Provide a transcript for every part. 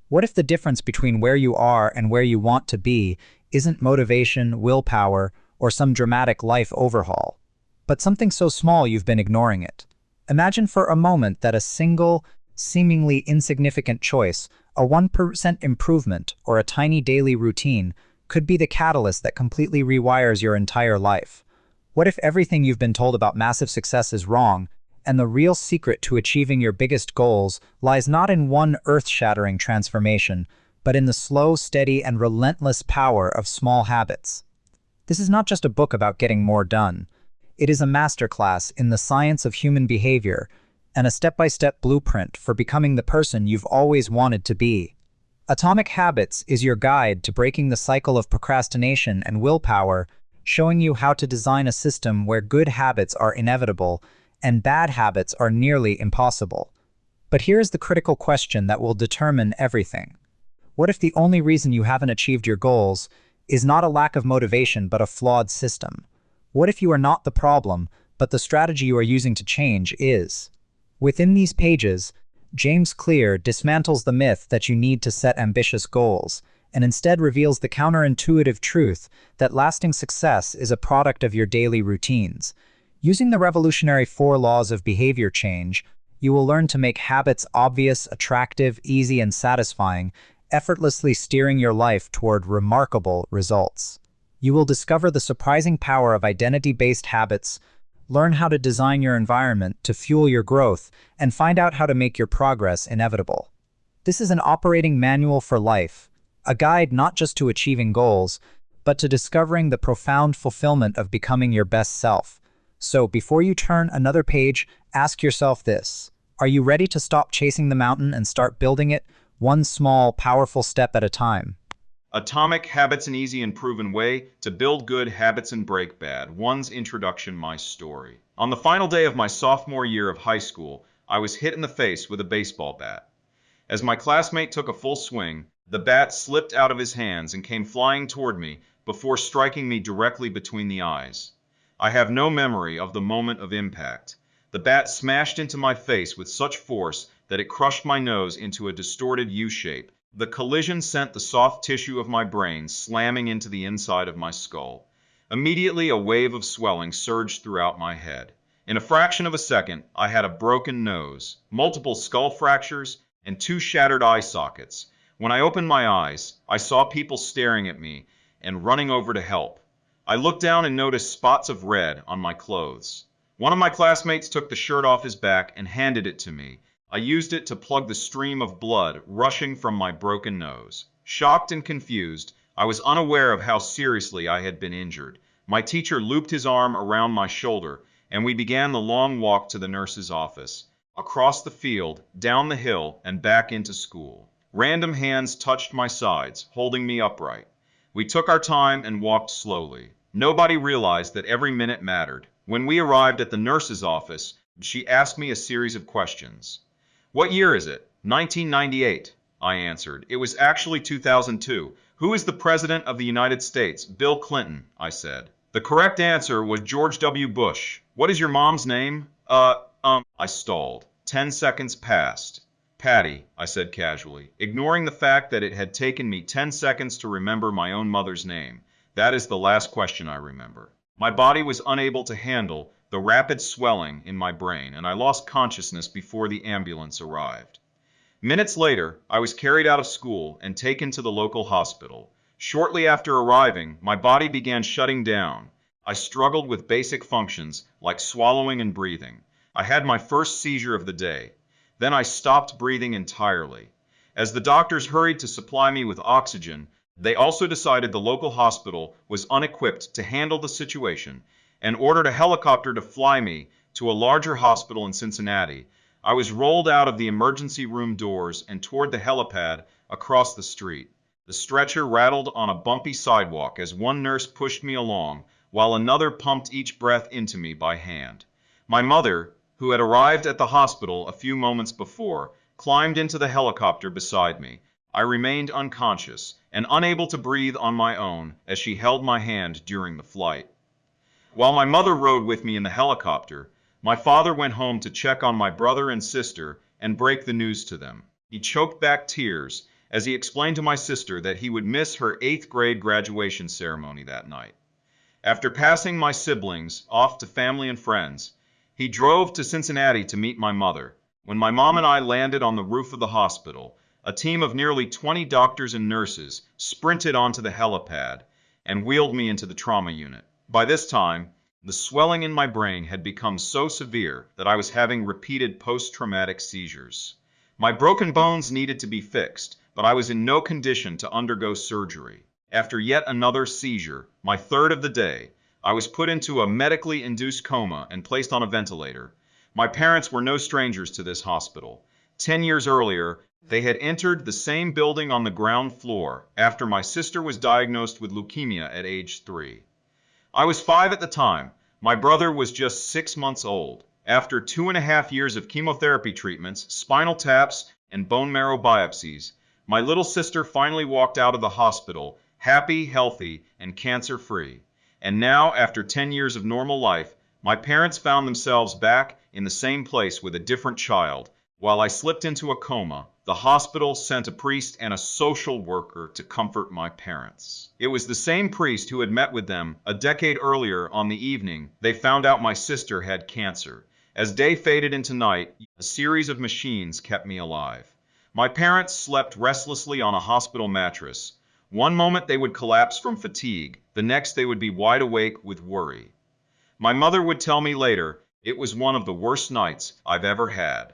What if the difference between where you are and where you want to be isn't motivation, willpower, or some dramatic life overhaul, but something so small you've been ignoring it? Imagine for a moment that a single, seemingly insignificant choice, a 1% improvement, or a tiny daily routine, could be the catalyst that completely rewires your entire life. What if everything you've been told about massive success is wrong, and the real secret to achieving your biggest goals lies not in one earth-shattering transformation, but in the slow, steady, and relentless power of small habits? This is not just a book about getting more done. It is a masterclass in the science of human behavior and a step-by-step blueprint for becoming the person you've always wanted to be. Atomic Habits is your guide to breaking the cycle of procrastination and willpower, showing you how to design a system where good habits are inevitable and bad habits are nearly impossible. But here's the critical question that will determine everything. What if the only reason you haven't achieved your goals is not a lack of motivation but a flawed system? What if you are not the problem, but the strategy you are using to change is? Within these pages, James Clear dismantles the myth that you need to set ambitious goals, and instead reveals the counterintuitive truth that lasting success is a product of your daily routines. Using the revolutionary 4 laws of behavior change, you will learn to make habits obvious, attractive, easy, and satisfying, effortlessly steering your life toward remarkable results. You will discover the surprising power of identity-based habits, learn how to design your environment to fuel your growth, and find out how to make your progress inevitable. This is an operating manual for life, a guide not just to achieving goals, but to discovering the profound fulfillment of becoming your best self. So before you turn another page, ask yourself this: are you ready to stop chasing the mountain and start building it, one small, powerful step at a time? Atomic Habits: An Easy and Proven Way to Build Good Habits and Break Bad One's Introduction. My story. On the final day of my sophomore year of high school, I was hit in the face with a baseball bat. As my classmate took a full swing, the bat slipped out of his hands and came flying toward me before striking me directly between the eyes. I have no memory of the moment of impact. The bat smashed into my face with such force that it crushed my nose into a distorted U-shape. The collision sent the soft tissue of my brain slamming into the inside of my skull. Immediately, a wave of swelling surged throughout my head. In a fraction of a second, I had a broken nose, multiple skull fractures, and 2 shattered eye sockets. When I opened my eyes, I saw people staring at me and running over to help. I looked down and noticed spots of red on my clothes. One of my classmates took the shirt off his back and handed it to me. I used it to plug the stream of blood rushing from my broken nose. Shocked and confused, I was unaware of how seriously I had been injured. My teacher looped his arm around my shoulder, and we began the long walk to the nurse's office, across the field, down the hill, and back into school. Random hands touched my sides, holding me upright. We took our time and walked slowly. Nobody realized that every minute mattered. When we arrived at the nurse's office, she asked me a series of questions. "What year is it?" 1998, I answered. "It was actually 2002. Who is the President of the United States?" "Bill Clinton," I said. "The correct answer was George W. Bush. What is your mom's name?" I stalled. 10 seconds passed. "Patty," I said casually, ignoring the fact that it had taken me 10 seconds to remember my own mother's name. That is the last question I remember. My body was unable to handle the rapid swelling in my brain, and I lost consciousness before the ambulance arrived. Minutes later, I was carried out of school and taken to the local hospital. Shortly after arriving, my body began shutting down. I struggled with basic functions like swallowing and breathing. I had my first seizure of the day. Then I stopped breathing entirely. As the doctors hurried to supply me with oxygen, they also decided the local hospital was unequipped to handle the situation and ordered a helicopter to fly me to a larger hospital in Cincinnati. I was rolled out of the emergency room doors and toward the helipad across the street. The stretcher rattled on a bumpy sidewalk as one nurse pushed me along, while another pumped each breath into me by hand. My mother, who had arrived at the hospital a few moments before, climbed into the helicopter beside me. I remained unconscious and unable to breathe on my own as she held my hand during the flight. While my mother rode with me in the helicopter, my father went home to check on my brother and sister and break the news to them. He choked back tears as he explained to my sister that he would miss her 8th grade graduation ceremony that night. After passing my siblings off to family and friends, he drove to Cincinnati to meet my mother. When my mom and I landed on the roof of the hospital, a team of nearly 20 doctors and nurses sprinted onto the helipad and wheeled me into the trauma unit. By this time, the swelling in my brain had become so severe that I was having repeated post-traumatic seizures. My broken bones needed to be fixed, but I was in no condition to undergo surgery. After yet another seizure, my third of the day, I was put into a medically induced coma and placed on a ventilator. My parents were no strangers to this hospital. 10 years earlier, they had entered the same building on the ground floor after my sister was diagnosed with leukemia at age 3. I was 5 at the time. My brother was just 6 months old. After 2.5 years of chemotherapy treatments, spinal taps, and bone marrow biopsies, my little sister finally walked out of the hospital, happy, healthy, and cancer-free. And now, after 10 years of normal life, my parents found themselves back in the same place with a different child. While I slipped into a coma, the hospital sent a priest and a social worker to comfort my parents. It was the same priest who had met with them a decade earlier on the evening they found out my sister had cancer. As day faded into night, a series of machines kept me alive. My parents slept restlessly on a hospital mattress. One moment they would collapse from fatigue, the next they would be wide awake with worry. My mother would tell me later, it was one of the worst nights I've ever had.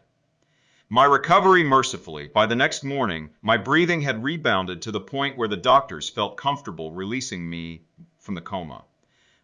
My recovery mercifully, by the next morning, my breathing had rebounded to the point where the doctors felt comfortable releasing me from the coma.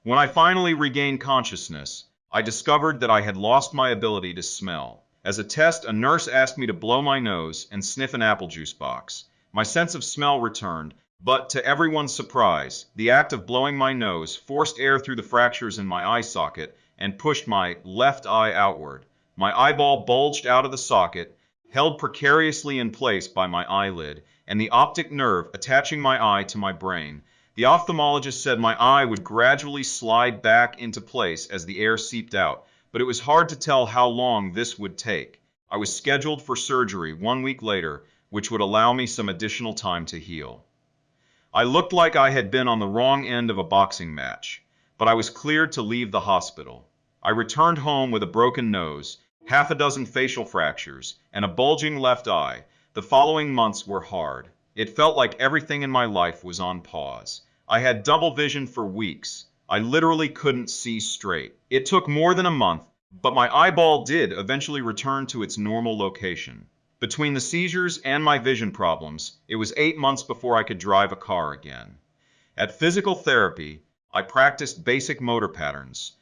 When I finally regained consciousness, I discovered that I had lost my ability to smell. As a test, a nurse asked me to blow my nose and sniff an apple juice box. My sense of smell returned, but to everyone's surprise, the act of blowing my nose forced air through the fractures in my eye socket and pushed my left eye outward. My eyeball bulged out of the socket, held precariously in place by my eyelid, and the optic nerve attaching my eye to my brain. The ophthalmologist said my eye would gradually slide back into place as the air seeped out, but it was hard to tell how long this would take. I was scheduled for surgery 1 week later, which would allow me some additional time to heal. I looked like I had been on the wrong end of a boxing match, but I was cleared to leave the hospital. I returned home with a broken nose, half a dozen facial fractures, and a bulging left eye. The following months were hard. It felt like everything in my life was on pause. I had double vision for weeks. I literally couldn't see straight. It took more than a month, but my eyeball did eventually return to its normal location. Between the seizures and my vision problems, it was 8 months before I could drive a car again. At physical therapy, I practiced basic motor patterns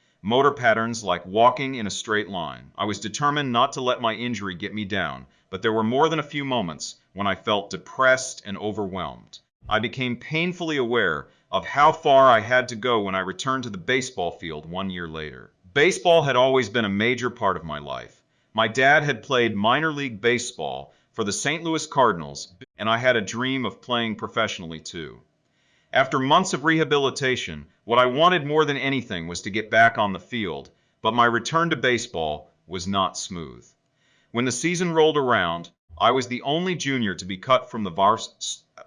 like walking in a straight line. I was determined not to let my injury get me down, but there were more than a few moments when I felt depressed and overwhelmed. I became painfully aware of how far I had to go when I returned to the baseball field 1 year later. Baseball had always been a major part of my life. My dad had played minor league baseball for the St. Louis Cardinals, and I had a dream of playing professionally too. After months of rehabilitation, what I wanted more than anything was to get back on the field, but my return to baseball was not smooth. When the season rolled around, I was the only junior to be cut from the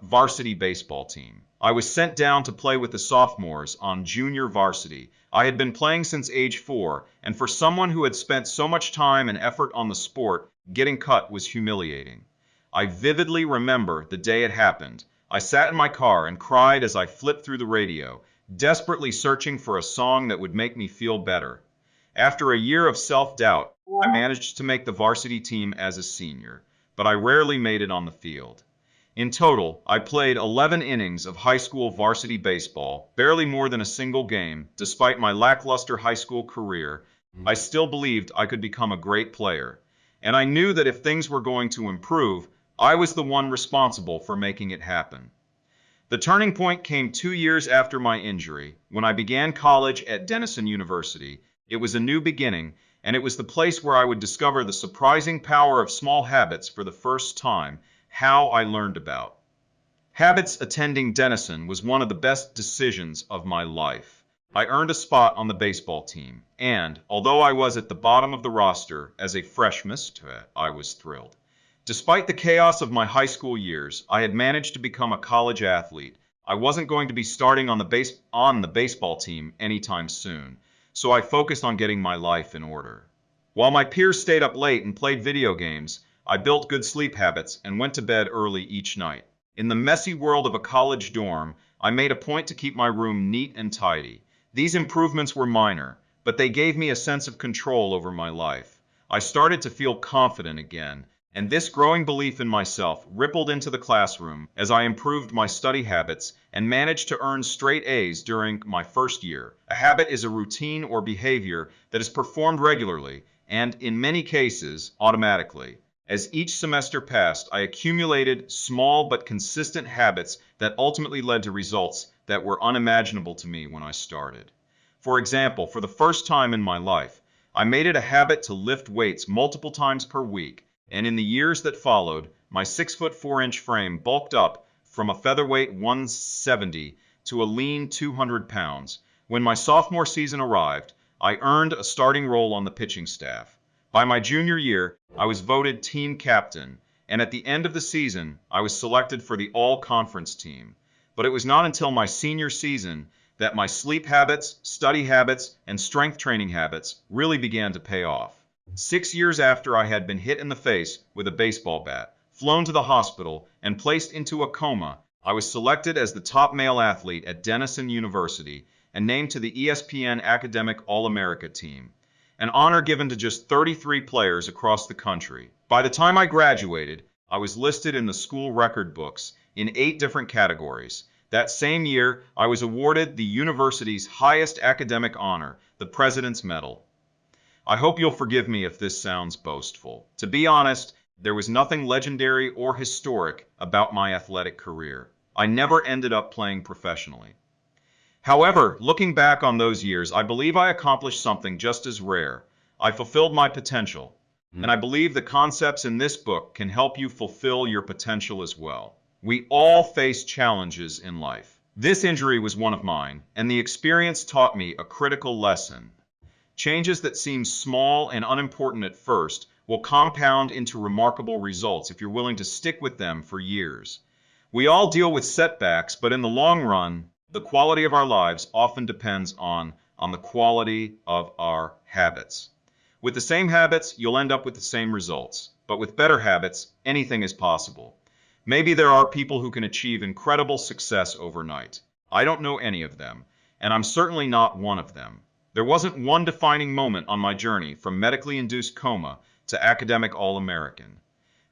varsity baseball team. I was sent down to play with the sophomores on junior varsity. I had been playing since age 4, and for someone who had spent so much time and effort on the sport, getting cut was humiliating. I vividly remember the day it happened. I sat in my car and cried as I flipped through the radio, desperately searching for a song that would make me feel better. After a year of self-doubt, I managed to make the varsity team as a senior, but I rarely made it on the field. In total, I played 11 innings of high school varsity baseball, barely more than a single game. Despite my lackluster high school career, I still believed I could become a great player. And I knew that if things were going to improve, I was the one responsible for making it happen. The turning point came 2 years after my injury, when I began college at Denison University. It was a new beginning, and it was the place where I would discover the surprising power of small habits for the first time. How I learned about habits. Attending Denison was one of the best decisions of my life. I earned a spot on the baseball team, and although I was at the bottom of the roster as a freshman, I was thrilled. Despite the chaos of my high school years, I had managed to become a college athlete. I wasn't going to be starting on the baseball team anytime soon, so I focused on getting my life in order. While my peers stayed up late and played video games, I built good sleep habits and went to bed early each night. In the messy world of a college dorm, I made a point to keep my room neat and tidy. These improvements were minor, but they gave me a sense of control over my life. I started to feel confident again, and this growing belief in myself rippled into the classroom as I improved my study habits and managed to earn straight A's during my first year. A habit is a routine or behavior that is performed regularly and, in many cases, automatically. As each semester passed, I accumulated small but consistent habits that ultimately led to results that were unimaginable to me when I started. For example, for the first time in my life, I made it a habit to lift weights multiple times per week, and in the years that followed, my 6'4" frame bulked up from a featherweight 170 to a lean 200 pounds. When my sophomore season arrived, I earned a starting role on the pitching staff. By my junior year, I was voted team captain, and at the end of the season, I was selected for the all-conference team. But it was not until my senior season that my sleep habits, study habits, and strength training habits really began to pay off. 6 years after I had been hit in the face with a baseball bat, flown to the hospital, and placed into a coma, I was selected as the top male athlete at Denison University and named to the ESPN Academic All-America team, an honor given to just 33 players across the country. By the time I graduated, I was listed in the school record books in 8 different categories. That same year, I was awarded the university's highest academic honor, the President's Medal. I hope you'll forgive me if this sounds boastful. To be honest, there was nothing legendary or historic about my athletic career. I never ended up playing professionally. However, looking back on those years, I believe I accomplished something just as rare. I fulfilled my potential, and I believe the concepts in this book can help you fulfill your potential as well. We all face challenges in life. This injury was one of mine, and the experience taught me a critical lesson. Changes that seem small and unimportant at first will compound into remarkable results if you're willing to stick with them for years. We all deal with setbacks, but in the long run, the quality of our lives often depends on the quality of our habits. With the same habits, you'll end up with the same results. But with better habits, anything is possible. Maybe there are people who can achieve incredible success overnight. I don't know any of them, and I'm certainly not one of them. There wasn't one defining moment on my journey from medically induced coma to academic All-American.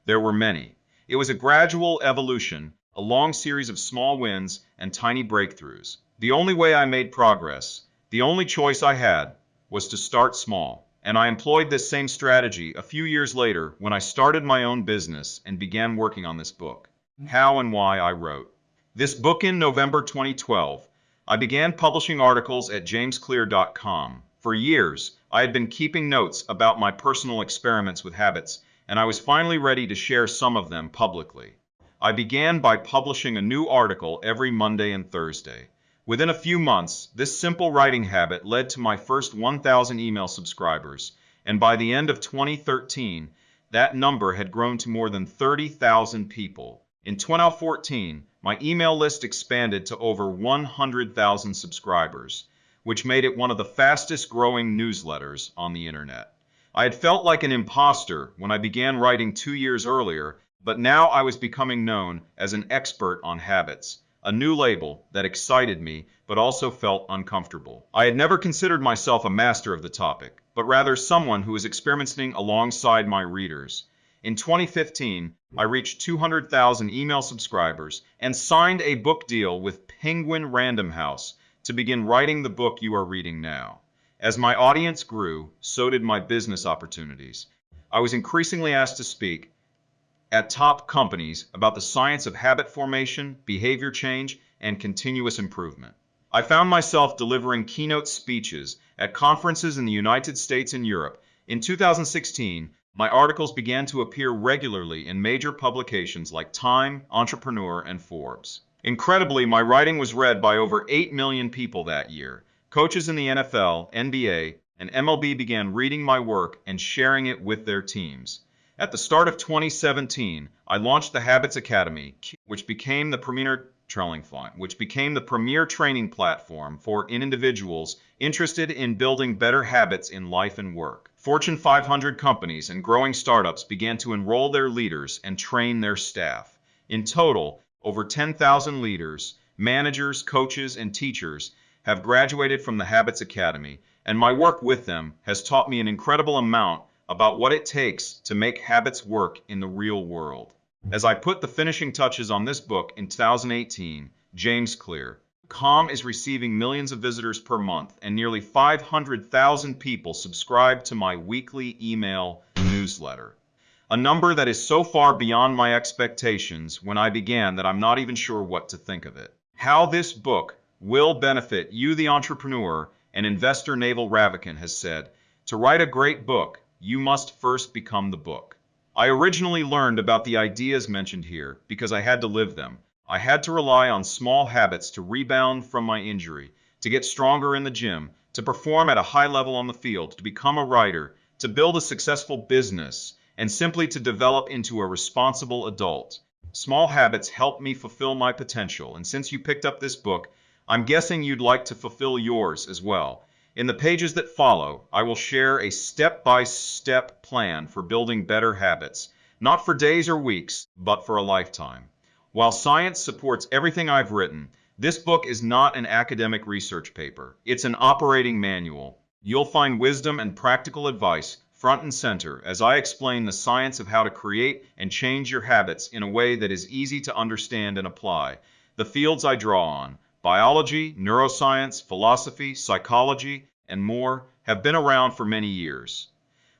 There were many. It was a gradual evolution, a long series of small wins and tiny breakthroughs. The only way I made progress, the only choice I had, was to start small. And I employed this same strategy a few years later when I started my own business and began working on this book, How and Why I Wrote. This book in November 2012, I began publishing articles at jamesclear.com. For years, I had been keeping notes about my personal experiments with habits, and I was finally ready to share some of them publicly. I began by publishing a new article every Monday and Thursday. Within a few months, this simple writing habit led to my first 1,000 email subscribers, and by the end of 2013, that number had grown to more than 30,000 people. In 2014, my email list expanded to over 100,000 subscribers, which made it one of the fastest growing newsletters on the internet. I had felt like an imposter when I began writing 2 years earlier, but now I was becoming known as an expert on habits, a new label that excited me but also felt uncomfortable. I had never considered myself a master of the topic, but rather someone who was experimenting alongside my readers. In 2015, I reached 200,000 email subscribers and signed a book deal with Penguin Random House to begin writing the book you are reading now. As my audience grew, so did my business opportunities. I was increasingly asked to speak at top companies about the science of habit formation, behavior change, and continuous improvement. I found myself delivering keynote speeches at conferences in the United States and Europe. In 2016, my articles began to appear regularly in major publications like Time, Entrepreneur, and Forbes. Incredibly, my writing was read by over 8 million people that year. Coaches in the NFL, NBA, and MLB began reading my work and sharing it with their teams. At the start of 2017, I launched the Habits Academy, which became the premier training platform for individuals interested in building better habits in life and work. Fortune 500 companies and growing startups began to enroll their leaders and train their staff. In total, over 10,000 leaders, managers, coaches, and teachers have graduated from the Habits Academy, and my work with them has taught me an incredible amount about what it takes to make habits work in the real world. As I put the finishing touches on this book in 2018, James Clear.com is receiving millions of visitors per month, and nearly 500,000 people subscribe to my weekly email newsletter. A number that is so far beyond my expectations when I began that I'm not even sure what to think of it. How this book will benefit you, the entrepreneur and investor. Naval Ravikant has said, "To write a great book, you must first become the book." I originally learned about the ideas mentioned here because I had to live them. I had to rely on small habits to rebound from my injury, to get stronger in the gym, to perform at a high level on the field, to become a writer, to build a successful business, and simply to develop into a responsible adult. Small habits help me fulfill my potential, and since you picked up this book, I'm guessing you'd like to fulfill yours as well. In the pages that follow, I will share a step-by-step plan for building better habits, not for days or weeks, but for a lifetime. While science supports everything I've written, this book is not an academic research paper. It's an operating manual. You'll find wisdom and practical advice front and center as I explain the science of how to create and change your habits in a way that is easy to understand and apply. The fields I draw on, biology, neuroscience, philosophy, psychology, and more, have been around for many years.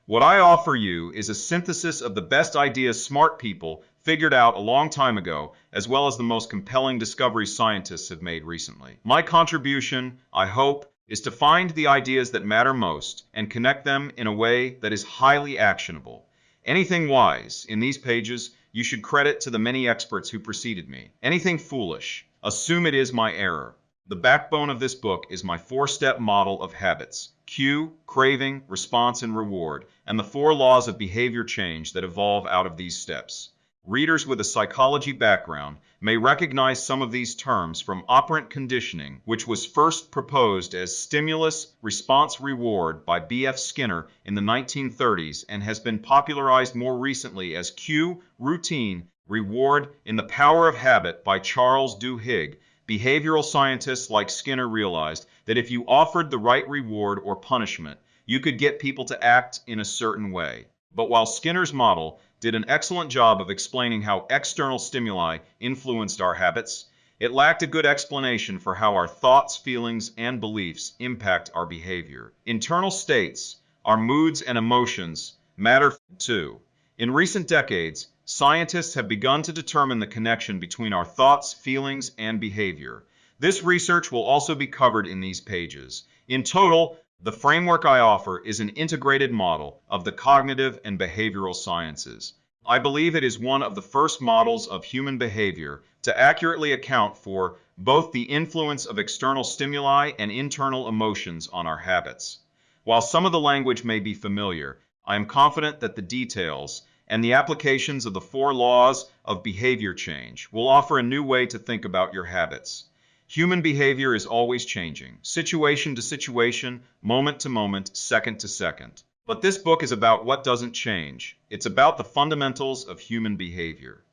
What I offer you is a synthesis of the best ideas smart people figured out a long time ago, as well as the most compelling discoveries scientists have made recently. My contribution, I hope, is to find the ideas that matter most and connect them in a way that is highly actionable. Anything wise in these pages you should credit to the many experts who preceded me. Anything foolish, assume it is my error. The backbone of this book is my 4-step model of habits: cue, craving, response, and reward, and the 4 laws of behavior change that evolve out of these steps. Readers with a psychology background may recognize some of these terms from operant conditioning, which was first proposed as stimulus, response, reward by B.F. Skinner in the 1930s and has been popularized more recently as cue, routine, reward in The Power of Habit by Charles Duhigg. Behavioral scientists like Skinner realized that if you offered the right reward or punishment, you could get people to act in a certain way. But while Skinner's model did an excellent job of explaining how external stimuli influenced our habits, it lacked a good explanation for how our thoughts, feelings, and beliefs impact our behavior. Internal states, our moods and emotions, matter too. In recent decades, scientists have begun to determine the connection between our thoughts, feelings, and behavior. This research will also be covered in these pages. In total, the framework I offer is an integrated model of the cognitive and behavioral sciences. I believe it is one of the first models of human behavior to accurately account for both the influence of external stimuli and internal emotions on our habits. While some of the language may be familiar, I am confident that the details and the applications of the 4 laws of behavior change will offer a new way to think about your habits. Human behavior is always changing, situation to situation, moment to moment, second to second. But this book is about what doesn't change. It's about the fundamentals of human behavior.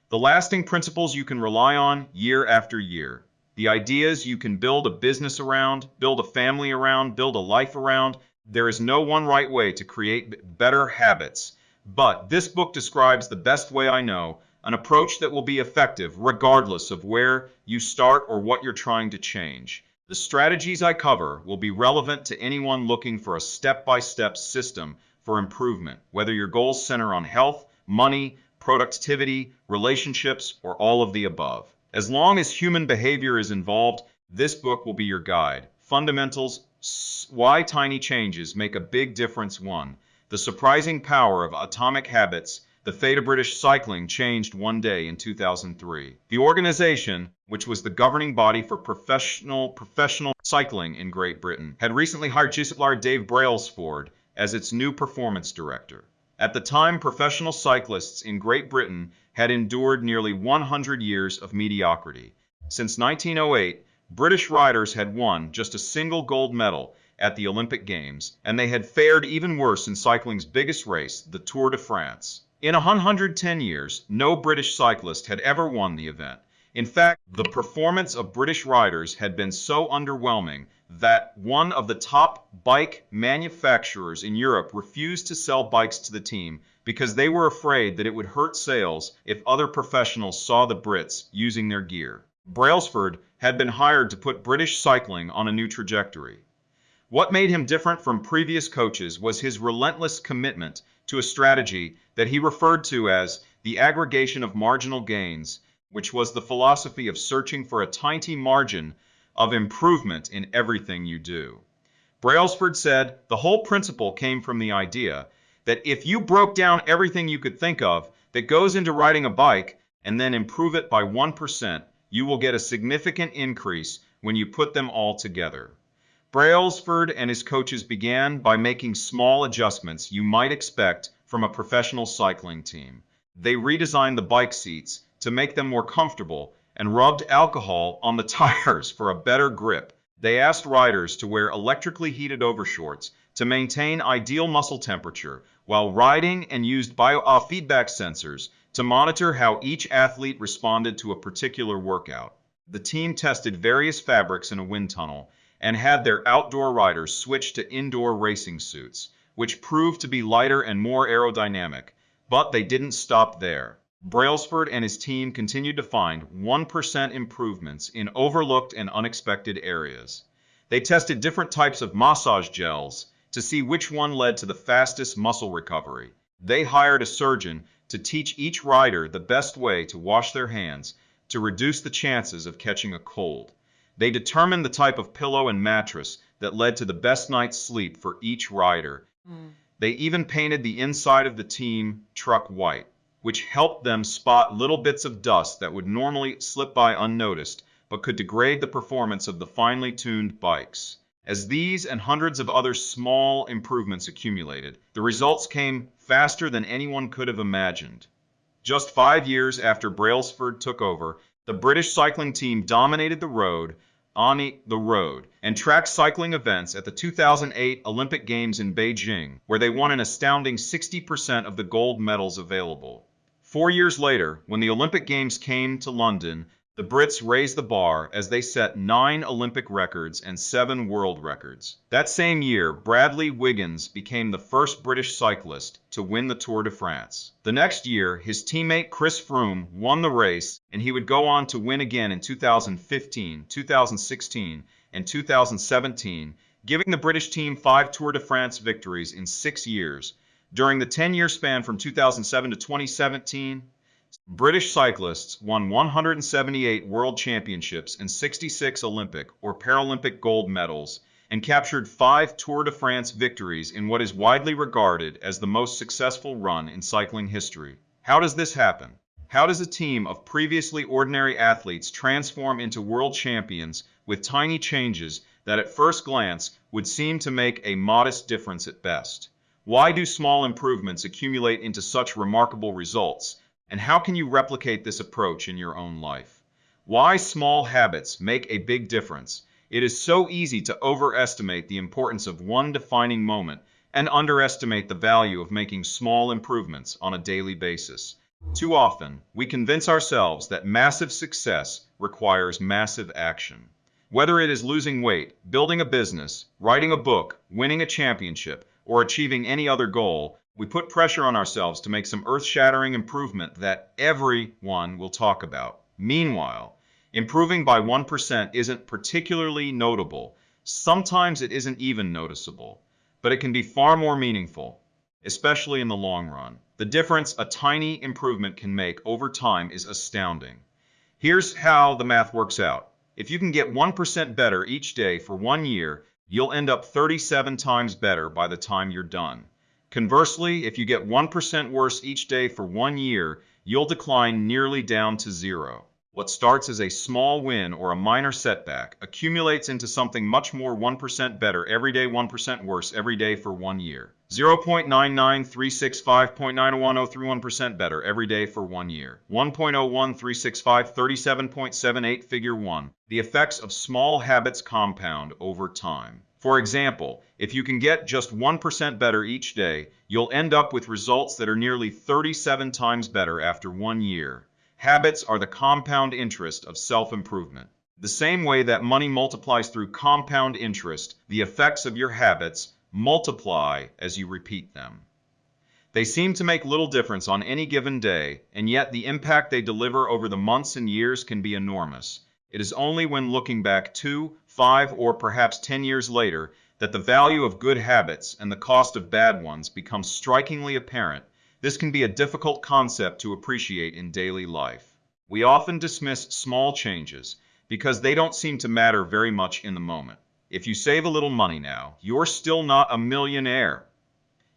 The lasting principles you can rely on year after year. The ideas you can build a business around, build a family around, build a life around. There is no one right way to create better habits, but this book describes the best way I know, an approach that will be effective regardless of where you start or what you're trying to change. The strategies I cover will be relevant to anyone looking for a step-by-step system for improvement, whether your goals center on health, money, productivity, relationships, or all of the above. As long as human behavior is involved, this book will be your guide. Fundamentals: Why Tiny Changes Make a Big Difference 1. The Surprising Power of Atomic Habits. The fate of British cycling changed one day in 2003. The organization, which was the governing body for professional cycling in Great Britain, had recently hired Dave Brailsford as its new performance director. At the time, professional cyclists in Great Britain had endured nearly 100 years of mediocrity. Since 1908, British riders had won just a single gold medal at the Olympic Games, and they had fared even worse in cycling's biggest race, the Tour de France. In 110 years, no British cyclist had ever won the event. In fact, the performance of British riders had been so underwhelming that one of the top bike manufacturers in Europe refused to sell bikes to the team because they were afraid that it would hurt sales if other professionals saw the Brits using their gear. Brailsford had been hired to put British cycling on a new trajectory. What made him different from previous coaches was his relentless commitment to a strategy that he referred to as the aggregation of marginal gains, which was the philosophy of searching for a tiny margin of improvement in everything you do. Brailsford said the whole principle came from the idea that if you broke down everything you could think of that goes into riding a bike and then improve it by 1%, you will get a significant increase when you put them all together. Brailsford and his coaches began by making small adjustments you might expect from a professional cycling team. They redesigned the bike seats to make them more comfortable and rubbed alcohol on the tires for a better grip. They asked riders to wear electrically heated overshorts to maintain ideal muscle temperature while riding and used biofeedback sensors to monitor how each athlete responded to a particular workout. The team tested various fabrics in a wind tunnel and had their outdoor riders switch to indoor racing suits, which proved to be lighter and more aerodynamic. But they didn't stop there. Brailsford and his team continued to find 1% improvements in overlooked and unexpected areas. They tested different types of massage gels to see which one led to the fastest muscle recovery. They hired a surgeon to teach each rider the best way to wash their hands to reduce the chances of catching a cold. They determined the type of pillow and mattress that led to the best night's sleep for each rider. They even painted the inside of the team truck white, which helped them spot little bits of dust that would normally slip by unnoticed, but could degrade the performance of the finely tuned bikes. As these and hundreds of other small improvements accumulated, the results came faster than anyone could have imagined. Just 5 years after Brailsford took over, the British cycling team dominated the road, and track cycling events at the 2008 Olympic Games in Beijing, where they won an astounding 60% of the gold medals available. 4 years later, when the Olympic Games came to London, the Brits raised the bar as they set 9 Olympic records and 7 world records. That same year, Bradley Wiggins became the first British cyclist to win the Tour de France. The next year, his teammate Chris Froome won the race, and he would go on to win again in 2015, 2016, and 2017, giving the British team 5 Tour de France victories in 6 years. During the 10-year span from 2007 to 2017, British cyclists won 178 world championships and 66 Olympic or Paralympic gold medals and captured 5 Tour de France victories in what is widely regarded as the most successful run in cycling history. How does this happen? How does a team of previously ordinary athletes transform into world champions with tiny changes that at first glance would seem to make a modest difference at best? Why do small improvements accumulate into such remarkable results? And how can you replicate this approach in your own life? Why small habits make a big difference? It is so easy to overestimate the importance of one defining moment and underestimate the value of making small improvements on a daily basis. Too often, we convince ourselves that massive success requires massive action. Whether it is losing weight, building a business, writing a book, winning a championship, or achieving any other goal, we put pressure on ourselves to make some earth-shattering improvement that everyone will talk about. Meanwhile, improving by 1% isn't particularly notable. Sometimes it isn't even noticeable, but it can be far more meaningful, especially in the long run. The difference a tiny improvement can make over time is astounding. Here's how the math works out. If you can get 1% better each day for 1 year, you'll end up 37 times better by the time you're done. Conversely, if you get 1% worse each day for 1 year, you'll decline nearly down to 0. What starts as a small win or a minor setback accumulates into something much more 1% better every day, 1% worse every day for 1 year. 0.99365.90131% better every day for 1 year. 1.0136537.78 Figure 1. The effects of small habits compound over time. For example, if you can get just 1% better each day, you'll end up with results that are nearly 37 times better after 1 year. Habits are the compound interest of self-improvement. The same way that money multiplies through compound interest, the effects of your habits multiply as you repeat them. They seem to make little difference on any given day, and yet the impact they deliver over the months and years can be enormous. It is only when looking back 2, 5, or perhaps 10 years later that the value of good habits and the cost of bad ones becomes strikingly apparent. This can be a difficult concept to appreciate in daily life. We often dismiss small changes because they don't seem to matter very much in the moment. If you save a little money now, you're still not a millionaire.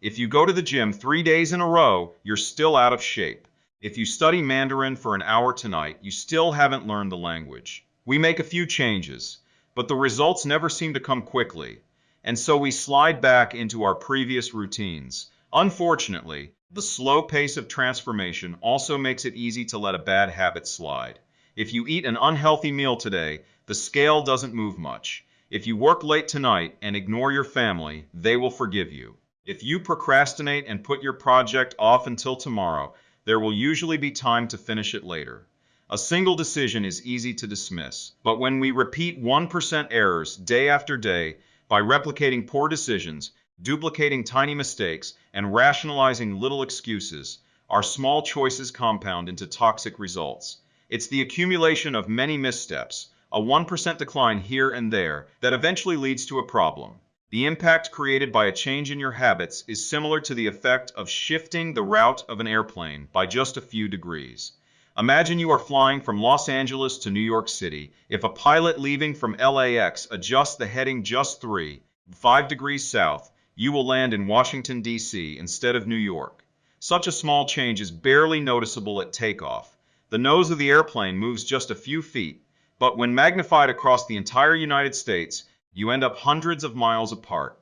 If you go to the gym 3 days in a row, you're still out of shape. If you study Mandarin for an hour tonight, you still haven't learned the language. We make a few changes, but the results never seem to come quickly, and so we slide back into our previous routines. Unfortunately, the slow pace of transformation also makes it easy to let a bad habit slide. If you eat an unhealthy meal today, the scale doesn't move much. If you work late tonight and ignore your family, they will forgive you. If you procrastinate and put your project off until tomorrow, there will usually be time to finish it later. A single decision is easy to dismiss, but when we repeat 1% errors day after day by replicating poor decisions, duplicating tiny mistakes, and rationalizing little excuses, our small choices compound into toxic results. It's the accumulation of many missteps, a 1% decline here and there, that eventually leads to a problem. The impact created by a change in your habits is similar to the effect of shifting the route of an airplane by just a few degrees. Imagine you are flying from Los Angeles to New York City. If a pilot leaving from LAX adjusts the heading just 5 degrees south, you will land in Washington, D.C. instead of New York. Such a small change is barely noticeable at takeoff. The nose of the airplane moves just a few feet, but when magnified across the entire United States, you end up hundreds of miles apart.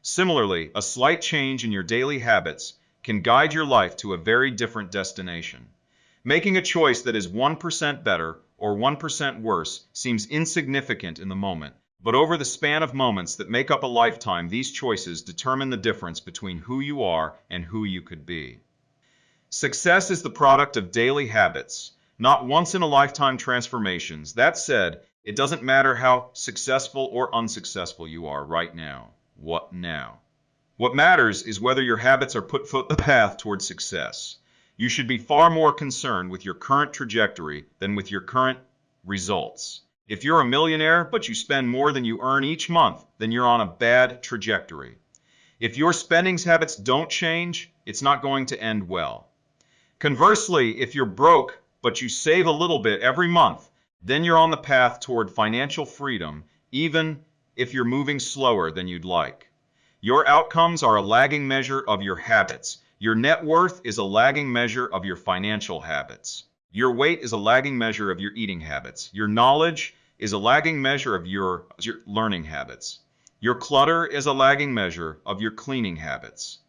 Similarly, a slight change in your daily habits can guide your life to a very different destination. Making a choice that is 1% better or 1% worse seems insignificant in the moment, but over the span of moments that make up a lifetime, these choices determine the difference between who you are and who you could be. Success is the product of daily habits, not once-in-a-lifetime transformations. That said, it doesn't matter how successful or unsuccessful you are right now. What now? What matters is whether your habits are put on the path towards success. You should be far more concerned with your current trajectory than with your current results. If you're a millionaire but you spend more than you earn each month, then you're on a bad trajectory. If your spending habits don't change, it's not going to end well. Conversely, if you're broke but you save a little bit every month, then you're on the path toward financial freedom, even if you're moving slower than you'd like. Your outcomes are a lagging measure of your habits. Your net worth is a lagging measure of your financial habits. Your weight is a lagging measure of your eating habits. Your knowledge is a lagging measure of your learning habits. Your clutter is a lagging measure of your cleaning habits.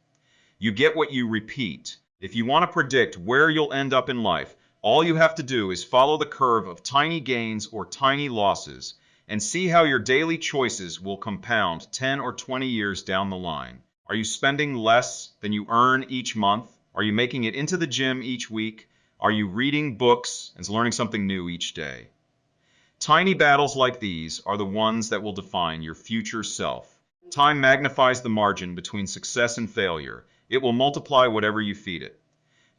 You get what you repeat. If you want to predict where you'll end up in life, all you have to do is follow the curve of tiny gains or tiny losses and see how your daily choices will compound 10 or 20 years down the line. Are you spending less than you earn each month? Are you making it into the gym each week? Are you reading books and learning something new each day? Tiny battles like these are the ones that will define your future self. Time magnifies the margin between success and failure. It will multiply whatever you feed it.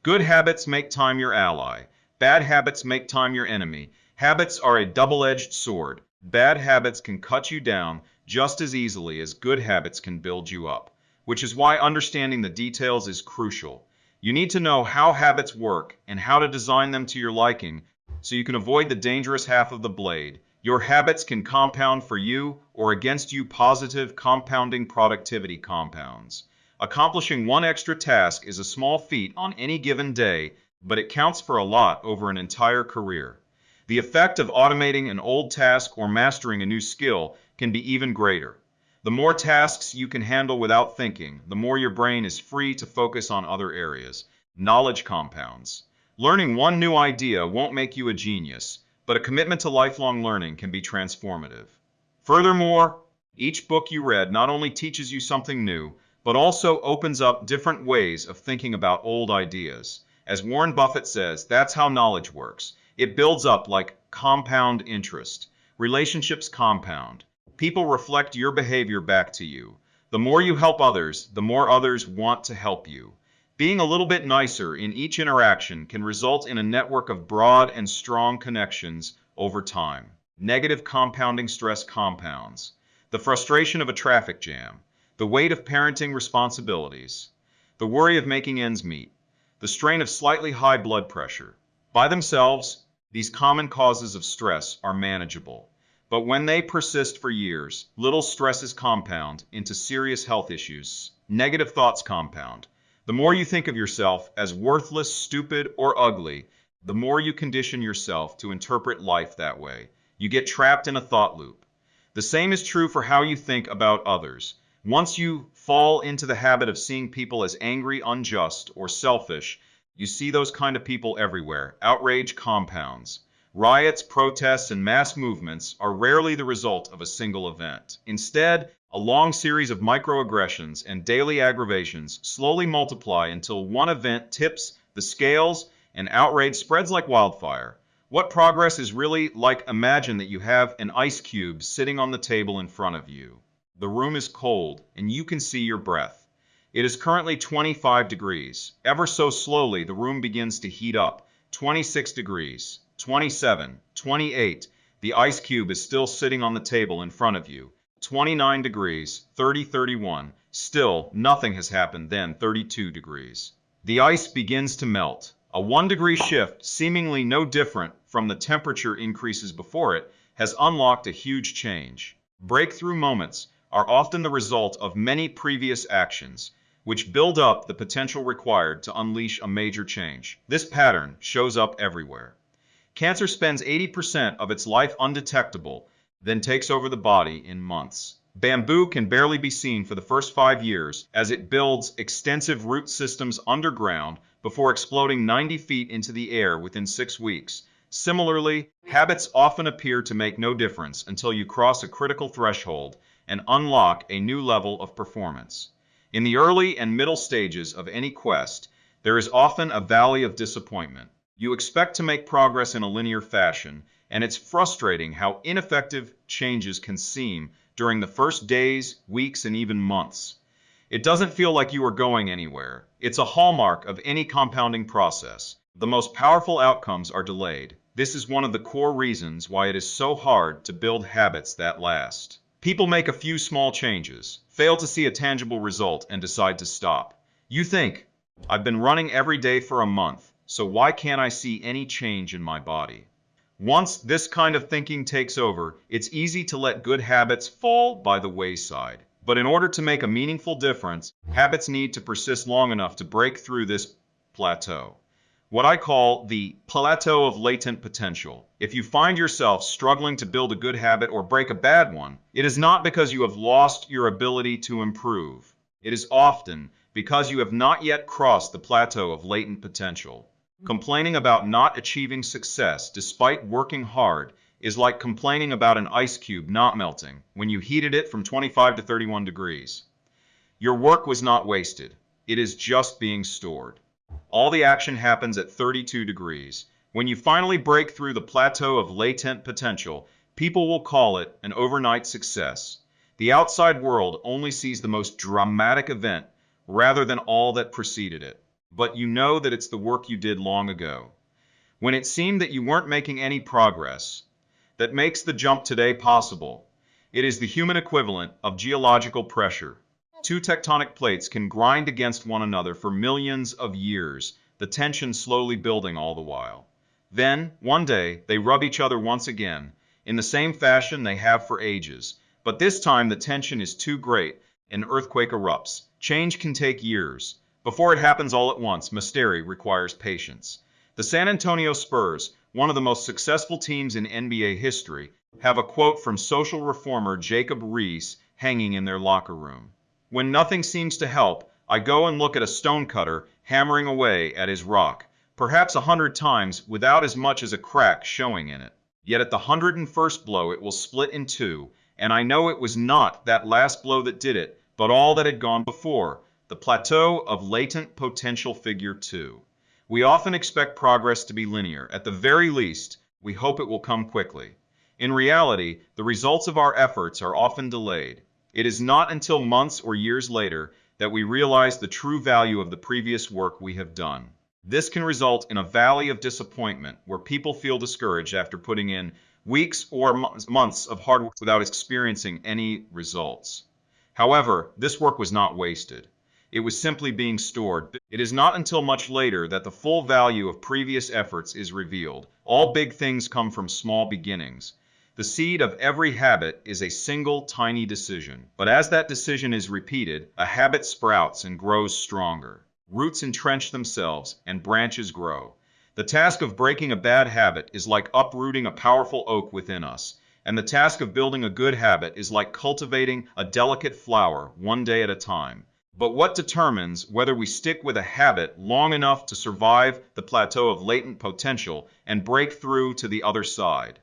Good habits make time your ally. Bad habits make time your enemy. Habits are a double-edged sword. Bad habits can cut you down just as easily as good habits can build you up, which is why understanding the details is crucial. You need to know how habits work and how to design them to your liking so you can avoid the dangerous half of the blade. Your habits can compound for you or against you. Positive compounding productivity compounds. Accomplishing one extra task is a small feat on any given day, but it counts for a lot over an entire career. The effect of automating an old task or mastering a new skill can be even greater. The more tasks you can handle without thinking, the more your brain is free to focus on other areas. Knowledge compounds. Learning one new idea won't make you a genius, but a commitment to lifelong learning can be transformative. Furthermore, each book you read not only teaches you something new, but also opens up different ways of thinking about old ideas. As Warren Buffett says, that's how knowledge works. It builds up like compound interest. Relationships compound. People reflect your behavior back to you. The more you help others, the more others want to help you. Being a little bit nicer in each interaction can result in a network of broad and strong connections over time. Negative compounding stress compounds. The frustration of a traffic jam, the weight of parenting responsibilities, the worry of making ends meet, the strain of slightly high blood pressure. By themselves, these common causes of stress are manageable. But when they persist for years, little stresses compound into serious health issues. Negative thoughts compound. The more you think of yourself as worthless, stupid, or ugly, the more you condition yourself to interpret life that way. You get trapped in a thought loop. The same is true for how you think about others. Once you fall into the habit of seeing people as angry, unjust, or selfish, you see those kind of people everywhere. Outrage compounds. Riots, protests, and mass movements are rarely the result of a single event. Instead, a long series of microaggressions and daily aggravations slowly multiply until one event tips the scales and outrage spreads like wildfire. What progress is really like? Imagine that you have an ice cube sitting on the table in front of you. The room is cold and you can see your breath. It is currently 25 degrees. Ever so slowly, the room begins to heat up. 26 degrees, 27, 28. The ice cube is still sitting on the table in front of you. 29 degrees, 30, 31. Still, nothing has happened. Then 32 degrees. The ice begins to melt. A 1-degree shift, seemingly no different from the temperature increases before it, has unlocked a huge change. Breakthrough moments are often the result of many previous actions, which build up the potential required to unleash a major change. This pattern shows up everywhere. Cancer spends 80% of its life undetectable, then takes over the body in months. Bamboo can barely be seen for the first 5 years as it builds extensive root systems underground before exploding 90 feet into the air within 6 weeks. Similarly, habits often appear to make no difference until you cross a critical threshold and unlock a new level of performance. In the early and middle stages of any quest, there is often a valley of disappointment. You expect to make progress in a linear fashion, and it's frustrating how ineffective changes can seem during the first days, weeks, and even months. It doesn't feel like you are going anywhere. It's a hallmark of any compounding process. The most powerful outcomes are delayed. This is one of the core reasons why it is so hard to build habits that last. People make a few small changes, fail to see a tangible result, and decide to stop. You think, I've been running every day for a month, so why can't I see any change in my body? Once this kind of thinking takes over, it's easy to let good habits fall by the wayside. But in order to make a meaningful difference, habits need to persist long enough to break through this plateau. What I call the plateau of latent potential. If you find yourself struggling to build a good habit or break a bad one, it is not because you have lost your ability to improve. It is often because you have not yet crossed the plateau of latent potential. Complaining about not achieving success despite working hard is like complaining about an ice cube not melting when you heated it from 25 to 31 degrees. Your work was not wasted. It is just being stored. All the action happens at 32 degrees. When you finally break through the plateau of latent potential, people will call it an overnight success. The outside world only sees the most dramatic event rather than all that preceded it. But you know that it's the work you did long ago. When it seemed that you weren't making any progress, that makes the jump today possible. It is the human equivalent of geological pressure. Two tectonic plates can grind against one another for millions of years, the tension slowly building all the while. Then, one day, they rub each other once again, in the same fashion they have for ages. But this time the tension is too great, an earthquake erupts. Change can take years. Before it happens all at once, mystery requires patience. The San Antonio Spurs, one of the most successful teams in NBA history, have a quote from social reformer Jacob Riis hanging in their locker room. When nothing seems to help, I go and look at a stonecutter hammering away at his rock, perhaps 100 times without as much as a crack showing in it. Yet at the 101st blow it will split in two, and I know it was not that last blow that did it, but all that had gone before, the plateau of latent potential figure 2. We often expect progress to be linear. At the very least, we hope it will come quickly. In reality, the results of our efforts are often delayed. It is not until months or years later that we realize the true value of the previous work we have done. This can result in a valley of disappointment where people feel discouraged after putting in weeks or months of hard work without experiencing any results. However, this work was not wasted. It was simply being stored. It is not until much later that the full value of previous efforts is revealed. All big things come from small beginnings. The seed of every habit is a single tiny decision, but as that decision is repeated, a habit sprouts and grows stronger. Roots entrench themselves and branches grow. The task of breaking a bad habit is like uprooting a powerful oak within us, and the task of building a good habit is like cultivating a delicate flower one day at a time. But what determines whether we stick with a habit long enough to survive the plateau of latent potential and break through to the other side?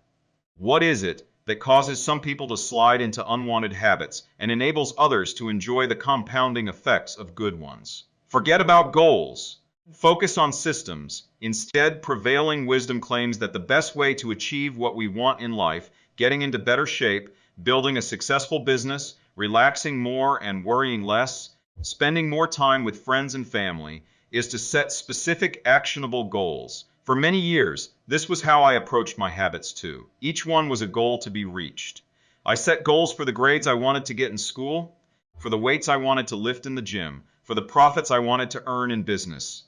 What is it that causes some people to slide into unwanted habits and enables others to enjoy the compounding effects of good ones? Forget about goals. Focus on systems. Instead, prevailing wisdom claims that the best way to achieve what we want in life, getting into better shape, building a successful business, relaxing more and worrying less, spending more time with friends and family, is to set specific actionable goals. For many years, this was how I approached my habits too. Each one was a goal to be reached. I set goals for the grades I wanted to get in school, for the weights I wanted to lift in the gym, for the profits I wanted to earn in business.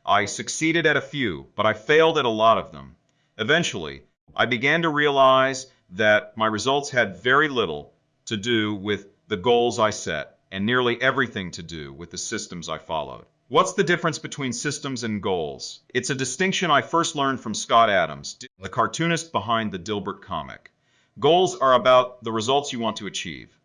I succeeded at a few, but I failed at a lot of them. Eventually, I began to realize that my results had very little to do with the goals I set, and nearly everything to do with the systems I followed. What's the difference between systems and goals? It's a distinction I first learned from Scott Adams, the cartoonist behind the Dilbert comic. Goals are about the results you want to achieve.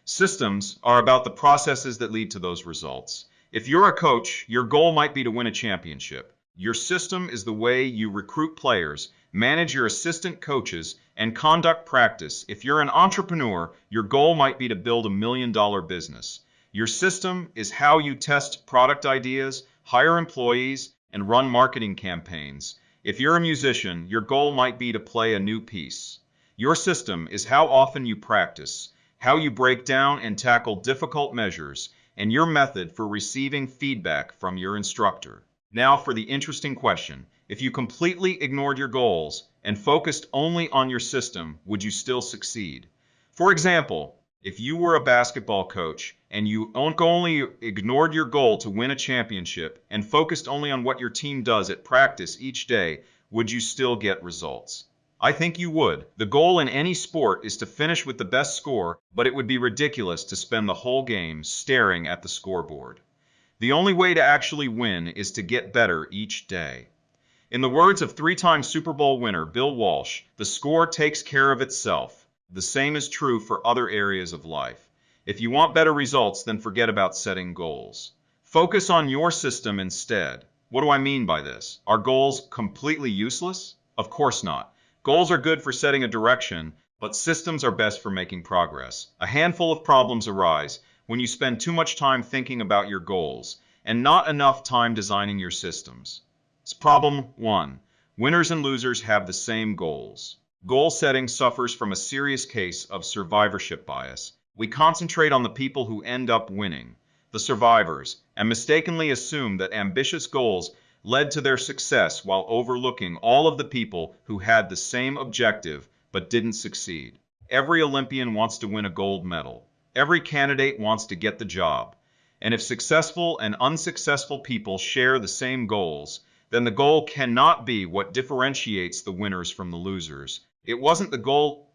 Systems are about the processes that lead to those results. If you're a coach, your goal might be to win a championship. Your system is the way you recruit players, manage your assistant coaches, and conduct practice. If you're an entrepreneur, your goal might be to build $1 million business. Your system is how you test product ideas, hire employees, and run marketing campaigns. If you're a musician, your goal might be to play a new piece. Your system is how often you practice, how you break down and tackle difficult measures, and your method for receiving feedback from your instructor. Now for the interesting question. If you completely ignored your goals and focused only on your system, would you still succeed? For example, if you were a basketball coach and you only ignored your goal to win a championship and focused only on what your team does at practice each day, would you still get results? I think you would. The goal in any sport is to finish with the best score, but it would be ridiculous to spend the whole game staring at the scoreboard. The only way to actually win is to get better each day. In the words of three-time Super Bowl winner Bill Walsh, the score takes care of itself. The same is true for other areas of life. If you want better results, then forget about setting goals. Focus on your system instead. What do I mean by this? Are goals completely useless? Of course not. Goals are good for setting a direction, but systems are best for making progress. A handful of problems arise when you spend too much time thinking about your goals and not enough time designing your systems. It's problem 1. Winners and losers have the same goals. Goal setting suffers from a serious case of survivorship bias. We concentrate on the people who end up winning, the survivors, and mistakenly assume that ambitious goals led to their success while overlooking all of the people who had the same objective but didn't succeed. Every Olympian wants to win a gold medal. Every candidate wants to get the job. And if successful and unsuccessful people share the same goals, then the goal cannot be what differentiates the winners from the losers. It wasn't the goal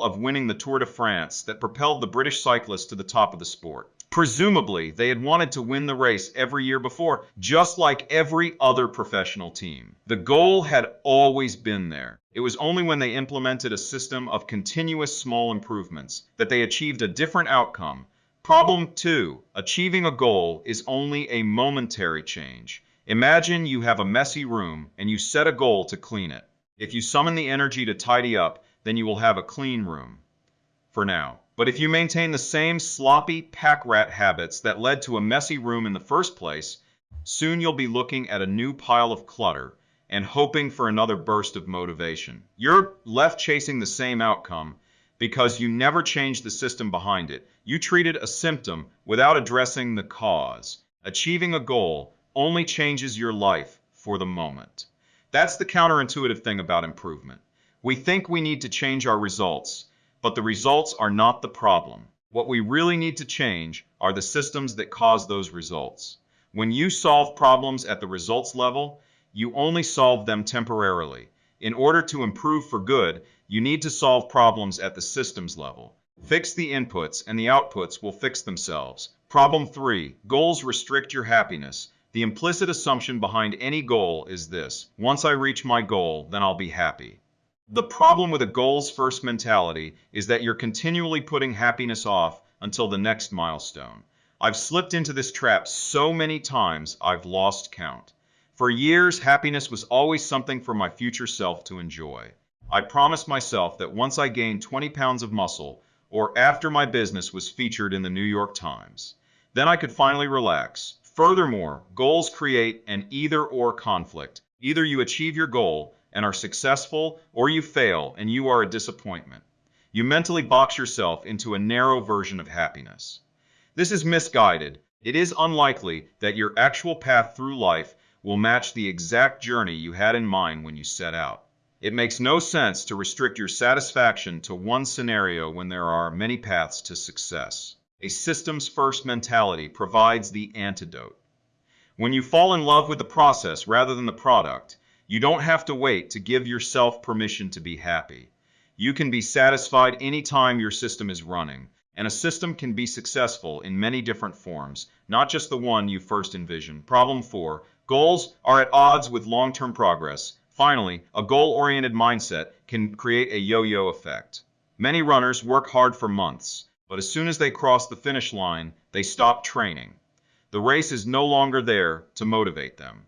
of winning the Tour de France that propelled the British cyclist to the top of the sport. Presumably, they had wanted to win the race every year before, just like every other professional team. The goal had always been there. It was only when they implemented a system of continuous small improvements that they achieved a different outcome. Problem 2. Achieving a goal is only a momentary change. Imagine you have a messy room and you set a goal to clean it. If you summon the energy to tidy up, then you will have a clean room. For now. But if you maintain the same sloppy pack rat habits that led to a messy room in the first place, soon you'll be looking at a new pile of clutter and hoping for another burst of motivation. You're left chasing the same outcome because you never changed the system behind it. You treated a symptom without addressing the cause. Achieving a goal only changes your life for the moment. That's the counterintuitive thing about improvement. We think we need to change our results, but the results are not the problem. What we really need to change are the systems that cause those results. When you solve problems at the results level, you only solve them temporarily. In order to improve for good, you need to solve problems at the systems level. Fix the inputs and the outputs will fix themselves. Problem 3. Goals restrict your happiness. The implicit assumption behind any goal is this: once I reach my goal, then I'll be happy. The problem with a goals-first mentality is that you're continually putting happiness off until the next milestone. I've slipped into this trap so many times I've lost count. For years, happiness was always something for my future self to enjoy. I promised myself that once I gained 20 pounds of muscle, or after my business was featured in the New York Times, then I could finally relax. Furthermore, goals create an either-or conflict. Either you achieve your goal and are successful, or you fail and you are a disappointment. You mentally box yourself into a narrow version of happiness. This is misguided. It is unlikely that your actual path through life will match the exact journey you had in mind when you set out. It makes no sense to restrict your satisfaction to one scenario when there are many paths to success. A systems-first mentality provides the antidote. When you fall in love with the process rather than the product, you don't have to wait to give yourself permission to be happy. You can be satisfied anytime your system is running, and a system can be successful in many different forms, not just the one you first envisioned. Problem 4. Goals are at odds with long-term progress. Finally, a goal-oriented mindset can create a yo-yo effect. Many runners work hard for months, but as soon as they cross the finish line, they stop training. The race is no longer there to motivate them.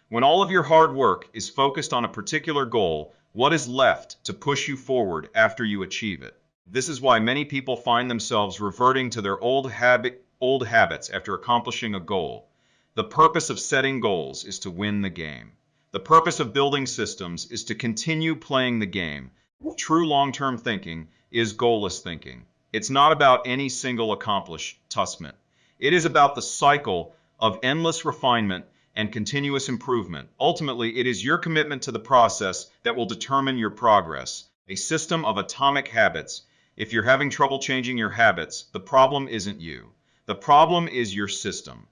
When all of your hard work is focused on a particular goal, what is left to push you forward after you achieve it? This is why many people find themselves reverting to their old habits after accomplishing a goal. The purpose of setting goals is to win the game. The purpose of building systems is to continue playing the game. True long-term thinking is goalless thinking. It's not about any single accomplishment. It is about the cycle of endless refinement and continuous improvement. Ultimately, it is your commitment to the process that will determine your progress. A system of atomic habits. If you're having trouble changing your habits, the problem isn't you. The problem is your system.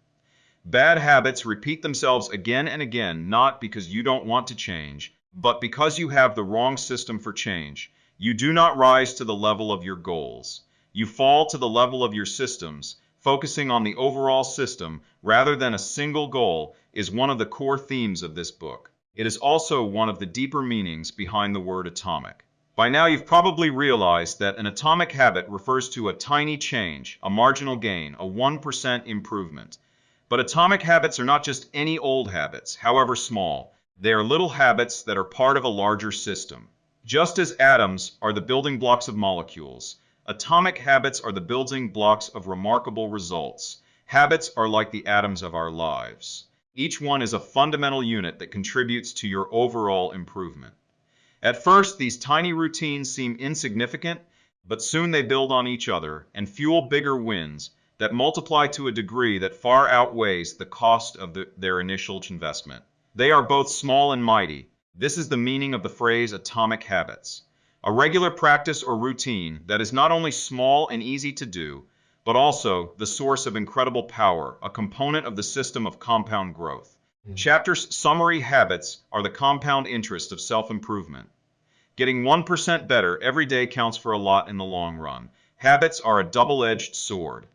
Bad habits repeat themselves again and again, not because you don't want to change, but because you have the wrong system for change. You do not rise to the level of your goals. You fall to the level of your systems. Focusing on the overall system rather than a single goal is one of the core themes of this book. It is also one of the deeper meanings behind the word atomic. By now you've probably realized that an atomic habit refers to a tiny change, a marginal gain, a 1% improvement. But atomic habits are not just any old habits, however small. They are little habits that are part of a larger system. Just as atoms are the building blocks of molecules, atomic habits are the building blocks of remarkable results. Habits are like the atoms of our lives. Each one is a fundamental unit that contributes to your overall improvement. At first, these tiny routines seem insignificant, but soon they build on each other and fuel bigger wins that multiply to a degree that far outweighs the cost of their initial investment. They are both small and mighty. This is the meaning of the phrase atomic habits. A regular practice or routine that is not only small and easy to do, but also the source of incredible power, a component of the system of compound growth. Chapter's summary habits are the compound interest of self-improvement. Getting 1% better every day counts for a lot in the long run. Habits are a double-edged sword.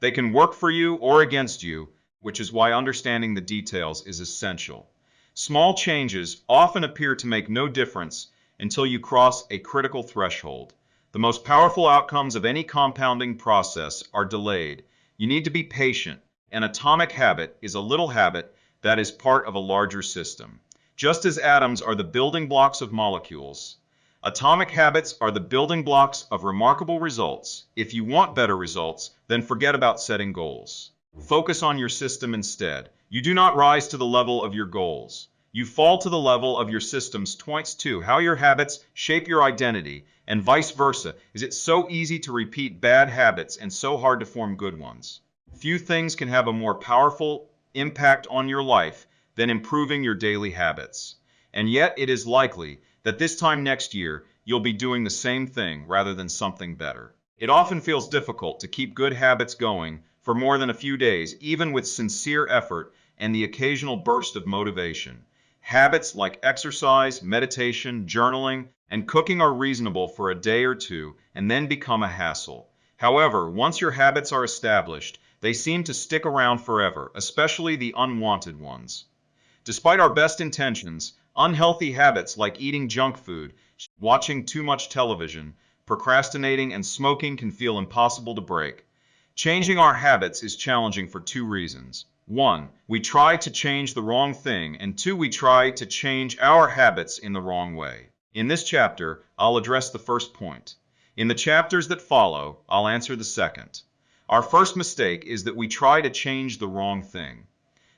They can work for you or against you, which is why understanding the details is essential. Small changes often appear to make no difference until you cross a critical threshold. The most powerful outcomes of any compounding process are delayed. You need to be patient. An atomic habit is a little habit that is part of a larger system. Just as atoms are the building blocks of molecules, atomic habits are the building blocks of remarkable results. If you want better results, then forget about setting goals. Focus on your system instead. You do not rise to the level of your goals. You fall to the level of your systems. Points to how your habits shape your identity, and vice versa. Is it so easy to repeat bad habits and so hard to form good ones? Few things can have a more powerful impact on your life than improving your daily habits. And yet it is likely that this time next year, you'll be doing the same thing rather than something better. It often feels difficult to keep good habits going for more than a few days, even with sincere effort and the occasional burst of motivation. Habits like exercise, meditation, journaling, and cooking are reasonable for a day or two and then become a hassle. However, once your habits are established, they seem to stick around forever, especially the unwanted ones. Despite our best intentions, unhealthy habits like eating junk food, watching too much television, procrastinating, and smoking can feel impossible to break. Changing our habits is challenging for two reasons. One, we try to change the wrong thing, and two, we try to change our habits in the wrong way. In this chapter, I'll address the first point. In the chapters that follow, I'll answer the second. Our first mistake is that we try to change the wrong thing.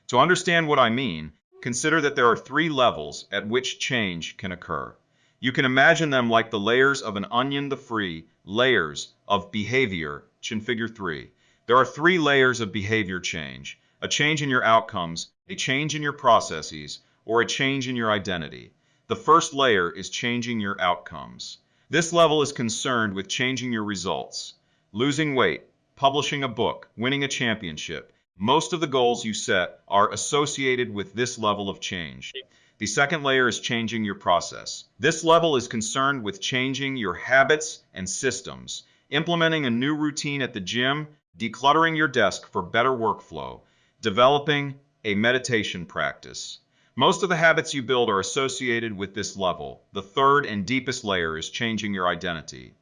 To understand what I mean, consider that there are three levels at which change can occur. You can imagine them like the layers of an onion, the three layers of behavior in Figure 3. There are three layers of behavior change: a change in your outcomes, a change in your processes, or a change in your identity. The first layer is changing your outcomes. This level is concerned with changing your results. Losing weight, publishing a book, winning a championship. Most of the goals you set are associated with this level of change. The second layer is changing your process. This level is concerned with changing your habits and systems, implementing a new routine at the gym, decluttering your desk for better workflow, developing a meditation practice. Most of the habits you build are associated with this level. The third and deepest layer is changing your identity.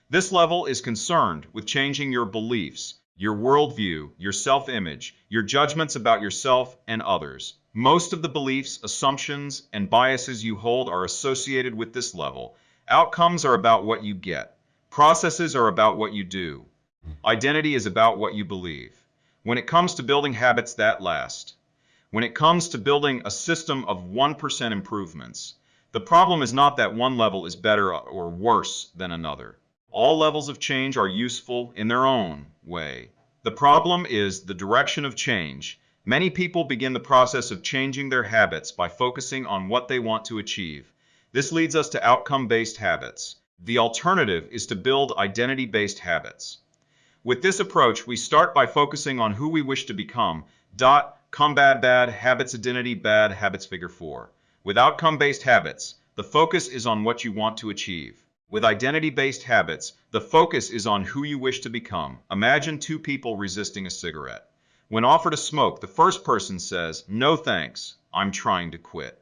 This level is concerned with changing your beliefs, your worldview, your self-image, your judgments about yourself and others. Most of the beliefs, assumptions, and biases you hold are associated with this level. Outcomes are about what you get. Processes are about what you do. Identity is about what you believe. When it comes to building habits that last, when it comes to building a system of 1% improvements, the problem is not that one level is better or worse than another. All levels of change are useful in their own way. The problem is the direction of change. Many people begin the process of changing their habits by focusing on what they want to achieve. This leads us to outcome-based habits. The alternative is to build identity-based habits. With this approach, we start by focusing on who we wish to become. Combat bad habits, identity bad habits, Figure 4. With outcome-based habits, the focus is on what you want to achieve. With identity-based habits, the focus is on who you wish to become. Imagine two people resisting a cigarette. When offered a smoke, the first person says, "No thanks, I'm trying to quit."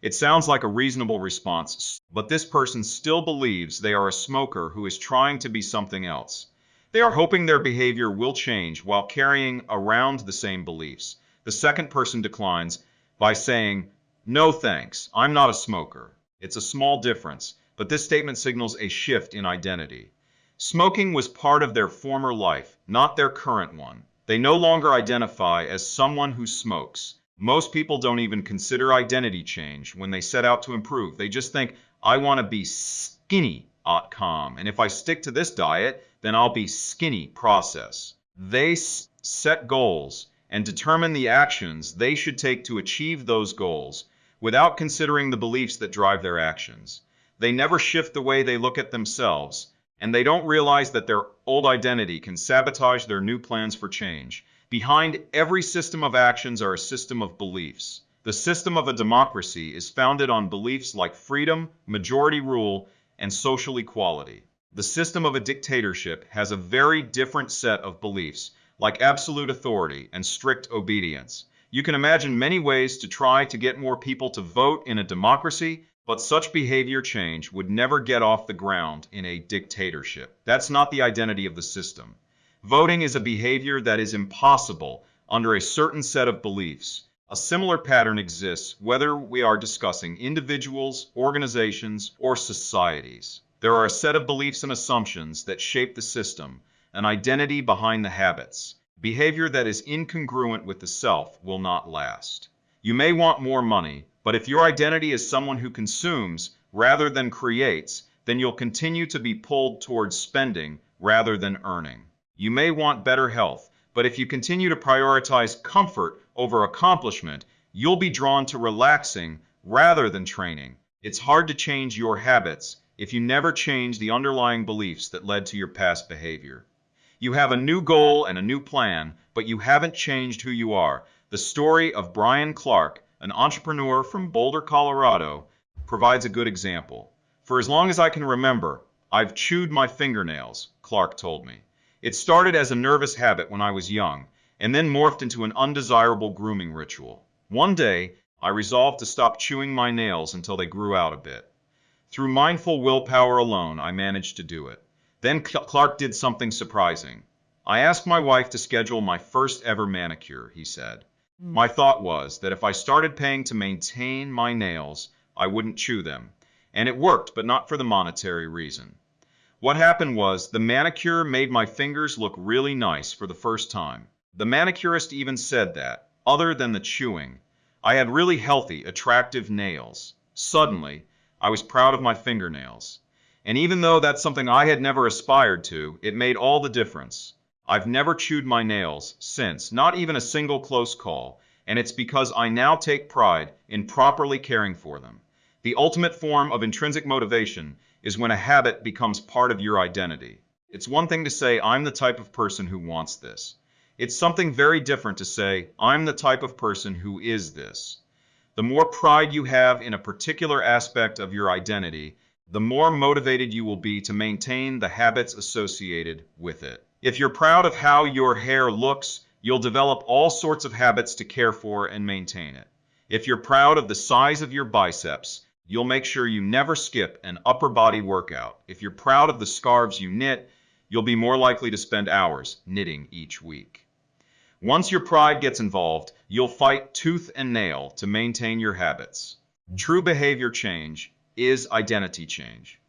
It sounds like a reasonable response, but this person still believes they are a smoker who is trying to be something else. They are hoping their behavior will change while carrying around the same beliefs. The second person declines by saying, "No thanks, I'm not a smoker." It's a small difference, but this statement signals a shift in identity. Smoking was part of their former life, not their current one. They no longer identify as someone who smokes. Most people don't even consider identity change when they set out to improve. They just think, "I want to be skinny, calm, and if I stick to this diet, then I'll be skinny." Process. They set goals and determine the actions they should take to achieve those goals without considering the beliefs that drive their actions. They never shift the way they look at themselves, and they don't realize that their old identity can sabotage their new plans for change. Behind every system of actions are a system of beliefs. The system of a democracy is founded on beliefs like freedom, majority rule, and social equality. The system of a dictatorship has a very different set of beliefs, like absolute authority and strict obedience. You can imagine many ways to try to get more people to vote in a democracy, but such behavior change would never get off the ground in a dictatorship. That's not the identity of the system. Voting is a behavior that is impossible under a certain set of beliefs. A similar pattern exists whether we are discussing individuals, organizations, or societies. There are a set of beliefs and assumptions that shape the system, an identity behind the habits. Behavior that is incongruent with the self will not last. You may want more money, but if your identity is someone who consumes rather than creates, then you'll continue to be pulled towards spending rather than earning. You may want better health, but if you continue to prioritize comfort over accomplishment, you'll be drawn to relaxing rather than training. It's hard to change your habits if you never change the underlying beliefs that led to your past behavior. You have a new goal and a new plan, but you haven't changed who you are. The story of Brian Clark, an entrepreneur from Boulder, Colorado, provides a good example. For as long as I can remember, I've chewed my fingernails, Clark told me. It started as a nervous habit when I was young, and then morphed into an undesirable grooming ritual. One day, I resolved to stop chewing my nails until they grew out a bit. Through mindful willpower alone, I managed to do it. Then Clark did something surprising. I asked my wife to schedule my first ever manicure, he said. My thought was that if I started paying to maintain my nails, I wouldn't chew them. And it worked, but not for the monetary reason. What happened was the manicure made my fingers look really nice for the first time. The manicurist even said that, other than the chewing, I had really healthy, attractive nails. Suddenly, I was proud of my fingernails. And even though that's something I had never aspired to, it made all the difference. I've never chewed my nails since, not even a single close call, and it's because I now take pride in properly caring for them. The ultimate form of intrinsic motivation is when a habit becomes part of your identity. It's one thing to say, I'm the type of person who wants this. It's something very different to say, I'm the type of person who is this. The more pride you have in a particular aspect of your identity, the more motivated you will be to maintain the habits associated with it. If you're proud of how your hair looks, you'll develop all sorts of habits to care for and maintain it. If you're proud of the size of your biceps, you'll make sure you never skip an upper body workout. If you're proud of the scarves you knit, you'll be more likely to spend hours knitting each week. Once your pride gets involved, you'll fight tooth and nail to maintain your habits. True behavior change is identity change.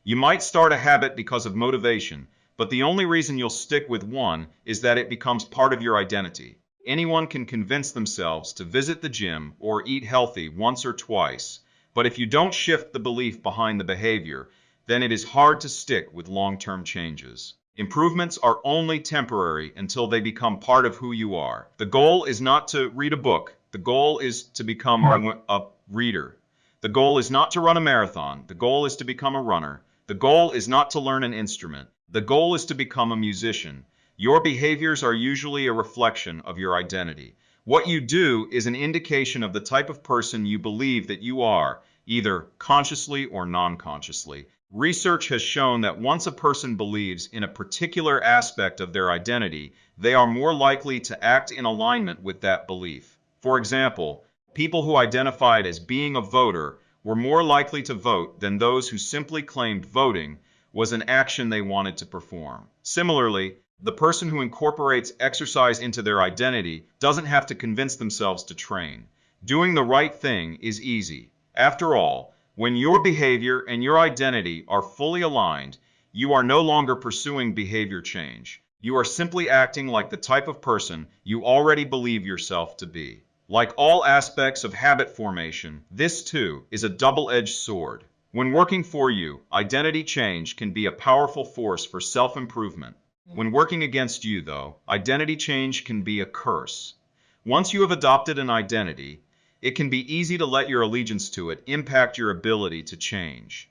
You might start a habit because of motivation, but the only reason you'll stick with one is that it becomes part of your identity. Anyone can convince themselves to visit the gym or eat healthy once or twice, but if you don't shift the belief behind the behavior, then it is hard to stick with long-term changes. Improvements are only temporary until they become part of who you are. The goal is not to read a book. The goal is to become a reader. The goal is not to run a marathon. The goal is to become a runner. The goal is not to learn an instrument. The goal is to become a musician. Your behaviors are usually a reflection of your identity. What you do is an indication of the type of person you believe that you are, either consciously or non-consciously. Research has shown that once a person believes in a particular aspect of their identity, they are more likely to act in alignment with that belief. For example, people who identified as being a voter were more likely to vote than those who simply claimed voting was an action they wanted to perform. Similarly, the person who incorporates exercise into their identity doesn't have to convince themselves to train. Doing the right thing is easy. After all, when your behavior and your identity are fully aligned, you are no longer pursuing behavior change. You are simply acting like the type of person you already believe yourself to be. Like all aspects of habit formation, this too is a double-edged sword. When working for you, identity change can be a powerful force for self-improvement. When working against you, though, identity change can be a curse. Once you have adopted an identity, it can be easy to let your allegiance to it impact your ability to change.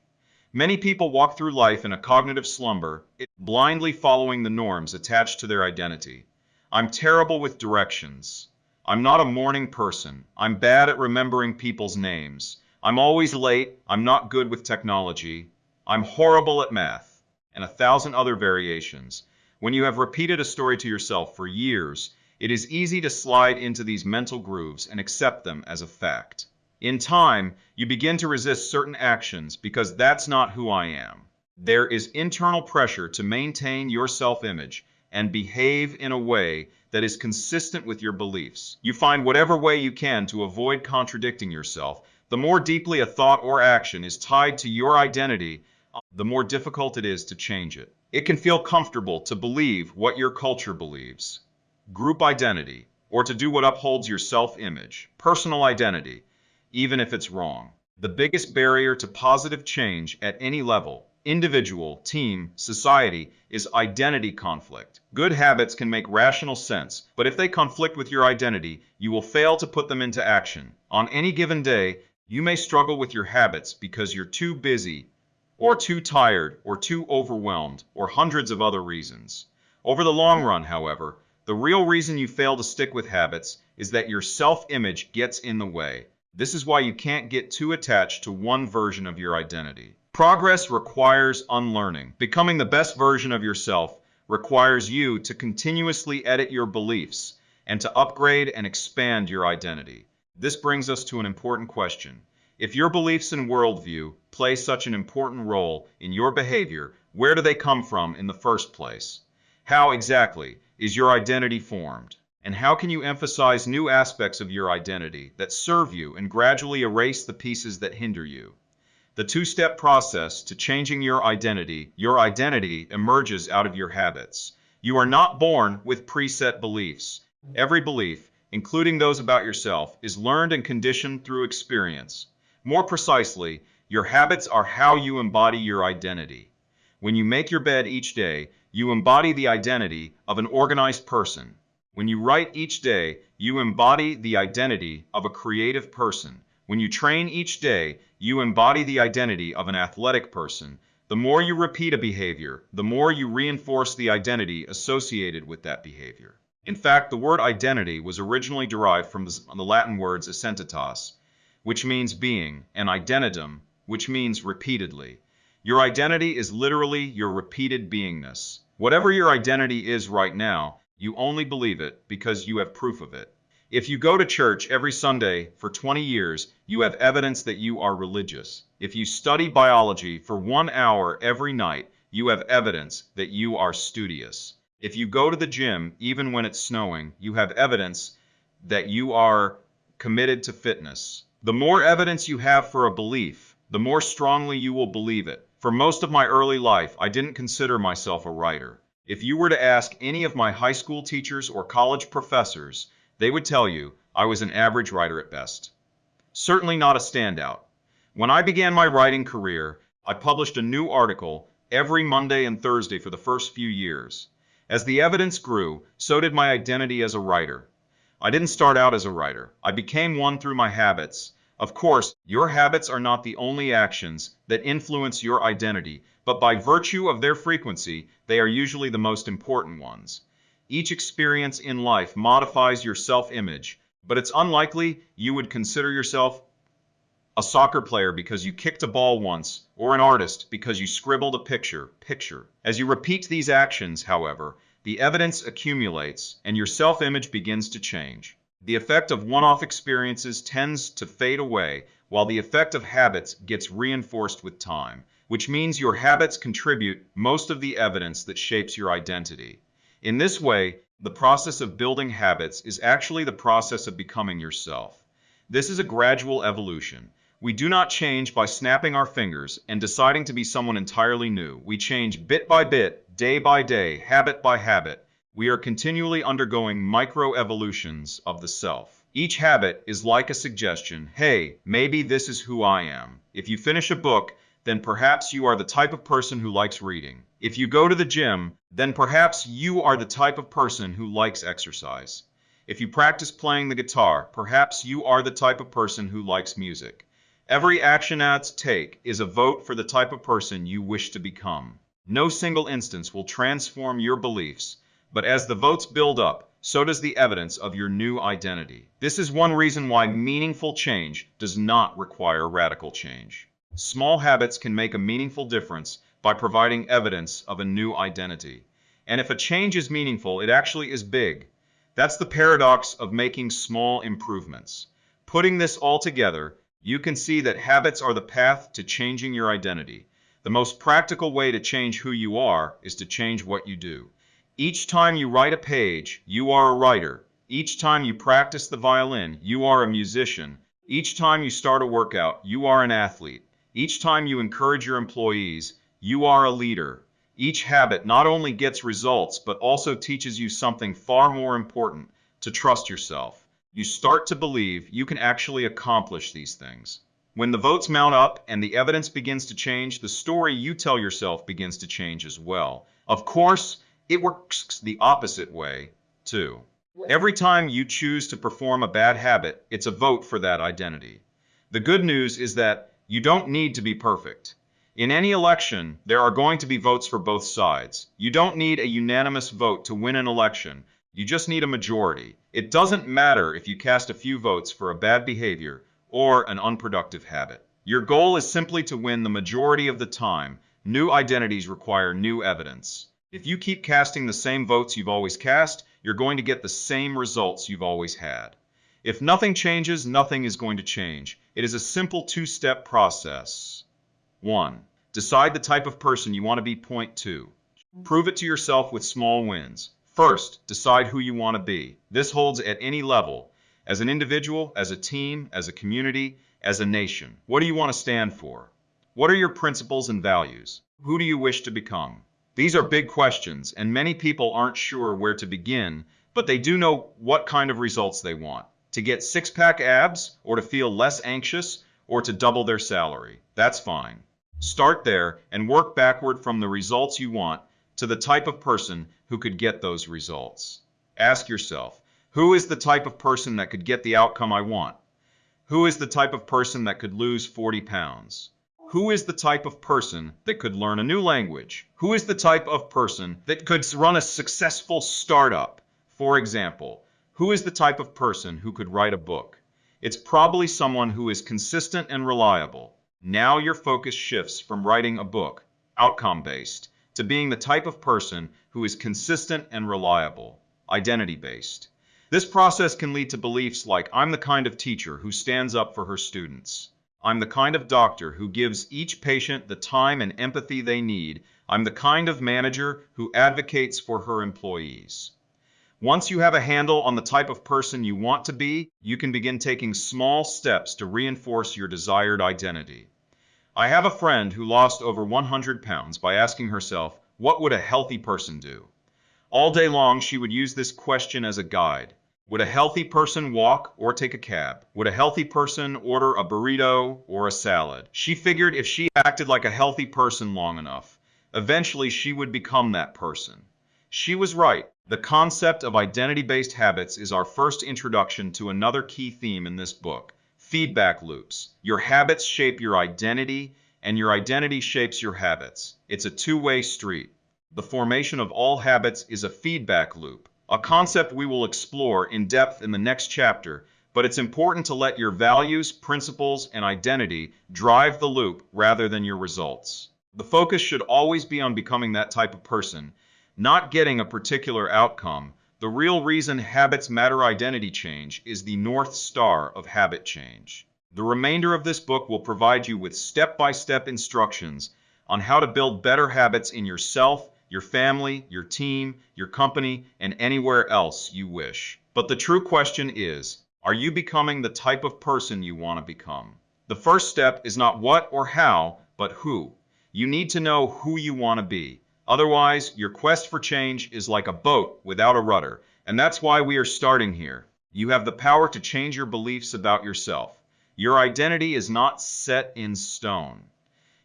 Many people walk through life in a cognitive slumber, blindly following the norms attached to their identity. I'm terrible with directions. I'm not a morning person. I'm bad at remembering people's names. I'm always late. I'm not good with technology. I'm horrible at math, and 1,000 other variations. When you have repeated a story to yourself for years, it is easy to slide into these mental grooves and accept them as a fact. In time, you begin to resist certain actions because that's not who I am. There is internal pressure to maintain your self-image and behave in a way that is consistent with your beliefs. You find whatever way you can to avoid contradicting yourself. The more deeply a thought or action is tied to your identity, the more difficult it is to change it. It can feel comfortable to believe what your culture believes, group identity, or to do what upholds your self-image, personal identity, even if it's wrong. The biggest barrier to positive change at any level, individual, team, society, is identity conflict. Good habits can make rational sense, but if they conflict with your identity, you will fail to put them into action. On any given day, you may struggle with your habits because you're too busy, or too tired, or too overwhelmed, or hundreds of other reasons. Over the long run, however, the real reason you fail to stick with habits is that your self-image gets in the way. This is why you can't get too attached to one version of your identity. Progress requires unlearning. Becoming the best version of yourself requires you to continuously edit your beliefs and to upgrade and expand your identity. This brings us to an important question. If your beliefs and worldview play such an important role in your behavior, where do they come from in the first place? How exactly is your identity formed? And how can you emphasize new aspects of your identity that serve you and gradually erase the pieces that hinder you? The two-step process to changing your identity emerges out of your habits. You are not born with preset beliefs. Every belief, including those about yourself, is learned and conditioned through experience. More precisely, your habits are how you embody your identity. When you make your bed each day, you embody the identity of an organized person. When you write each day, you embody the identity of a creative person. When you train each day, you embody the identity of an athletic person. The more you repeat a behavior, the more you reinforce the identity associated with that behavior. In fact, the word identity was originally derived from the Latin words essentitas, which means being, and identitum, which means repeatedly. Your identity is literally your repeated beingness. Whatever your identity is right now, you only believe it because you have proof of it. If you go to church every Sunday for 20 years, you have evidence that you are religious. If you study biology for 1 hour every night, you have evidence that you are studious. If you go to the gym even when it's snowing, you have evidence that you are committed to fitness. The more evidence you have for a belief, the more strongly you will believe it. For most of my early life, I didn't consider myself a writer. If you were to ask any of my high school teachers or college professors, they would tell you I was an average writer at best. Certainly not a standout. When I began my writing career, I published a new article every Monday and Thursday for the first few years. As the evidence grew, so did my identity as a writer. I didn't start out as a writer. I became one through my habits. Of course, your habits are not the only actions that influence your identity, but by virtue of their frequency, they are usually the most important ones. Each experience in life modifies your self-image, but it's unlikely you would consider yourself a soccer player because you kicked a ball once, or an artist because you scribbled a picture. As you repeat these actions, however, the evidence accumulates and your self-image begins to change. The effect of one-off experiences tends to fade away, while the effect of habits gets reinforced with time, which means your habits contribute most of the evidence that shapes your identity. In this way, the process of building habits is actually the process of becoming yourself. This is a gradual evolution. We do not change by snapping our fingers and deciding to be someone entirely new. We change bit by bit, day by day, habit by habit. We are continually undergoing micro-evolutions of the self. Each habit is like a suggestion. Hey, maybe this is who I am. If you finish a book, then perhaps you are the type of person who likes reading. If you go to the gym, then perhaps you are the type of person who likes exercise. If you practice playing the guitar, perhaps you are the type of person who likes music. Every action you take is a vote for the type of person you wish to become. No single instance will transform your beliefs, but as the votes build up, so does the evidence of your new identity. This is one reason why meaningful change does not require radical change. Small habits can make a meaningful difference by providing evidence of a new identity. And if a change is meaningful, it actually is big. That's the paradox of making small improvements. Putting this all together, you can see that habits are the path to changing your identity. The most practical way to change who you are is to change what you do. Each time you write a page, you are a writer. Each time you practice the violin, you are a musician. Each time you start a workout, you are an athlete. Each time you encourage your employees, you are a leader. Each habit not only gets results, but also teaches you something far more important: to trust yourself. You start to believe you can actually accomplish these things. When the votes mount up and the evidence begins to change, the story you tell yourself begins to change as well. Of course, it works the opposite way, too. Every time you choose to perform a bad habit, it's a vote for that identity. The good news is that you don't need to be perfect. In any election, there are going to be votes for both sides. You don't need a unanimous vote to win an election. You just need a majority. It doesn't matter if you cast a few votes for a bad behavior or an unproductive habit. Your goal is simply to win the majority of the time. New identities require new evidence. If you keep casting the same votes you've always cast, you're going to get the same results you've always had. If nothing changes, nothing is going to change. It is a simple two-step process. 1. Decide the type of person you want to be. Point 2. Prove it to yourself with small wins. First, decide who you want to be. This holds at any level: as an individual, as a team, as a community, as a nation. What do you want to stand for? What are your principles and values? Who do you wish to become? These are big questions, and many people aren't sure where to begin, but they do know what kind of results they want: to get six-pack abs, or to feel less anxious, or to double their salary. That's fine. Start there and work backward from the results you want to the type of person who could get those results. Ask yourself, who is the type of person that could get the outcome I want? Who is the type of person that could lose 40 pounds? Who is the type of person that could learn a new language? Who is the type of person that could run a successful startup? For example, who is the type of person who could write a book? It's probably someone who is consistent and reliable. Now your focus shifts from writing a book, outcome-based, to being the type of person who is consistent and reliable, identity-based. This process can lead to beliefs like, I'm the kind of teacher who stands up for her students. I'm the kind of doctor who gives each patient the time and empathy they need. I'm the kind of manager who advocates for her employees. Once you have a handle on the type of person you want to be, you can begin taking small steps to reinforce your desired identity. I have a friend who lost over 100 pounds by asking herself, what would a healthy person do? All day long, she would use this question as a guide. Would a healthy person walk or take a cab? Would a healthy person order a burrito or a salad? She figured if she acted like a healthy person long enough, eventually she would become that person. She was right. The concept of identity-based habits is our first introduction to another key theme in this book: feedback loops. Your habits shape your identity, and your identity shapes your habits. It's a two-way street. The formation of all habits is a feedback loop, a concept we will explore in depth in the next chapter, but it's important to let your values, principles, and identity drive the loop rather than your results. The focus should always be on becoming that type of person, not getting a particular outcome. The real reason habits matter: identity change is the North Star of habit change. The remainder of this book will provide you with step-by-step instructions on how to build better habits in yourself, your family, your team, your company, and anywhere else you wish. But the true question is, are you becoming the type of person you want to become? The first step is not what or how, but who. You need to know who you want to be. Otherwise, your quest for change is like a boat without a rudder, and that's why we are starting here. You have the power to change your beliefs about yourself. Your identity is not set in stone.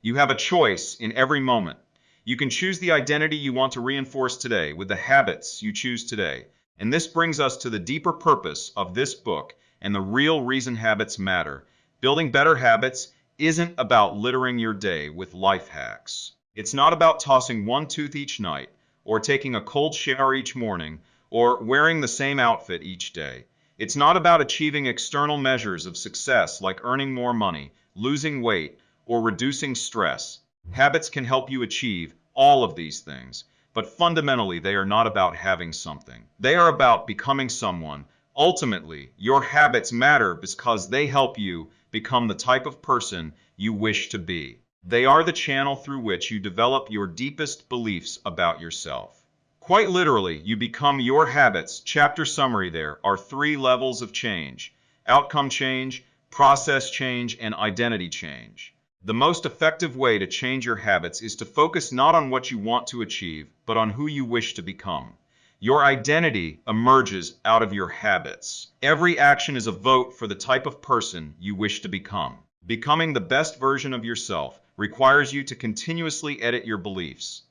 You have a choice in every moment. You can choose the identity you want to reinforce today with the habits you choose today. And this brings us to the deeper purpose of this book and the real reason habits matter. Building better habits isn't about littering your day with life hacks. It's not about tossing one tooth each night, or taking a cold shower each morning, or wearing the same outfit each day. It's not about achieving external measures of success like earning more money, losing weight, or reducing stress. Habits can help you achieve all of these things, but fundamentally they are not about having something. They are about becoming someone. Ultimately, your habits matter because they help you become the type of person you wish to be. They are the channel through which you develop your deepest beliefs about yourself. Quite literally, you become your habits. Chapter summary: there are 3 levels of change: outcome change, process change, and identity change. The most effective way to change your habits is to focus not on what you want to achieve, but on who you wish to become. Your identity emerges out of your habits. Every action is a vote for the type of person you wish to become. Becoming the best version of yourself requires you to continuously edit your beliefs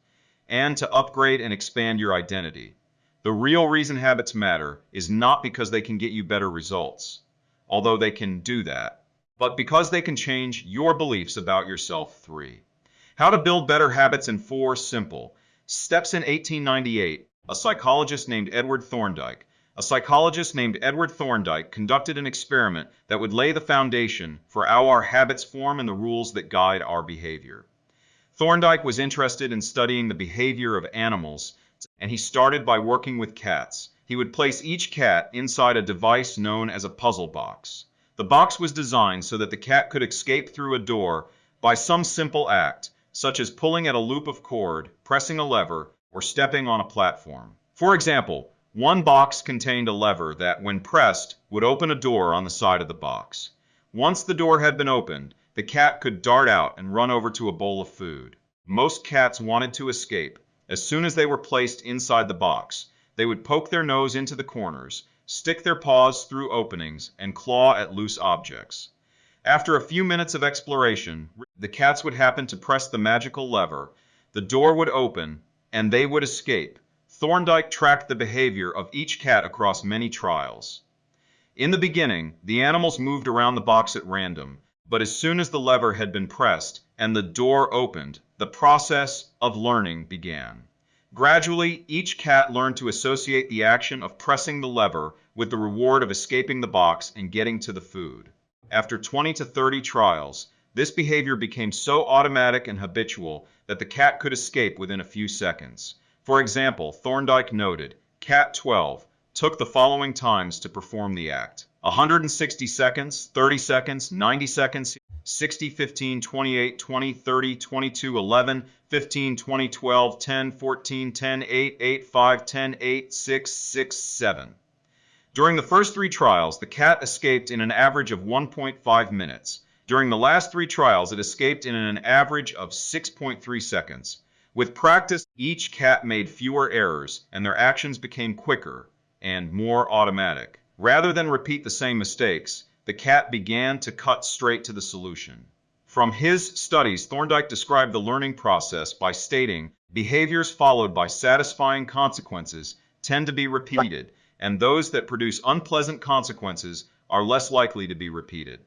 and to upgrade and expand your identity. The real reason habits matter is not because they can get you better results, although they can do that, but because they can change your beliefs about yourself. 3. How to build better habits in 4 simple steps. In 1898, a psychologist named Edward Thorndike conducted an experiment that would lay the foundation for how our habits form and the rules that guide our behavior. Thorndike was interested in studying the behavior of animals, and he started by working with cats. He would place each cat inside a device known as a puzzle box. The box was designed so that the cat could escape through a door by some simple act, such as pulling at a loop of cord, pressing a lever, or stepping on a platform. For example, one box contained a lever that, when pressed, would open a door on the side of the box. Once the door had been opened, the cat could dart out and run over to a bowl of food. Most cats wanted to escape. As soon as they were placed inside the box, they would poke their nose into the corners, stick their paws through openings, and claw at loose objects. After a few minutes of exploration, the cats would happen to press the magical lever, the door would open, and they would escape. Thorndike tracked the behavior of each cat across many trials. In the beginning, the animals moved around the box at random, but as soon as the lever had been pressed and the door opened, the process of learning began. Gradually, each cat learned to associate the action of pressing the lever with the reward of escaping the box and getting to the food. After 20 to 30 trials, this behavior became so automatic and habitual that the cat could escape within a few seconds. For example, Thorndike noted, Cat 12 took the following times to perform the act: 160 seconds, 30 seconds, 90 seconds, 60, 15, 28, 20, 30, 22, 11, 15, 20, 12, 10, 14, 10, 8, 8, 5, 10, 8, 6, 6, 7. During the first 3 trials, the cat escaped in an average of 1.5 minutes. During the last 3 trials, it escaped in an average of 6.3 seconds. With practice, each cat made fewer errors, and their actions became quicker and more automatic. Rather than repeat the same mistakes, the cat began to cut straight to the solution. From his studies, Thorndike described the learning process by stating, behaviors followed by satisfying consequences tend to be repeated, and those that produce unpleasant consequences are less likely to be repeated.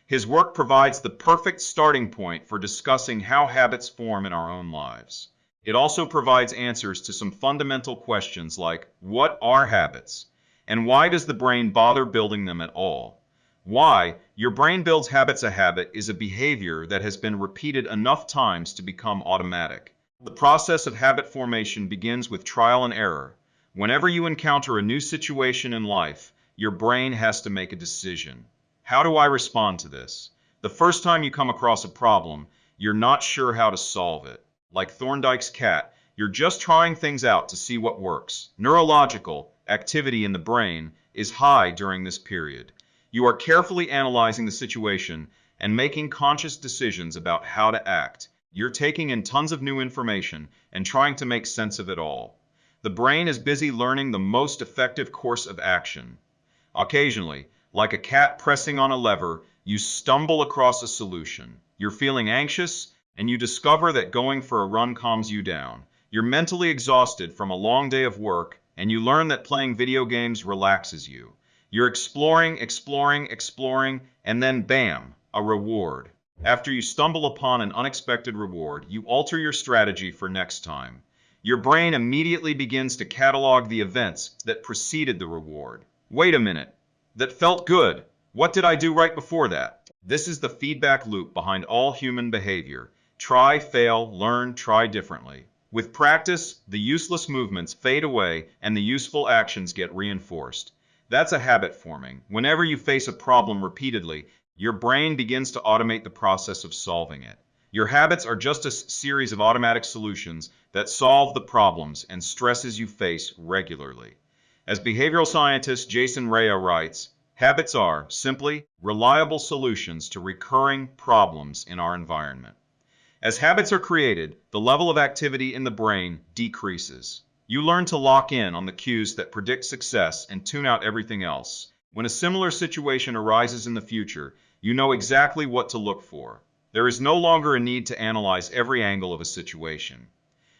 His work provides the perfect starting point for discussing how habits form in our own lives. It also provides answers to some fundamental questions like, what are habits? And why does the brain bother building them at all? Why your brain builds habits. A habit is a behavior that has been repeated enough times to become automatic. The process of habit formation begins with trial and error. Whenever you encounter a new situation in life, your brain has to make a decision. How do I respond to this? The first time you come across a problem, you're not sure how to solve it. Like Thorndike's cat, you're just trying things out to see what works. Neurological activity in the brain is high during this period. You are carefully analyzing the situation and making conscious decisions about how to act. You're taking in tons of new information and trying to make sense of it all. The brain is busy learning the most effective course of action. Occasionally, like a cat pressing on a lever, you stumble across a solution. You're feeling anxious, and you discover that going for a run calms you down. You're mentally exhausted from a long day of work, and you learn that playing video games relaxes you. You're exploring, and then bam, a reward. After you stumble upon an unexpected reward, you alter your strategy for next time. Your brain immediately begins to catalog the events that preceded the reward. Wait a minute. That felt good. What did I do right before that? This is the feedback loop behind all human behavior. Try, fail, learn, try differently. With practice, the useless movements fade away and the useful actions get reinforced. That's a habit forming. Whenever you face a problem repeatedly, your brain begins to automate the process of solving it. Your habits are just a series of automatic solutions that solve the problems and stresses you face regularly. As behavioral scientist Jason Rea writes, habits are simply reliable solutions to recurring problems in our environment. As habits are created, the level of activity in the brain decreases. You learn to lock in on the cues that predict success and tune out everything else. When a similar situation arises in the future, you know exactly what to look for. There is no longer a need to analyze every angle of a situation.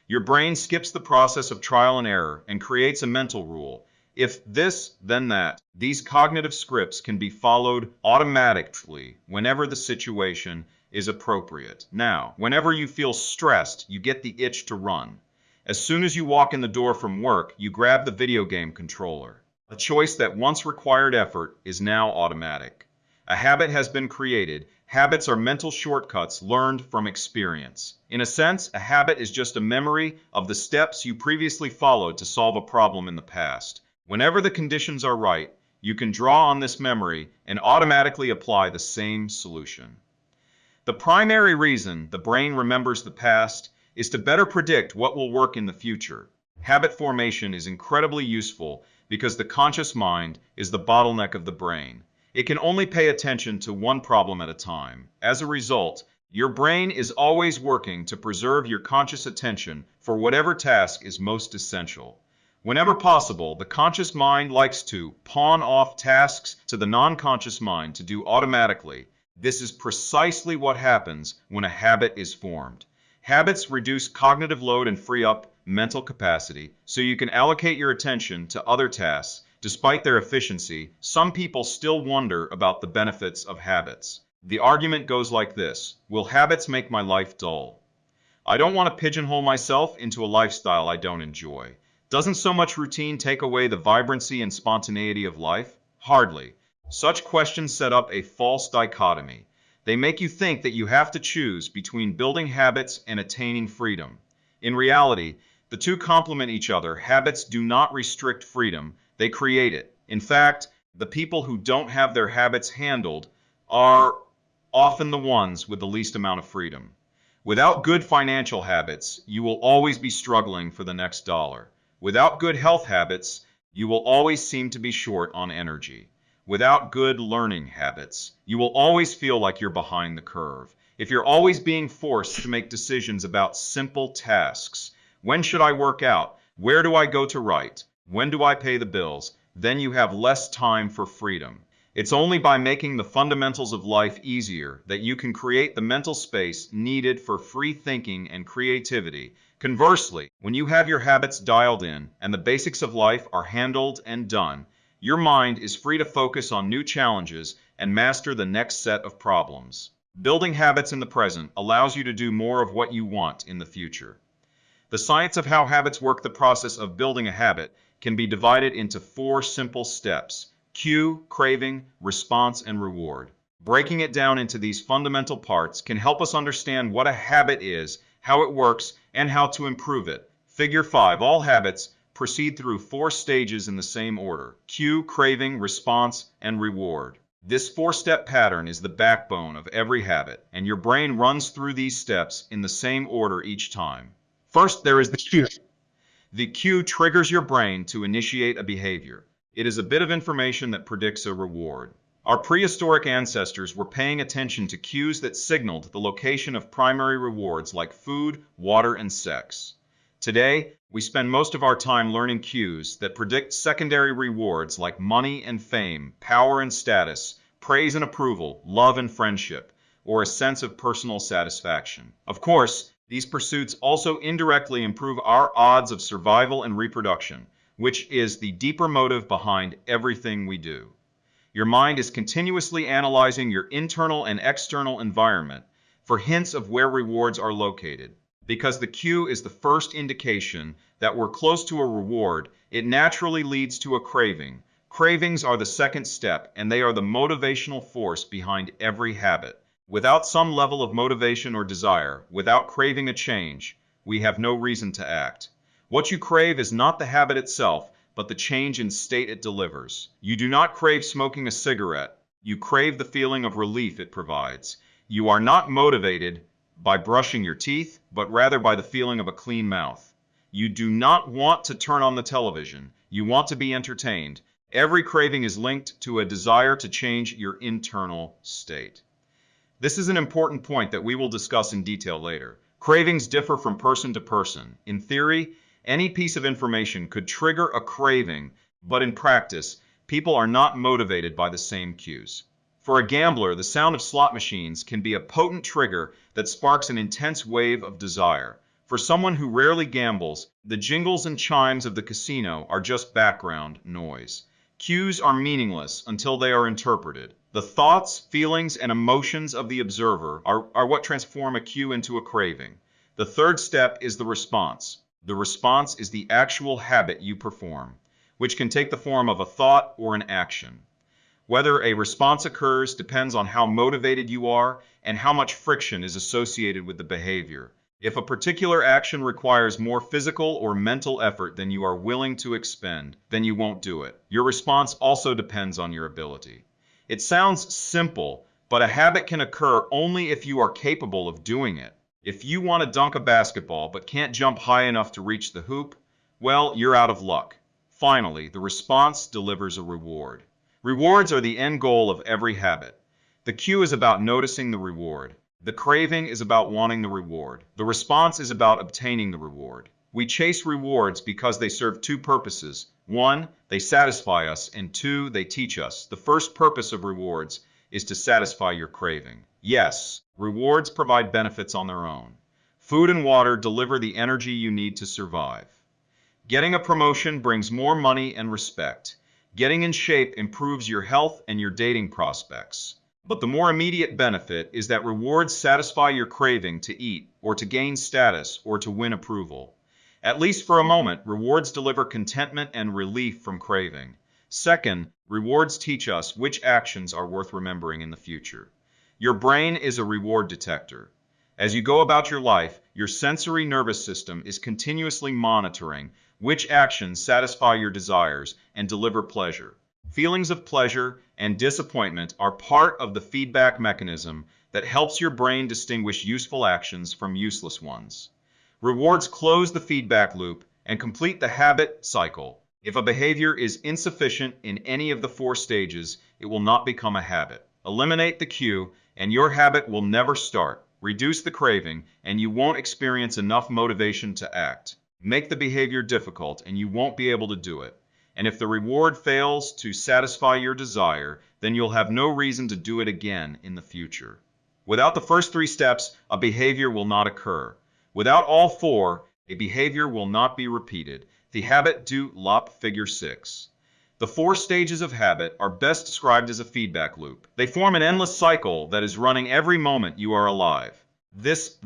Your brain skips the process of trial and error and creates a mental rule. If this, then that. These cognitive scripts can be followed automatically whenever the situation is appropriate. Now, whenever you feel stressed, you get the itch to run. As soon as you walk in the door from work, you grab the video game controller. A choice that once required effort is now automatic. A habit has been created. Habits are mental shortcuts learned from experience. In a sense, a habit is just a memory of the steps you previously followed to solve a problem in the past. Whenever the conditions are right, you can draw on this memory and automatically apply the same solution. The primary reason the brain remembers the past is to better predict what will work in the future. Habit formation is incredibly useful because the conscious mind is the bottleneck of the brain. It can only pay attention to one problem at a time. As a result, your brain is always working to preserve your conscious attention for whatever task is most essential. Whenever possible, the conscious mind likes to pawn off tasks to the non-conscious mind to do automatically. This is precisely what happens when a habit is formed. Habits reduce cognitive load and free up mental capacity, so you can allocate your attention to other tasks. Despite their efficiency, some people still wonder about the benefits of habits. The argument goes like this: will habits make my life dull? I don't want to pigeonhole myself into a lifestyle I don't enjoy. Doesn't so much routine take away the vibrancy and spontaneity of life? Hardly. Such questions set up a false dichotomy. They make you think that you have to choose between building habits and attaining freedom. In reality, the two complement each other. Habits do not restrict freedom, they create it. In fact, the people who don't have their habits handled are often the ones with the least amount of freedom. Without good financial habits, you will always be struggling for the next dollar. Without good health habits, you will always seem to be short on energy. Without good learning habits, you will always feel like you're behind the curve. If you're always being forced to make decisions about simple tasks, when should I work out? Where do I go to write? When do I pay the bills? Then you have less time for freedom. It's only by making the fundamentals of life easier that you can create the mental space needed for free thinking and creativity. Conversely, when you have your habits dialed in and the basics of life are handled and done, your mind is free to focus on new challenges and master the next set of problems. Building habits in the present allows you to do more of what you want in the future. The science of how habits work. The process of building a habit can be divided into 4 simple steps: cue, craving, response, and reward. Breaking it down into these fundamental parts can help us understand what a habit is, how it works, and how to improve it. Figure 5. All habits proceed through 4 stages in the same order: cue, craving, response, and reward. This 4-step pattern is the backbone of every habit, and your brain runs through these steps in the same order each time. First, there is the cue. The cue triggers your brain to initiate a behavior. It is a bit of information that predicts a reward. Our prehistoric ancestors were paying attention to cues that signaled the location of primary rewards like food, water, and sex. Today, we spend most of our time learning cues that predict secondary rewards like money and fame, power and status, praise and approval, love and friendship, or a sense of personal satisfaction. Of course, these pursuits also indirectly improve our odds of survival and reproduction, which is the deeper motive behind everything we do. Your mind is continuously analyzing your internal and external environment for hints of where rewards are located. Because the cue is the first indication that we're close to a reward, it naturally leads to a craving. Cravings are the second step, and they are the motivational force behind every habit. Without some level of motivation or desire, without craving a change, we have no reason to act. What you crave is not the habit itself, but the change in state it delivers. You do not crave smoking a cigarette. You crave the feeling of relief it provides. You are not motivated by brushing your teeth, but rather by the feeling of a clean mouth. You do not want to turn on the television. You want to be entertained. Every craving is linked to a desire to change your internal state. This is an important point that we will discuss in detail later. Cravings differ from person to person. In theory, any piece of information could trigger a craving, but in practice, people are not motivated by the same cues. For a gambler, the sound of slot machines can be a potent trigger that sparks an intense wave of desire. For someone who rarely gambles, the jingles and chimes of the casino are just background noise. Cues are meaningless until they are interpreted. The thoughts, feelings, and emotions of the observer are what transform a cue into a craving. The third step is the response. The response is the actual habit you perform, which can take the form of a thought or an action. Whether a response occurs depends on how motivated you are and how much friction is associated with the behavior. If a particular action requires more physical or mental effort than you are willing to expend, then you won't do it. Your response also depends on your ability. It sounds simple, but a habit can occur only if you are capable of doing it. If you want to dunk a basketball but can't jump high enough to reach the hoop, well, you're out of luck. Finally, the response delivers a reward. Rewards are the end goal of every habit. The cue is about noticing the reward. The craving is about wanting the reward. The response is about obtaining the reward. We chase rewards because they serve two purposes. One, they satisfy us, and two, they teach us. The first purpose of rewards is to satisfy your craving. Yes, rewards provide benefits on their own. Food and water deliver the energy you need to survive. Getting a promotion brings more money and respect. Getting in shape improves your health and your dating prospects. But the more immediate benefit is that rewards satisfy your craving to eat, or to gain status, or to win approval. At least for a moment, rewards deliver contentment and relief from craving. Second, rewards teach us which actions are worth remembering in the future. Your brain is a reward detector. As you go about your life, your sensory nervous system is continuously monitoring which actions satisfy your desires and deliver pleasure. Feelings of pleasure and disappointment are part of the feedback mechanism that helps your brain distinguish useful actions from useless ones. Rewards close the feedback loop and complete the habit cycle. If a behavior is insufficient in any of the four stages, it will not become a habit. Eliminate the cue, and your habit will never start. Reduce the craving, and you won't experience enough motivation to act. Make the behavior difficult, and you won't be able to do it. And if the reward fails to satisfy your desire, then you'll have no reason to do it again in the future. Without the first three steps, a behavior will not occur. Without all four, a behavior will not be repeated. The habit du Lop Figure 6. The four stages of habit are best described as a feedback loop. They form an endless cycle that is running every moment you are alive. This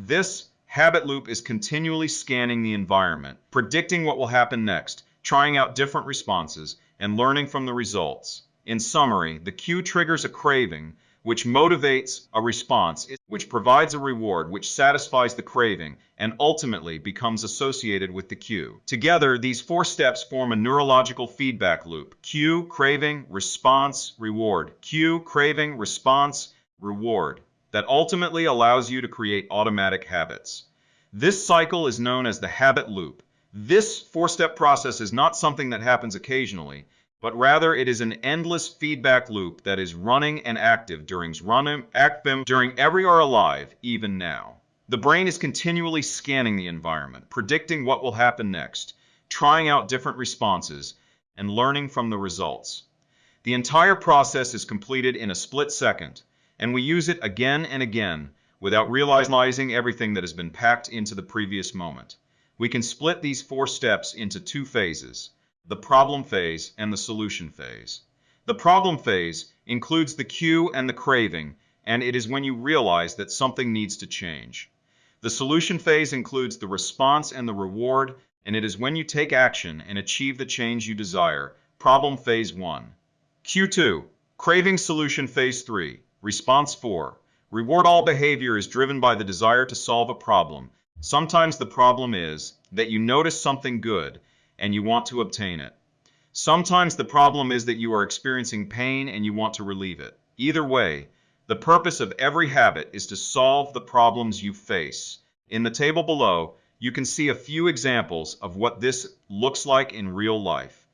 habit loop is continually scanning the environment, predicting what will happen next, trying out different responses, and learning from the results. In summary, the cue triggers a craving, which motivates a response, which provides a reward, which satisfies the craving, and ultimately becomes associated with the cue. Together, these four steps form a neurological feedback loop: cue, craving, response, reward. Cue, craving, response, reward, that ultimately allows you to create automatic habits. This cycle is known as the habit loop. This four-step process is not something that happens occasionally, but rather it is an endless feedback loop that is running and active during every hour alive, even now. The brain is continually scanning the environment, predicting what will happen next, trying out different responses, and learning from the results. The entire process is completed in a split second, and we use it again and again without realizing everything that has been packed into the previous moment. We can split these four steps into two phases: the problem phase and the solution phase. The problem phase includes the cue and the craving, and it is when you realize that something needs to change. The solution phase includes the response and the reward, and it is when you take action and achieve the change you desire. Problem phase 1. Cue 2. Craving solution phase 3. Response 4. Reward. All behavior is driven by the desire to solve a problem. Sometimes the problem is that you notice something good and you want to obtain it. Sometimes the problem is that you are experiencing pain and you want to relieve it. Either way, the purpose of every habit is to solve the problems you face. In the table below, you can see a few examples of what this looks like in real life.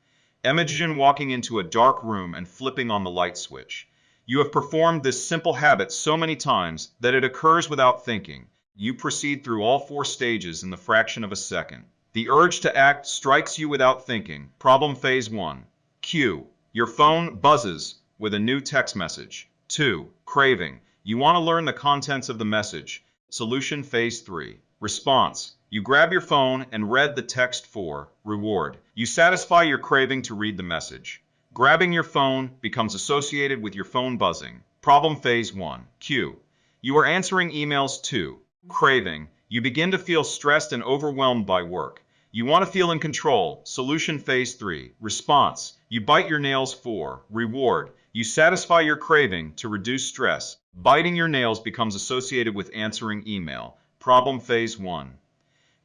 Imagine walking into a dark room and flipping on the light switch. You have performed this simple habit so many times that it occurs without thinking. You proceed through all 4 stages in the fraction of a second. The urge to act strikes you without thinking. Problem phase 1. Cue. Your phone buzzes with a new text message. 2. Craving. You want to learn the contents of the message. Solution phase 3. Response. You grab your phone and read the text. 4. Reward. You satisfy your craving to read the message. Grabbing your phone becomes associated with your phone buzzing. Problem phase 1. Cue. You are answering emails. 2. Craving. You begin to feel stressed and overwhelmed by work. You want to feel in control. Solution phase 3. Response. You bite your nails. 4. Reward. You satisfy your craving to reduce stress. Biting your nails becomes associated with answering email. Problem phase 1.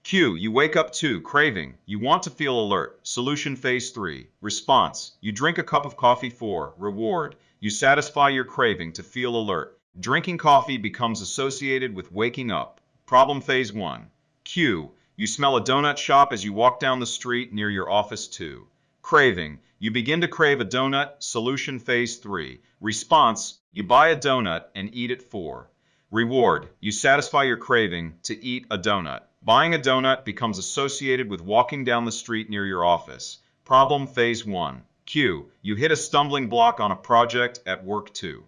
Cue. You wake up. 2. Craving. You want to feel alert. Solution phase 3. Response. You drink a cup of coffee. 4. Reward. You satisfy your craving to feel alert. Drinking coffee becomes associated with waking up. Problem phase 1. Cue. You smell a donut shop as you walk down the street near your office. 2. Craving. You begin to crave a donut. Solution phase 3. Response. You buy a donut and eat it. 4. Reward. You satisfy your craving to eat a donut. Buying a donut becomes associated with walking down the street near your office. Problem phase 1. Cue. You hit a stumbling block on a project at work. 2.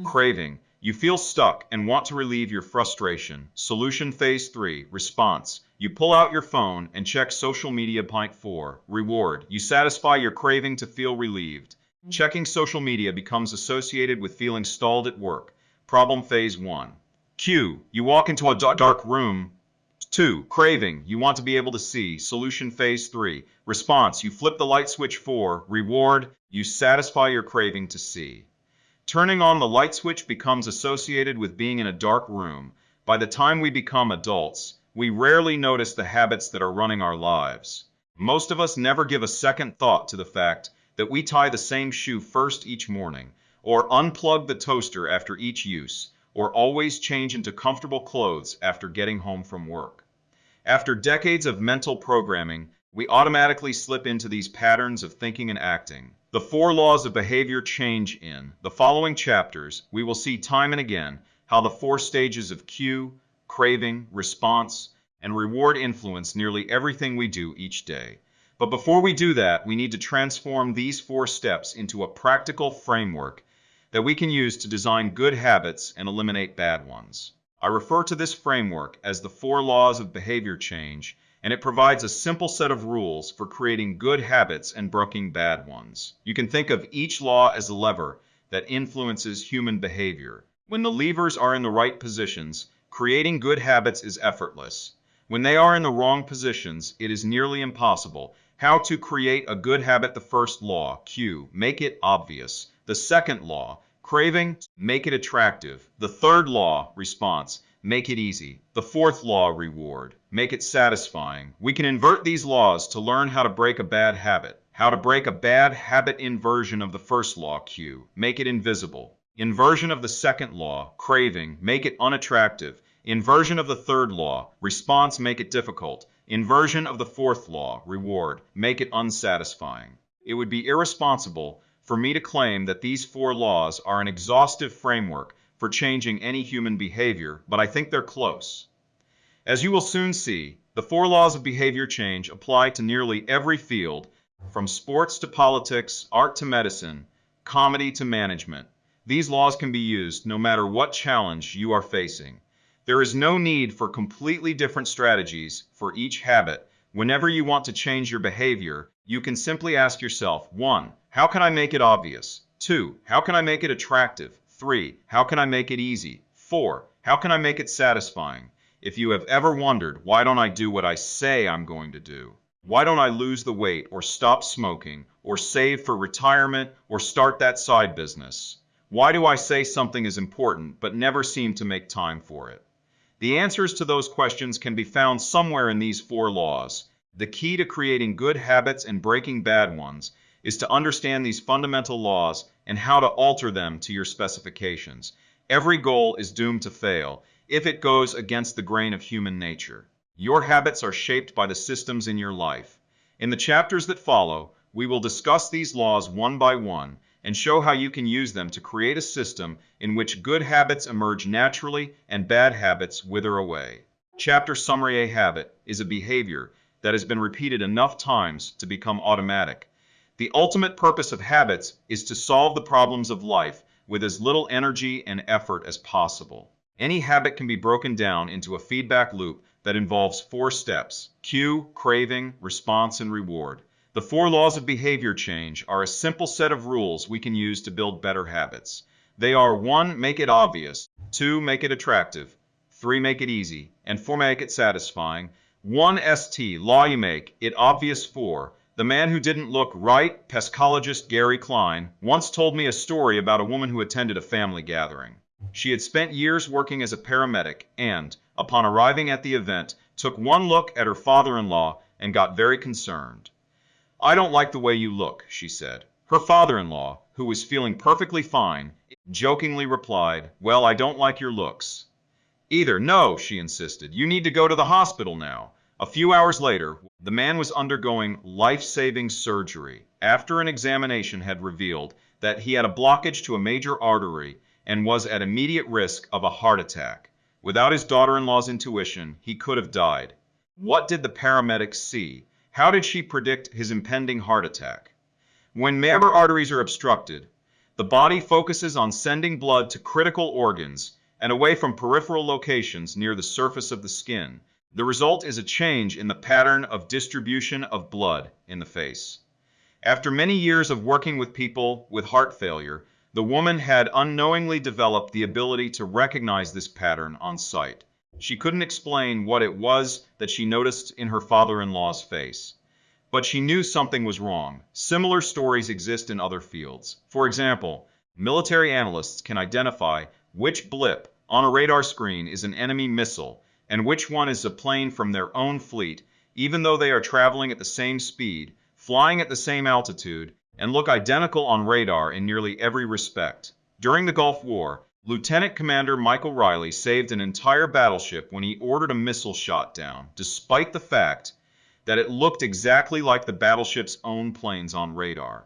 Craving. You feel stuck and want to relieve your frustration. Solution phase 3. Response. You pull out your phone and check social media. 4. Reward. You satisfy your craving to feel relieved. Checking social media becomes associated with feeling stalled at work. Problem phase 1. Cue. You walk into a dark room. 2. Craving. You want to be able to see. Solution phase 3. Response. You flip the light switch. 4. Reward. You satisfy your craving to see. Turning on the light switch becomes associated with being in a dark room. By the time we become adults, we rarely notice the habits that are running our lives. Most of us never give a second thought to the fact that we tie the same shoe first each morning, or unplug the toaster after each use, or always change into comfortable clothes after getting home from work. After decades of mental programming, we automatically slip into these patterns of thinking and acting. The 4 laws of behavior change. In the following chapters, we will see time and again how the 4 stages of cue, craving, response, and reward influence nearly everything we do each day. But before we do that, we need to transform these 4 steps into a practical framework that we can use to design good habits and eliminate bad ones. I refer to this framework as the 4 laws of behavior change, and it provides a simple set of rules for creating good habits and breaking bad ones. You can think of each law as a lever that influences human behavior. When the levers are in the right positions, creating good habits is effortless. When they are in the wrong positions, it is nearly impossible. How to create a good habit? The first law, cue, make it obvious. The second law, craving, make it attractive. The third law, response, make it easy. The fourth law, reward, make it satisfying. We can invert these laws to learn how to break a bad habit. How to break a bad habit: inversion of the first law, cue, make it invisible. Inversion of the second law, craving, make it unattractive. Inversion of the third law, response, make it difficult. Inversion of the fourth law, reward, make it unsatisfying. It would be irresponsible for me to claim that these 4 laws are an exhaustive framework for changing any human behavior, but I think they're close. As you will soon see, the 4 laws of behavior change apply to nearly every field, from sports to politics, art to medicine, comedy to management. These laws can be used no matter what challenge you are facing. There is no need for completely different strategies for each habit. Whenever you want to change your behavior, you can simply ask yourself, 1. How can I make it obvious? 2. How can I make it attractive? 3. How can I make it easy? 4. How can I make it satisfying? If you have ever wondered, why don't I do what I say I'm going to do? Why don't I lose the weight, or stop smoking, or save for retirement, or start that side business? Why do I say something is important but never seem to make time for it? The answers to those questions can be found somewhere in these 4 laws. The key to creating good habits and breaking bad ones is to understand these fundamental laws and how to alter them to your specifications. Every goal is doomed to fail if it goes against the grain of human nature. Your habits are shaped by the systems in your life. In the chapters that follow, we will discuss these laws one by one and show how you can use them to create a system in which good habits emerge naturally and bad habits wither away. Chapter Summary: A habit is a behavior that has been repeated enough times to become automatic. The ultimate purpose of habits is to solve the problems of life with as little energy and effort as possible. Any habit can be broken down into a feedback loop that involves 4 steps: cue, craving, response, and reward. The 4 laws of behavior change are a simple set of rules we can use to build better habits. They are: 1. Make it obvious. 2. Make it attractive. 3. Make it easy. And 4. Make it satisfying. 1st law you make it obvious for. The man who didn't look right, psychologist Gary Klein, once told me a story about a woman who attended a family gathering. She had spent years working as a paramedic and, upon arriving at the event, took one look at her father-in-law and got very concerned. "I don't like the way you look," she said. Her father-in-law, who was feeling perfectly fine, jokingly replied, "Well, I don't like your looks either." "No," she insisted. "You need to go to the hospital now." A few hours later, the man was undergoing life-saving surgery after an examination had revealed that he had a blockage to a major artery and was at immediate risk of a heart attack. Without his daughter-in-law's intuition, he could have died. What did the paramedic see? How did she predict his impending heart attack? When major arteries are obstructed, the body focuses on sending blood to critical organs and away from peripheral locations near the surface of the skin. The result is a change in the pattern of distribution of blood in the face. After many years of working with people with heart failure, the woman had unknowingly developed the ability to recognize this pattern on sight. She couldn't explain what it was that she noticed in her father-in-law's face, but she knew something was wrong. Similar stories exist in other fields. For example, military analysts can identify which blip on a radar screen is an enemy missile and which one is a plane from their own fleet, even though they are traveling at the same speed, flying at the same altitude, and look identical on radar in nearly every respect. During the Gulf War, Lieutenant Commander Michael Riley saved an entire battleship when he ordered a missile shot down, despite the fact that it looked exactly like the battleship's own planes on radar.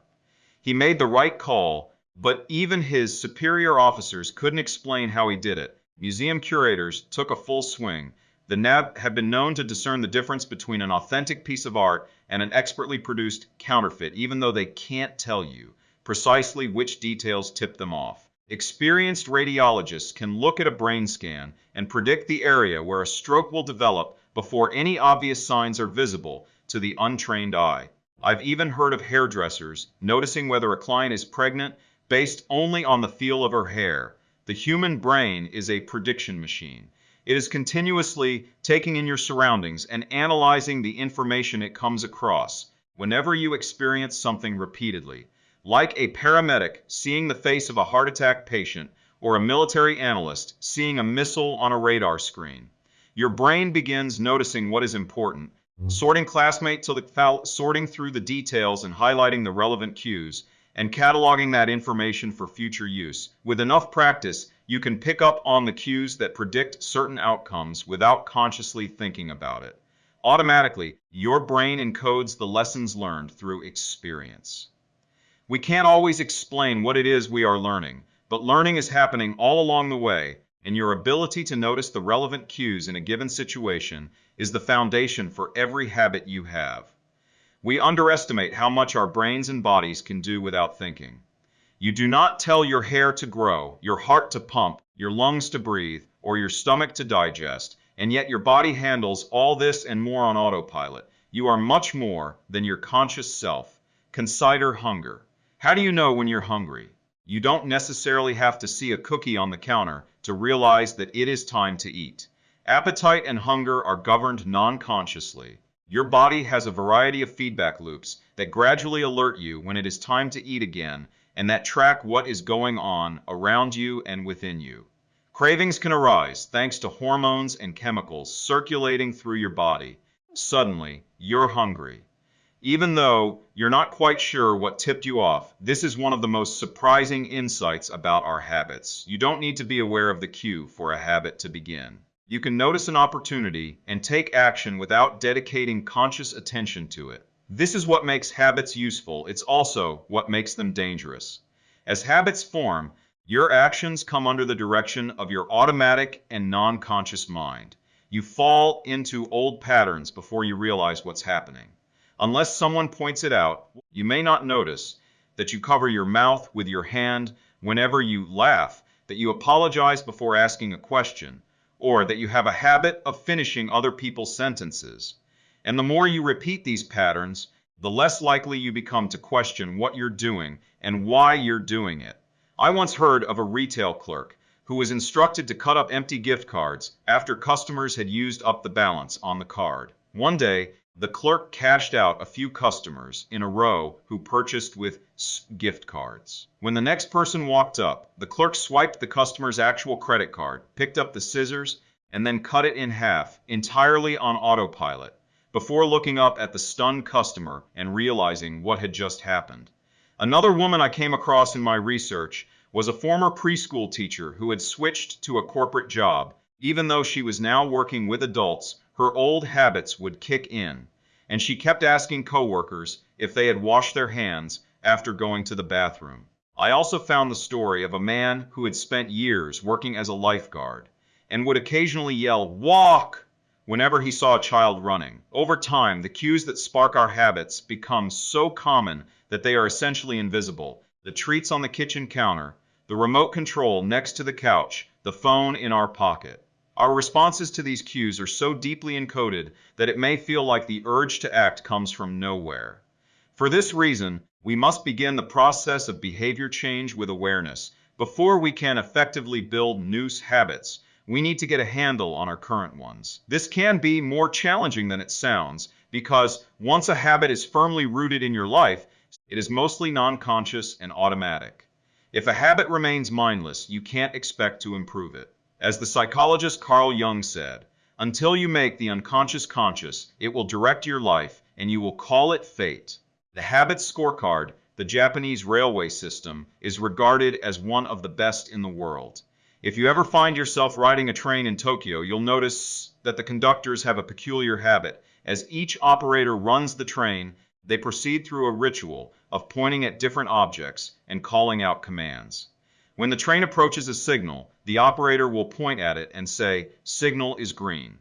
He made the right call, but even his superior officers couldn't explain how he did it. Museum curators took a full swing. The NAB have been known to discern the difference between an authentic piece of art and an expertly produced counterfeit, even though they can't tell you precisely which details tip them off. Experienced radiologists can look at a brain scan and predict the area where a stroke will develop before any obvious signs are visible to the untrained eye. I've even heard of hairdressers noticing whether a client is pregnant based only on the feel of her hair. The human brain is a prediction machine. It is continuously taking in your surroundings and analyzing the information it comes across. Whenever you experience something repeatedly, like a paramedic seeing the face of a heart attack patient or a military analyst seeing a missile on a radar screen, your brain begins noticing what is important, sorting sorting through the details and highlighting the relevant cues, and cataloging that information for future use. With enough practice, you can pick up on the cues that predict certain outcomes without consciously thinking about it. Automatically, your brain encodes the lessons learned through experience. We can't always explain what it is we are learning, but learning is happening all along the way, and your ability to notice the relevant cues in a given situation is the foundation for every habit you have. We underestimate how much our brains and bodies can do without thinking. You do not tell your hair to grow, your heart to pump, your lungs to breathe, or your stomach to digest, and yet your body handles all this and more on autopilot. You are much more than your conscious self. Consider hunger. How do you know when you're hungry? You don't necessarily have to see a cookie on the counter to realize that it is time to eat. Appetite and hunger are governed non-consciously. Your body has a variety of feedback loops that gradually alert you when it is time to eat again and that track what is going on around you and within you. Cravings can arise thanks to hormones and chemicals circulating through your body. Suddenly, you're hungry. Even though you're not quite sure what tipped you off, this is one of the most surprising insights about our habits. You don't need to be aware of the cue for a habit to begin. You can notice an opportunity and take action without dedicating conscious attention to it. This is what makes habits useful. It's also what makes them dangerous. As habits form, your actions come under the direction of your automatic and non-conscious mind. You fall into old patterns before you realize what's happening. Unless someone points it out, you may not notice that you cover your mouth with your hand whenever you laugh, that you apologize before asking a question, or that you have a habit of finishing other people's sentences. And the more you repeat these patterns, the less likely you become to question what you're doing and why you're doing it. I once heard of a retail clerk who was instructed to cut up empty gift cards after customers had used up the balance on the card. One day, the clerk cashed out a few customers in a row who purchased with gift cards. When the next person walked up, the clerk swiped the customer's actual credit card, picked up the scissors, and then cut it in half, entirely on autopilot, before looking up at the stunned customer and realizing what had just happened. Another woman I came across in my research was a former preschool teacher who had switched to a corporate job. Even though she was now working with adults, her old habits would kick in, and she kept asking coworkers if they had washed their hands after going to the bathroom. I also found the story of a man who had spent years working as a lifeguard and would occasionally yell, "Walk!" whenever he saw a child running. Over time, the cues that spark our habits become so common that they are essentially invisible. The treats on the kitchen counter, the remote control next to the couch, the phone in our pocket. Our responses to these cues are so deeply encoded that it may feel like the urge to act comes from nowhere. For this reason, we must begin the process of behavior change with awareness. Before we can effectively build new habits, we need to get a handle on our current ones. This can be more challenging than it sounds, because once a habit is firmly rooted in your life, it is mostly non-conscious and automatic. If a habit remains mindless, you can't expect to improve it. As the psychologist Carl Jung said, until you make the unconscious conscious, it will direct your life, and you will call it fate. The Habits Scorecard, the Japanese railway system, is regarded as one of the best in the world. If you ever find yourself riding a train in Tokyo, you'll notice that the conductors have a peculiar habit. As each operator runs the train, they proceed through a ritual of pointing at different objects and calling out commands. When the train approaches a signal, the operator will point at it and say, "Signal is green."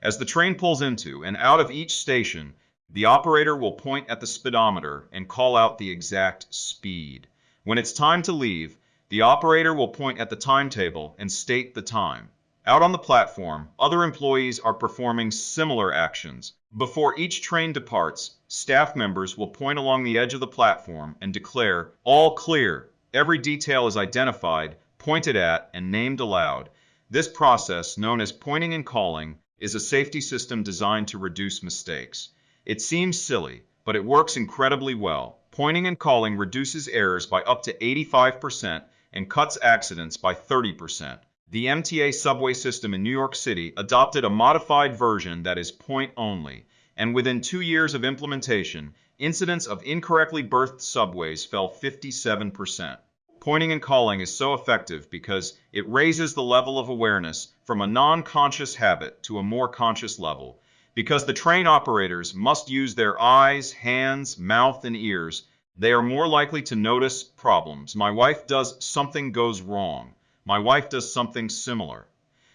As the train pulls into and out of each station, the operator will point at the speedometer and call out the exact speed. When it's time to leave, the operator will point at the timetable and state the time. Out on the platform, other employees are performing similar actions. Before each train departs, staff members will point along the edge of the platform and declare, "All clear." Every detail is identified, pointed at, and named aloud. This process, known as pointing and calling, is a safety system designed to reduce mistakes. It seems silly, but it works incredibly well. Pointing and calling reduces errors by up to 85% and cuts accidents by 30%. The MTA subway system in New York City adopted a modified version that is point only, and within 2 years of implementation, incidents of incorrectly berthed subways fell 57%. Pointing and calling is so effective because it raises the level of awareness from a non-conscious habit to a more conscious level. Because the train operators must use their eyes, hands, mouth, and ears, they are more likely to notice problems. My wife does something goes wrong. My wife does something similar.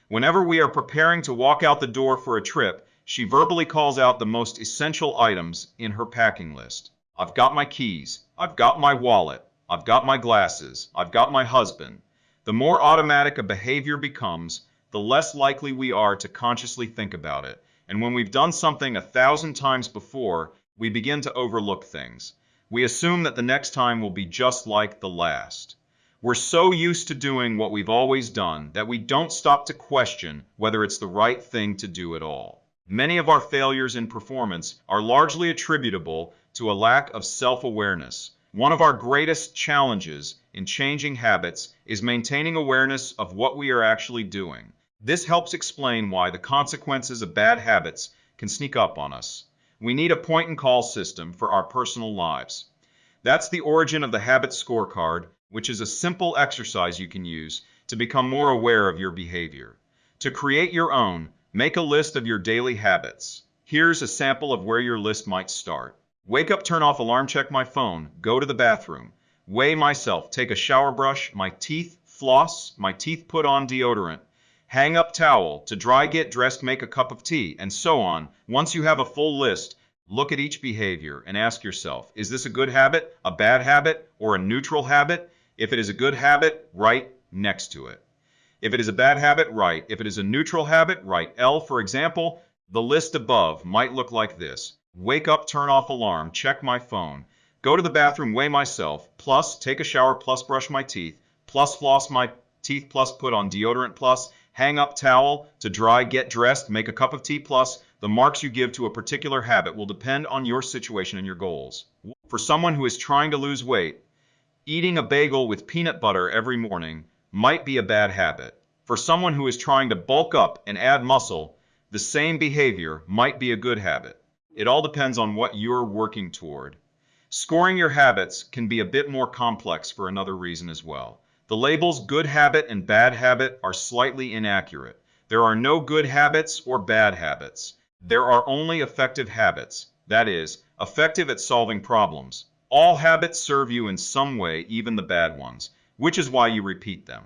Whenever we are preparing to walk out the door for a trip, she verbally calls out the most essential items in her packing list. I've got my keys. I've got my wallet. I've got my glasses. I've got my husband. The more automatic a behavior becomes, the less likely we are to consciously think about it. And when we've done something 1,000 times before, we begin to overlook things. We assume that the next time will be just like the last. We're so used to doing what we've always done that we don't stop to question whether it's the right thing to do at all. Many of our failures in performance are largely attributable to a lack of self-awareness. One of our greatest challenges in changing habits is maintaining awareness of what we are actually doing. This helps explain why the consequences of bad habits can sneak up on us. We need a point-and-call system for our personal lives. That's the origin of the Habit Scorecard, which is a simple exercise you can use to become more aware of your behavior. To create your own, make a list of your daily habits. Here's a sample of where your list might start. Wake up, turn off alarm, check my phone, go to the bathroom, weigh myself, take a shower, brush my teeth, floss my teeth, put on deodorant, hang up towel, to dry, get dressed, make a cup of tea, and so on. Once you have a full list, look at each behavior and ask yourself, is this a good habit, a bad habit, or a neutral habit? If it is a good habit, write next to it. If it is a bad habit, write. If it is a neutral habit, write L. For example, the list above might look like this. Wake up, turn off alarm, check my phone, go to the bathroom, weigh myself, plus take a shower, plus brush my teeth, plus floss my teeth, plus put on deodorant, plus hang up towel, to dry, get dressed, make a cup of tea, plus the marks you give to a particular habit will depend on your situation and your goals. For someone who is trying to lose weight, eating a bagel with peanut butter every morning might be a bad habit. For someone who is trying to bulk up and add muscle, the same behavior might be a good habit. It all depends on what you're working toward. Scoring your habits can be a bit more complex for another reason as well. The labels good habit and bad habit are slightly inaccurate. There are no good habits or bad habits. There are only effective habits, that is, effective at solving problems. All habits serve you in some way, even the bad ones, which is why you repeat them.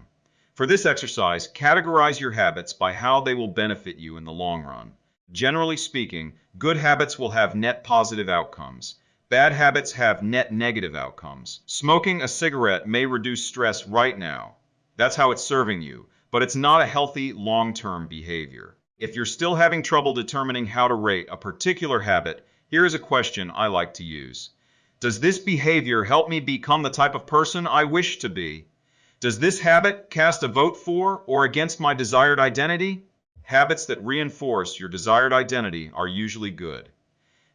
For this exercise, categorize your habits by how they will benefit you in the long run. Generally speaking, good habits will have net positive outcomes. Bad habits have net negative outcomes. Smoking a cigarette may reduce stress right now. That's how it's serving you, but it's not a healthy long-term behavior. If you're still having trouble determining how to rate a particular habit, here is a question I like to use. Does this behavior help me become the type of person I wish to be? Does this habit cast a vote for or against my desired identity? Habits that reinforce your desired identity are usually good.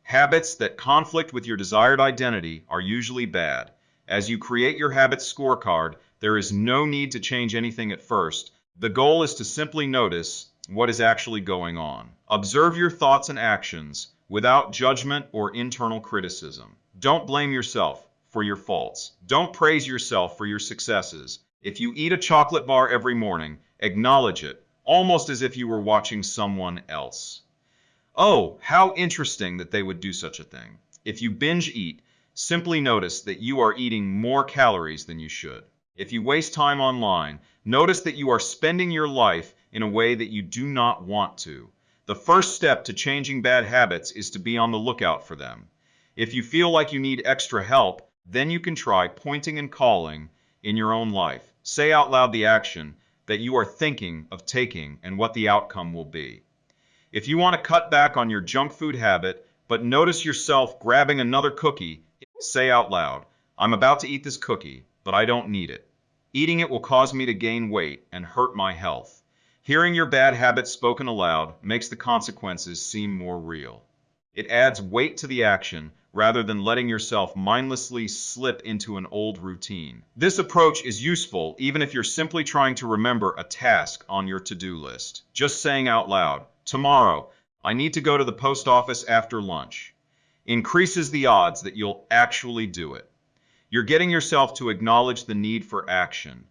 Habits that conflict with your desired identity are usually bad. As you create your habits scorecard, there is no need to change anything at first. The goal is to simply notice what is actually going on. Observe your thoughts and actions without judgment or internal criticism. Don't blame yourself for your faults. Don't praise yourself for your successes. If you eat a chocolate bar every morning, acknowledge it, almost as if you were watching someone else. Oh, how interesting that they would do such a thing. If you binge eat, simply notice that you are eating more calories than you should. If you waste time online, notice that you are spending your life in a way that you do not want to. The first step to changing bad habits is to be on the lookout for them. If you feel like you need extra help, then you can try pointing and calling in your own life. Say out loud the action that you are thinking of taking and what the outcome will be. If you want to cut back on your junk food habit, but notice yourself grabbing another cookie, say out loud, I'm about to eat this cookie, but I don't need it. Eating it will cause me to gain weight and hurt my health. Hearing your bad habits spoken aloud makes the consequences seem more real. It adds weight to the action rather than letting yourself mindlessly slip into an old routine. This approach is useful even if you're simply trying to remember a task on your to-do list. Just saying out loud, tomorrow, I need to go to the post office after lunch, increases the odds that you'll actually do it. You're getting yourself to acknowledge the need for action,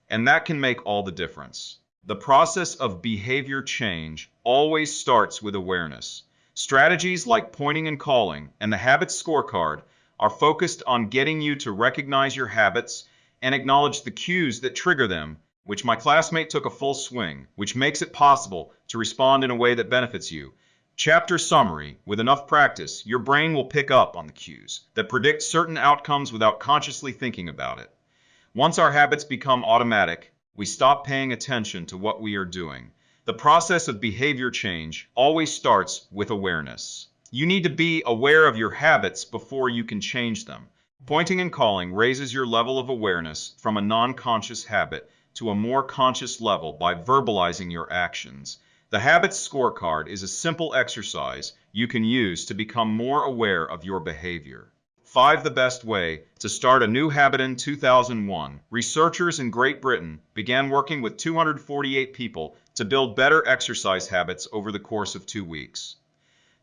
and that can make all the difference. The process of behavior change always starts with awareness. Strategies like pointing and calling and the habits scorecard are focused on getting you to recognize your habits and acknowledge the cues that trigger them, which my classmate took a full swing, which makes it possible to respond in a way that benefits you. Chapter summary: with enough practice, your brain will pick up on the cues that predict certain outcomes without consciously thinking about it. Once our habits become automatic, we stop paying attention to what we are doing. The process of behavior change always starts with awareness. You need to be aware of your habits before you can change them. Pointing and calling raises your level of awareness from a non-conscious habit to a more conscious level by verbalizing your actions. The Habits Scorecard is a simple exercise you can use to become more aware of your behavior. 5 The Best Way to Start a New Habit. In 2001, researchers in Great Britain began working with 248 people to build better exercise habits over the course of 2 weeks.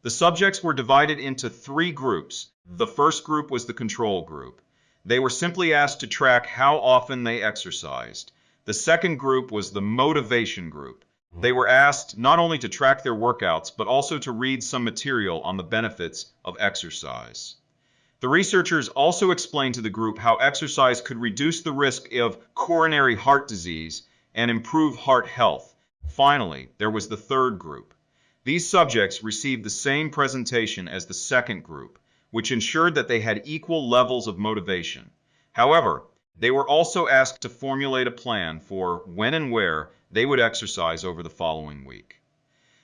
The subjects were divided into 3 groups. The first group was the control group. They were simply asked to track how often they exercised. The second group was the motivation group. They were asked not only to track their workouts, but also to read some material on the benefits of exercise. The researchers also explained to the group how exercise could reduce the risk of coronary heart disease and improve heart health. Finally, there was the third group. These subjects received the same presentation as the second group, which ensured that they had equal levels of motivation. However, they were also asked to formulate a plan for when and where they would exercise over the following week.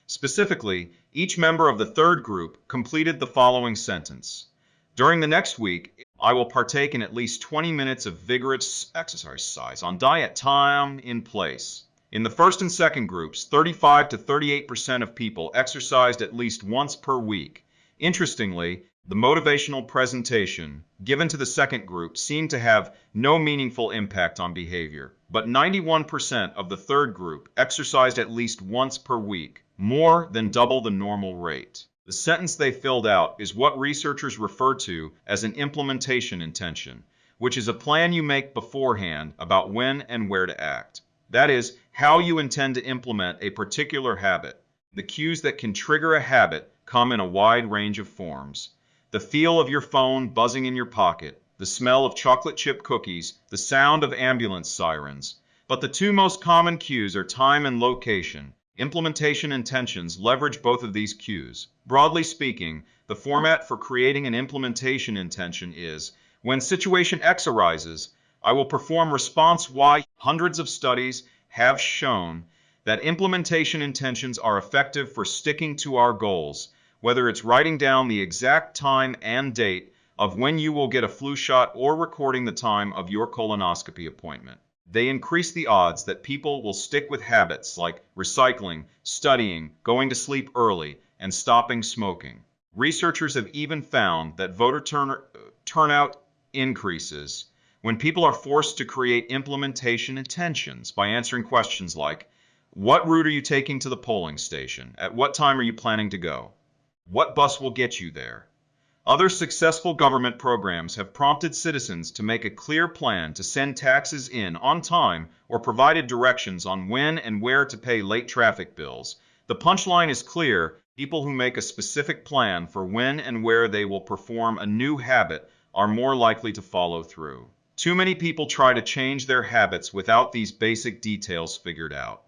Specifically, each member of the third group completed the following sentence. During the next week, I will partake in at least 20 minutes of vigorous exercise on diet time in place. In the first and second groups, 35 to 38% of people exercised at least once per week. Interestingly, the motivational presentation given to the second group seemed to have no meaningful impact on behavior, but 91% of the third group exercised at least once per week, more than double the normal rate. The sentence they filled out is what researchers refer to as an implementation intention, which is a plan you make beforehand about when and where to act. That is, how you intend to implement a particular habit. The cues that can trigger a habit come in a wide range of forms. The feel of your phone buzzing in your pocket, the smell of chocolate chip cookies, the sound of ambulance sirens. But the 2 most common cues are time and location. Implementation intentions leverage both of these cues. Broadly speaking, the format for creating an implementation intention is, when situation X arises, I will perform response Y. Hundreds of studies have shown that implementation intentions are effective for sticking to our goals, whether it's writing down the exact time and date of when you will get a flu shot or recording the time of your colonoscopy appointment. They increase the odds that people will stick with habits like recycling, studying, going to sleep early, and stopping smoking. Researchers have even found that voter turnout increases when people are forced to create implementation intentions by answering questions like, what route are you taking to the polling station? At what time are you planning to go? What bus will get you there? Other successful government programs have prompted citizens to make a clear plan to send taxes in on time or provided directions on when and where to pay late traffic bills. The punchline is clear. People who make a specific plan for when and where they will perform a new habit are more likely to follow through. Too many people try to change their habits without these basic details figured out.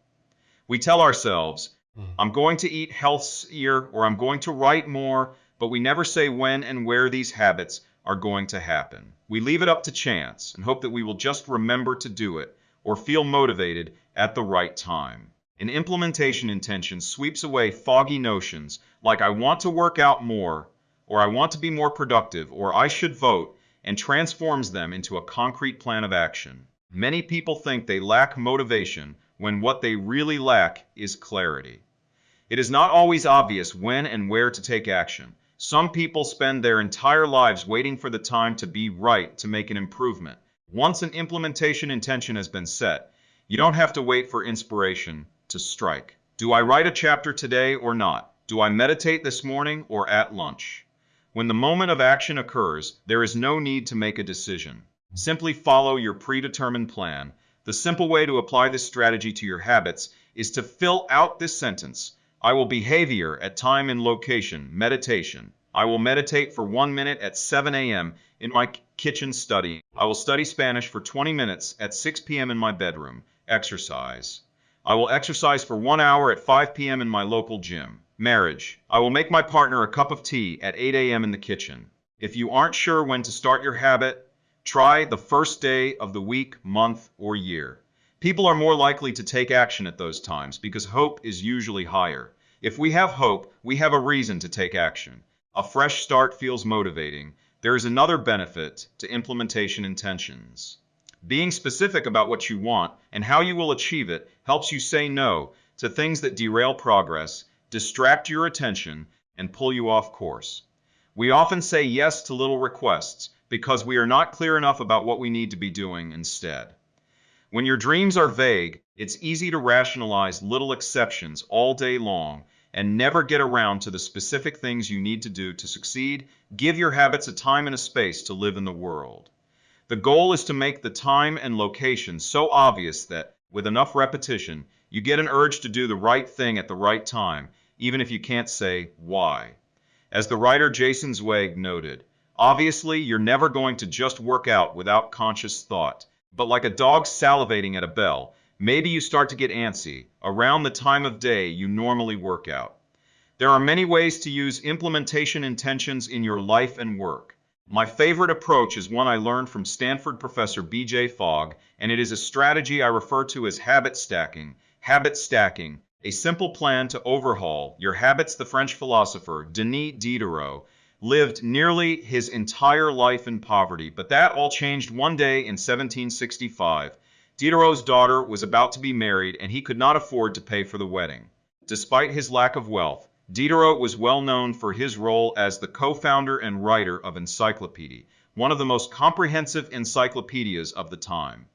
We tell ourselves, I'm going to eat healthier or I'm going to write more, but we never say when and where these habits are going to happen. We leave it up to chance and hope that we will just remember to do it or feel motivated at the right time. An implementation intention sweeps away foggy notions like I want to work out more, or I want to be more productive, or I should vote, and transforms them into a concrete plan of action. Many people think they lack motivation when what they really lack is clarity. It is not always obvious when and where to take action. Some people spend their entire lives waiting for the time to be right to make an improvement. Once an implementation intention has been set, you don't have to wait for inspiration to strike. Do I write a chapter today or not? Do I meditate this morning or at lunch? When the moment of action occurs, there is no need to make a decision. Simply follow your predetermined plan. The simple way to apply this strategy to your habits is to fill out this sentence. I will be heavier at time and location, meditation. I will meditate for 1 minute at 7 a.m. in my kitchen study. I will study Spanish for 20 minutes at 6 p.m. in my bedroom. Exercise. I will exercise for 1 hour at 5 p.m. in my local gym. Marriage. I will make my partner a cup of tea at 8 a.m. in the kitchen. If you aren't sure when to start your habit, try the first day of the week, month, or year. People are more likely to take action at those times because hope is usually higher. If we have hope, we have a reason to take action. A fresh start feels motivating. There is another benefit to implementation intentions. Being specific about what you want and how you will achieve it helps you say no to things that derail progress, distract your attention, and pull you off course. We often say yes to little requests because we are not clear enough about what we need to be doing instead. When your dreams are vague, it's easy to rationalize little exceptions all day long and never get around to the specific things you need to do to succeed. Give your habits a time and a space to live in the world. The goal is to make the time and location so obvious that, with enough repetition, you get an urge to do the right thing at the right time, even if you can't say why. As the writer Jason Zweig noted, obviously you're never going to just work out without conscious thought, but like a dog salivating at a bell, maybe you start to get antsy around the time of day you normally work out. There are many ways to use implementation intentions in your life and work. My favorite approach is one I learned from Stanford professor B.J. Fogg, and it is a strategy I refer to as habit stacking. Habit stacking, a simple plan to overhaul your habits. The French philosopher Denis Diderot lived nearly his entire life in poverty, but that all changed one day in 1765. Diderot's daughter was about to be married, and he could not afford to pay for the wedding. Despite his lack of wealth, Diderot was well known for his role as the co-founder and writer of Encyclopedia, one of the most comprehensive encyclopedias of the time.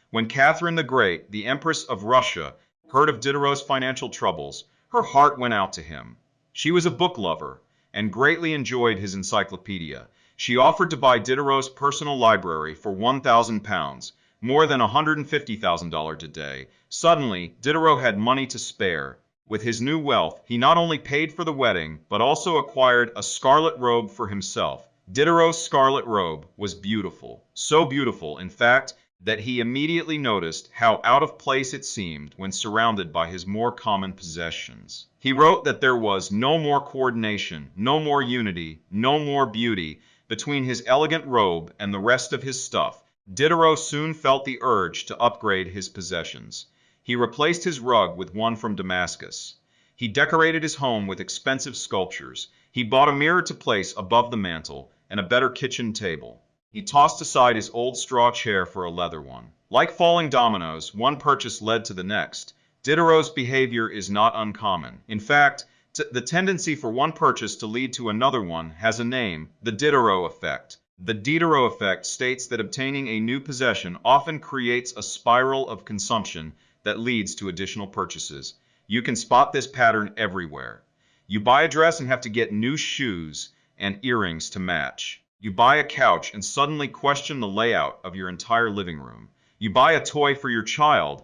When Catherine the Great, the Empress of Russia, heard of Diderot's financial troubles, her heart went out to him. She was a book lover and greatly enjoyed his encyclopedia. She offered to buy Diderot's personal library for £1,000, more than $150,000 today. Suddenly, Diderot had money to spare. With his new wealth, he not only paid for the wedding, but also acquired a scarlet robe for himself. Diderot's scarlet robe was beautiful, so beautiful, in fact, that he immediately noticed how out of place it seemed when surrounded by his more common possessions. He wrote that there was no more coordination, no more unity, no more beauty between his elegant robe and the rest of his stuff. Diderot soon felt the urge to upgrade his possessions. He replaced his rug with one from Damascus. He decorated his home with expensive sculptures. He bought a mirror to place above the mantel and a better kitchen table. He tossed aside his old straw chair for a leather one. Like falling dominoes, one purchase led to the next. Diderot's behavior is not uncommon. In fact, the tendency for one purchase to lead to another one has a name: the Diderot effect. The Diderot effect states that obtaining a new possession often creates a spiral of consumption that leads to additional purchases. You can spot this pattern everywhere. You buy a dress and have to get new shoes and earrings to match. You buy a couch and suddenly question the layout of your entire living room. You buy a toy for your child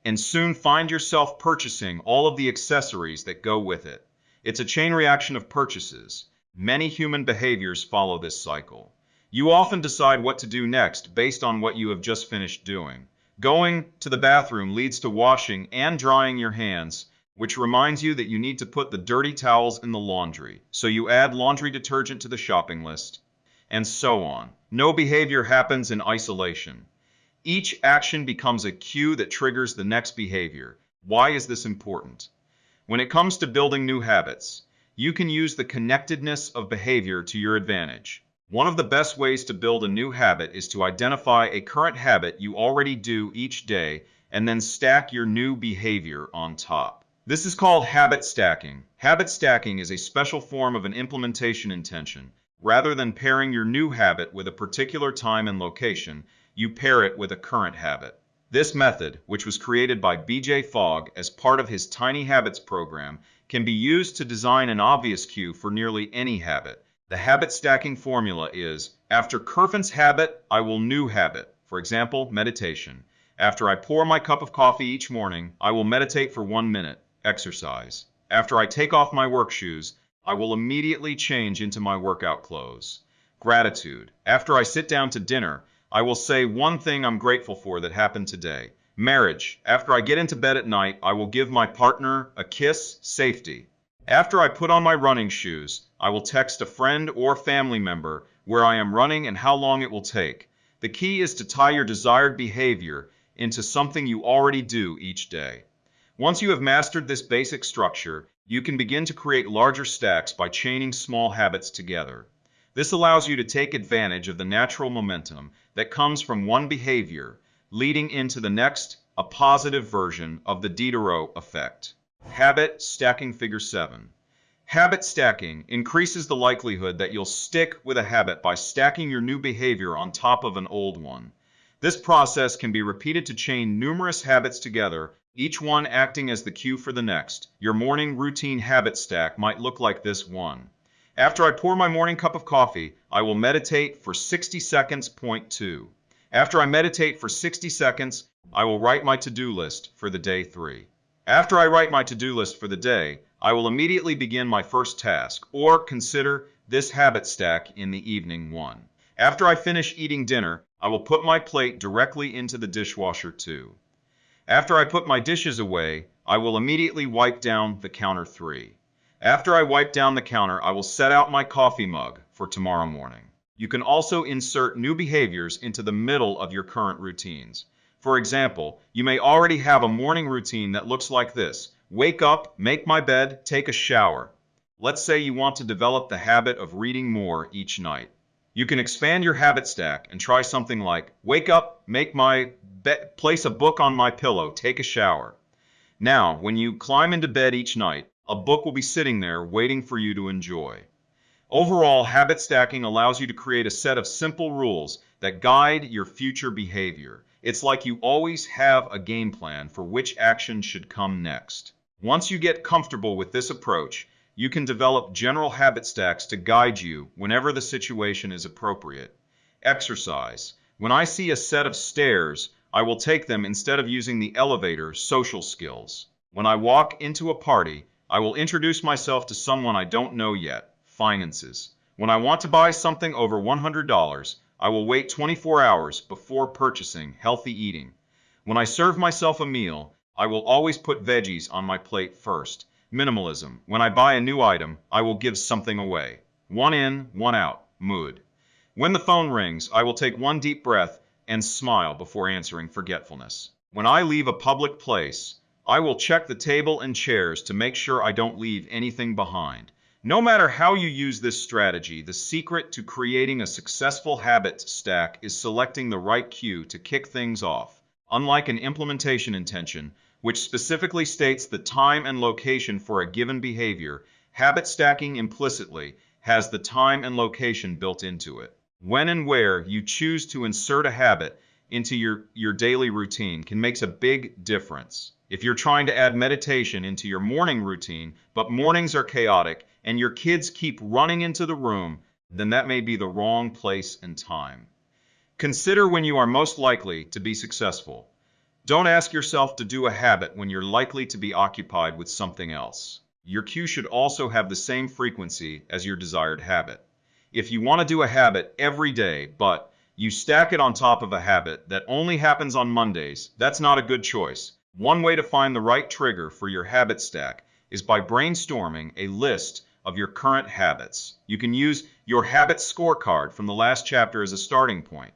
and soon find yourself purchasing all of the accessories that go with it. It's a chain reaction of purchases. Many human behaviors follow this cycle. You often decide what to do next based on what you have just finished doing. Going to the bathroom leads to washing and drying your hands, which reminds you that you need to put the dirty towels in the laundry. So you add laundry detergent to the shopping list, and so on. No behavior happens in isolation. Each action becomes a cue that triggers the next behavior. Why is this important? When it comes to building new habits, you can use the connectedness of behavior to your advantage. One of the best ways to build a new habit is to identify a current habit you already do each day and then stack your new behavior on top. This is called habit stacking. Habit stacking is a special form of an implementation intention. Rather than pairing your new habit with a particular time and location, you pair it with a current habit. This method, which was created by B.J. Fogg as part of his Tiny Habits program, can be used to design an obvious cue for nearly any habit. The habit stacking formula is: after Kerfen's habit, I will new habit. For example, meditation. After I pour my cup of coffee each morning, I will meditate for 1 minute. Exercise. After I take off my work shoes, I will immediately change into my workout clothes. Gratitude. After I sit down to dinner, I will say one thing I'm grateful for that happened today. Marriage. After I get into bed at night, I will give my partner a kiss. Safety. After I put on my running shoes, I will text a friend or family member where I am running and how long it will take. The key is to tie your desired behavior into something you already do each day. Once you have mastered this basic structure, you can begin to create larger stacks by chaining small habits together. This allows you to take advantage of the natural momentum that comes from one behavior, leading into the next, a positive version of the Diderot effect. Habit stacking figure 7. Habit stacking increases the likelihood that you'll stick with a habit by stacking your new behavior on top of an old one. This process can be repeated to chain numerous habits together, each one acting as the cue for the next. Your morning routine habit stack might look like this one. After I pour my morning cup of coffee, I will meditate for 60 seconds. Point 2. After I meditate for 60 seconds, I will write my to-do list for the day. 3. After I write my to-do list for the day, I will immediately begin my first task, or consider this habit stack in the evening. 1. After I finish eating dinner, I will put my plate directly into the dishwasher. 2. After I put my dishes away, I will immediately wipe down the counter. 3. After I wipe down the counter, I will set out my coffee mug for tomorrow morning. You can also insert new behaviors into the middle of your current routines. For example, you may already have a morning routine that looks like this. Wake up, make my bed, take a shower. Let's say you want to develop the habit of reading more each night. You can expand your habit stack and try something like, wake up, make my bed, place a book on my pillow, take a shower. Now, when you climb into bed each night, a book will be sitting there waiting for you to enjoy. Overall, habit stacking allows you to create a set of simple rules that guide your future behavior. It's like you always have a game plan for which action should come next. Once you get comfortable with this approach, you can develop general habit stacks to guide you whenever the situation is appropriate. Exercise. When I see a set of stairs, I will take them instead of using the elevator. Social skills. When I walk into a party, I will introduce myself to someone I don't know yet. Finances. When I want to buy something over $100, I will wait 24 hours before purchasing. Healthy eating. When I serve myself a meal, I will always put veggies on my plate first. Minimalism. When I buy a new item, I will give something away. One in, one out. Mood. When the phone rings, I will take one deep breath and smile before answering. Forgetfulness. When I leave a public place, I will check the table and chairs to make sure I don't leave anything behind. No matter how you use this strategy, the secret to creating a successful habit stack is selecting the right cue to kick things off. Unlike an implementation intention, which specifically states the time and location for a given behavior, habit stacking implicitly has the time and location built into it. When and where you choose to insert a habit into your daily routine can make a big difference. If you're trying to add meditation into your morning routine, but mornings are chaotic and your kids keep running into the room, then that may be the wrong place and time. Consider when you are most likely to be successful. Don't ask yourself to do a habit when you're likely to be occupied with something else. Your cue should also have the same frequency as your desired habit. If you want to do a habit every day, but you stack it on top of a habit that only happens on Mondays, that's not a good choice. One way to find the right trigger for your habit stack is by brainstorming a list of your current habits. You can use your habit scorecard from the last chapter as a starting point.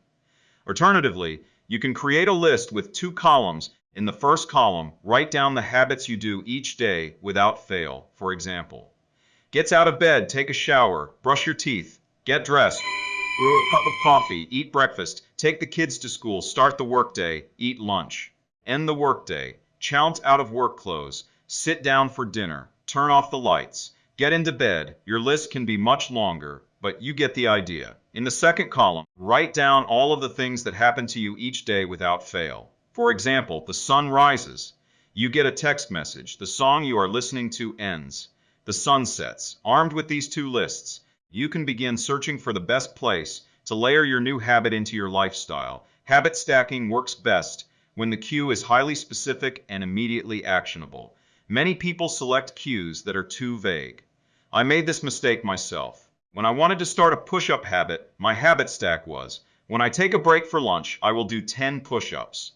Alternatively, you can create a list with 2 columns. In the first column, write down the habits you do each day without fail. For example, gets out of bed, take a shower, brush your teeth, get dressed, brew a cup of coffee, eat breakfast, take the kids to school, start the workday, eat lunch. End the workday, challenge out of work clothes, sit down for dinner, turn off the lights, get into bed. Your list can be much longer, but you get the idea. In the second column, write down all of the things that happen to you each day without fail. For example, the sun rises. You get a text message. The song you are listening to ends. The sun sets. Armed with these 2 lists, you can begin searching for the best place to layer your new habit into your lifestyle. Habit stacking works best when the cue is highly specific and immediately actionable. Many people select cues that are too vague. I made this mistake myself. When I wanted to start a push-up habit, my habit stack was, when I take a break for lunch, I will do 10 push-ups.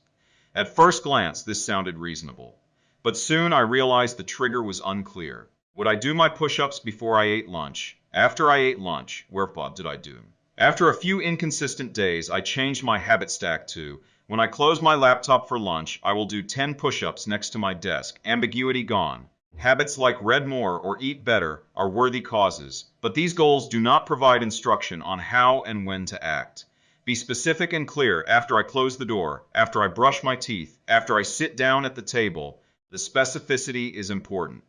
At first glance, this sounded reasonable, but soon I realized the trigger was unclear. Would I do my push-ups before I ate lunch? After I ate lunch, whereupon did I do them? After a few inconsistent days, I changed my habit stack to, when I close my laptop for lunch, I will do 10 push-ups next to my desk. Ambiguity gone. Habits like read more or eat better are worthy causes, but these goals do not provide instruction on how and when to act. Be specific and clear. After I close the door, after I brush my teeth, after I sit down at the table. The specificity is important.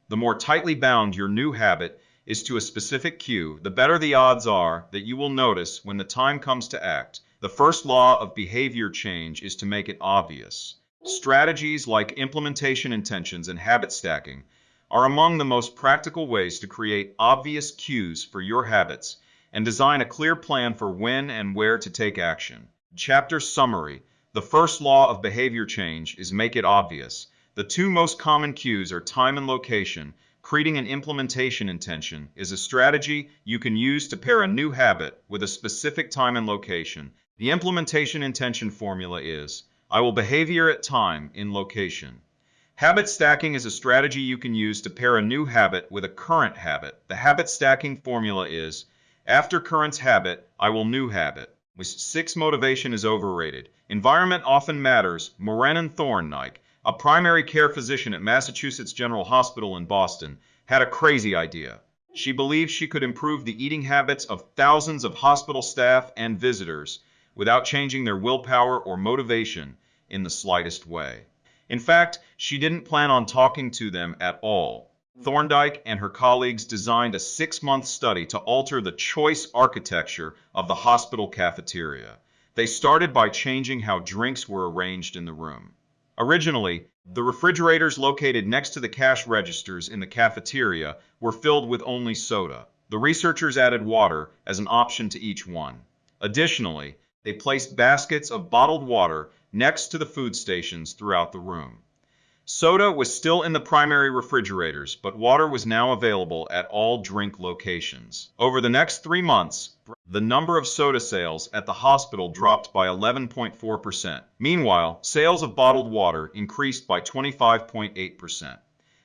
The more tightly bound your new habit is to a specific cue, the better the odds are that you will notice when the time comes to act. The first law of behavior change is to make it obvious. Strategies like implementation intentions and habit stacking are among the most practical ways to create obvious cues for your habits and design a clear plan for when and where to take action. Chapter summary. The first law of behavior change is make it obvious. The two most common cues are time and location. Creating an implementation intention is a strategy you can use to pair a new habit with a specific time and location. The implementation intention formula is, I will behavior at time in location. Habit stacking is a strategy you can use to pair a new habit with a current habit. The habit stacking formula is, after current habit, I will new habit. 6. Motivation is overrated. Environment often matters. Moran and Thorndike, a primary care physician at Massachusetts General Hospital in Boston, had a crazy idea. She believed she could improve the eating habits of thousands of hospital staff and visitors without changing their willpower or motivation in the slightest way. In fact, she didn't plan on talking to them at all. Thorndike and her colleagues designed a 6-month study to alter the choice architecture of the hospital cafeteria. They started by changing how drinks were arranged in the room. Originally, the refrigerators located next to the cash registers in the cafeteria were filled with only soda. The researchers added water as an option to each one. Additionally, they placed baskets of bottled water next to the food stations throughout the room. Soda was still in the primary refrigerators, but water was now available at all drink locations. Over the next 3 months, the number of soda sales at the hospital dropped by 11.4%. Meanwhile, sales of bottled water increased by 25.8%.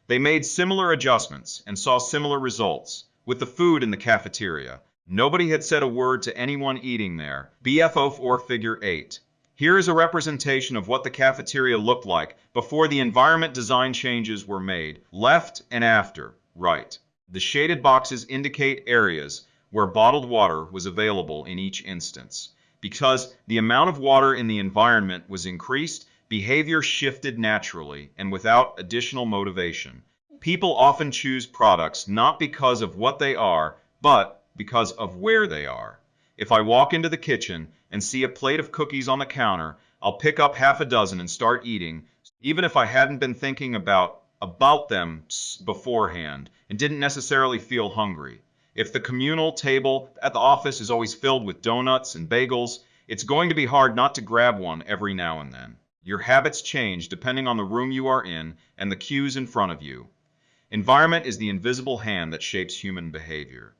They made similar adjustments and saw similar results. With the food in the cafeteria, nobody had said a word to anyone eating there. BFO4 Figure 8. Here is a representation of what the cafeteria looked like before the environment design changes were made, left and after, right. The shaded boxes indicate areas where bottled water was available in each instance. Because the amount of water in the environment was increased, behavior shifted naturally and without additional motivation. People often choose products not because of what they are, but because of where they are. If I walk into the kitchen and see a plate of cookies on the counter, I'll pick up half a dozen and start eating, even if I hadn't been thinking about them beforehand and didn't necessarily feel hungry. If the communal table at the office is always filled with donuts and bagels, it's going to be hard not to grab one every now and then. Your habits change depending on the room you are in and the cues in front of you. Environment is the invisible hand that shapes human behavior.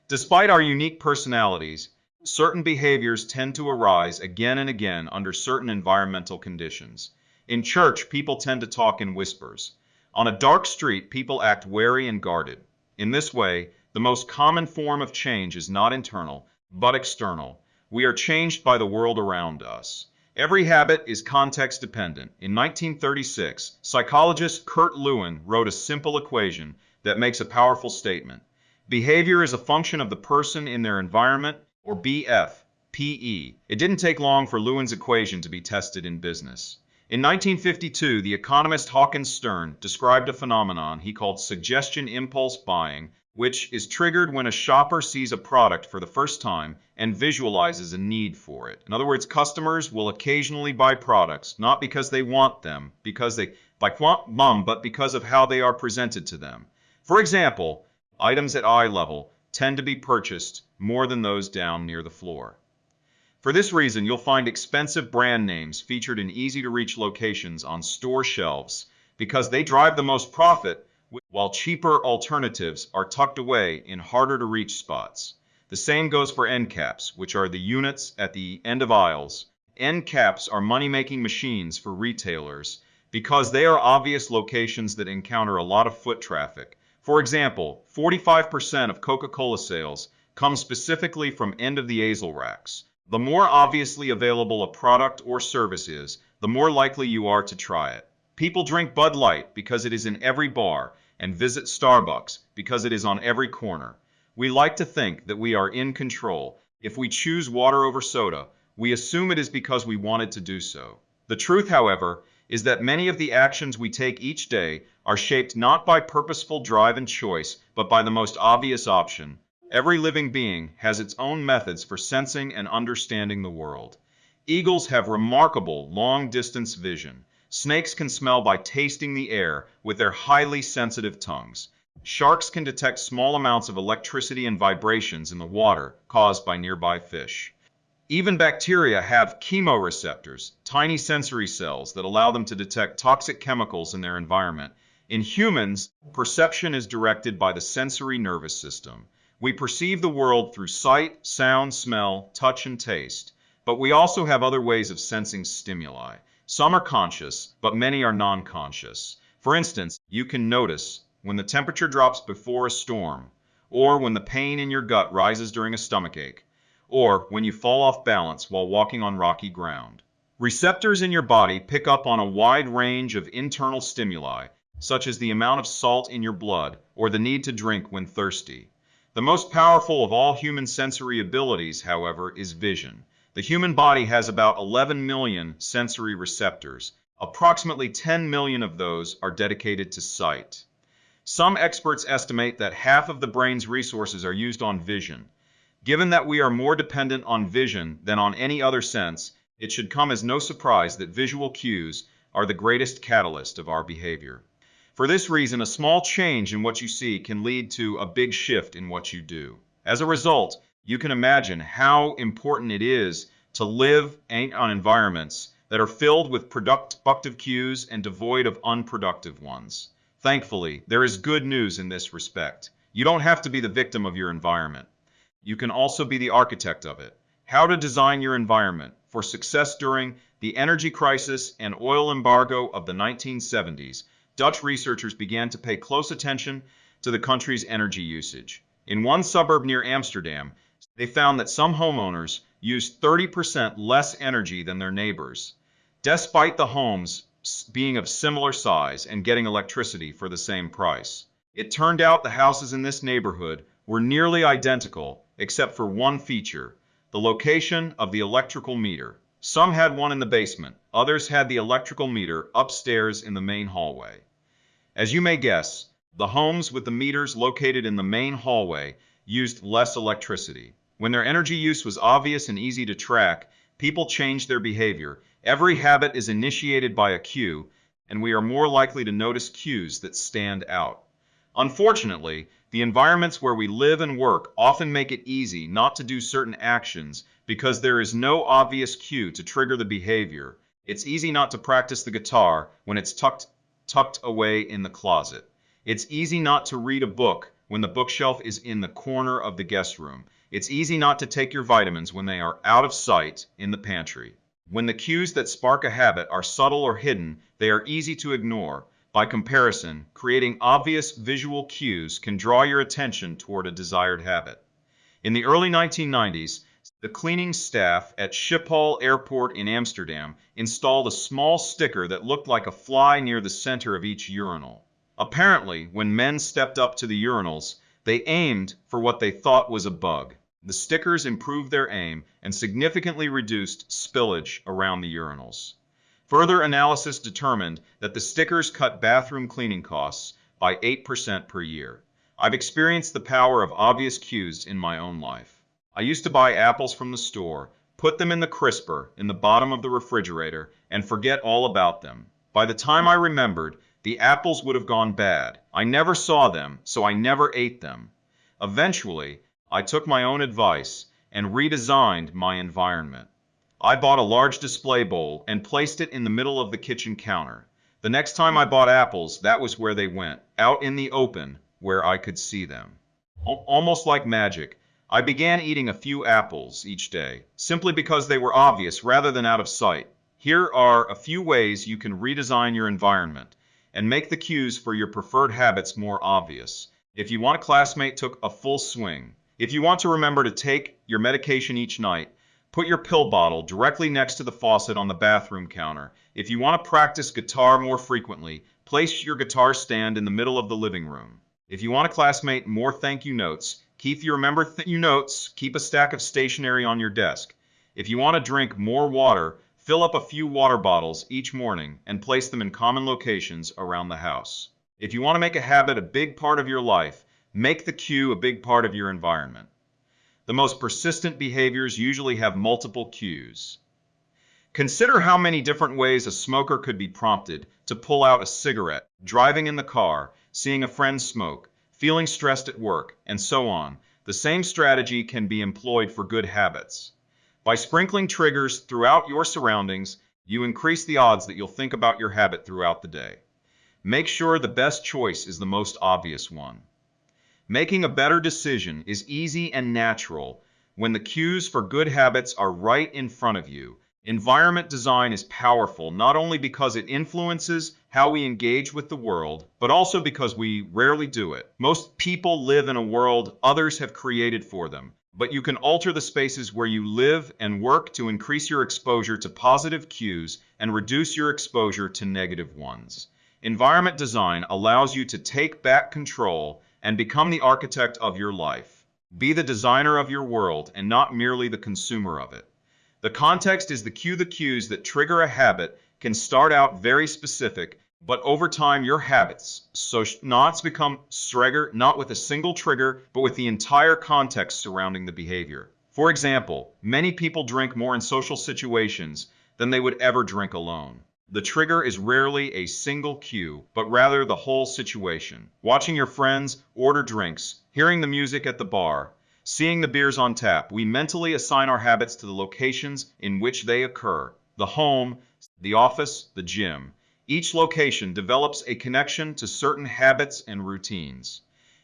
Despite our unique personalities, certain behaviors tend to arise again and again under certain environmental conditions. In church, people tend to talk in whispers. On a dark street, people act wary and guarded. In this way, the most common form of change is not internal, but external. We are changed by the world around us. Every habit is context dependent. In 1936, psychologist Kurt Lewin wrote a simple equation that makes a powerful statement. Behavior is a function of the person in their environment, or BFPE. It didn't take long for Lewin's equation to be tested in business. In 1952, the economist Hawkins Stern described a phenomenon he called suggestion impulse buying, which is triggered when a shopper sees a product for the first time and visualizes a need for it. In other words, customers will occasionally buy products, not because they want them, but because of how they are presented to them. For example, items at eye level tend to be purchased more than those down near the floor. For this reason, you'll find expensive brand names featured in easy-to-reach locations on store shelves because they drive the most profit, while cheaper alternatives are tucked away in harder-to-reach spots. The same goes for end caps, which are the units at the end of aisles. End caps are money-making machines for retailers because they are obvious locations that encounter a lot of foot traffic. For example, 45% of Coca-Cola sales come specifically from end-of-the-aisle racks. The more obviously available a product or service is, the more likely you are to try it. People drink Bud Light because it is in every bar and visit Starbucks because it is on every corner. We like to think that we are in control. If we choose water over soda, we assume it is because we wanted to do so. The truth, however, is that many of the actions we take each day are shaped not by purposeful drive and choice, but by the most obvious option. Every living being has its own methods for sensing and understanding the world. Eagles have remarkable long-distance vision. Snakes can smell by tasting the air with their highly sensitive tongues. Sharks can detect small amounts of electricity and vibrations in the water caused by nearby fish. Even bacteria have chemoreceptors, tiny sensory cells that allow them to detect toxic chemicals in their environment. In humans, perception is directed by the sensory nervous system. We perceive the world through sight, sound, smell, touch, and taste. But we also have other ways of sensing stimuli. Some are conscious, but many are non-conscious. For instance, you can notice when the temperature drops before a storm, or when the pain in your gut rises during a stomachache, or when you fall off balance while walking on rocky ground. Receptors in your body pick up on a wide range of internal stimuli, such as the amount of salt in your blood or the need to drink when thirsty. The most powerful of all human sensory abilities, however, is vision. The human body has about 11 million sensory receptors. Approximately 10 million of those are dedicated to sight. Some experts estimate that half of the brain's resources are used on vision. Given that we are more dependent on vision than on any other sense, it should come as no surprise that visual cues are the greatest catalyst of our behavior. For this reason, a small change in what you see can lead to a big shift in what you do. As a result, you can imagine how important it is to live on environments that are filled with productive cues and devoid of unproductive ones. Thankfully, there is good news in this respect. You don't have to be the victim of your environment. You can also be the architect of it. How to design your environment for success during the energy crisis and oil embargo of the 1970s. Dutch researchers began to pay close attention to the country's energy usage. In one suburb near Amsterdam, they found that some homeowners used 30% less energy than their neighbors, despite the homes being of similar size and getting electricity for the same price. It turned out the houses in this neighborhood were nearly identical, except for one feature: the location of the electrical meter. Some had one in the basement, others had the electrical meter upstairs in the main hallway. As you may guess, the homes with the meters located in the main hallway used less electricity. When their energy use was obvious and easy to track, people changed their behavior. Every habit is initiated by a cue, and we are more likely to notice cues that stand out. Unfortunately, the environments where we live and work often make it easy not to do certain actions because there is no obvious cue to trigger the behavior. It's easy not to practice the guitar when it's tucked away in the closet. It's easy not to read a book when the bookshelf is in the corner of the guest room. It's easy not to take your vitamins when they are out of sight in the pantry. When the cues that spark a habit are subtle or hidden, they are easy to ignore. By comparison, creating obvious visual cues can draw your attention toward a desired habit. In the early 1990s, the cleaning staff at Schiphol Airport in Amsterdam installed a small sticker that looked like a fly near the center of each urinal. Apparently, when men stepped up to the urinals, they aimed for what they thought was a bug. The stickers improved their aim and significantly reduced spillage around the urinals. Further analysis determined that the stickers cut bathroom cleaning costs by 8% per year. I've experienced the power of obvious cues in my own life. I used to buy apples from the store, put them in the crisper in the bottom of the refrigerator, and forget all about them. By the time I remembered, the apples would have gone bad. I never saw them, so I never ate them. Eventually, I took my own advice and redesigned my environment. I bought a large display bowl and placed it in the middle of the kitchen counter. The next time I bought apples, that was where they went, out in the open, where I could see them. Almost like magic, I began eating a few apples each day, simply because they were obvious rather than out of sight. Here are a few ways you can redesign your environment and make the cues for your preferred habits more obvious. If you want a classmate took a full swing. If you want to remember to take your medication each night, put your pill bottle directly next to the faucet on the bathroom counter. If you want to practice guitar more frequently, place your guitar stand in the middle of the living room. If you want a classmate more thank you notes, keep a stack of stationery on your desk. If you want to drink more water, Fill up a few water bottles each morning and place them in common locations around the house. If you want to make a habit a big part of your life, make the cue a big part of your environment. The most persistent behaviors usually have multiple cues. Consider how many different ways a smoker could be prompted to pull out a cigarette, driving in the car, seeing a friend smoke, feeling stressed at work, and so on. The same strategy can be employed for good habits. By sprinkling triggers throughout your surroundings, you increase the odds that you'll think about your habit throughout the day. Make sure the best choice is the most obvious one. Making a better decision is easy and natural when the cues for good habits are right in front of you. Environment design is powerful not only because it influences how we engage with the world, but also because we rarely do it. Most people live in a world others have created for them, but you can alter the spaces where you live and work to increase your exposure to positive cues and reduce your exposure to negative ones. Environment design allows you to take back control and become the architect of your life. Be the designer of your world and not merely the consumer of it. The context is the cue. The cues that trigger a habit can start out very specific, but over time your habits not become trigger, not with a single trigger, but with the entire context surrounding the behavior. For example, many people drink more in social situations than they would ever drink alone. The trigger is rarely a single cue, but rather the whole situation. Watching your friends order drinks, hearing the music at the bar, seeing the beers on tap, we mentally assign our habits to the locations in which they occur: the home, the office, the gym. Each location develops a connection to certain habits and routines.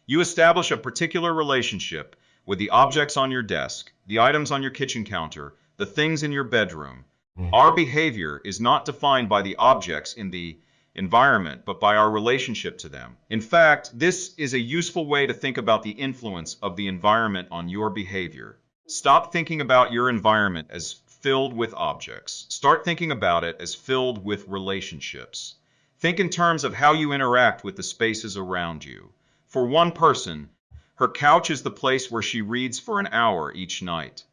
You establish a particular relationship with the objects on your desk, the items on your kitchen counter, the things in your bedroom. Our behavior is not defined by the objects in the environment, but by our relationship to them. In fact, this is a useful way to think about the influence of the environment on your behavior. Stop thinking about your environment as filled with objects. Start thinking about it as filled with relationships. Think in terms of how you interact with the spaces around you. For one person, her couch is the place where she reads for an hour each night.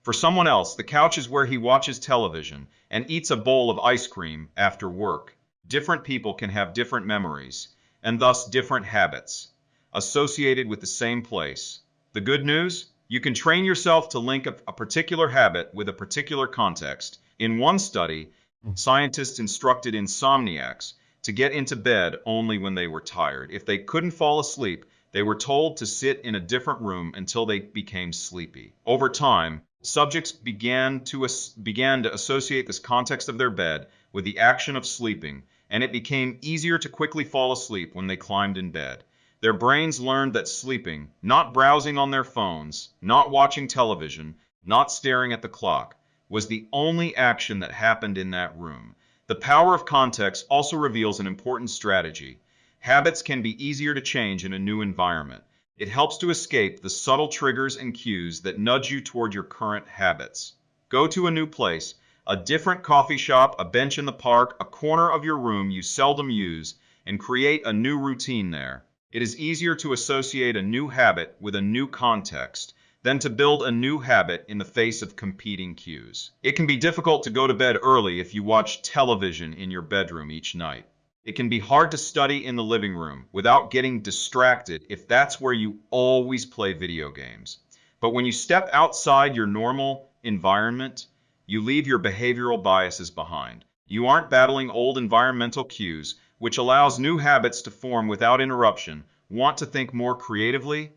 For someone else, the couch is where he watches television and eats a bowl of ice cream after work. Different people can have different memories, and thus different habits, associated with the same place. The good news? You can train yourself to link a particular habit with a particular context. In one study, scientists instructed insomniacs to get into bed only when they were tired. If they couldn't fall asleep, they were told to sit in a different room until they became sleepy. Over time, subjects began to associate this context of their bed with the action of sleeping, and it became easier to quickly fall asleep when they climbed in bed. Their brains learned that sleeping, not browsing on their phones, not watching television, not staring at the clock, was the only action that happened in that room. The power of context also reveals an important strategy. Habits can be easier to change in a new environment. It helps to escape the subtle triggers and cues that nudge you toward your current habits. Go to a new place, a different coffee shop, a bench in the park, a corner of your room you seldom use, and create a new routine there. It is easier to associate a new habit with a new context than to build a new habit in the face of competing cues. It can be difficult to go to bed early if you watch television in your bedroom each night. It can be hard to study in the living room without getting distracted if that's where you always play video games. But when you step outside your normal environment, you leave your behavioral biases behind. You aren't battling old environmental cues, which allows new habits to form without interruption. Want to think more creatively?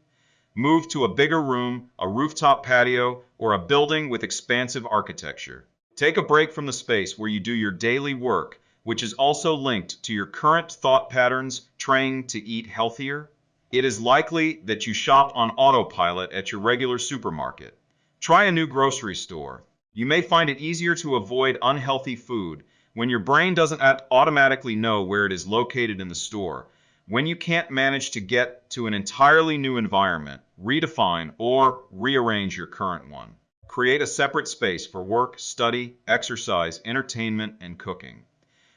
Move to a bigger room, a rooftop patio, or a building with expansive architecture. Take a break from the space where you do your daily work, which is also linked to your current thought patterns, trying to eat healthier. It is likely that you shop on autopilot at your regular supermarket. Try a new grocery store. You may find it easier to avoid unhealthy food when your brain doesn't automatically know where it is located in the store. When you can't manage to get to an entirely new environment, redefine or rearrange your current one. Create a separate space for work, study, exercise, entertainment, and cooking.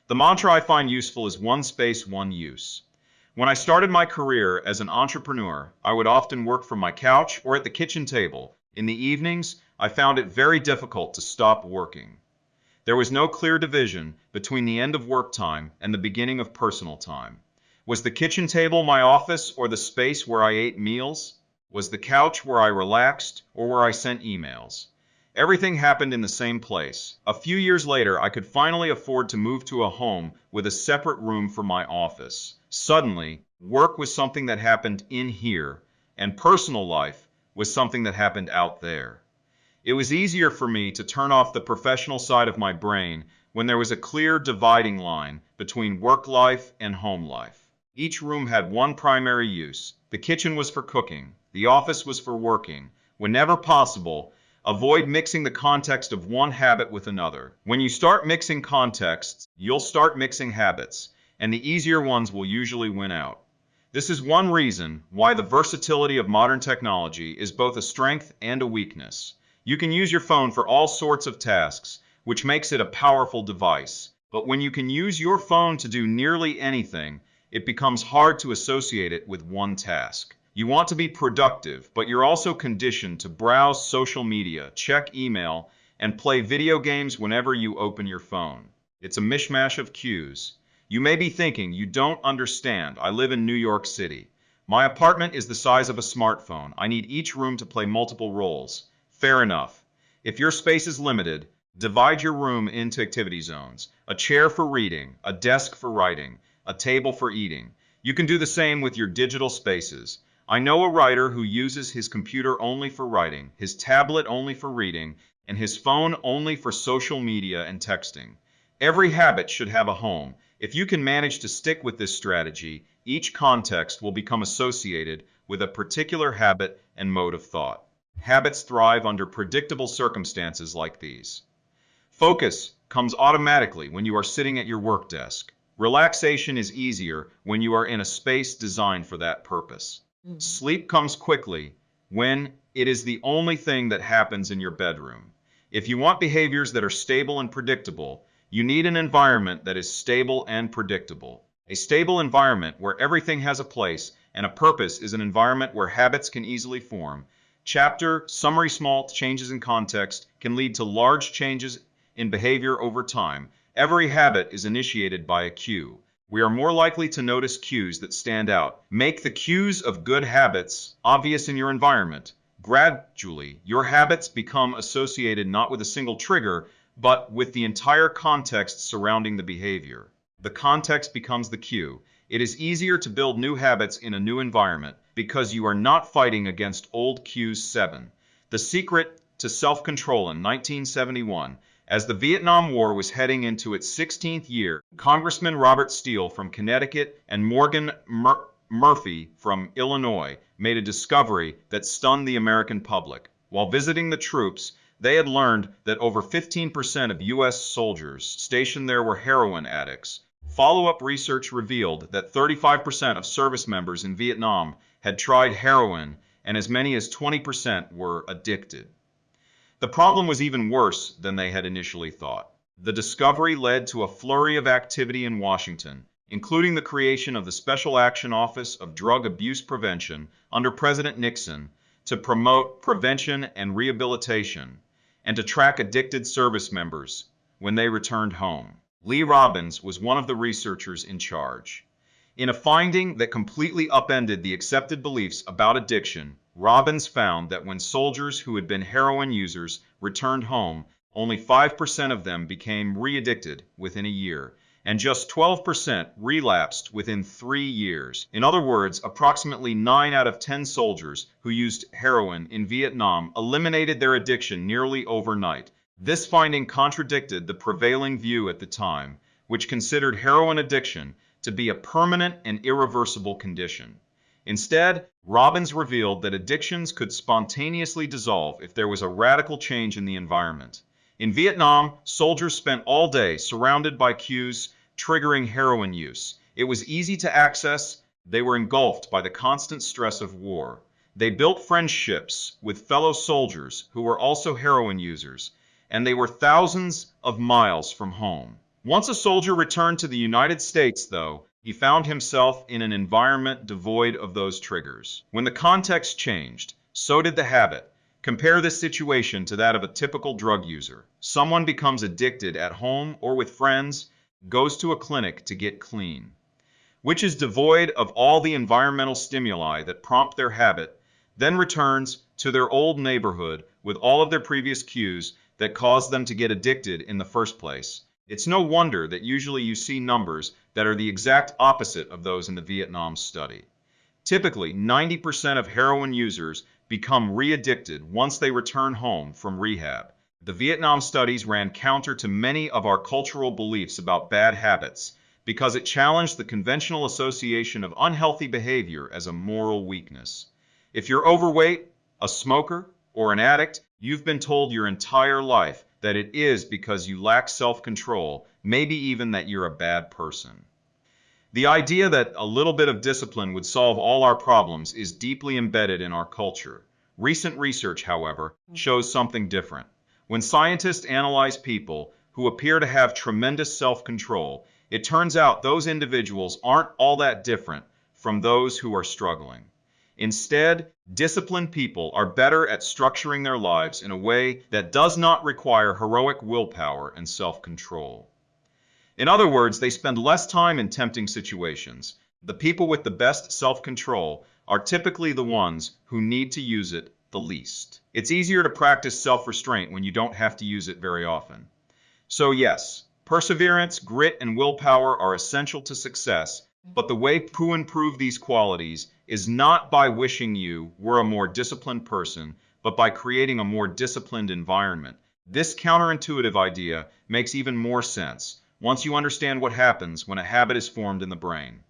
The mantra I find useful is one space, one use. When I started my career as an entrepreneur, I would often work from my couch or at the kitchen table. In the evenings, I found it very difficult to stop working. There was no clear division between the end of work time and the beginning of personal time. Was the kitchen table my office or the space where I ate meals? Was the couch where I relaxed or where I sent emails? Everything happened in the same place. A few years later, I could finally afford to move to a home with a separate room for my office. Suddenly, work was something that happened in here, and personal life was something that happened out there. It was easier for me to turn off the professional side of my brain when there was a clear dividing line between work life and home life. Each room had one primary use. The kitchen was for cooking. The office was for working. Whenever possible, avoid mixing the context of one habit with another. When you start mixing contexts, you'll start mixing habits, and the easier ones will usually win out. This is one reason why the versatility of modern technology is both a strength and a weakness. You can use your phone for all sorts of tasks, which makes it a powerful device. But when you can use your phone to do nearly anything, it becomes hard to associate it with one task. You want to be productive, but you're also conditioned to browse social media, check email, and play video games whenever you open your phone. It's a mishmash of cues. You may be thinking, you don't understand. I live in New York City. My apartment is the size of a smartphone. I need each room to play multiple roles. Fair enough. If your space is limited, divide your room into activity zones. A chair for reading, a desk for writing, a table for eating. You can do the same with your digital spaces. I know a writer who uses his computer only for writing, his tablet only for reading, and his phone only for social media and texting. Every habit should have a home. If you can manage to stick with this strategy, each context will become associated with a particular habit and mode of thought. Habits thrive under predictable circumstances like these. Focus comes automatically when you are sitting at your work desk. Relaxation is easier when you are in a space designed for that purpose. Sleep comes quickly when it is the only thing that happens in your bedroom. If you want behaviors that are stable and predictable, you need an environment that is stable and predictable. A stable environment where everything has a place and a purpose is an environment where habits can easily form. Chapter, summary small changes in context can lead to large changes in behavior over time. Every habit is initiated by a cue. We are more likely to notice cues that stand out. Make the cues of good habits obvious in your environment. Gradually, your habits become associated not with a single trigger, but with the entire context surrounding the behavior. The context becomes the cue. It is easier to build new habits in a new environment because you are not fighting against old cues. 7. The Secret to Self-Control. In 1971, as the Vietnam War was heading into its 16th year, Congressman Robert Steele from Connecticut and Morgan Murphy from Illinois made a discovery that stunned the American public. While visiting the troops, they had learned that over 15% of U.S. soldiers stationed there were heroin addicts. Follow-up research revealed that 35% of service members in Vietnam had tried heroin, and as many as 20% were addicted. The problem was even worse than they had initially thought. The discovery led to a flurry of activity in Washington, including the creation of the Special Action Office of Drug Abuse Prevention under President Nixon to promote prevention and rehabilitation and to track addicted service members when they returned home. Lee Robbins was one of the researchers in charge. In a finding that completely upended the accepted beliefs about addiction, Robbins found that when soldiers who had been heroin users returned home, only 5% of them became re-addicted within a year, and just 12% relapsed within 3 years. In other words, approximately 9 out of 10 soldiers who used heroin in Vietnam eliminated their addiction nearly overnight. This finding contradicted the prevailing view at the time, which considered heroin addiction to be a permanent and irreversible condition. Instead, Robbins revealed that addictions could spontaneously dissolve if there was a radical change in the environment. In Vietnam, soldiers spent all day surrounded by cues triggering heroin use. It was easy to access. They were engulfed by the constant stress of war. They built friendships with fellow soldiers who were also heroin users, and they were thousands of miles from home. Once a soldier returned to the United States, though, he found himself in an environment devoid of those triggers. When the context changed, so did the habit. Compare this situation to that of a typical drug user. Someone becomes addicted at home or with friends, goes to a clinic to get clean, which is devoid of all the environmental stimuli that prompt their habit, then returns to their old neighborhood with all of their previous cues that caused them to get addicted in the first place. It's no wonder that usually you see numbers that are the exact opposite of those in the Vietnam study. Typically, 90% of heroin users become re-addicted once they return home from rehab. The Vietnam studies ran counter to many of our cultural beliefs about bad habits because it challenged the conventional association of unhealthy behavior as a moral weakness. If you're overweight, a smoker, or an addict, you've been told your entire life that it is because you lack self-control, maybe even that you're a bad person. The idea that a little bit of discipline would solve all our problems is deeply embedded in our culture. Recent research, however, shows something different. When scientists analyze people who appear to have tremendous self-control, it turns out those individuals aren't all that different from those who are struggling. Instead, disciplined people are better at structuring their lives in a way that does not require heroic willpower and self-control. In other words, they spend less time in tempting situations. The people with the best self-control are typically the ones who need to use it the least. It's easier to practice self-restraint when you don't have to use it very often. So yes, perseverance, grit, and willpower are essential to success, but the way to improve these qualities is not by wishing you were a more disciplined person, but by creating a more disciplined environment. This counterintuitive idea makes even more sense once you understand what happens when a habit is formed in the brain.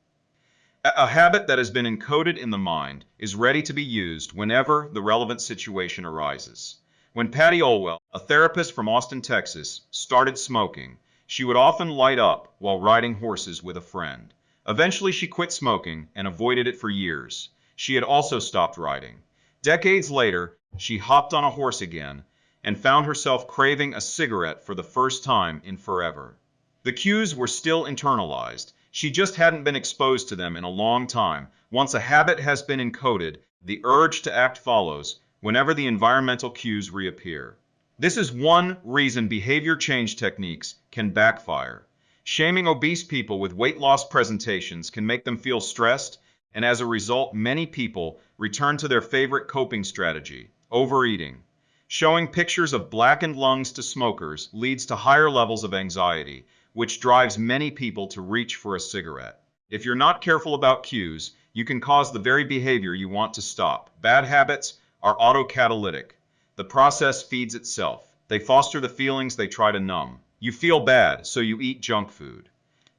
A habit that has been encoded in the mind is ready to be used whenever the relevant situation arises. When Patty Olwell, a therapist from Austin, Texas, started smoking, she would often light up while riding horses with a friend. Eventually, she quit smoking and avoided it for years. She had also stopped riding. Decades later, she hopped on a horse again and found herself craving a cigarette for the first time in forever. The cues were still internalized. She just hadn't been exposed to them in a long time. Once a habit has been encoded, the urge to act follows whenever the environmental cues reappear. This is one reason behavior change techniques can backfire. Shaming obese people with weight loss presentations can make them feel stressed, and as a result, many people return to their favorite coping strategy, overeating. Showing pictures of blackened lungs to smokers leads to higher levels of anxiety, which drives many people to reach for a cigarette. If you're not careful about cues, you can cause the very behavior you want to stop. Bad habits are autocatalytic. The process feeds itself. They foster the feelings they try to numb. You feel bad, so you eat junk food.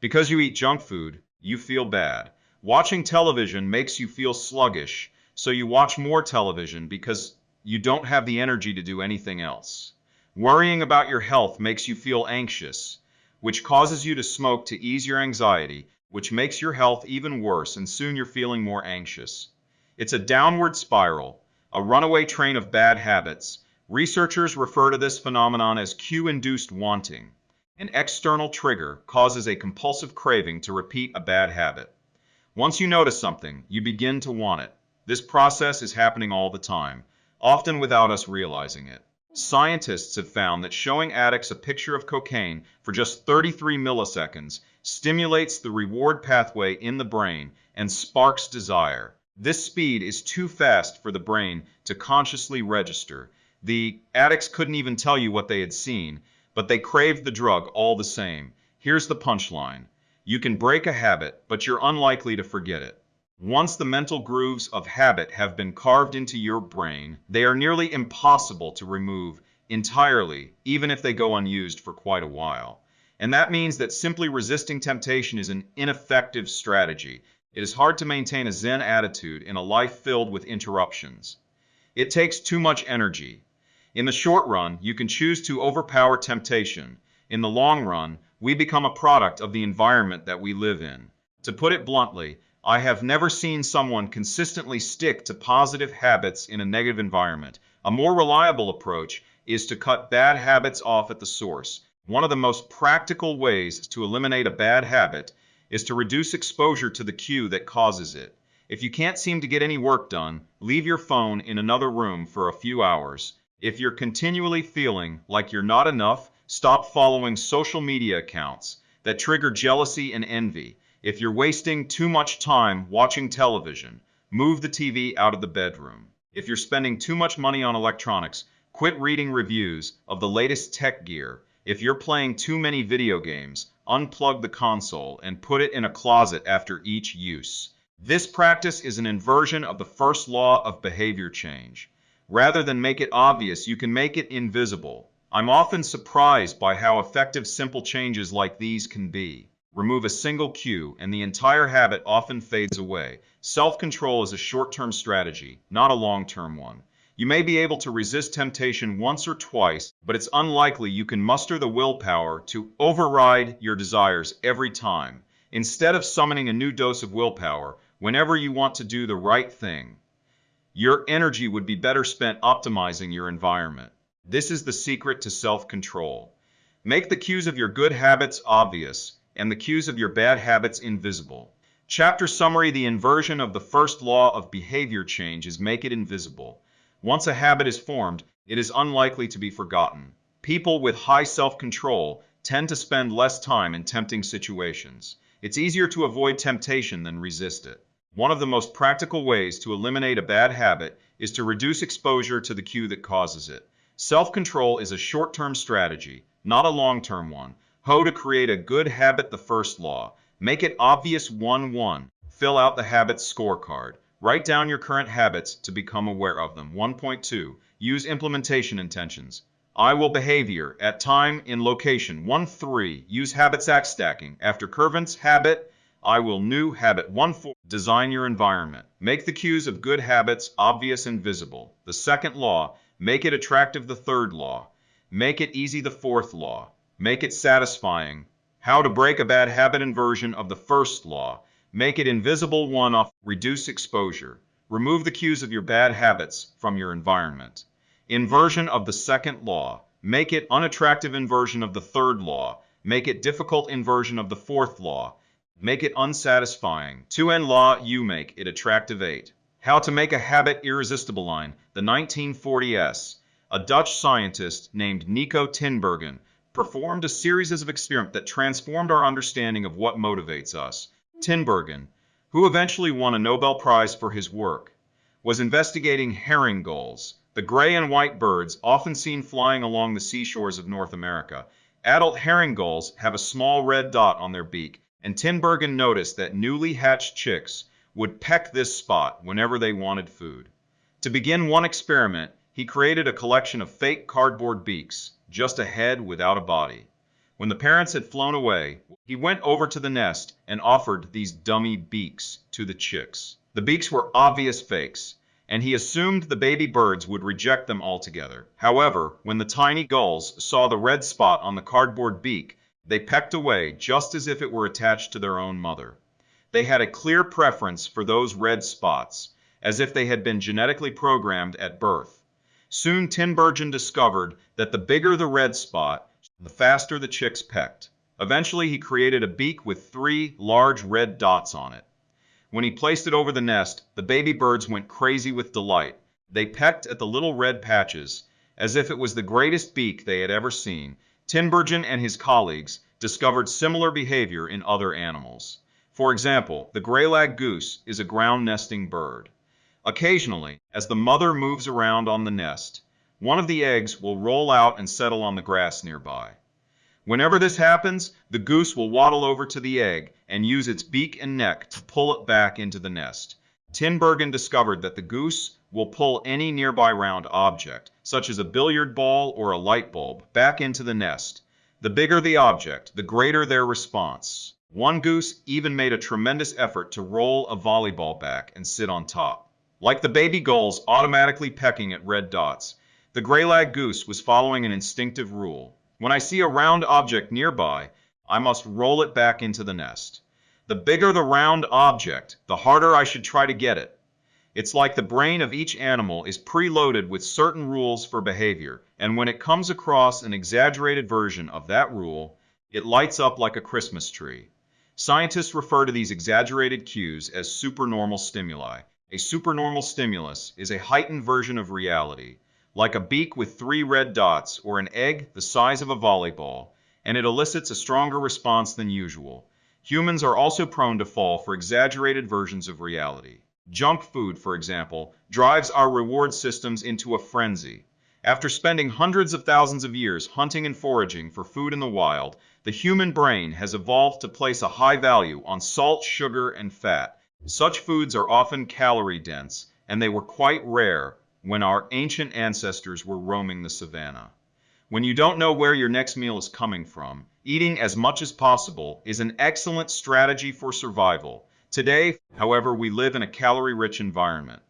Because you eat junk food, you feel bad. Watching television makes you feel sluggish, so you watch more television because you don't have the energy to do anything else. Worrying about your health makes you feel anxious, which causes you to smoke to ease your anxiety, which makes your health even worse, and soon you're feeling more anxious. It's a downward spiral, a runaway train of bad habits. Researchers refer to this phenomenon as cue-induced wanting. An external trigger causes a compulsive craving to repeat a bad habit. Once you notice something, you begin to want it. This process is happening all the time, often without us realizing it. Scientists have found that showing addicts a picture of cocaine for just 33 milliseconds stimulates the reward pathway in the brain and sparks desire. This speed is too fast for the brain to consciously register. The addicts couldn't even tell you what they had seen, but they craved the drug all the same. Here's the punchline. You can break a habit, but you're unlikely to forget it. Once the mental grooves of habit have been carved into your brain, they are nearly impossible to remove entirely, even if they go unused for quite a while. And that means that simply resisting temptation is an ineffective strategy. It is hard to maintain a Zen attitude in a life filled with interruptions. It takes too much energy. In the short run, you can choose to overpower temptation. In the long run, we become a product of the environment that we live in. To put it bluntly, I have never seen someone consistently stick to positive habits in a negative environment. A more reliable approach is to cut bad habits off at the source. One of the most practical ways to eliminate a bad habit is to reduce exposure to the cue that causes it. If you can't seem to get any work done, leave your phone in another room for a few hours. If you're continually feeling like you're not enough, stop following social media accounts that trigger jealousy and envy. If you're wasting too much time watching television, move the TV out of the bedroom. If you're spending too much money on electronics, quit reading reviews of the latest tech gear. If you're playing too many video games, unplug the console and put it in a closet after each use. This practice is an inversion of the first law of behavior change. Rather than make it obvious, you can make it invisible. I'm often surprised by how effective simple changes like these can be. Remove a single cue, and the entire habit often fades away. Self-control is a short-term strategy, not a long-term one. You may be able to resist temptation once or twice, but it's unlikely you can muster the willpower to override your desires every time. Instead of summoning a new dose of willpower whenever you want to do the right thing, your energy would be better spent optimizing your environment. This is the secret to self-control. Make the cues of your good habits obvious and the cues of your bad habits invisible. Chapter summary: the inversion of the first law of behavior change is make it invisible. Once a habit is formed, it is unlikely to be forgotten. People with high self-control tend to spend less time in tempting situations. It's easier to avoid temptation than resist it. One of the most practical ways to eliminate a bad habit is to reduce exposure to the cue that causes it. Self-control is a short-term strategy, not a long-term one. How to create a good habit: the first law. Make it obvious. 1-1. Fill out the habits scorecard. Write down your current habits to become aware of them. 1.2. Use implementation intentions. I will behavior at time in location. 1.3. Use habit stacking. After Curvent's habit, I will new habit. 1.4. Design your environment. Make the cues of good habits obvious and visible. The second law. Make it attractive. The third law. Make it easy. The fourth law. Make it satisfying. How to break a bad habit: inversion of the first law. Make it invisible. 1-off. Reduce exposure. Remove the cues of your bad habits from your environment. Inversion of the second law. Make it unattractive. Inversion of the third law. Make it difficult. Inversion of the fourth law. Make it unsatisfying. 2N law. You make it attractive. 8. How to make a habit irresistible. Line. The 1940s. A Dutch scientist named Nico Tinbergen performed a series of experiments that transformed our understanding of what motivates us. Tinbergen, who eventually won a Nobel Prize for his work, was investigating herring gulls, the gray and white birds often seen flying along the seashores of North America. Adult herring gulls have a small red dot on their beak, and Tinbergen noticed that newly hatched chicks would peck this spot whenever they wanted food. To begin one experiment, he created a collection of fake cardboard beaks, just a head without a body. When the parents had flown away, he went over to the nest and offered these dummy beaks to the chicks. The beaks were obvious fakes, and he assumed the baby birds would reject them altogether. However, when the tiny gulls saw the red spot on the cardboard beak, they pecked away just as if it were attached to their own mother. They had a clear preference for those red spots, as if they had been genetically programmed at birth. Soon Tinbergen discovered that the bigger the red spot, the faster the chicks pecked. Eventually he created a beak with 3 large red dots on it. When he placed it over the nest, the baby birds went crazy with delight. They pecked at the little red patches as if it was the greatest beak they had ever seen. Tinbergen and his colleagues discovered similar behavior in other animals. For example, the greylag goose is a ground nesting bird. Occasionally, as the mother moves around on the nest, one of the eggs will roll out and settle on the grass nearby. Whenever this happens, the goose will waddle over to the egg and use its beak and neck to pull it back into the nest. Tinbergen discovered that the goose will pull any nearby round object, such as a billiard ball or a light bulb, back into the nest. The bigger the object, the greater their response. One goose even made a tremendous effort to roll a volleyball back and sit on top. Like the baby gulls automatically pecking at red dots, the greylag goose was following an instinctive rule. When I see a round object nearby, I must roll it back into the nest. The bigger the round object, the harder I should try to get it. It's like the brain of each animal is preloaded with certain rules for behavior, and when it comes across an exaggerated version of that rule, it lights up like a Christmas tree. Scientists refer to these exaggerated cues as supernormal stimuli. A supernormal stimulus is a heightened version of reality, like a beak with 3 red dots or an egg the size of a volleyball, and it elicits a stronger response than usual. Humans are also prone to fall for exaggerated versions of reality. Junk food, for example, drives our reward systems into a frenzy. After spending hundreds of thousands of years hunting and foraging for food in the wild, the human brain has evolved to place a high value on salt, sugar, and fat. Such foods are often calorie-dense, and they were quite rare when our ancient ancestors were roaming the savannah. When you don't know where your next meal is coming from, eating as much as possible is an excellent strategy for survival. Today, however, we live in a calorie-rich environment.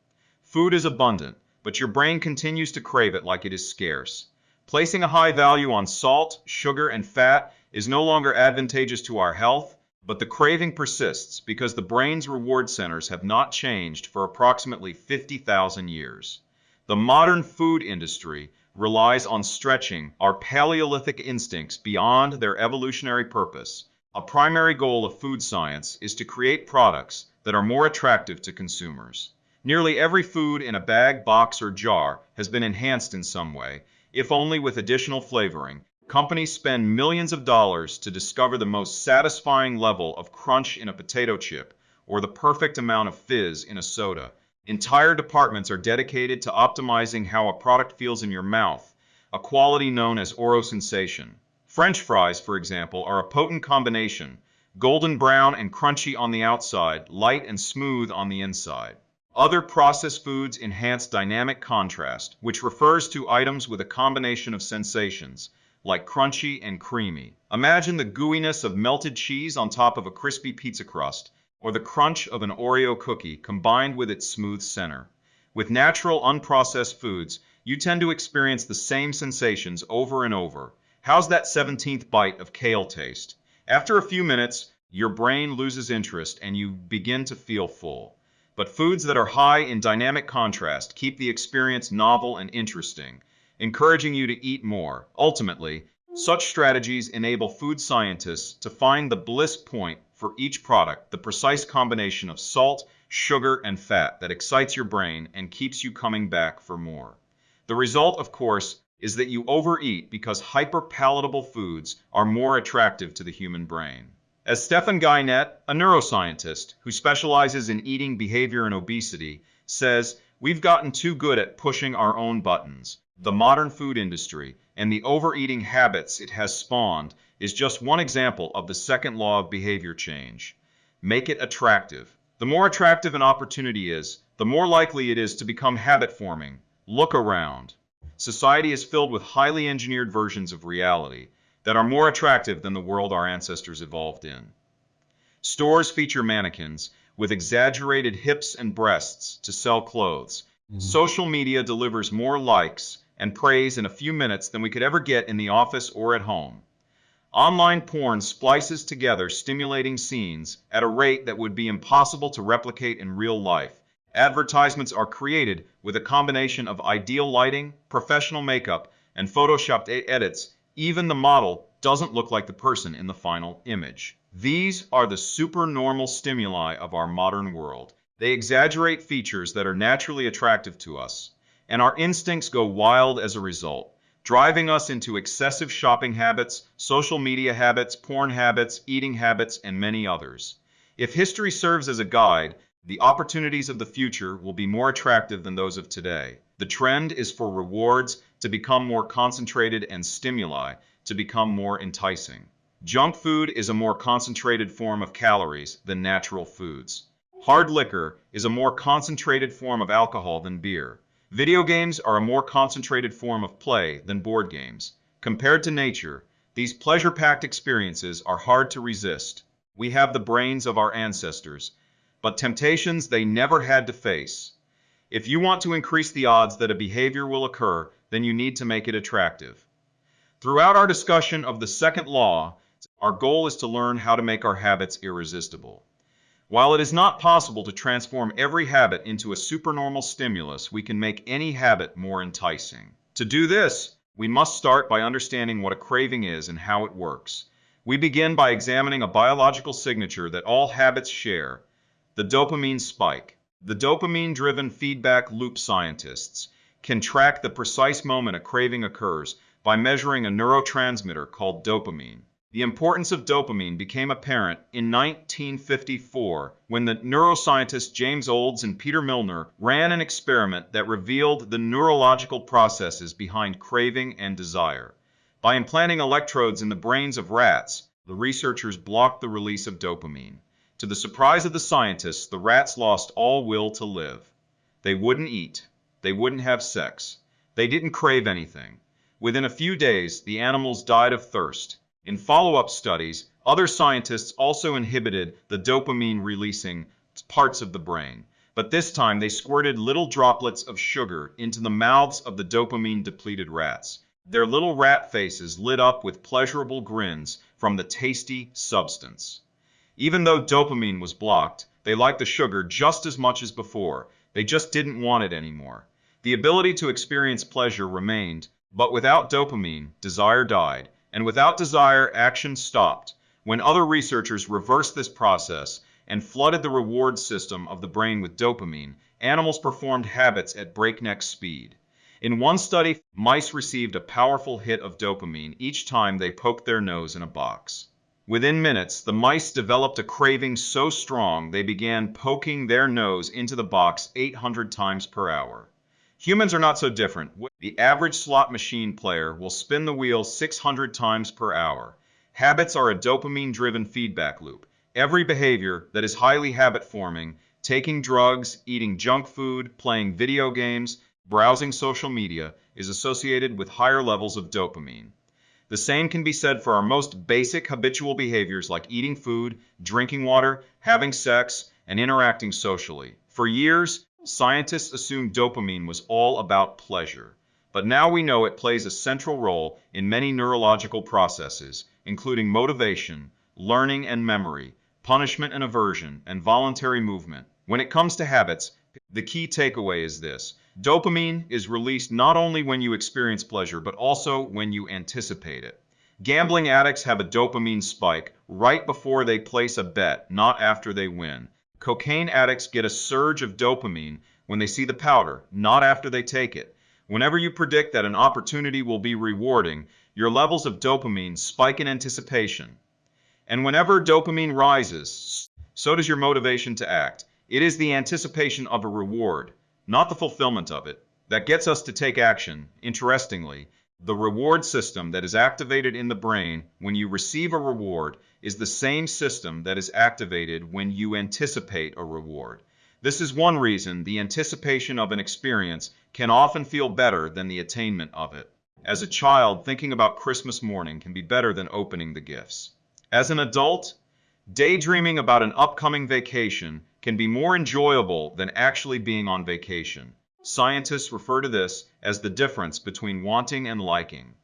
Food is abundant, but your brain continues to crave it like it is scarce. Placing a high value on salt, sugar, and fat is no longer advantageous to our health, but the craving persists because the brain's reward centers have not changed for approximately 50,000 years. The modern food industry relies on stretching our Paleolithic instincts beyond their evolutionary purpose. A primary goal of food science is to create products that are more attractive to consumers. Nearly every food in a bag, box, or jar has been enhanced in some way, if only with additional flavoring. Companies spend millions of dollars to discover the most satisfying level of crunch in a potato chip or the perfect amount of fizz in a soda. Entire departments are dedicated to optimizing how a product feels in your mouth, a quality known as orosensation. French fries, for example, are a potent combination, golden brown and crunchy on the outside, light and smooth on the inside. Other processed foods enhance dynamic contrast, which refers to items with a combination of sensations, like crunchy and creamy. Imagine the gooiness of melted cheese on top of a crispy pizza crust, or the crunch of an Oreo cookie combined with its smooth center. With natural, unprocessed foods, you tend to experience the same sensations over and over. How's that 17th bite of kale taste? After a few minutes, your brain loses interest and you begin to feel full. But foods that are high in dynamic contrast keep the experience novel and interesting, encouraging you to eat more. Ultimately, such strategies enable food scientists to find the bliss point for each product, the precise combination of salt, sugar, and fat that excites your brain and keeps you coming back for more. The result, of course, is that you overeat because hyper-palatable foods are more attractive to the human brain. As Stephan Guyenet, a neuroscientist who specializes in eating behavior and obesity, says, we've gotten too good at pushing our own buttons. The modern food industry and the overeating habits it has spawned is just one example of the second law of behavior change. Make it attractive. The more attractive an opportunity is, the more likely it is to become habit-forming. Look around. Society is filled with highly engineered versions of reality that are more attractive than the world our ancestors evolved in. Stores feature mannequins with exaggerated hips and breasts to sell clothes. Social media delivers more likes and praise in a few minutes than we could ever get in the office or at home. Online porn splices together stimulating scenes at a rate that would be impossible to replicate in real life. Advertisements are created with a combination of ideal lighting, professional makeup, and photoshopped edits. Even the model doesn't look like the person in the final image. These are the supernormal stimuli of our modern world. They exaggerate features that are naturally attractive to us, and our instincts go wild as a result, driving us into excessive shopping habits, social media habits, porn habits, eating habits, and many others. If history serves as a guide, the opportunities of the future will be more attractive than those of today. The trend is for rewards to become more concentrated and stimuli to become more enticing. Junk food is a more concentrated form of calories than natural foods. Hard liquor is a more concentrated form of alcohol than beer. Video games are a more concentrated form of play than board games. Compared to nature, these pleasure-packed experiences are hard to resist. We have the brains of our ancestors, but temptations they never had to face. If you want to increase the odds that a behavior will occur, then you need to make it attractive. Throughout our discussion of the second law, our goal is to learn how to make our habits irresistible. While it is not possible to transform every habit into a supernormal stimulus, we can make any habit more enticing. To do this, we must start by understanding what a craving is and how it works. We begin by examining a biological signature that all habits share: the dopamine spike. The dopamine-driven feedback loop scientists can track the precise moment a craving occurs by measuring a neurotransmitter called dopamine. The importance of dopamine became apparent in 1954 when the neuroscientists James Olds and Peter Milner ran an experiment that revealed the neurological processes behind craving and desire. By implanting electrodes in the brains of rats, the researchers blocked the release of dopamine. To the surprise of the scientists, the rats lost all will to live. They wouldn't eat. They wouldn't have sex. They didn't crave anything. Within a few days, the animals died of thirst. In follow-up studies, other scientists also inhibited the dopamine-releasing parts of the brain, but this time they squirted little droplets of sugar into the mouths of the dopamine-depleted rats. Their little rat faces lit up with pleasurable grins from the tasty substance. Even though dopamine was blocked, they liked the sugar just as much as before. They just didn't want it anymore. The ability to experience pleasure remained, but without dopamine, desire died, and without desire, action stopped. When other researchers reversed this process and flooded the reward system of the brain with dopamine, animals performed habits at breakneck speed. In one study, mice received a powerful hit of dopamine each time they poked their nose in a box. Within minutes, the mice developed a craving so strong they began poking their nose into the box 800 times per hour. Humans are not so different. The average slot machine player will spin the wheel 600 times per hour. Habits are a dopamine-driven feedback loop. Every behavior that is highly habit-forming, taking drugs, eating junk food, playing video games, browsing social media, is associated with higher levels of dopamine. The same can be said for our most basic habitual behaviors like eating food, drinking water, having sex, and interacting socially. For years, scientists assumed dopamine was all about pleasure, but now we know it plays a central role in many neurological processes, including motivation, learning and memory, punishment and aversion, and voluntary movement. When it comes to habits, the key takeaway is this: dopamine is released not only when you experience pleasure, but also when you anticipate it. Gambling addicts have a dopamine spike right before they place a bet, not after they win. Cocaine addicts get a surge of dopamine when they see the powder, not after they take it. Whenever you predict that an opportunity will be rewarding, your levels of dopamine spike in anticipation. And whenever dopamine rises, so does your motivation to act. It is the anticipation of a reward, not the fulfillment of it, that gets us to take action. Interestingly, the reward system that is activated in the brain when you receive a reward is the same system that is activated when you anticipate a reward. This is one reason the anticipation of an experience can often feel better than the attainment of it. As a child, thinking about Christmas morning can be better than opening the gifts. As an adult, daydreaming about an upcoming vacation can be more enjoyable than actually being on vacation. Scientists refer to this as the difference between wanting and liking.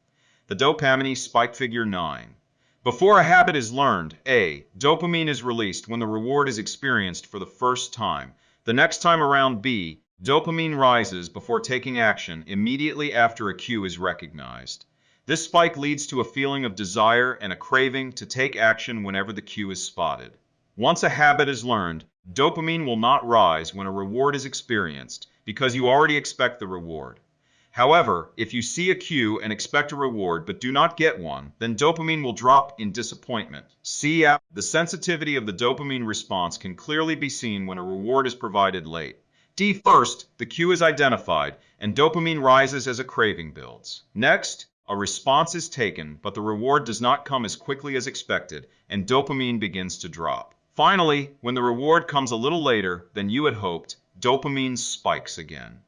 The dopamine spike figure 9. Before a habit is learned, A, dopamine is released when the reward is experienced for the first time. The next time around, B, dopamine rises before taking action immediately after a cue is recognized. This spike leads to a feeling of desire and a craving to take action whenever the cue is spotted. Once a habit is learned, dopamine will not rise when a reward is experienced because you already expect the reward. However, if you see a cue and expect a reward but do not get one, then dopamine will drop in disappointment. The sensitivity of the dopamine response can clearly be seen when a reward is provided late. D. First, the cue is identified and dopamine rises as a craving builds. Next, a response is taken, but the reward does not come as quickly as expected, and dopamine begins to drop. Finally, when the reward comes a little later than you had hoped, dopamine spikes again.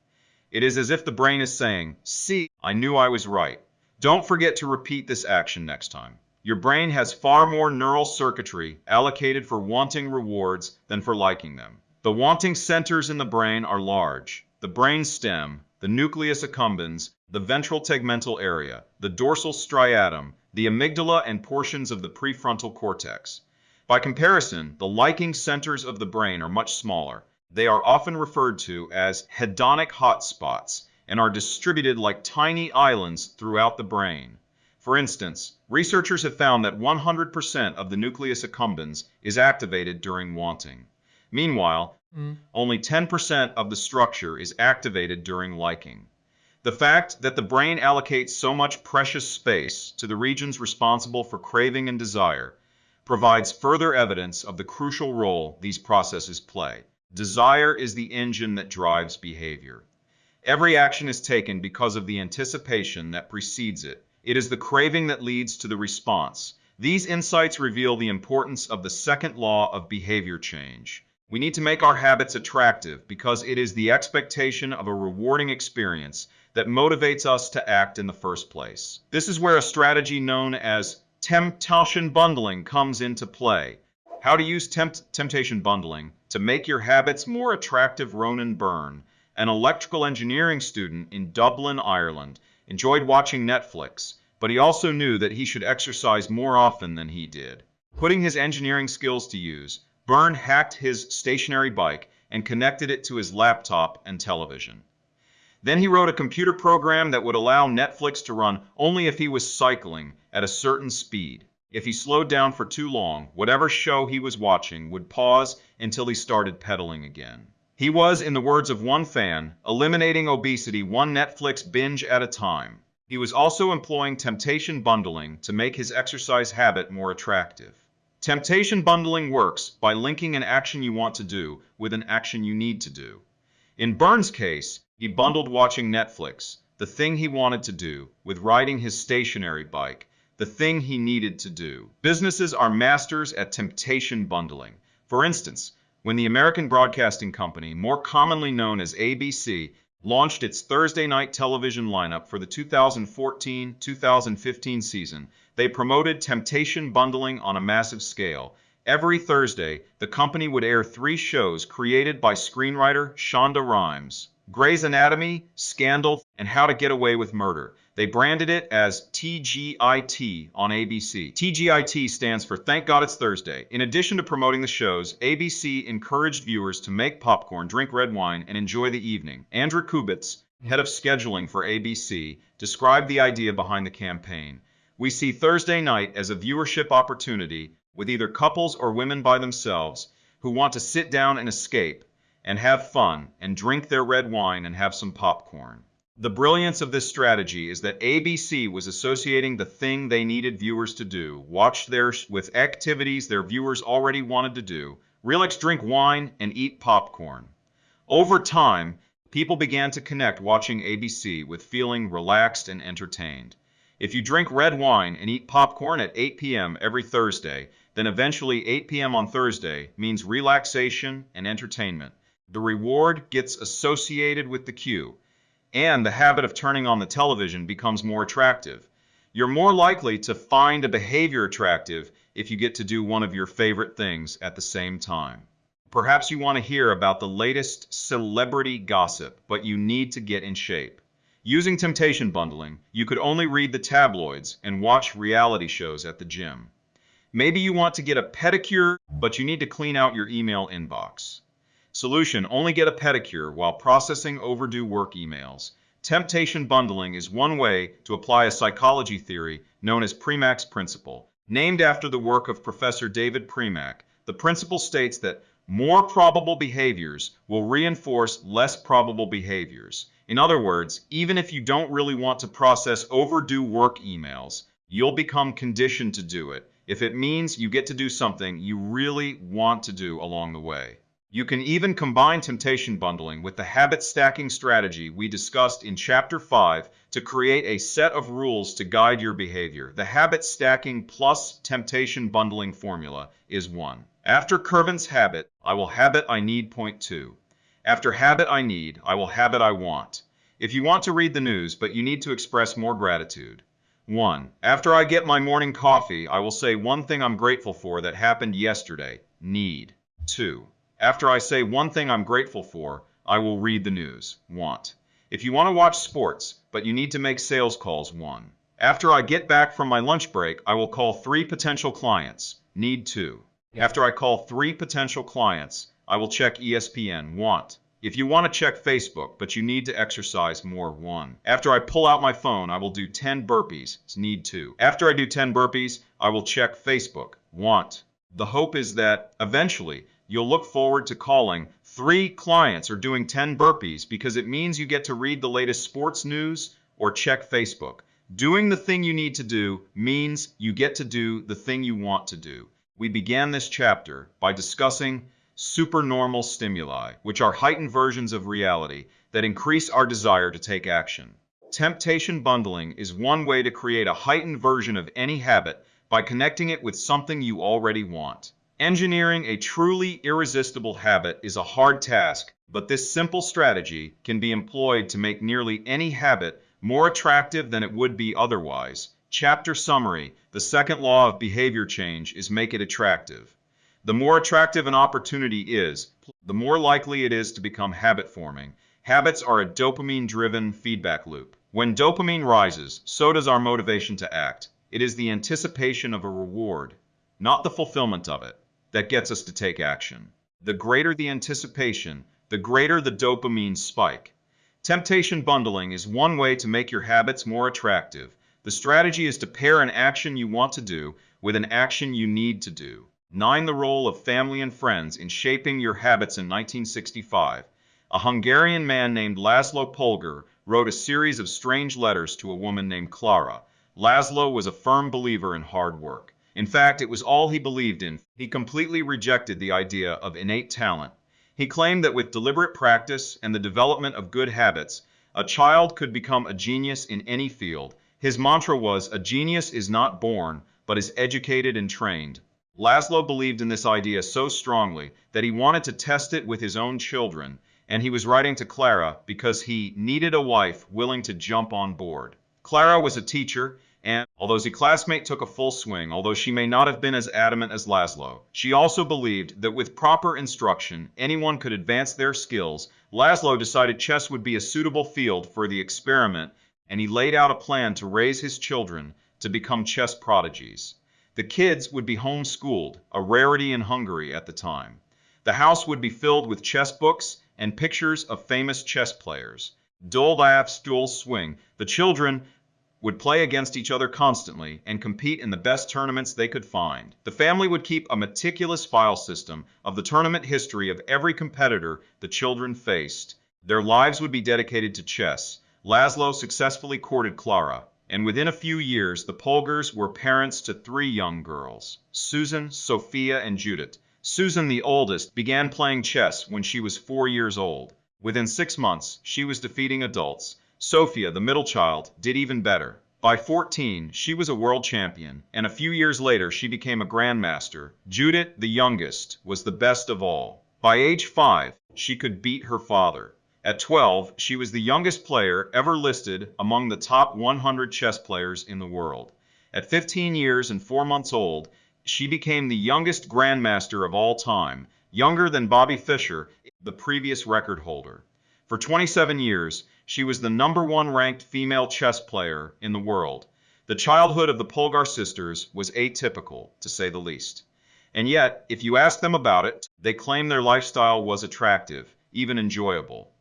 It is as if the brain is saying, "See, I knew I was right." Don't forget to repeat this action next time. Your brain has far more neural circuitry allocated for wanting rewards than for liking them. The wanting centers in the brain are large: the brain stem, the nucleus accumbens, the ventral tegmental area, the dorsal striatum, the amygdala, and portions of the prefrontal cortex. By comparison, the liking centers of the brain are much smaller. They are often referred to as hedonic hotspots and are distributed like tiny islands throughout the brain. For instance, researchers have found that 100% of the nucleus accumbens is activated during wanting. Meanwhile, only 10% of the structure is activated during liking. The fact that the brain allocates so much precious space to the regions responsible for craving and desire provides further evidence of the crucial role these processes play. Desire is the engine that drives behavior. Every action is taken because of the anticipation that precedes it. It is the craving that leads to the response. These insights reveal the importance of the second law of behavior change. We need to make our habits attractive because it is the expectation of a rewarding experience that motivates us to act in the first place. This is where a strategy known as temptation bundling comes into play. How to use temptation bundling to make your habits more attractive. Ronan Byrne, an electrical engineering student in Dublin, Ireland, enjoyed watching Netflix, but he also knew that he should exercise more often than he did. Putting his engineering skills to use, Byrne hacked his stationary bike and connected it to his laptop and television. Then he wrote a computer program that would allow Netflix to run only if he was cycling at a certain speed. If he slowed down for too long, whatever show he was watching would pause until he started pedaling again. He was, in the words of one fan, eliminating obesity one Netflix binge at a time. He was also employing temptation bundling to make his exercise habit more attractive. Temptation bundling works by linking an action you want to do with an action you need to do. In Byrne's case, he bundled watching Netflix, the thing he wanted to do, with riding his stationary bike, the thing he needed to do. Businesses are masters at temptation bundling. For instance, when the American Broadcasting Company, more commonly known as ABC, launched its Thursday night television lineup for the 2014-2015 season, they promoted temptation bundling on a massive scale. Every Thursday, the company would air 3 shows created by screenwriter Shonda Rhimes: Grey's Anatomy, Scandal, and How to Get Away with Murder. They branded it as TGIT on ABC. TGIT stands for Thank God It's Thursday. In addition to promoting the shows, ABC encouraged viewers to make popcorn, drink red wine, and enjoy the evening. Andrew Kubitz, head of scheduling for ABC, described the idea behind the campaign. We see Thursday night as a viewership opportunity with either couples or women by themselves who want to sit down and escape and have fun and drink their red wine and have some popcorn. The brilliance of this strategy is that ABC was associating the thing they needed viewers to do, watch theirs, with activities their viewers already wanted to do, relax, drink wine, and eat popcorn. Over time, people began to connect watching ABC with feeling relaxed and entertained. If you drink red wine and eat popcorn at 8 p.m. every Thursday, then eventually 8 p.m. on Thursday means relaxation and entertainment. The reward gets associated with the cue, and the habit of turning on the television becomes more attractive. You're more likely to find a behavior attractive if you get to do one of your favorite things at the same time. Perhaps you want to hear about the latest celebrity gossip, but you need to get in shape. Using temptation bundling, you could only read the tabloids and watch reality shows at the gym. Maybe you want to get a pedicure, but you need to clean out your email inbox. Solution: only get a pedicure while processing overdue work emails. Temptation bundling is one way to apply a psychology theory known as Premack's principle. Named after the work of Professor David Premack, the principle states that more probable behaviors will reinforce less probable behaviors. In other words, even if you don't really want to process overdue work emails, you'll become conditioned to do it if it means you get to do something you really want to do along the way. You can even combine temptation bundling with the habit stacking strategy we discussed in Chapter 5 to create a set of rules to guide your behavior. The habit stacking plus temptation bundling formula is 1. After Curvin's habit, I will habit I need. Point 2. After habit I need, I will habit I want. If you want to read the news but you need to express more gratitude. 1. After I get my morning coffee, I will say one thing I'm grateful for that happened yesterday. Need. 2. After I say one thing I'm grateful for, I will read the news. Want. If you want to watch sports, but you need to make sales calls. 1. After I get back from my lunch break, I will call 3 potential clients. Need. 2. After I call 3 potential clients, I will check ESPN. Want. If you want to check Facebook, but you need to exercise more, 1. After I pull out my phone, I will do 10 burpees. It's need 2. After I do 10 burpees, I will check Facebook. Want. The hope is that eventually you'll look forward to calling 3 clients or doing 10 burpees because it means you get to read the latest sports news or check Facebook. Doing the thing you need to do means you get to do the thing you want to do. We began this chapter by discussing supernormal stimuli, which are heightened versions of reality that increase our desire to take action. Temptation bundling is one way to create a heightened version of any habit by connecting it with something you already want. Engineering a truly irresistible habit is a hard task, but this simple strategy can be employed to make nearly any habit more attractive than it would be otherwise. Chapter summary: the second law of behavior change is make it attractive. The more attractive an opportunity is, the more likely it is to become habit-forming. Habits are a dopamine-driven feedback loop. When dopamine rises, so does our motivation to act. It is the anticipation of a reward, not the fulfillment of it, that gets us to take action. The greater the anticipation, the greater the dopamine spike. Temptation bundling is one way to make your habits more attractive. The strategy is to pair an action you want to do with an action you need to do. 9. The role of family and friends in shaping your habits. In 1965, a Hungarian man named Laszlo Polgar wrote a series of strange letters to a woman named Clara. Laszlo was a firm believer in hard work. In fact, it was all he believed in. He completely rejected the idea of innate talent. He claimed that with deliberate practice and the development of good habits, a child could become a genius in any field. His mantra was, "A genius is not born, but is educated and trained." Laszlo believed in this idea so strongly that he wanted to test it with his own children, and he was writing to Clara because he needed a wife willing to jump on board. Clara was a teacher, and although his classmate took a full swing, although she may not have been as adamant as Laszlo, she also believed that with proper instruction, anyone could advance their skills. Laszlo decided chess would be a suitable field for the experiment, and he laid out a plan to raise his children to become chess prodigies. The kids would be homeschooled, a rarity in Hungary at the time. The house would be filled with chess books and pictures of famous chess players. Duel laughs, duels swing. The children would play against each other constantly and compete in the best tournaments they could find. The family would keep a meticulous file system of the tournament history of every competitor the children faced. Their lives would be dedicated to chess. Laszlo successfully courted Clara, and within a few years the Polgars were parents to 3 young girls, Susan, Sophia, and Judith. Susan, the oldest, began playing chess when she was 4 years old. Within 6 months, she was defeating adults. Sophia, the middle child, did even better. By 14, she was a world champion, and a few years later she became a grandmaster. Judith, the youngest, was the best of all. By age 5, she could beat her father. At 12, she was the youngest player ever listed among the top 100 chess players in the world. At 15 years and 4 months old, she became the youngest grandmaster of all time, younger than Bobby Fischer, the previous record holder. For 27 years, she was the #1 ranked female chess player in the world. The childhood of the Polgar sisters was atypical, to say the least. And yet, if you ask them about it, they claim their lifestyle was attractive, even enjoyable.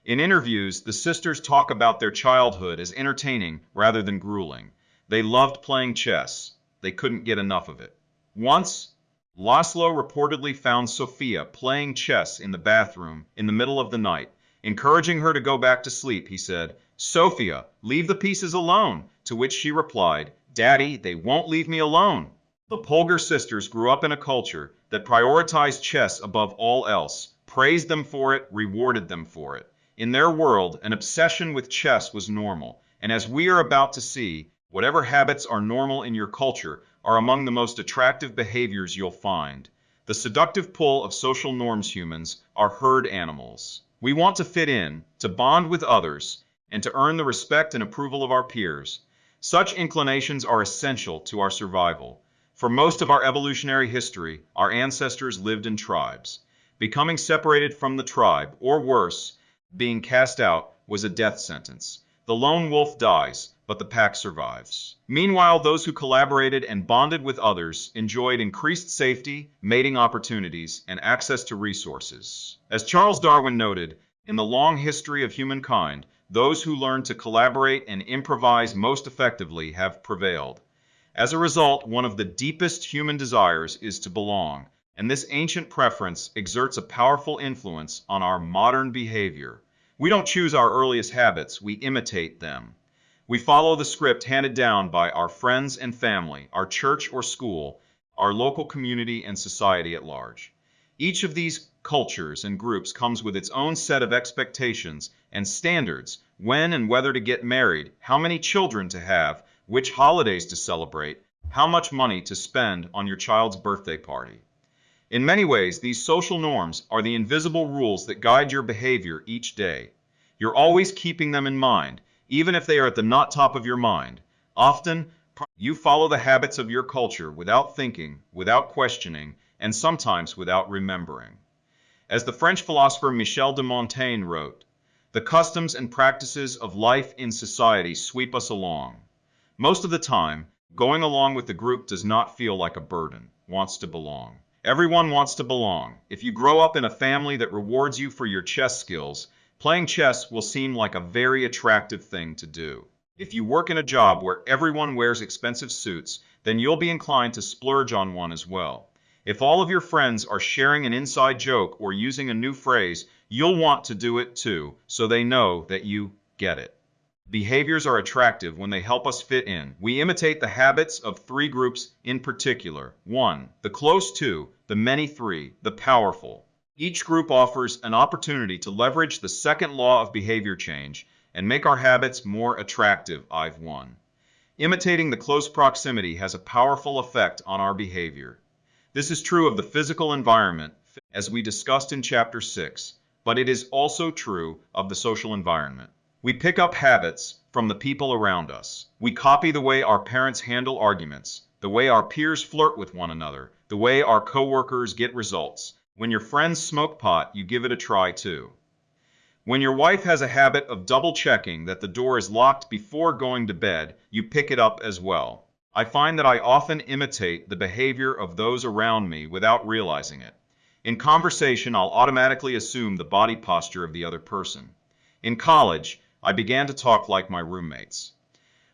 In interviews, the sisters talk about their childhood as entertaining rather than grueling. They loved playing chess. They couldn't get enough of it. Once, Laszlo reportedly found Sophia playing chess in the bathroom in the middle of the night. Encouraging her to go back to sleep, he said, "Sophia, leave the pieces alone," to which she replied, "Daddy, they won't leave me alone." The Polgar sisters grew up in a culture that prioritized chess above all else, praised them for it, rewarded them for it. In their world, an obsession with chess was normal, and as we are about to see, whatever habits are normal in your culture are among the most attractive behaviors you'll find. The seductive pull of social norms. Humans are herd animals. We want to fit in, to bond with others, and to earn the respect and approval of our peers. Such inclinations are essential to our survival. For most of our evolutionary history, our ancestors lived in tribes. Becoming separated from the tribe, or worse, being cast out, was a death sentence. The lone wolf dies, but the pack survives. Meanwhile, those who collaborated and bonded with others enjoyed increased safety, mating opportunities, and access to resources. As Charles Darwin noted, In the long history of humankind, those who learn to collaborate and improvise most effectively have prevailed. As a result, one of the deepest human desires is to belong, and this ancient preference exerts a powerful influence on our modern behavior. We don't choose our earliest habits, we imitate them. We follow the script handed down by our friends and family, our church or school, our local community and society at large. Each of these cultures and groups comes with its own set of expectations and standards: when and whether to get married, how many children to have, which holidays to celebrate, how much money to spend on your child's birthday party. In many ways, these social norms are the invisible rules that guide your behavior each day. You're always keeping them in mind, even if they are at the not top of your mind. Often, you follow the habits of your culture without thinking, without questioning, and sometimes without remembering. As the French philosopher Michel de Montaigne wrote, "The customs and practices of life in society sweep us along." Most of the time, going along with the group does not feel like a burden, wants to belong. Everyone wants to belong. If you grow up in a family that rewards you for your chess skills, playing chess will seem like a very attractive thing to do. If you work in a job where everyone wears expensive suits, then you'll be inclined to splurge on one as well. If all of your friends are sharing an inside joke or using a new phrase, you'll want to do it too, so they know that you get it. Behaviors are attractive when they help us fit in. We imitate the habits of three groups in particular. 1. The close 2, the many 3, the powerful. Each group offers an opportunity to leverage the second law of behavior change and make our habits more attractive. I've 1. Imitating the close proximity has a powerful effect on our behavior. This is true of the physical environment, as we discussed in Chapter 6, but it is also true of the social environment. We pick up habits from the people around us. We copy the way our parents handle arguments, the way our peers flirt with one another, the way our coworkers get results. When your friends smoke pot, you give it a try too. When your wife has a habit of double-checking that the door is locked before going to bed, you pick it up as well. I find that I often imitate the behavior of those around me without realizing it. In conversation, I'll automatically assume the body posture of the other person. In college, I began to talk like my roommates.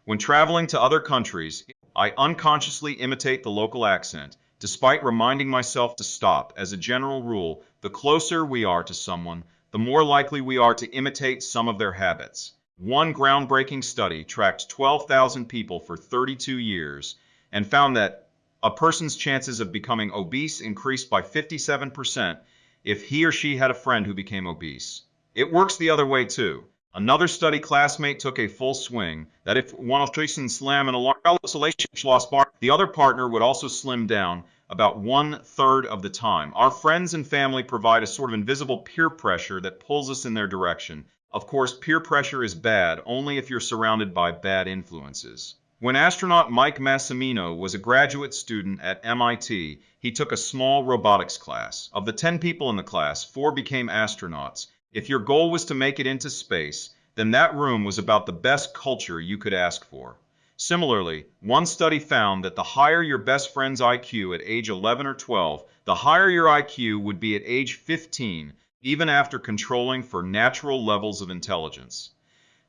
When traveling to other countries, I unconsciously imitate the local accent, despite reminding myself to stop. As a general rule, the closer we are to someone, the more likely we are to imitate some of their habits. One groundbreaking study tracked 12,000 people for 32 years and found that a person's chances of becoming obese increased by 57% if he or she had a friend who became obese. It works the other way too. Another study classmate took a full swing that if one of Jason slam in a large lost bar, the other partner would also slim down about 1/3 of the time. Our friends and family provide a sort of invisible peer pressure that pulls us in their direction. Of course, peer pressure is bad only if you're surrounded by bad influences. When astronaut Mike Massimino was a graduate student at MIT, he took a small robotics class. Of the 10 people in the class, 4 became astronauts. If your goal was to make it into space, then that room was about the best culture you could ask for. Similarly, one study found that the higher your best friend's IQ at age 11 or 12, the higher your IQ would be at age 15, even after controlling for natural levels of intelligence.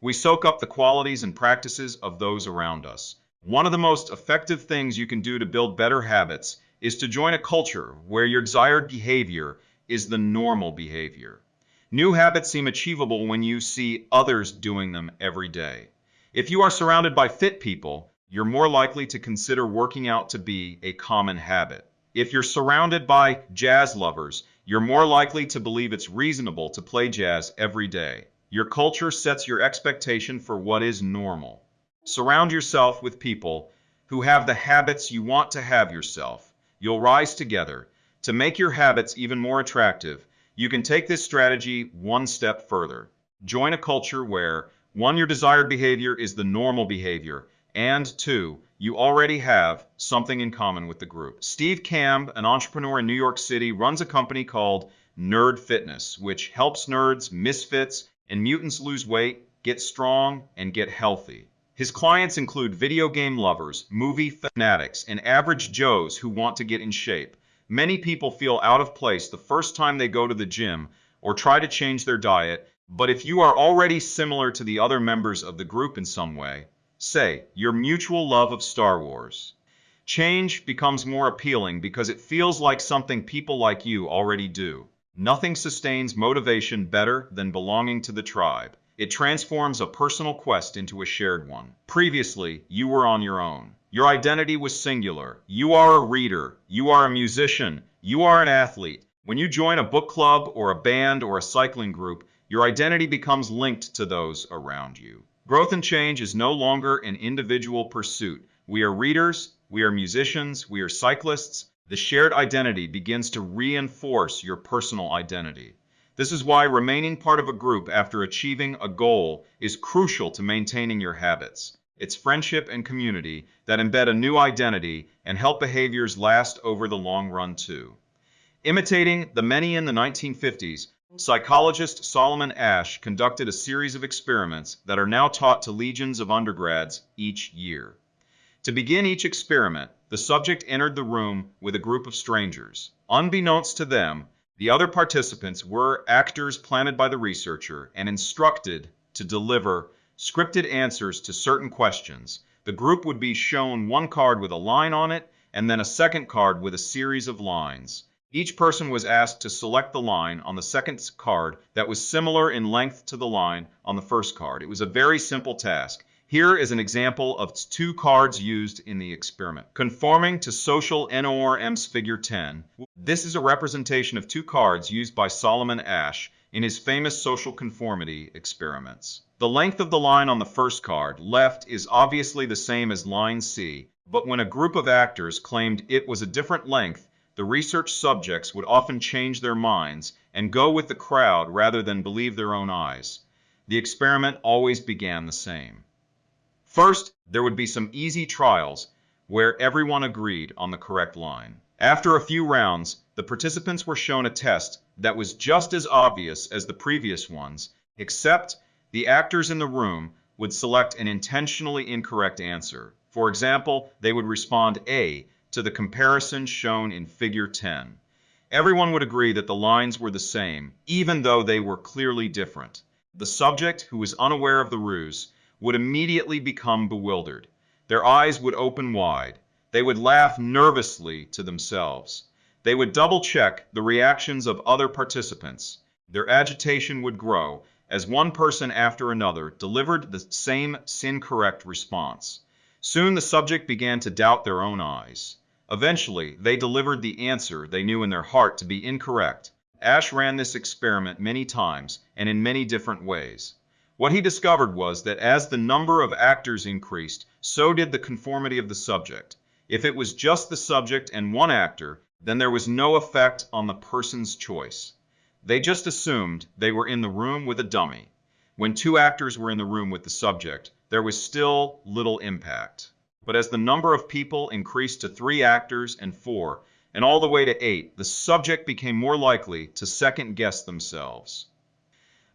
We soak up the qualities and practices of those around us. One of the most effective things you can do to build better habits is to join a culture where your desired behavior is the normal behavior. New habits seem achievable when you see others doing them every day. If you are surrounded by fit people, you're more likely to consider working out to be a common habit. If you're surrounded by jazz lovers, you're more likely to believe it's reasonable to play jazz every day. Your culture sets your expectation for what is normal. Surround yourself with people who have the habits you want to have yourself. You'll rise together. To make your habits even more attractive, you can take this strategy one step further. Join a culture where, 1, your desired behavior is the normal behavior, and 2, you already have something in common with the group. Steve Kamb, an entrepreneur in New York City, runs a company called Nerd Fitness, which helps nerds, misfits, and mutants lose weight, get strong, and get healthy. His clients include video game lovers, movie fanatics, and average Joes who want to get in shape. Many people feel out of place the first time they go to the gym or try to change their diet But if you are already similar to the other members of the group in some way, say, your mutual love of Star Wars, change becomes more appealing because it feels like something people like you already do. Nothing sustains motivation better than belonging to the tribe. It transforms a personal quest into a shared one. Previously, you were on your own. Your identity was singular. You are a reader. You are a musician. You are an athlete. When you join a book club or a band or a cycling group, your identity becomes linked to those around you. Growth and change is no longer an individual pursuit. We are readers, we are musicians, we are cyclists. The shared identity begins to reinforce your personal identity. This is why remaining part of a group after achieving a goal is crucial to maintaining your habits. It's friendship and community that embed a new identity and help behaviors last over the long run too. Imitating the many in the 1950s, psychologist Solomon Asch conducted a series of experiments that are now taught to legions of undergrads each year. To begin each experiment, the subject entered the room with a group of strangers. Unbeknownst to them, the other participants were actors planted by the researcher and instructed to deliver scripted answers to certain questions. The group would be shown one card with a line on it, and then a second card with a series of lines. Each person was asked to select the line on the second card that was similar in length to the line on the first card. It was a very simple task. Here is an example of two cards used in the experiment. Conforming to social NORM's figure 10, this is a representation of two cards used by Solomon Asch in his famous social conformity experiments. The length of the line on the first card, left, is obviously the same as line C, but when a group of actors claimed it was a different length, the research subjects would often change their minds and go with the crowd rather than believe their own eyes. The experiment always began the same. First, there would be some easy trials where everyone agreed on the correct line. After a few rounds, the participants were shown a test that was just as obvious as the previous ones, except the actors in the room would select an intentionally incorrect answer. For example, they would respond A to the comparison shown in figure 10. Everyone would agree that the lines were the same, even though they were clearly different. The subject, who was unaware of the ruse, would immediately become bewildered. Their eyes would open wide. They would laugh nervously to themselves. They would double-check the reactions of other participants. Their agitation would grow as one person after another delivered the same incorrect response. Soon the subject began to doubt their own eyes. Eventually, they delivered the answer they knew in their heart to be incorrect. Asch ran this experiment many times and in many different ways. What he discovered was that as the number of actors increased, so did the conformity of the subject. If it was just the subject and one actor, then there was no effect on the person's choice. They just assumed they were in the room with a dummy. When two actors were in the room with the subject, there was still little impact. But as the number of people increased to 3 actors and 4, and all the way to 8, the subject became more likely to second-guess themselves.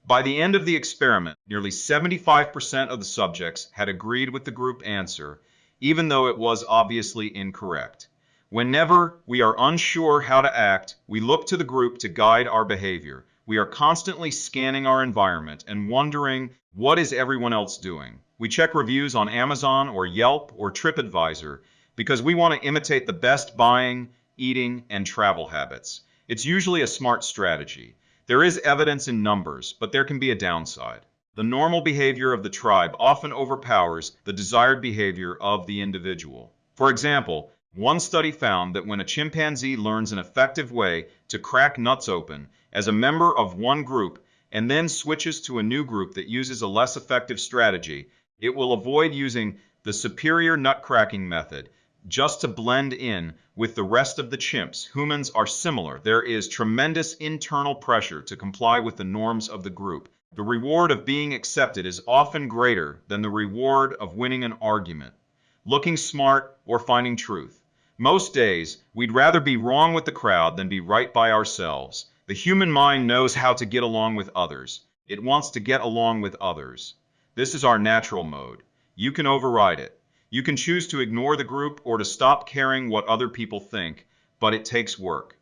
By the end of the experiment, nearly 75% of the subjects had agreed with the group answer, even though it was obviously incorrect. Whenever we are unsure how to act, we look to the group to guide our behavior. We are constantly scanning our environment and wondering, what is everyone else doing? We check reviews on Amazon or Yelp or TripAdvisor because we want to imitate the best buying, eating, and travel habits. It's usually a smart strategy. There is evidence in numbers, but there can be a downside. The normal behavior of the tribe often overpowers the desired behavior of the individual. For example, one study found that when a chimpanzee learns an effective way to crack nuts open as a member of one group and then switches to a new group that uses a less effective strategy, it will avoid using the superior nut cracking method just to blend in with the rest of the chimps. Humans are similar. There is tremendous internal pressure to comply with the norms of the group. The reward of being accepted is often greater than the reward of winning an argument, looking smart, or finding truth. Most days, we'd rather be wrong with the crowd than be right by ourselves. The human mind knows how to get along with others. It wants to get along with others. This is our natural mode. You can override it. You can choose to ignore the group or to stop caring what other people think, but it takes work.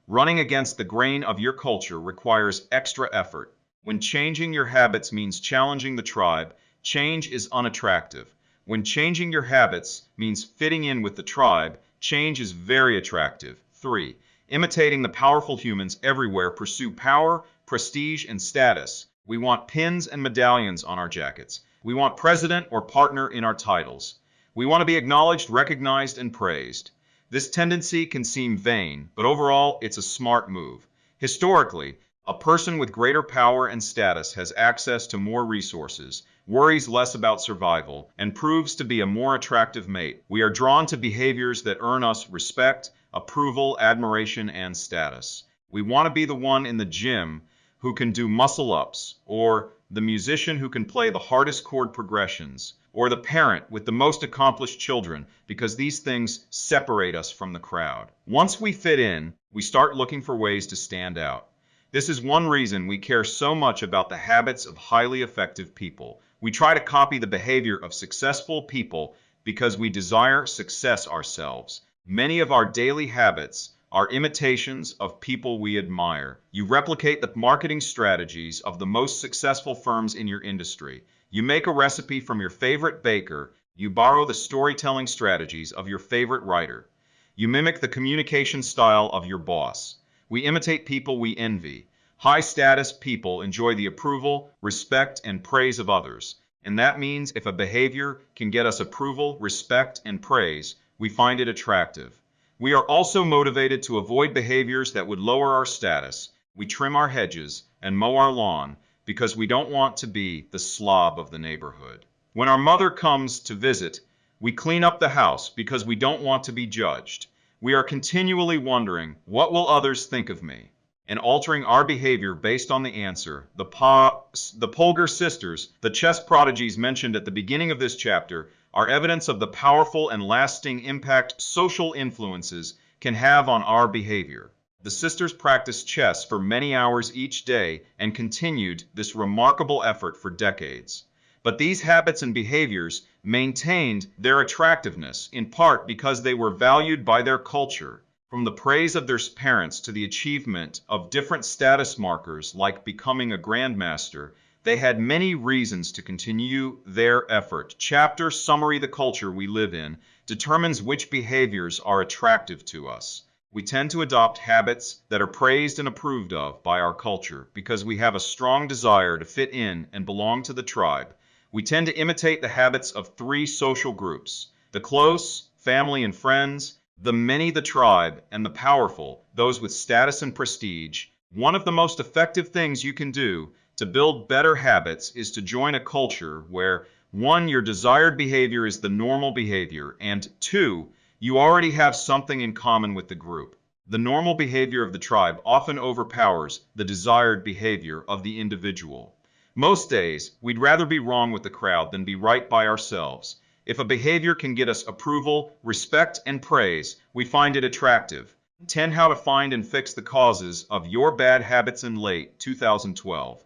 Running against the grain of your culture requires extra effort. When changing your habits means challenging the tribe, change is unattractive. When changing your habits means fitting in with the tribe, change is very attractive. 3. Imitating the powerful humans everywhere pursue power, prestige, and status. We want pins and medallions on our jackets. We want president or partner in our titles. We want to be acknowledged, recognized, and praised. This tendency can seem vain, but overall, it's a smart move. Historically, a person with greater power and status has access to more resources, worries less about survival, and proves to be a more attractive mate. We are drawn to behaviors that earn us respect, approval, admiration, and status. We want to be the one in the gym who can do muscle-ups, or the musician who can play the hardest chord progressions, or the parent with the most accomplished children, because these things separate us from the crowd. Once we fit in, we start looking for ways to stand out. This is one reason we care so much about the habits of highly effective people. We try to copy the behavior of successful people because we desire success ourselves. Many of our daily habits are imitations of people we admire. You replicate the marketing strategies of the most successful firms in your industry. You make a recipe from your favorite baker. You borrow the storytelling strategies of your favorite writer. You mimic the communication style of your boss. We imitate people we envy. High-status people enjoy the approval, respect, and praise of others. And that means if a behavior can get us approval, respect, and praise, we find it attractive. We are also motivated to avoid behaviors that would lower our status. We trim our hedges and mow our lawn because we don't want to be the slob of the neighborhood. When our mother comes to visit, we clean up the house because we don't want to be judged. We are continually wondering, what will others think of me? And altering our behavior based on the answer. The Polgar sisters, the chess prodigies mentioned at the beginning of this chapter, are evidence of the powerful and lasting impact social influences can have on our behavior. The sisters practiced chess for many hours each day and continued this remarkable effort for decades. But these habits and behaviors maintained their attractiveness, in part because they were valued by their culture. From the praise of their parents to the achievement of different status markers like becoming a grandmaster, they had many reasons to continue their effort. Chapter summary: the culture we live in determines which behaviors are attractive to us. We tend to adopt habits that are praised and approved of by our culture because we have a strong desire to fit in and belong to the tribe. We tend to imitate the habits of 3 social groups: the close, family and friends; the many, the tribe; and the powerful, those with status and prestige. One of the most effective things you can do to build better habits is to join a culture where 1. Your desired behavior is the normal behavior, and 2. You already have something in common with the group. The normal behavior of the tribe often overpowers the desired behavior of the individual. Most days, we'd rather be wrong with the crowd than be right by ourselves. If a behavior can get us approval, respect, and praise, we find it attractive. 10 How to find and fix the causes of your bad habits in late 2012.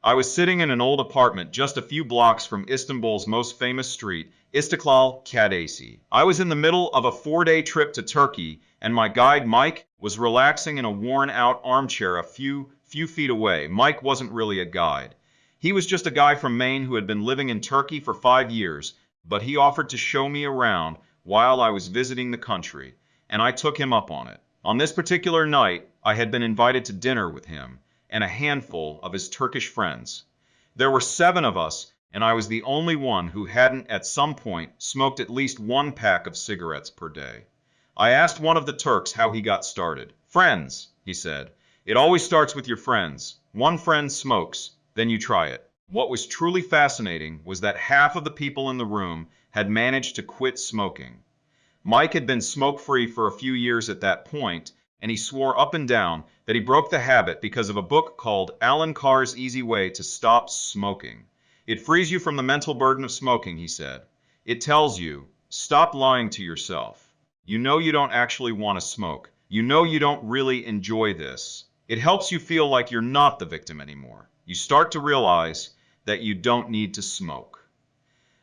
I was sitting in an old apartment just a few blocks from Istanbul's most famous street, Istiklal Caddesi. I was in the middle of a 4-day trip to Turkey, and my guide Mike was relaxing in a worn-out armchair a few feet away. Mike wasn't really a guide. He was just a guy from Maine who had been living in Turkey for 5 years, but he offered to show me around while I was visiting the country, and I took him up on it. On this particular night, I had been invited to dinner with him and a handful of his Turkish friends. There were 7 of us, and I was the only one who hadn't at some point smoked at least 1 pack of cigarettes per day. I asked one of the Turks how he got started. "Friends," he said. "It always starts with your friends. One friend smokes, then you try it." What was truly fascinating was that half of the people in the room had managed to quit smoking. Mike had been smoke-free for a few years at that point, and he swore up and down that he broke the habit because of a book called Alan Carr's Easy Way to Stop Smoking. "It frees you from the mental burden of smoking," he said. "It tells you, stop lying to yourself. You know you don't actually want to smoke. You know you don't really enjoy this. It helps you feel like you're not the victim anymore. You start to realize that you don't need to smoke."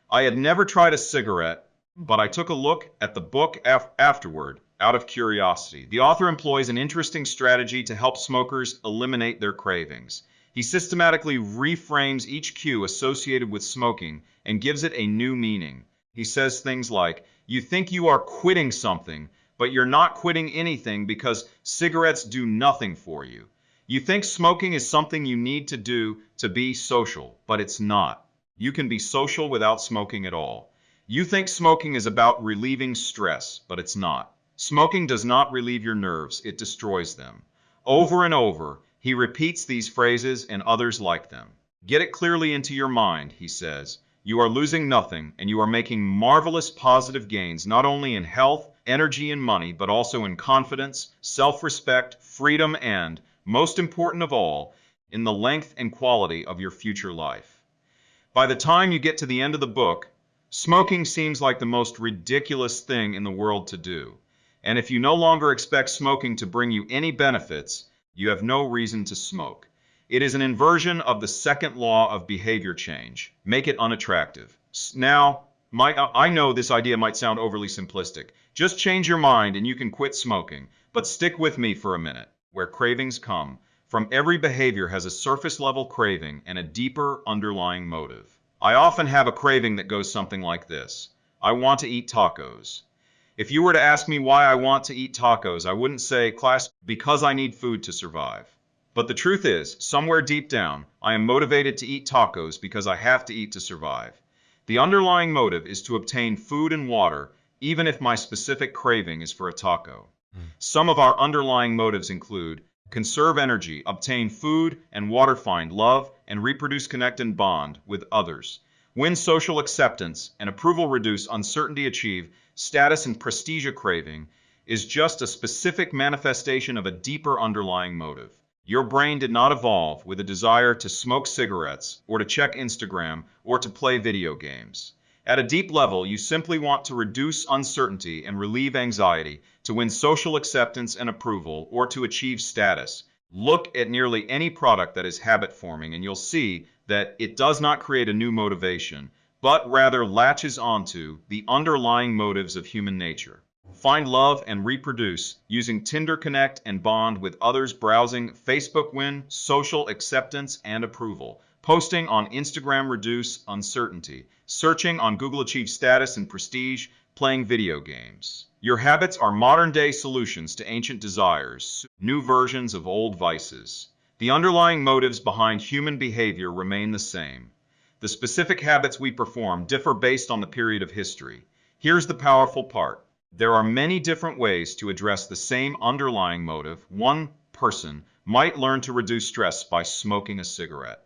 I had never tried a cigarette, but I took a look at the book afterward out of curiosity. The author employs an interesting strategy to help smokers eliminate their cravings. He systematically reframes each cue associated with smoking and gives it a new meaning. He says things like, "You think you are quitting something, but you're not quitting anything because cigarettes do nothing for you. You think smoking is something you need to do to be social, but it's not. You can be social without smoking at all. You think smoking is about relieving stress, but it's not. Smoking does not relieve your nerves, it destroys them." Over and over, he repeats these phrases and others like them. "Get it clearly into your mind," he says. "You are losing nothing, and you are making marvelous positive gains not only in health, energy, and money, but also in confidence, self-respect, freedom, and, most important of all, in the length and quality of your future life." By the time you get to the end of the book, smoking seems like the most ridiculous thing in the world to do. And if you no longer expect smoking to bring you any benefits, you have no reason to smoke. It is an inversion of the second law of behavior change. Make it unattractive. Now, I know this idea might sound overly simplistic. Just change your mind and you can quit smoking. But stick with me for a minute. Where cravings come from, every behavior has a surface level craving and a deeper underlying motive. I often have a craving that goes something like this. I want to eat tacos. If you were to ask me why I want to eat tacos, I wouldn't say, "Class, because I need food to survive." But the truth is, somewhere deep down, I am motivated to eat tacos because I have to eat to survive. The underlying motive is to obtain food and water, even if my specific craving is for a taco. Some of our underlying motives include conserve energy, obtain food and water, find love, and reproduce, connect and bond with others, win social acceptance and approval, reduce uncertainty, achieve status and prestige. Craving is just a specific manifestation of a deeper underlying motive. Your brain did not evolve with a desire to smoke cigarettes or to check Instagram or to play video games. At a deep level, you simply want to reduce uncertainty and relieve anxiety, to win social acceptance and approval, or to achieve status. Look at nearly any product that is habit forming and you'll see that it does not create a new motivation, but rather latches onto the underlying motives of human nature. Find love and reproduce using Tinder, connect and bond with others, browsing Facebook, win social acceptance and approval, posting on Instagram, reduce uncertainty, searching on Google, achieve status and prestige, playing video games. Your habits are modern-day solutions to ancient desires, new versions of old vices. The underlying motives behind human behavior remain the same. The specific habits we perform differ based on the period of history. Here's the powerful part. There are many different ways to address the same underlying motive. One person might learn to reduce stress by smoking a cigarette.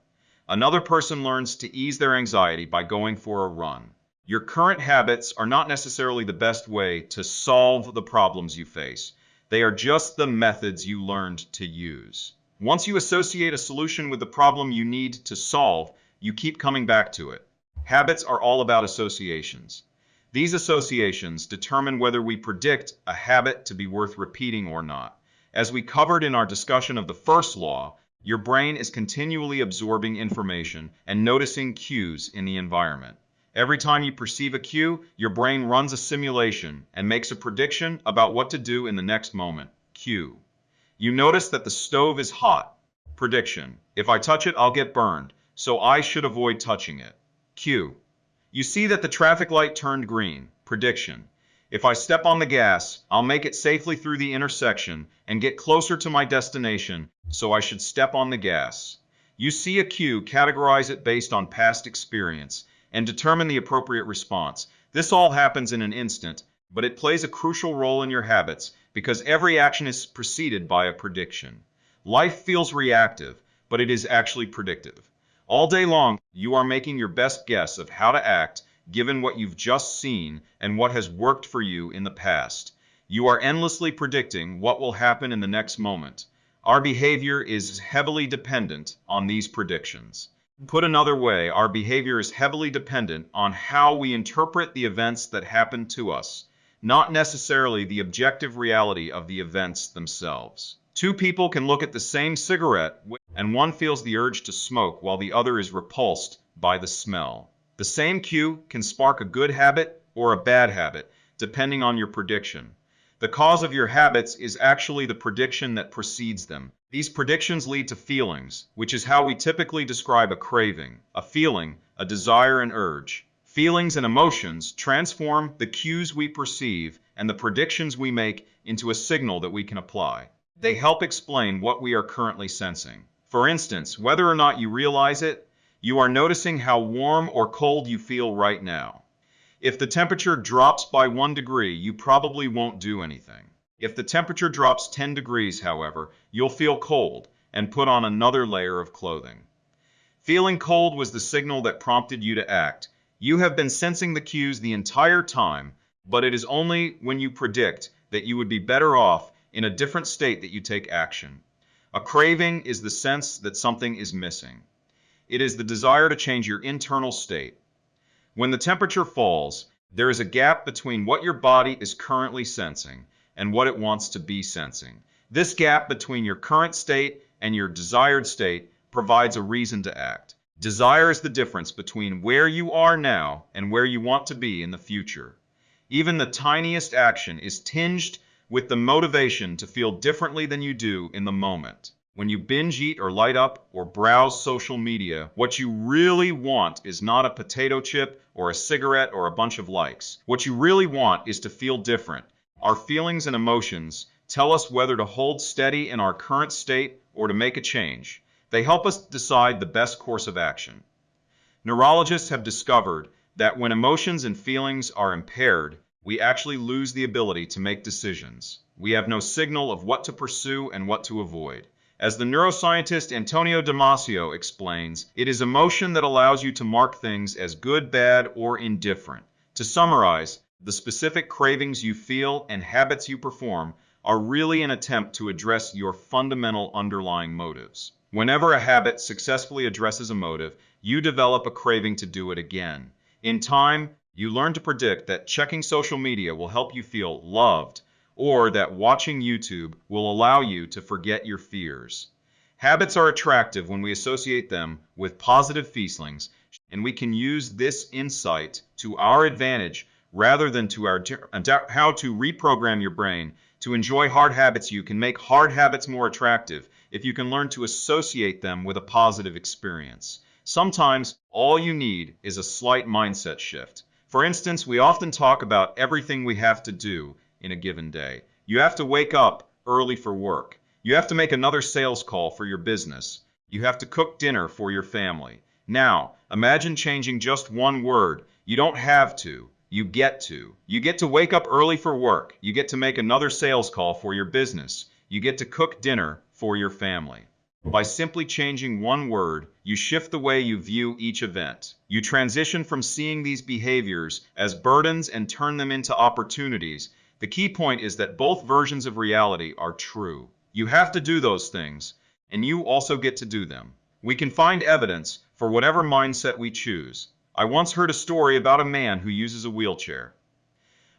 Another person learns to ease their anxiety by going for a run. Your current habits are not necessarily the best way to solve the problems you face. They are just the methods you learned to use. Once you associate a solution with the problem you need to solve, you keep coming back to it. Habits are all about associations. These associations determine whether we predict a habit to be worth repeating or not. As we covered in our discussion of the first law, your brain is continually absorbing information and noticing cues in the environment. Every time you perceive a cue, your brain runs a simulation and makes a prediction about what to do in the next moment. Cue. You notice that the stove is hot. Prediction. If I touch it, I'll get burned, so I should avoid touching it. Cue. You see that the traffic light turned green. Prediction. If I step on the gas, I'll make it safely through the intersection and get closer to my destination, so I should step on the gas. You see a cue, categorize it based on past experience, and determine the appropriate response. This all happens in an instant, but it plays a crucial role in your habits because every action is preceded by a prediction. Life feels reactive, but it is actually predictive. All day long, you are making your best guess of how to act given what you've just seen and what has worked for you in the past. You are endlessly predicting what will happen in the next moment. Our behavior is heavily dependent on these predictions. Put another way, our behavior is heavily dependent on how we interpret the events that happen to us, not necessarily the objective reality of the events themselves. Two people can look at the same cigarette and one feels the urge to smoke while the other is repulsed by the smell. The same cue can spark a good habit or a bad habit, depending on your prediction. The cause of your habits is actually the prediction that precedes them. These predictions lead to feelings, which is how we typically describe a craving, a feeling, a desire, and urge. Feelings and emotions transform the cues we perceive and the predictions we make into a signal that we can apply. They help explain what we are currently sensing. For instance, whether or not you realize it, you are noticing how warm or cold you feel right now. If the temperature drops by 1 degree, you probably won't do anything. If the temperature drops 10 degrees, however, you'll feel cold and put on another layer of clothing. Feeling cold was the signal that prompted you to act. You have been sensing the cues the entire time, but it is only when you predict that you would be better off in a different state that you take action. A craving is the sense that something is missing. It is the desire to change your internal state. When the temperature falls, there is a gap between what your body is currently sensing and what it wants to be sensing. This gap between your current state and your desired state provides a reason to act. Desire is the difference between where you are now and where you want to be in the future. Even the tiniest action is tinged with the motivation to feel differently than you do in the moment. When you binge eat or light up or browse social media, what you really want is not a potato chip or a cigarette or a bunch of likes. What you really want is to feel different. Our feelings and emotions tell us whether to hold steady in our current state or to make a change. They help us decide the best course of action. Neurologists have discovered that when emotions and feelings are impaired, we actually lose the ability to make decisions. We have no signal of what to pursue and what to avoid. As the neuroscientist Antonio Damasio explains, it is emotion that allows you to mark things as good, bad, or indifferent. To summarize, the specific cravings you feel and habits you perform are really an attempt to address your fundamental underlying motives. Whenever a habit successfully addresses a motive, you develop a craving to do it again. In time, you learn to predict that checking social media will help you feel loved, or that watching YouTube will allow you to forget your fears. Habits are attractive when we associate them with positive feelings, and we can use this insight to our advantage rather than to how to reprogram your brain to enjoy hard habits. You can make hard habits more attractive if you can learn to associate them with a positive experience. Sometimes all you need is a slight mindset shift. For instance, we often talk about everything we have to do in a given day. You have to wake up early for work. You have to make another sales call for your business. You have to cook dinner for your family. Now, imagine changing just one word. You don't have to. You get to. You get to wake up early for work. You get to make another sales call for your business. You get to cook dinner for your family. By simply changing one word, you shift the way you view each event. You transition from seeing these behaviors as burdens and turn them into opportunities. The key point is that both versions of reality are true. You have to do those things, and you also get to do them. We can find evidence for whatever mindset we choose. I once heard a story about a man who uses a wheelchair.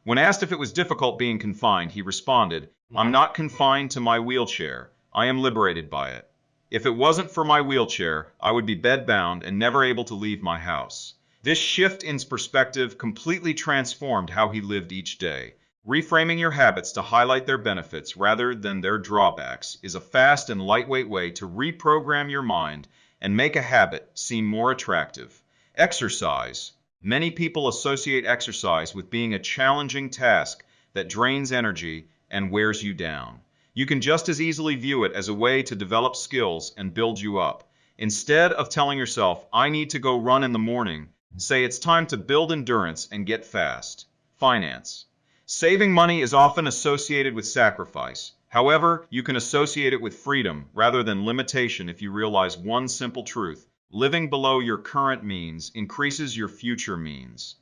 When asked if it was difficult being confined, he responded, "I'm not confined to my wheelchair. I am liberated by it. If it wasn't for my wheelchair, I would be bedbound and never able to leave my house." This shift in perspective completely transformed how he lived each day. Reframing your habits to highlight their benefits rather than their drawbacks is a fast and lightweight way to reprogram your mind and make a habit seem more attractive. Exercise. Many people associate exercise with being a challenging task that drains energy and wears you down. You can just as easily view it as a way to develop skills and build you up. Instead of telling yourself, "I need to go run in the morning," say it's time to build endurance and get fast. Finance. Saving money is often associated with sacrifice. However, you can associate it with freedom rather than limitation if you realize one simple truth. Living below your current means increases your future means.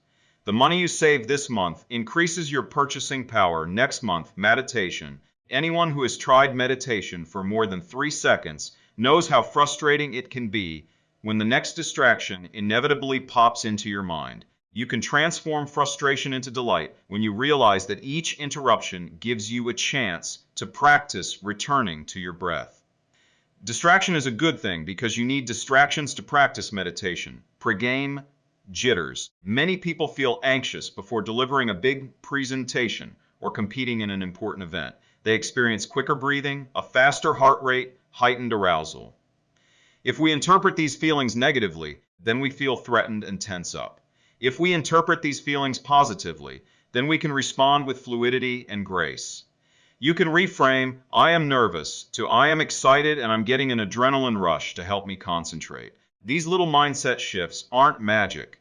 The money you save this month increases your purchasing power next month. Meditation. Anyone who has tried meditation for more than 3 seconds knows how frustrating it can be when the next distraction inevitably pops into your mind. You can transform frustration into delight when you realize that each interruption gives you a chance to practice returning to your breath. Distraction is a good thing because you need distractions to practice meditation. Pre-game jitters. Many people feel anxious before delivering a big presentation or competing in an important event. They experience quicker breathing, a faster heart rate, heightened arousal. If we interpret these feelings negatively, then we feel threatened and tense up. If we interpret these feelings positively, then we can respond with fluidity and grace. You can reframe "I am nervous" to "I am excited and I'm getting an adrenaline rush to help me concentrate." These little mindset shifts aren't magic,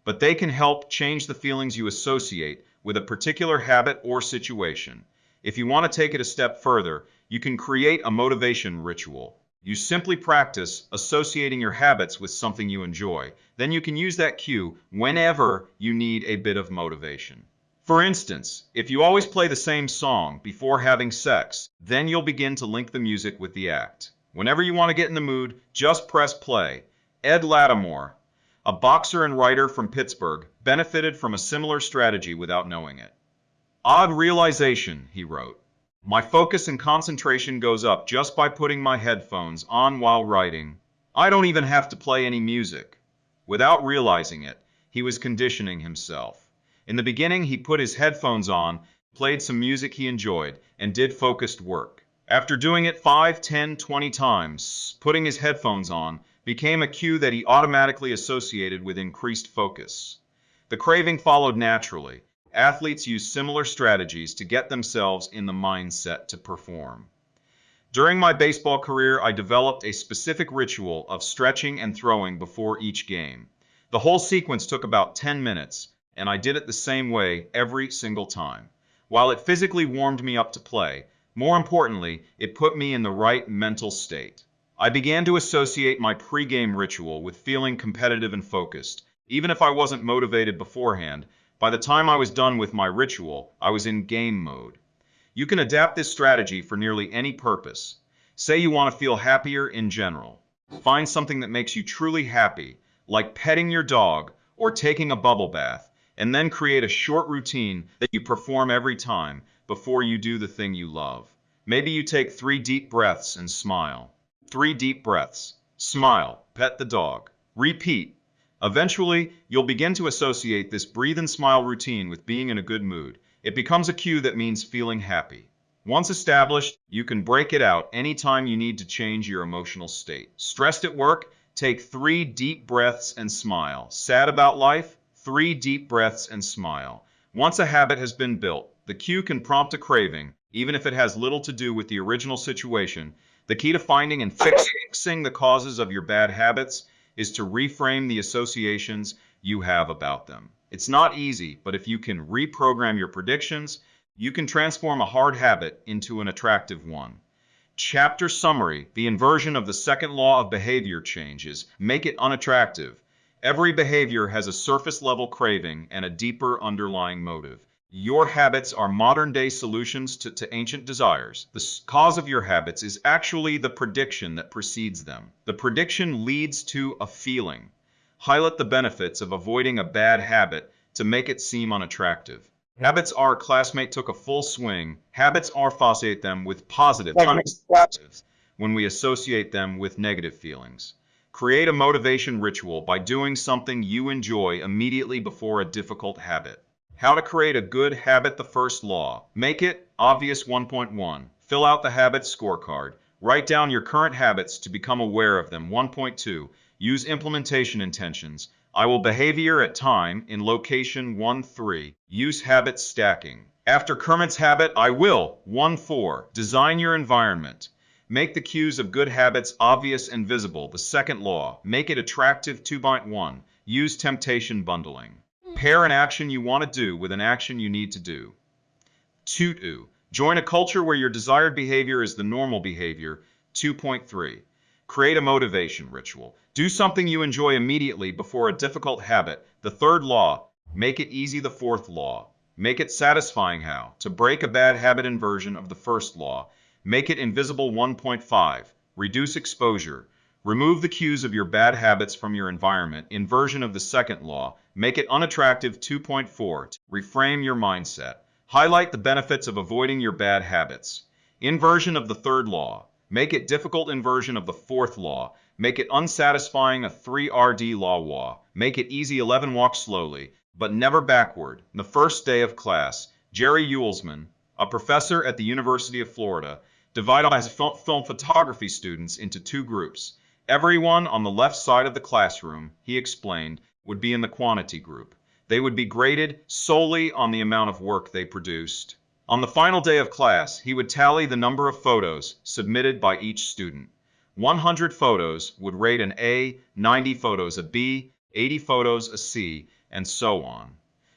but they can help change the feelings you associate with a particular habit or situation. If you want to take it a step further, you can create a motivation ritual. You simply practice associating your habits with something you enjoy. Then you can use that cue whenever you need a bit of motivation. For instance, if you always play the same song before having sex, then you'll begin to link the music with the act. Whenever you want to get in the mood, just press play. Ed Lattimore, a boxer and writer from Pittsburgh, benefited from a similar strategy without knowing it. "Odd realization," he wrote. "My focus and concentration goes up just by putting my headphones on while writing. I don't even have to play any music." Without realizing it, he was conditioning himself. In the beginning, he put his headphones on, played some music he enjoyed, and did focused work. After doing it 5, 10, 20 times, putting his headphones on became a cue that he automatically associated with increased focus. The craving followed naturally. Athletes use similar strategies to get themselves in the mindset to perform. During my baseball career, I developed a specific ritual of stretching and throwing before each game. The whole sequence took about 10 minutes, and I did it the same way every single time. While it physically warmed me up to play, more importantly, it put me in the right mental state. I began to associate my pre-game ritual with feeling competitive and focused. Even if I wasn't motivated beforehand, by the time I was done with my ritual, I was in game mode. You can adapt this strategy for nearly any purpose. Say you want to feel happier in general. Find something that makes you truly happy, like petting your dog or taking a bubble bath, and then create a short routine that you perform every time before you do the thing you love. Maybe you take 3 deep breaths and smile. 3 deep breaths. Smile. Pet the dog. Repeat. Eventually, you'll begin to associate this breathe and smile routine with being in a good mood. It becomes a cue that means feeling happy. Once established, you can break it out anytime you need to change your emotional state. Stressed at work? Take 3 deep breaths and smile. Sad about life? 3 deep breaths and smile. Once a habit has been built, the cue can prompt a craving, even if it has little to do with the original situation. The key to finding and fixing the causes of your bad habits is to reframe the associations you have about them. It's not easy, but if you can reprogram your predictions, you can transform a hard habit into an attractive one. Chapter summary: the inversion of the second law of behavior changes. Make it unattractive. Every behavior has a surface-level craving and a deeper underlying motive. Your habits are modern-day solutions to ancient desires. The cause of your habits is actually the prediction that precedes them. The prediction leads to a feeling. Highlight the benefits of avoiding a bad habit to make it seem unattractive. Habits our classmate took a full swing. Habits associate them with positive when we associate them with negative feelings. Create a motivation ritual by doing something you enjoy immediately before a difficult habit. How to create a good habit: the first law. Make it obvious. 1.1. Fill out the habits scorecard. Write down your current habits to become aware of them. 1.2. Use implementation intentions. I will behavior at time in location. 1.3. Use habit stacking. After Kermit's habit, I will. 1.4. Design your environment. Make the cues of good habits obvious and visible. The second law. Make it attractive. 2.1. Use temptation bundling. Pair an action you want to do with an action you need to do. 2. Join a culture where your desired behavior is the normal behavior. 2.3. Create a motivation ritual. Do something you enjoy immediately before a difficult habit. The third law. Make it easy. The fourth law. Make it satisfying. How to break a bad habit. Inversion of the first law. Make it invisible. 1.5. Reduce exposure. Remove the cues of your bad habits from your environment. Inversion of the second law. Make it unattractive. 2.4. Reframe your mindset. Highlight the benefits of avoiding your bad habits. Inversion of the third law. Make it difficult. Inversion of the fourth law. Make it unsatisfying. A 3RD law. Make it easy. 11. Walk slowly, but never backward. The first day of class, Jerry Uelsman, a professor at the University of Florida, divided his film photography students into two groups. Everyone on the left side of the classroom, he explained, would be in the quantity group. They would be graded solely on the amount of work they produced. On the final day of class, he would tally the number of photos submitted by each student. 100 photos would rate an A, 90 photos a B, 80 photos a C, and so on.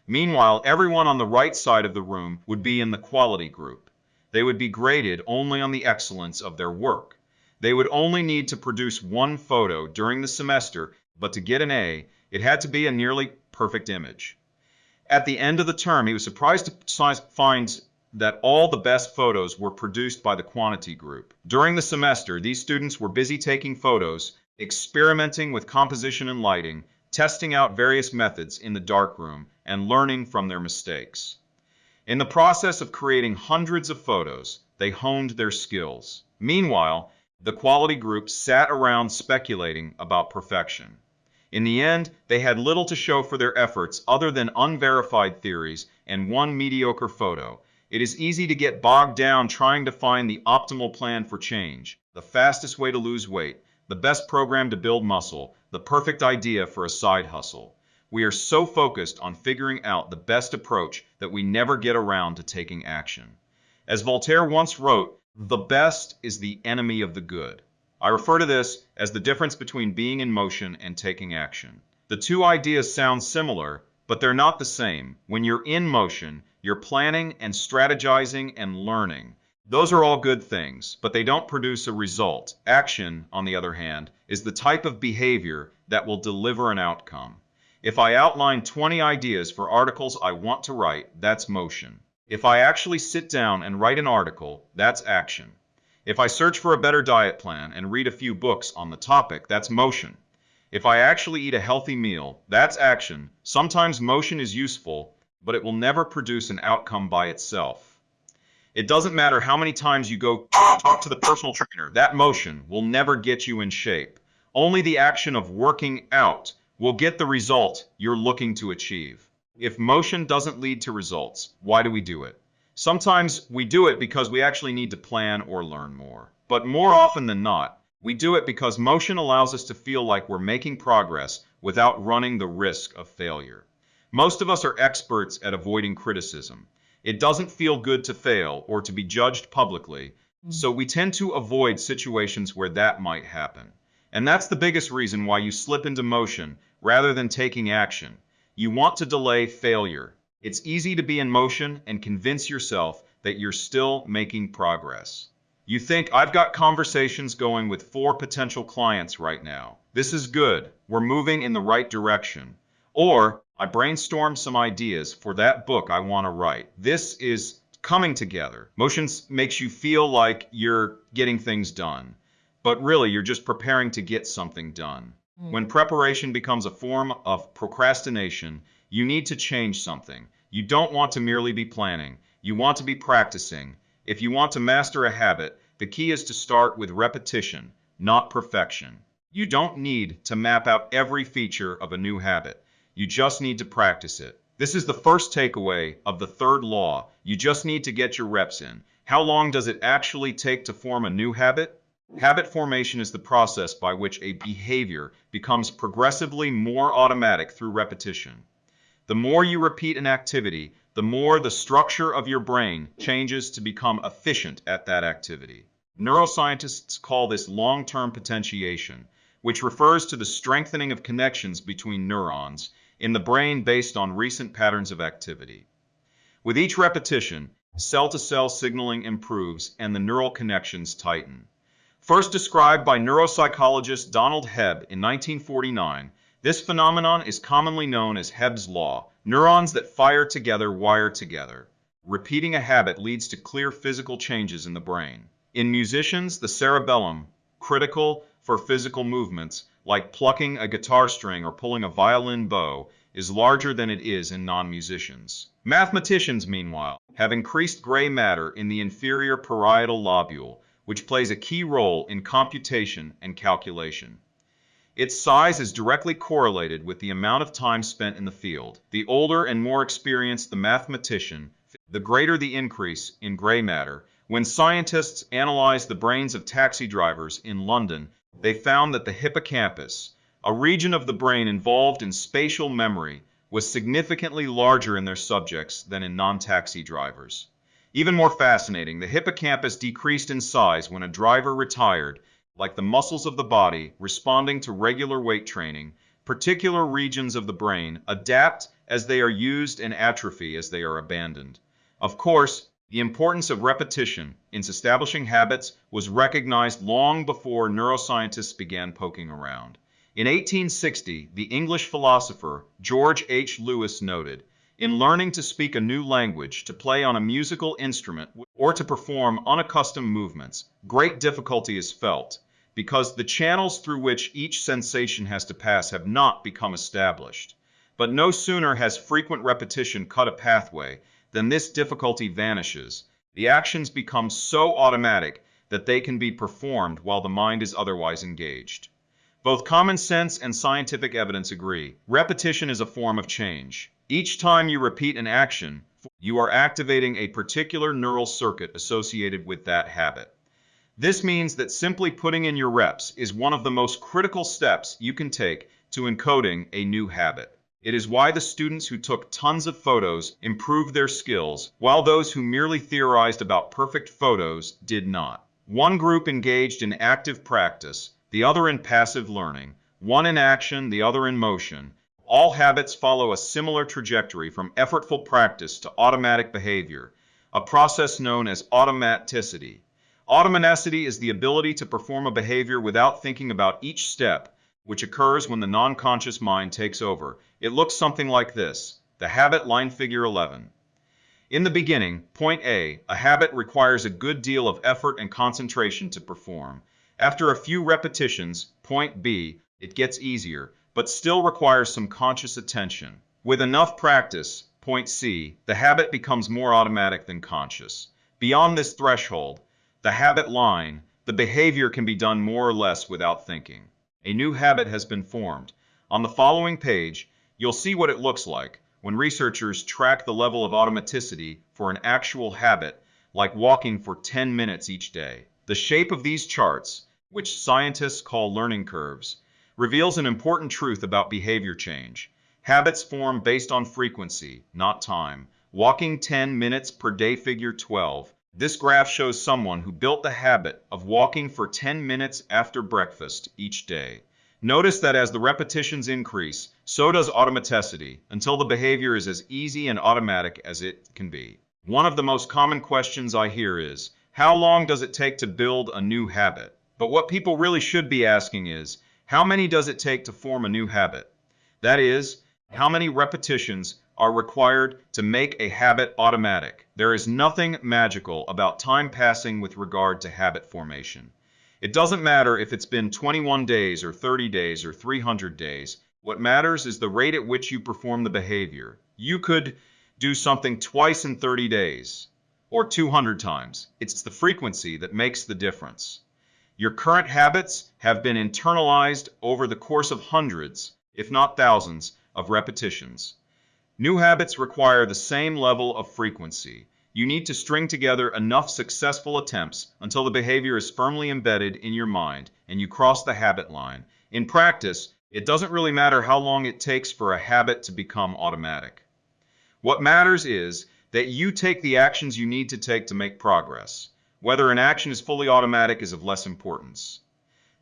Meanwhile, everyone on the right side of the room would be in the quality group. They would be graded only on the excellence of their work. They would only need to produce one photo during the semester, but to get an A, it had to be a nearly perfect image. At the end of the term, he was surprised to find that all the best photos were produced by the quantity group. During the semester, these students were busy taking photos, experimenting with composition and lighting, testing out various methods in the darkroom, and learning from their mistakes. In the process of creating hundreds of photos, they honed their skills. Meanwhile, the quality group sat around speculating about perfection. In the end, they had little to show for their efforts other than unverified theories and one mediocre photo. It is easy to get bogged down trying to find the optimal plan for change, the fastest way to lose weight, the best program to build muscle, the perfect idea for a side hustle. We are so focused on figuring out the best approach that we never get around to taking action. As Voltaire once wrote, "The best is the enemy of the good." I refer to this as the difference between being in motion and taking action. The two ideas sound similar, but they're not the same. When you're in motion, you're planning and strategizing and learning. Those are all good things, but they don't produce a result. Action, on the other hand, is the type of behavior that will deliver an outcome. If I outline 20 ideas for articles I want to write, that's motion. If I actually sit down and write an article, that's action. If I search for a better diet plan and read a few books on the topic, that's motion. If I actually eat a healthy meal, that's action. Sometimes motion is useful, but it will never produce an outcome by itself. It doesn't matter how many times you go talk to the personal trainer. That motion will never get you in shape. Only the action of working out will get the result you're looking to achieve. If motion doesn't lead to results, why do we do it? Sometimes we do it because we actually need to plan or learn more. But more often than not, we do it because motion allows us to feel like we're making progress without running the risk of failure. Most of us are experts at avoiding criticism. It doesn't feel good to fail or to be judged publicly, so we tend to avoid situations where that might happen. And that's the biggest reason why you slip into motion rather than taking action. You want to delay failure. It's easy to be in motion and convince yourself that you're still making progress. You think, I've got conversations going with 4 potential clients right now. This is good. We're moving in the right direction. Or, I brainstormed some ideas for that book I want to write. This is coming together. Motion makes you feel like you're getting things done, but really you're just preparing to get something done. When preparation becomes a form of procrastination, you need to change something. You don't want to merely be planning. You want to be practicing. If you want to master a habit, the key is to start with repetition, not perfection. You don't need to map out every feature of a new habit. You just need to practice it. This is the first takeaway of the third law. You just need to get your reps in. How long does it actually take to form a new habit? Habit formation is the process by which a behavior becomes progressively more automatic through repetition. The more you repeat an activity, the more the structure of your brain changes to become efficient at that activity. Neuroscientists call this long-term potentiation, which refers to the strengthening of connections between neurons in the brain based on recent patterns of activity. With each repetition, cell-to-cell signaling improves and the neural connections tighten. First described by neuropsychologist Donald Hebb in 1949, this phenomenon is commonly known as Hebb's law. Neurons that fire together wire together. Repeating a habit leads to clear physical changes in the brain. In musicians, the cerebellum, critical for physical movements, like plucking a guitar string or pulling a violin bow, is larger than it is in non-musicians. Mathematicians, meanwhile, have increased gray matter in the inferior parietal lobule, which plays a key role in computation and calculation. Its size is directly correlated with the amount of time spent in the field. The older and more experienced the mathematician, the greater the increase in gray matter, When scientists analyzed the brains of taxi drivers in London, they found that the hippocampus, a region of the brain involved in spatial memory, was significantly larger in their subjects than in non-taxi drivers. Even more fascinating, the hippocampus decreased in size when a driver retired, like the muscles of the body responding to regular weight training. Particular regions of the brain adapt as they are used and atrophy as they are abandoned. Of course, the importance of repetition in establishing habits was recognized long before neuroscientists began poking around. In 1860, the English philosopher George H. Lewis noted, "In learning to speak a new language, to play on a musical instrument, or to perform unaccustomed movements, great difficulty is felt, because the channels through which each sensation has to pass have not become established. But no sooner has frequent repetition cut a pathway than this difficulty vanishes. The actions become so automatic that they can be performed while the mind is otherwise engaged." Both common sense and scientific evidence agree. Repetition is a form of change. Each time you repeat an action, you are activating a particular neural circuit associated with that habit. This means that simply putting in your reps is one of the most critical steps you can take to encoding a new habit. It is why the students who took tons of photos improved their skills, while those who merely theorized about perfect photos did not. One group engaged in active practice, the other in passive learning, one in action, the other in motion. All habits follow a similar trajectory from effortful practice to automatic behavior, a process known as automaticity. Automaticity is the ability to perform a behavior without thinking about each step, which occurs when the non-conscious mind takes over. It looks something like this. The habit, line figure 11. In the beginning, point A, a habit requires a good deal of effort and concentration to perform. After a few repetitions, point B, it gets easier, but still requires some conscious attention. With enough practice, point C, the habit becomes more automatic than conscious. Beyond this threshold, the habit line, the behavior can be done more or less without thinking. A new habit has been formed. On the following page, you'll see what it looks like when researchers track the level of automaticity for an actual habit, like walking for 10 minutes each day. The shape of these charts, which scientists call learning curves, reveals an important truth about behavior change. Habits form based on frequency, not time. Walking 10 minutes per day, figure 12. This graph shows someone who built the habit of walking for 10 minutes after breakfast each day. Notice that as the repetitions increase, so does automaticity, until the behavior is as easy and automatic as it can be. One of the most common questions I hear is, how long does it take to build a new habit? But what people really should be asking is, how many does it take to form a new habit? That is, how many repetitions are required to make a habit automatic? There is nothing magical about time passing with regard to habit formation. It doesn't matter if it's been 21 days or 30 days or 300 days. What matters is the rate at which you perform the behavior. You could do something twice in 30 days or 200 times. It's the frequency that makes the difference. Your current habits have been internalized over the course of hundreds, if not thousands, of repetitions. New habits require the same level of frequency. You need to string together enough successful attempts until the behavior is firmly embedded in your mind and you cross the habit line. In practice, it doesn't really matter how long it takes for a habit to become automatic. What matters is that you take the actions you need to take to make progress. Whether an action is fully automatic is of less importance.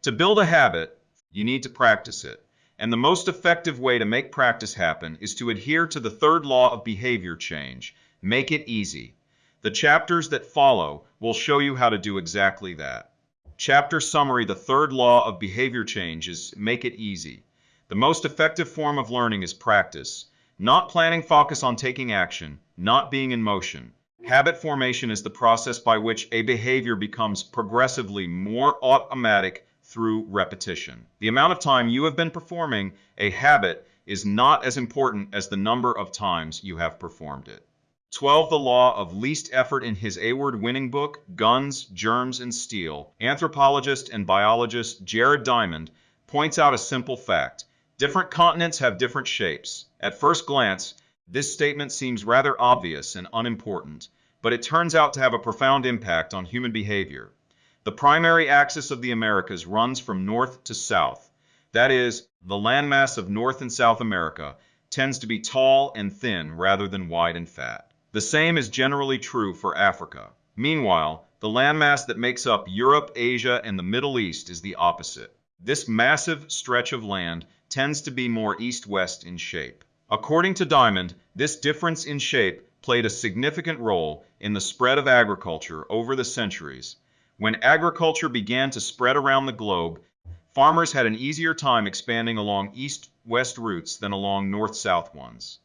To build a habit, you need to practice it. And the most effective way to make practice happen is to adhere to the third law of behavior change. Make it easy. The chapters that follow will show you how to do exactly that. Chapter summary: the third law of behavior change is make it easy. The most effective form of learning is practice. Not planning, focus on taking action, not being in motion. Habit formation is the process by which a behavior becomes progressively more automatic through repetition. The amount of time you have been performing a habit is not as important as the number of times you have performed it. 12. The law of least effort. In his award-winning book, Guns, Germs, and Steel, anthropologist and biologist Jared Diamond points out a simple fact. Different continents have different shapes. At first glance, this statement seems rather obvious and unimportant, but it turns out to have a profound impact on human behavior. The primary axis of the Americas runs from north to south. That is, the landmass of North and South America tends to be tall and thin rather than wide and fat. The same is generally true for Africa. Meanwhile, the landmass that makes up Europe, Asia, and the Middle East is the opposite. This massive stretch of land tends to be more east-west in shape. According to Diamond, this difference in shape played a significant role in the spread of agriculture over the centuries. When agriculture began to spread around the globe, farmers had an easier time expanding along east-west routes than along north-south ones.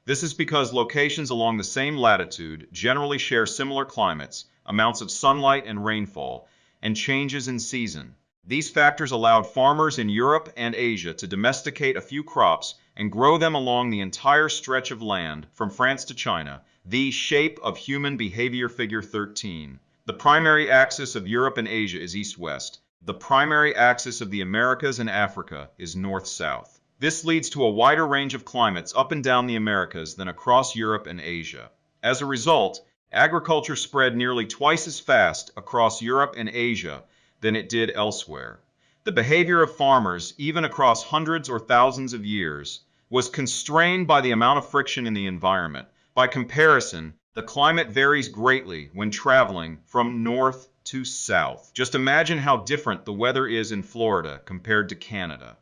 This is because locations along the same latitude generally share similar climates, amounts of sunlight and rainfall, and changes in season. These factors allowed farmers in Europe and Asia to domesticate a few crops and grow them along the entire stretch of land from France to China, the shape of human behavior figure 13. The primary axis of Europe and Asia is east-west. The primary axis of the Americas and Africa is north-south. This leads to a wider range of climates up and down the Americas than across Europe and Asia. As a result, agriculture spread nearly twice as fast across Europe and Asia than it did elsewhere. The behavior of farmers, even across hundreds or thousands of years, was constrained by the amount of friction in the environment. By comparison, the climate varies greatly when traveling from north to south. Just imagine how different the weather is in Florida compared to Canada.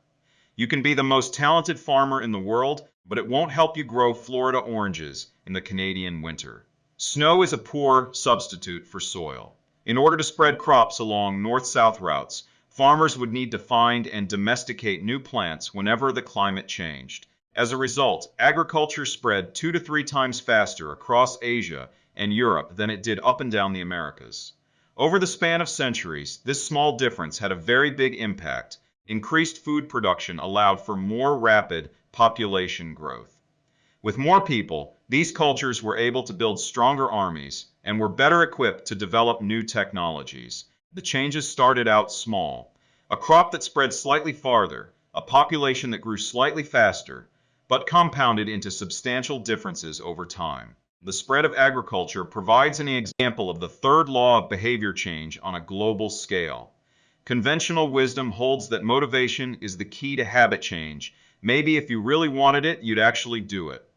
You can be the most talented farmer in the world, but it won't help you grow Florida oranges in the Canadian winter. Snow is a poor substitute for soil. In order to spread crops along north-south routes, farmers would need to find and domesticate new plants whenever the climate changed. As a result, agriculture spread 2 to 3 times faster across Asia and Europe than it did up and down the Americas. Over the span of centuries, this small difference had a very big impact. Increased food production allowed for more rapid population growth. With more people, these cultures were able to build stronger armies and were better equipped to develop new technologies. The changes started out small. A crop that spread slightly farther, a population that grew slightly faster, but compounded into substantial differences over time. The spread of agriculture provides an example of the third law of behavior change on a global scale. Conventional wisdom holds that motivation is the key to habit change. Maybe if you really wanted it, you'd actually do it.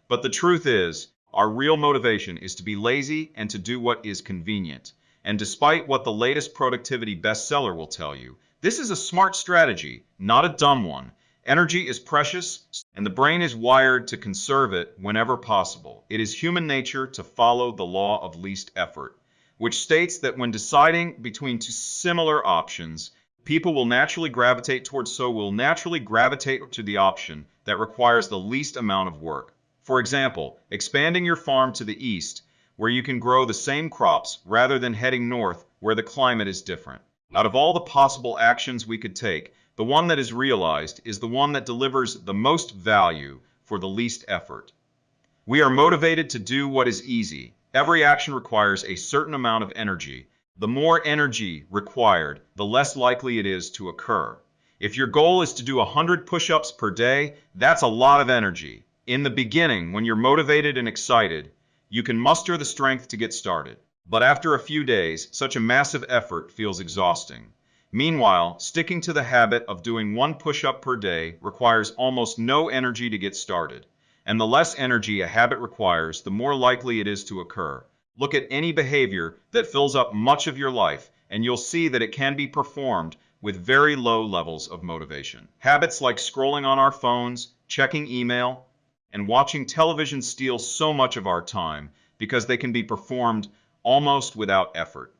But the truth is, our real motivation is to be lazy and to do what is convenient. And despite what the latest productivity bestseller will tell you, this is a smart strategy, not a dumb one. Energy is precious, and the brain is wired to conserve it whenever possible. It is human nature to follow the law of least effort, which states that when deciding between two similar options, people will naturally gravitate to the option that requires the least amount of work. For example, expanding your farm to the east, where you can grow the same crops, rather than heading north, where the climate is different. Out of all the possible actions we could take, the one that is realized is the one that delivers the most value for the least effort. We are motivated to do what is easy. Every action requires a certain amount of energy. The more energy required, the less likely it is to occur. If your goal is to do 100 push-ups per day, that's a lot of energy. In the beginning, when you're motivated and excited, you can muster the strength to get started. But after a few days, such a massive effort feels exhausting. Meanwhile, sticking to the habit of doing 1 push-up per day requires almost no energy to get started. And the less energy a habit requires, the more likely it is to occur. Look at any behavior that fills up much of your life, and you'll see that it can be performed with very low levels of motivation. Habits like scrolling on our phones, checking email, and watching television steal so much of our time because they can be performed almost without effort.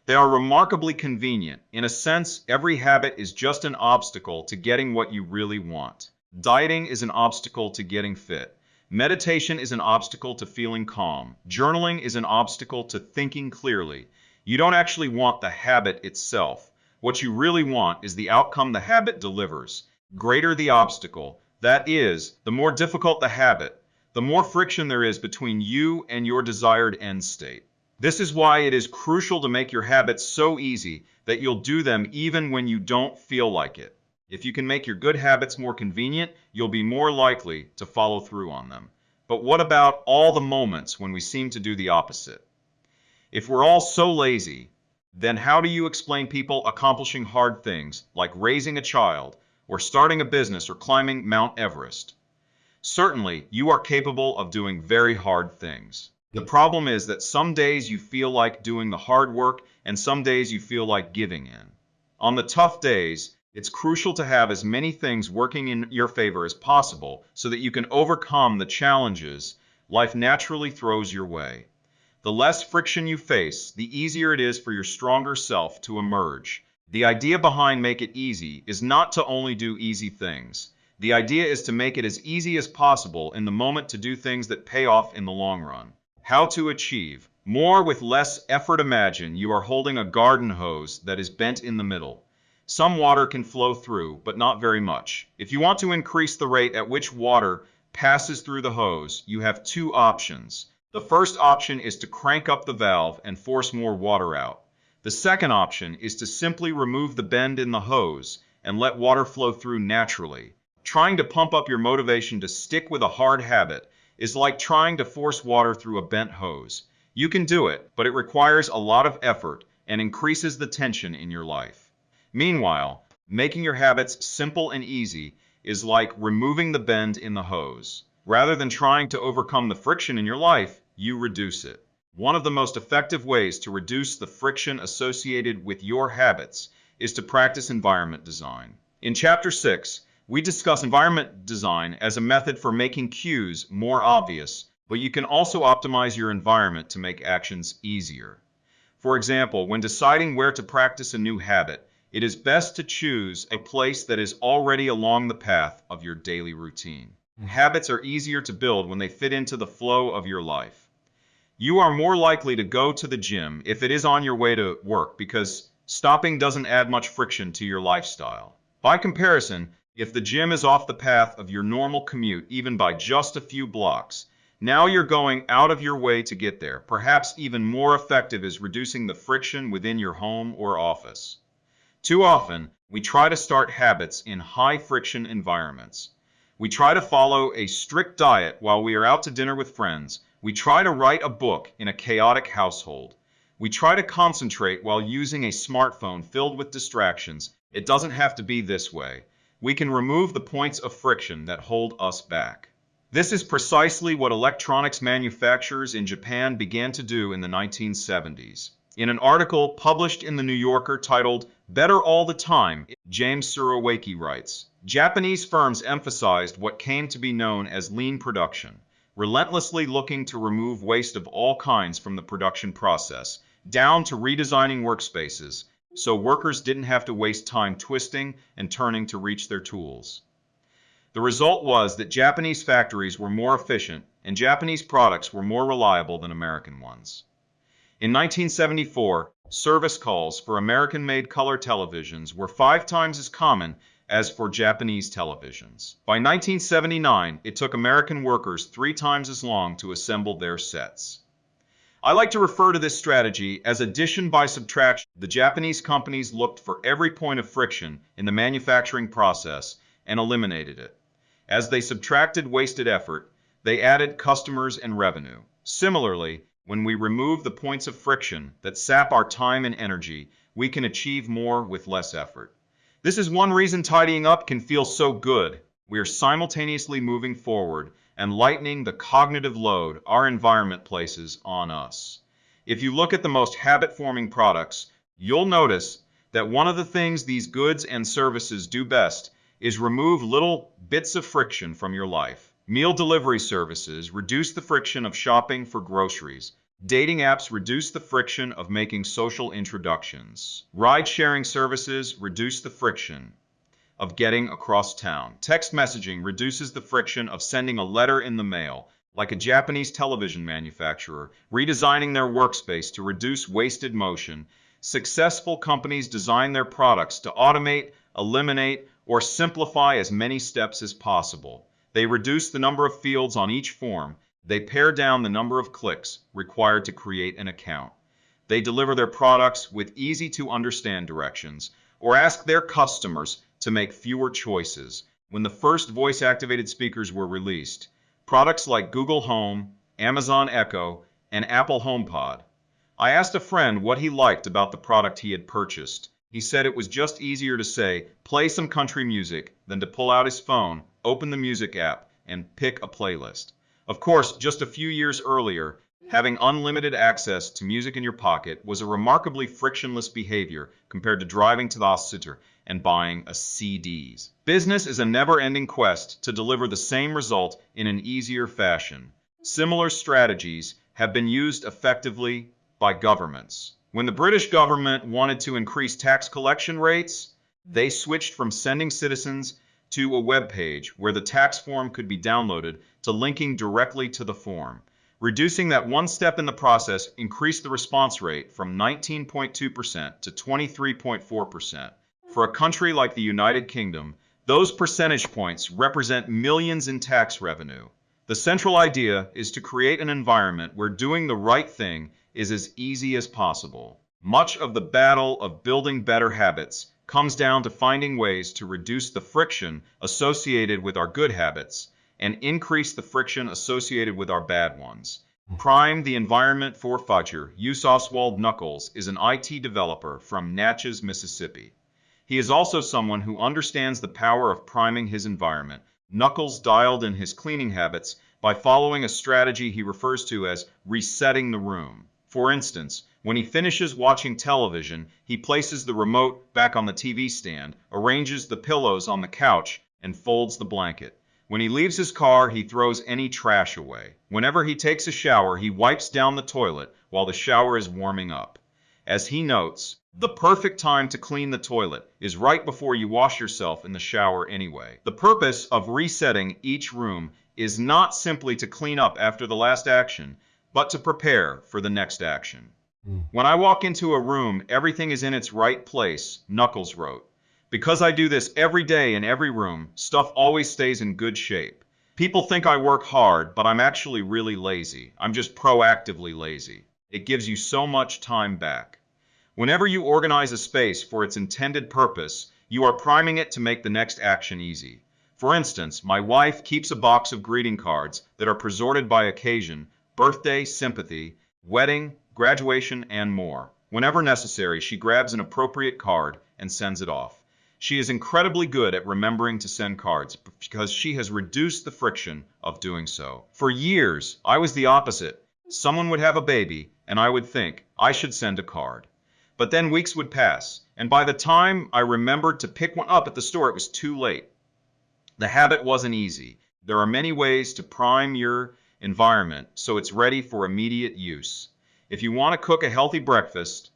They are remarkably convenient. In a sense, every habit is just an obstacle to getting what you really want. Dieting is an obstacle to getting fit. Meditation is an obstacle to feeling calm. Journaling is an obstacle to thinking clearly. You don't actually want the habit itself. What you really want is the outcome the habit delivers. Greater the obstacle, that is, the more difficult the habit, the more friction there is between you and your desired end state. This is why it is crucial to make your habits so easy that you'll do them even when you don't feel like it. If you can make your good habits more convenient, you'll be more likely to follow through on them. But what about all the moments when we seem to do the opposite? If we're all so lazy, then how do you explain people accomplishing hard things like raising a child or starting a business or climbing Mount Everest? Certainly, you are capable of doing very hard things. The problem is that some days you feel like doing the hard work and some days you feel like giving in. On the tough days, it's crucial to have as many things working in your favor as possible so that you can overcome the challenges life naturally throws your way. The less friction you face, the easier it is for your stronger self to emerge. The idea behind Make It Easy is not to only do easy things. The idea is to make it as easy as possible in the moment to do things that pay off in the long run. How to achieve more with less effort. Imagine you are holding a garden hose that is bent in the middle. Some water can flow through, but not very much. If you want to increase the rate at which water passes through the hose, you have two options. The first option is to crank up the valve and force more water out. The second option is to simply remove the bend in the hose and let water flow through naturally. Trying to pump up your motivation to stick with a hard habit is like trying to force water through a bent hose. You can do it, but it requires a lot of effort and increases the tension in your life. Meanwhile, making your habits simple and easy is like removing the bend in the hose. Rather than trying to overcome the friction in your life, you reduce it. One of the most effective ways to reduce the friction associated with your habits is to practice environment design. In Chapter 6, we discuss environment design as a method for making cues more obvious, but you can also optimize your environment to make actions easier. For example, when deciding where to practice a new habit, it is best to choose a place that is already along the path of your daily routine. Habits are easier to build when they fit into the flow of your life. You are more likely to go to the gym if it is on your way to work because stopping doesn't add much friction to your lifestyle. By comparison, if the gym is off the path of your normal commute even by just a few blocks, now you're going out of your way to get there. Perhaps even more effective is reducing the friction within your home or office. Too often, we try to start habits in high-friction environments. We try to follow a strict diet while we are out to dinner with friends. We try to write a book in a chaotic household. We try to concentrate while using a smartphone filled with distractions. It doesn't have to be this way. We can remove the points of friction that hold us back. This is precisely what electronics manufacturers in Japan began to do in the 1970s. In an article published in The New Yorker titled Better All the Time, James Surowiecki writes, Japanese firms emphasized what came to be known as lean production, relentlessly looking to remove waste of all kinds from the production process, down to redesigning workspaces, so workers didn't have to waste time twisting and turning to reach their tools. The result was that Japanese factories were more efficient and Japanese products were more reliable than American ones. In 1974, service calls for American-made color televisions were 5 times as common as for Japanese televisions. By 1979, it took American workers 3 times as long to assemble their sets. I like to refer to this strategy as addition by subtraction. The Japanese companies looked for every point of friction in the manufacturing process and eliminated it. As they subtracted wasted effort, they added customers and revenue. Similarly, when we remove the points of friction that sap our time and energy, we can achieve more with less effort. This is one reason tidying up can feel so good. We are simultaneously moving forward and lightening the cognitive load our environment places on us. If you look at the most habit-forming products, you'll notice that one of the things these goods and services do best is remove little bits of friction from your life. Meal delivery services reduce the friction of shopping for groceries. Dating apps reduce the friction of making social introductions. Ride-sharing services reduce the friction of getting across town. Text messaging reduces the friction of sending a letter in the mail, like a Japanese television manufacturer redesigning their workspace to reduce wasted motion. Successful companies design their products to automate, eliminate, or simplify as many steps as possible. They reduce the number of fields on each form. They pare down the number of clicks required to create an account. They deliver their products with easy-to-understand directions, or ask their customers to make fewer choices. When the first voice-activated speakers were released, products like Google Home, Amazon Echo, and Apple HomePod, I asked a friend what he liked about the product he had purchased. He said it was just easier to say, play some country music, than to pull out his phone, open the music app, and pick a playlist. Of course, just a few years earlier, having unlimited access to music in your pocket was a remarkably frictionless behavior compared to driving to the hospital and buying a CDs. Business is a never-ending quest to deliver the same result in an easier fashion. Similar strategies have been used effectively by governments. When the British government wanted to increase tax collection rates, they switched from sending citizens to a web page where the tax form could be downloaded to linking directly to the form. Reducing that one step in the process increased the response rate from 19.2% to 23.4%. For a country like the United Kingdom, those percentage points represent millions in tax revenue. The central idea is to create an environment where doing the right thing is as easy as possible. Much of the battle of building better habits comes down to finding ways to reduce the friction associated with our good habits and increase the friction associated with our bad ones. Prime the environment for future. Oswald Knuckles is an IT developer from Natchez, Mississippi. He is also someone who understands the power of priming his environment. Knuckles dialed in his cleaning habits by following a strategy he refers to as resetting the room. For instance, when he finishes watching television, he places the remote back on the TV stand, arranges the pillows on the couch, and folds the blanket. When he leaves his car, he throws any trash away. Whenever he takes a shower, he wipes down the toilet while the shower is warming up. As he notes, the perfect time to clean the toilet is right before you wash yourself in the shower anyway. The purpose of resetting each room is not simply to clean up after the last action, but to prepare for the next action. When I walk into a room, everything is in its right place, Knuckles wrote. Because I do this every day in every room, stuff always stays in good shape. People think I work hard, but I'm actually really lazy. I'm just proactively lazy. It gives you so much time back. Whenever you organize a space for its intended purpose, you are priming it to make the next action easy. For instance, my wife keeps a box of greeting cards that are presorted by occasion, birthday, sympathy, wedding, graduation, and more. Whenever necessary, she grabs an appropriate card and sends it off. She is incredibly good at remembering to send cards because she has reduced the friction of doing so. For years, I was the opposite. Someone would have a baby, and I would think, I should send a card. But then weeks would pass, and by the time I remembered to pick one up at the store, it was too late. The habit wasn't easy. There are many ways to prime your environment so it's ready for immediate use. If you want to cook a healthy breakfast,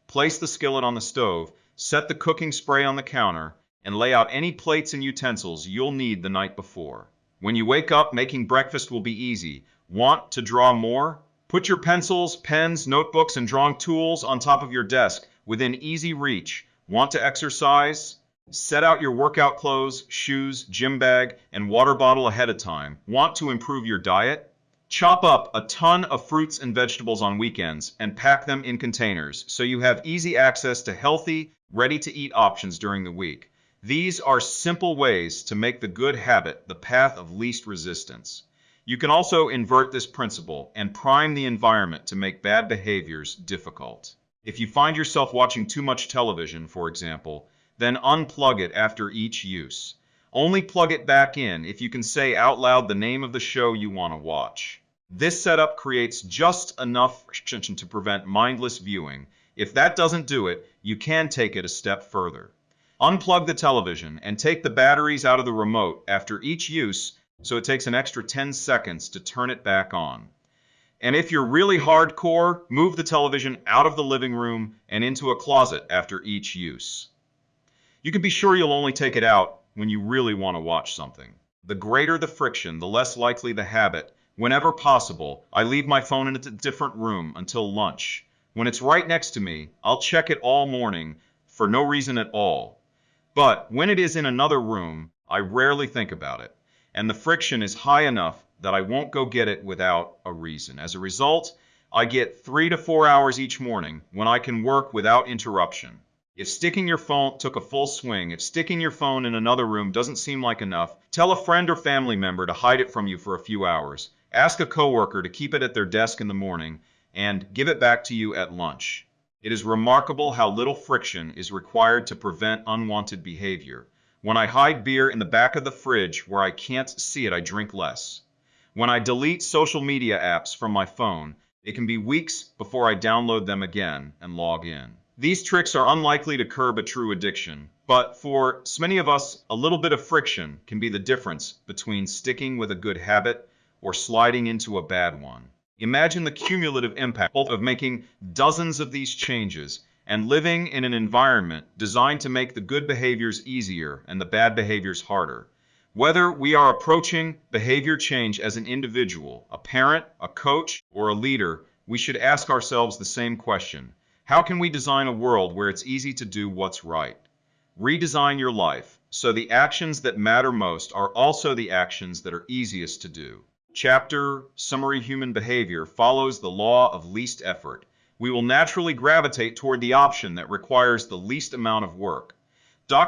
place the skillet on the stove, set the cooking spray on the counter, and lay out any plates and utensils you'll need the night before. When you wake up, making breakfast will be easy. Want to draw more? Put your pencils, pens, notebooks, and drawing tools on top of your desk within easy reach. Want to exercise? Set out your workout clothes, shoes, gym bag, and water bottle ahead of time. Want to improve your diet? Chop up a ton of fruits and vegetables on weekends and pack them in containers so you have easy access to healthy, ready-to-eat options during the week. These are simple ways to make the good habit the path of least resistance. You can also invert this principle and prime the environment to make bad behaviors difficult. If you find yourself watching too much television, for example, then unplug it after each use. Only plug it back in if you can say out loud the name of the show you want to watch. This setup creates just enough friction to prevent mindless viewing. If that doesn't do it, you can take it a step further. Unplug the television and take the batteries out of the remote after each use so it takes an extra 10 seconds to turn it back on. And if you're really hardcore, move the television out of the living room and into a closet after each use. You can be sure you'll only take it out when you really want to watch something. The greater the friction, the less likely the habit. Whenever possible, I leave my phone in a different room until lunch. When it's right next to me, I'll check it all morning for no reason at all. But when it is in another room, I rarely think about it. And the friction is high enough that I won't go get it without a reason. As a result, I get 3 to 4 hours each morning when I can work without interruption. If sticking your phone took a full swing, if sticking your phone in another room doesn't seem like enough, tell a friend or family member to hide it from you for a few hours. Ask a coworker to keep it at their desk in the morning, and give it back to you at lunch. It is remarkable how little friction is required to prevent unwanted behavior. When I hide beer in the back of the fridge where I can't see it, I drink less. When I delete social media apps from my phone, it can be weeks before I download them again and log in. These tricks are unlikely to curb a true addiction, but for so many of us, a little bit of friction can be the difference between sticking with a good habit or sliding into a bad one. Imagine the cumulative impact of making dozens of these changes and living in an environment designed to make the good behaviors easier and the bad behaviors harder. Whether we are approaching behavior change as an individual, a parent, a coach, or a leader, we should ask ourselves the same question. How can we design a world where it's easy to do what's right? Redesign your life so the actions that matter most are also the actions that are easiest to do. Chapter Summary Human Behavior follows the law of least effort. We will naturally gravitate toward the option that requires the least amount of work.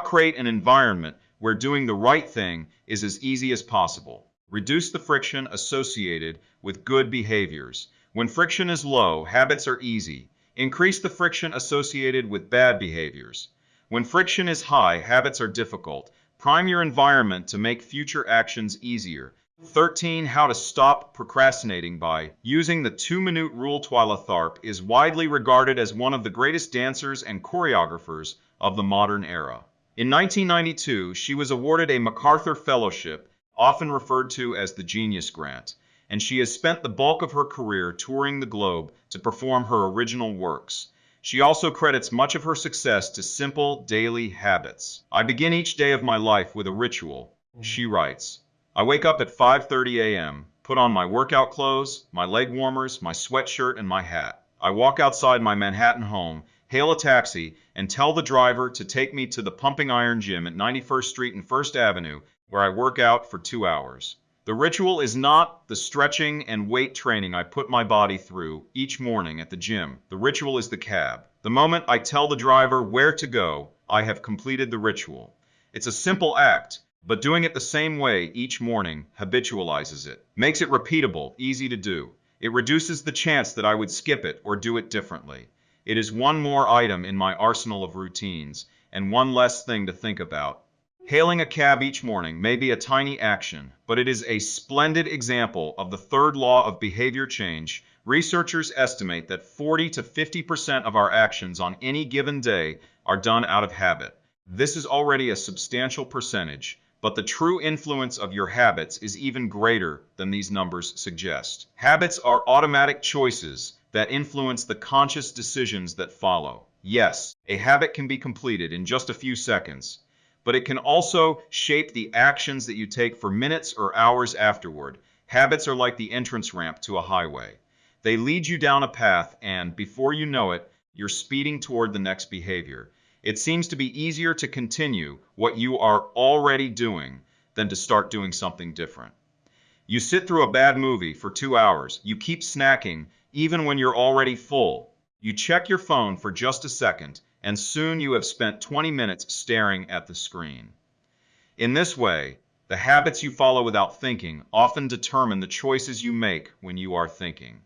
Create an environment where doing the right thing is as easy as possible. Reduce the friction associated with good behaviors. When friction is low, habits are easy. Increase the friction associated with bad behaviors. When friction is high, habits are difficult. Prime your environment to make future actions easier. 13. How to stop procrastinating by using the 2-minute rule. Twyla Tharp is widely regarded as one of the greatest dancers and choreographers of the modern era. In 1992, she was awarded a MacArthur Fellowship, often referred to as the Genius Grant, and she has spent the bulk of her career touring the globe to perform her original works. She also credits much of her success to simple daily habits. I begin each day of my life with a ritual, she writes. I wake up at 5:30 a.m., put on my workout clothes, my leg warmers, my sweatshirt, and my hat. I walk outside my Manhattan home, hail a taxi, and tell the driver to take me to the Pumping Iron Gym at 91st Street and 1st Avenue, where I work out for 2 hours. The ritual is not the stretching and weight training I put my body through each morning at the gym. The ritual is the cab. The moment I tell the driver where to go, I have completed the ritual. It's a simple act, but doing it the same way each morning habitualizes it, makes it repeatable, easy to do. It reduces the chance that I would skip it or do it differently. It is one more item in my arsenal of routines, and one less thing to think about. Hailing a cab each morning may be a tiny action, but it is a splendid example of the third law of behavior change. Researchers estimate that 40 to 50% of our actions on any given day are done out of habit. This is already a substantial percentage, but the true influence of your habits is even greater than these numbers suggest. Habits are automatic choices that influence the conscious decisions that follow. Yes, a habit can be completed in just a few seconds, but it can also shape the actions that you take for minutes or hours afterward. Habits are like the entrance ramp to a highway. They lead you down a path, and before you know it, you're speeding toward the next behavior. It seems to be easier to continue what you are already doing than to start doing something different. You sit through a bad movie for 2 hours. You keep snacking even when you're already full. You check your phone for just a second, and soon you have spent 20 minutes staring at the screen. In this way, the habits you follow without thinking often determine the choices you make when you are thinking.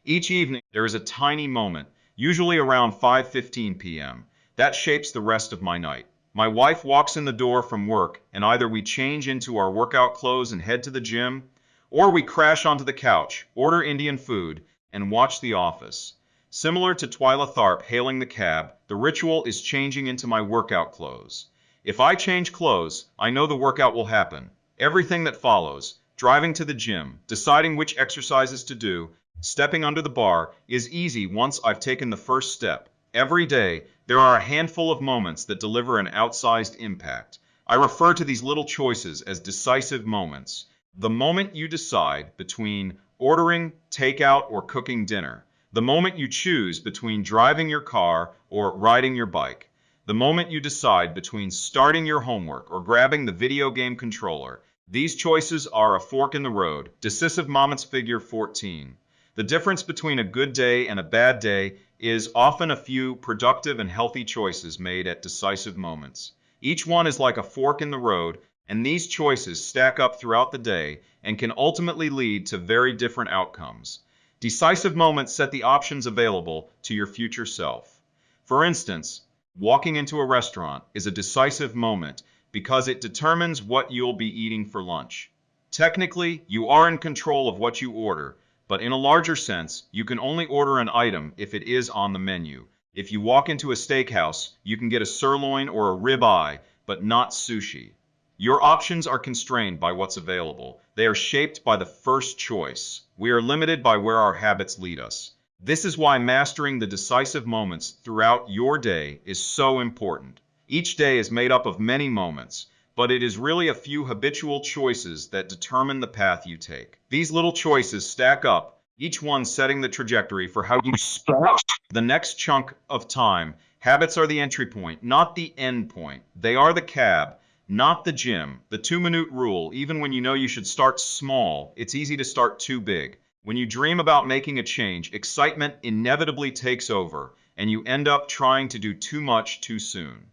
Each evening, there is a tiny moment, usually around 5:15 p.m., that shapes the rest of my night. My wife walks in the door from work, and either we change into our workout clothes and head to the gym, or we crash onto the couch, order Indian food, and watch The Office. Similar to Twyla Tharp hailing the cab, the ritual is changing into my workout clothes. If I change clothes, I know the workout will happen. Everything that follows, driving to the gym, deciding which exercises to do, stepping under the bar, is easy once I've taken the first step. Every day, there are a handful of moments that deliver an outsized impact. I refer to these little choices as decisive moments. The moment you decide between ordering takeout or cooking dinner, the moment you choose between driving your car or riding your bike, the moment you decide between starting your homework or grabbing the video game controller, these choices are a fork in the road. Decisive moments. Figure 14. The difference between a good day and a bad day is often a few productive and healthy choices made at decisive moments. Each one is like a fork in the road, and these choices stack up throughout the day and can ultimately lead to very different outcomes. Decisive moments set the options available to your future self. For instance, walking into a restaurant is a decisive moment because it determines what you'll be eating for lunch. Technically, you are in control of what you order, but in a larger sense, you can only order an item if it is on the menu. If you walk into a steakhouse, you can get a sirloin or a ribeye, but not sushi. Your options are constrained by what's available. They are shaped by the first choice. We are limited by where our habits lead us. This is why mastering the decisive moments throughout your day is so important. Each day is made up of many moments, but it is really a few habitual choices that determine the path you take. These little choices stack up, each one setting the trajectory for how you spend the next chunk of time. Habits are the entry point, not the end point. They are the cab, not the gym. The 2-minute rule: even when you know you should start small, it's easy to start too big. When you dream about making a change, excitement inevitably takes over, and you end up trying to do too much too soon.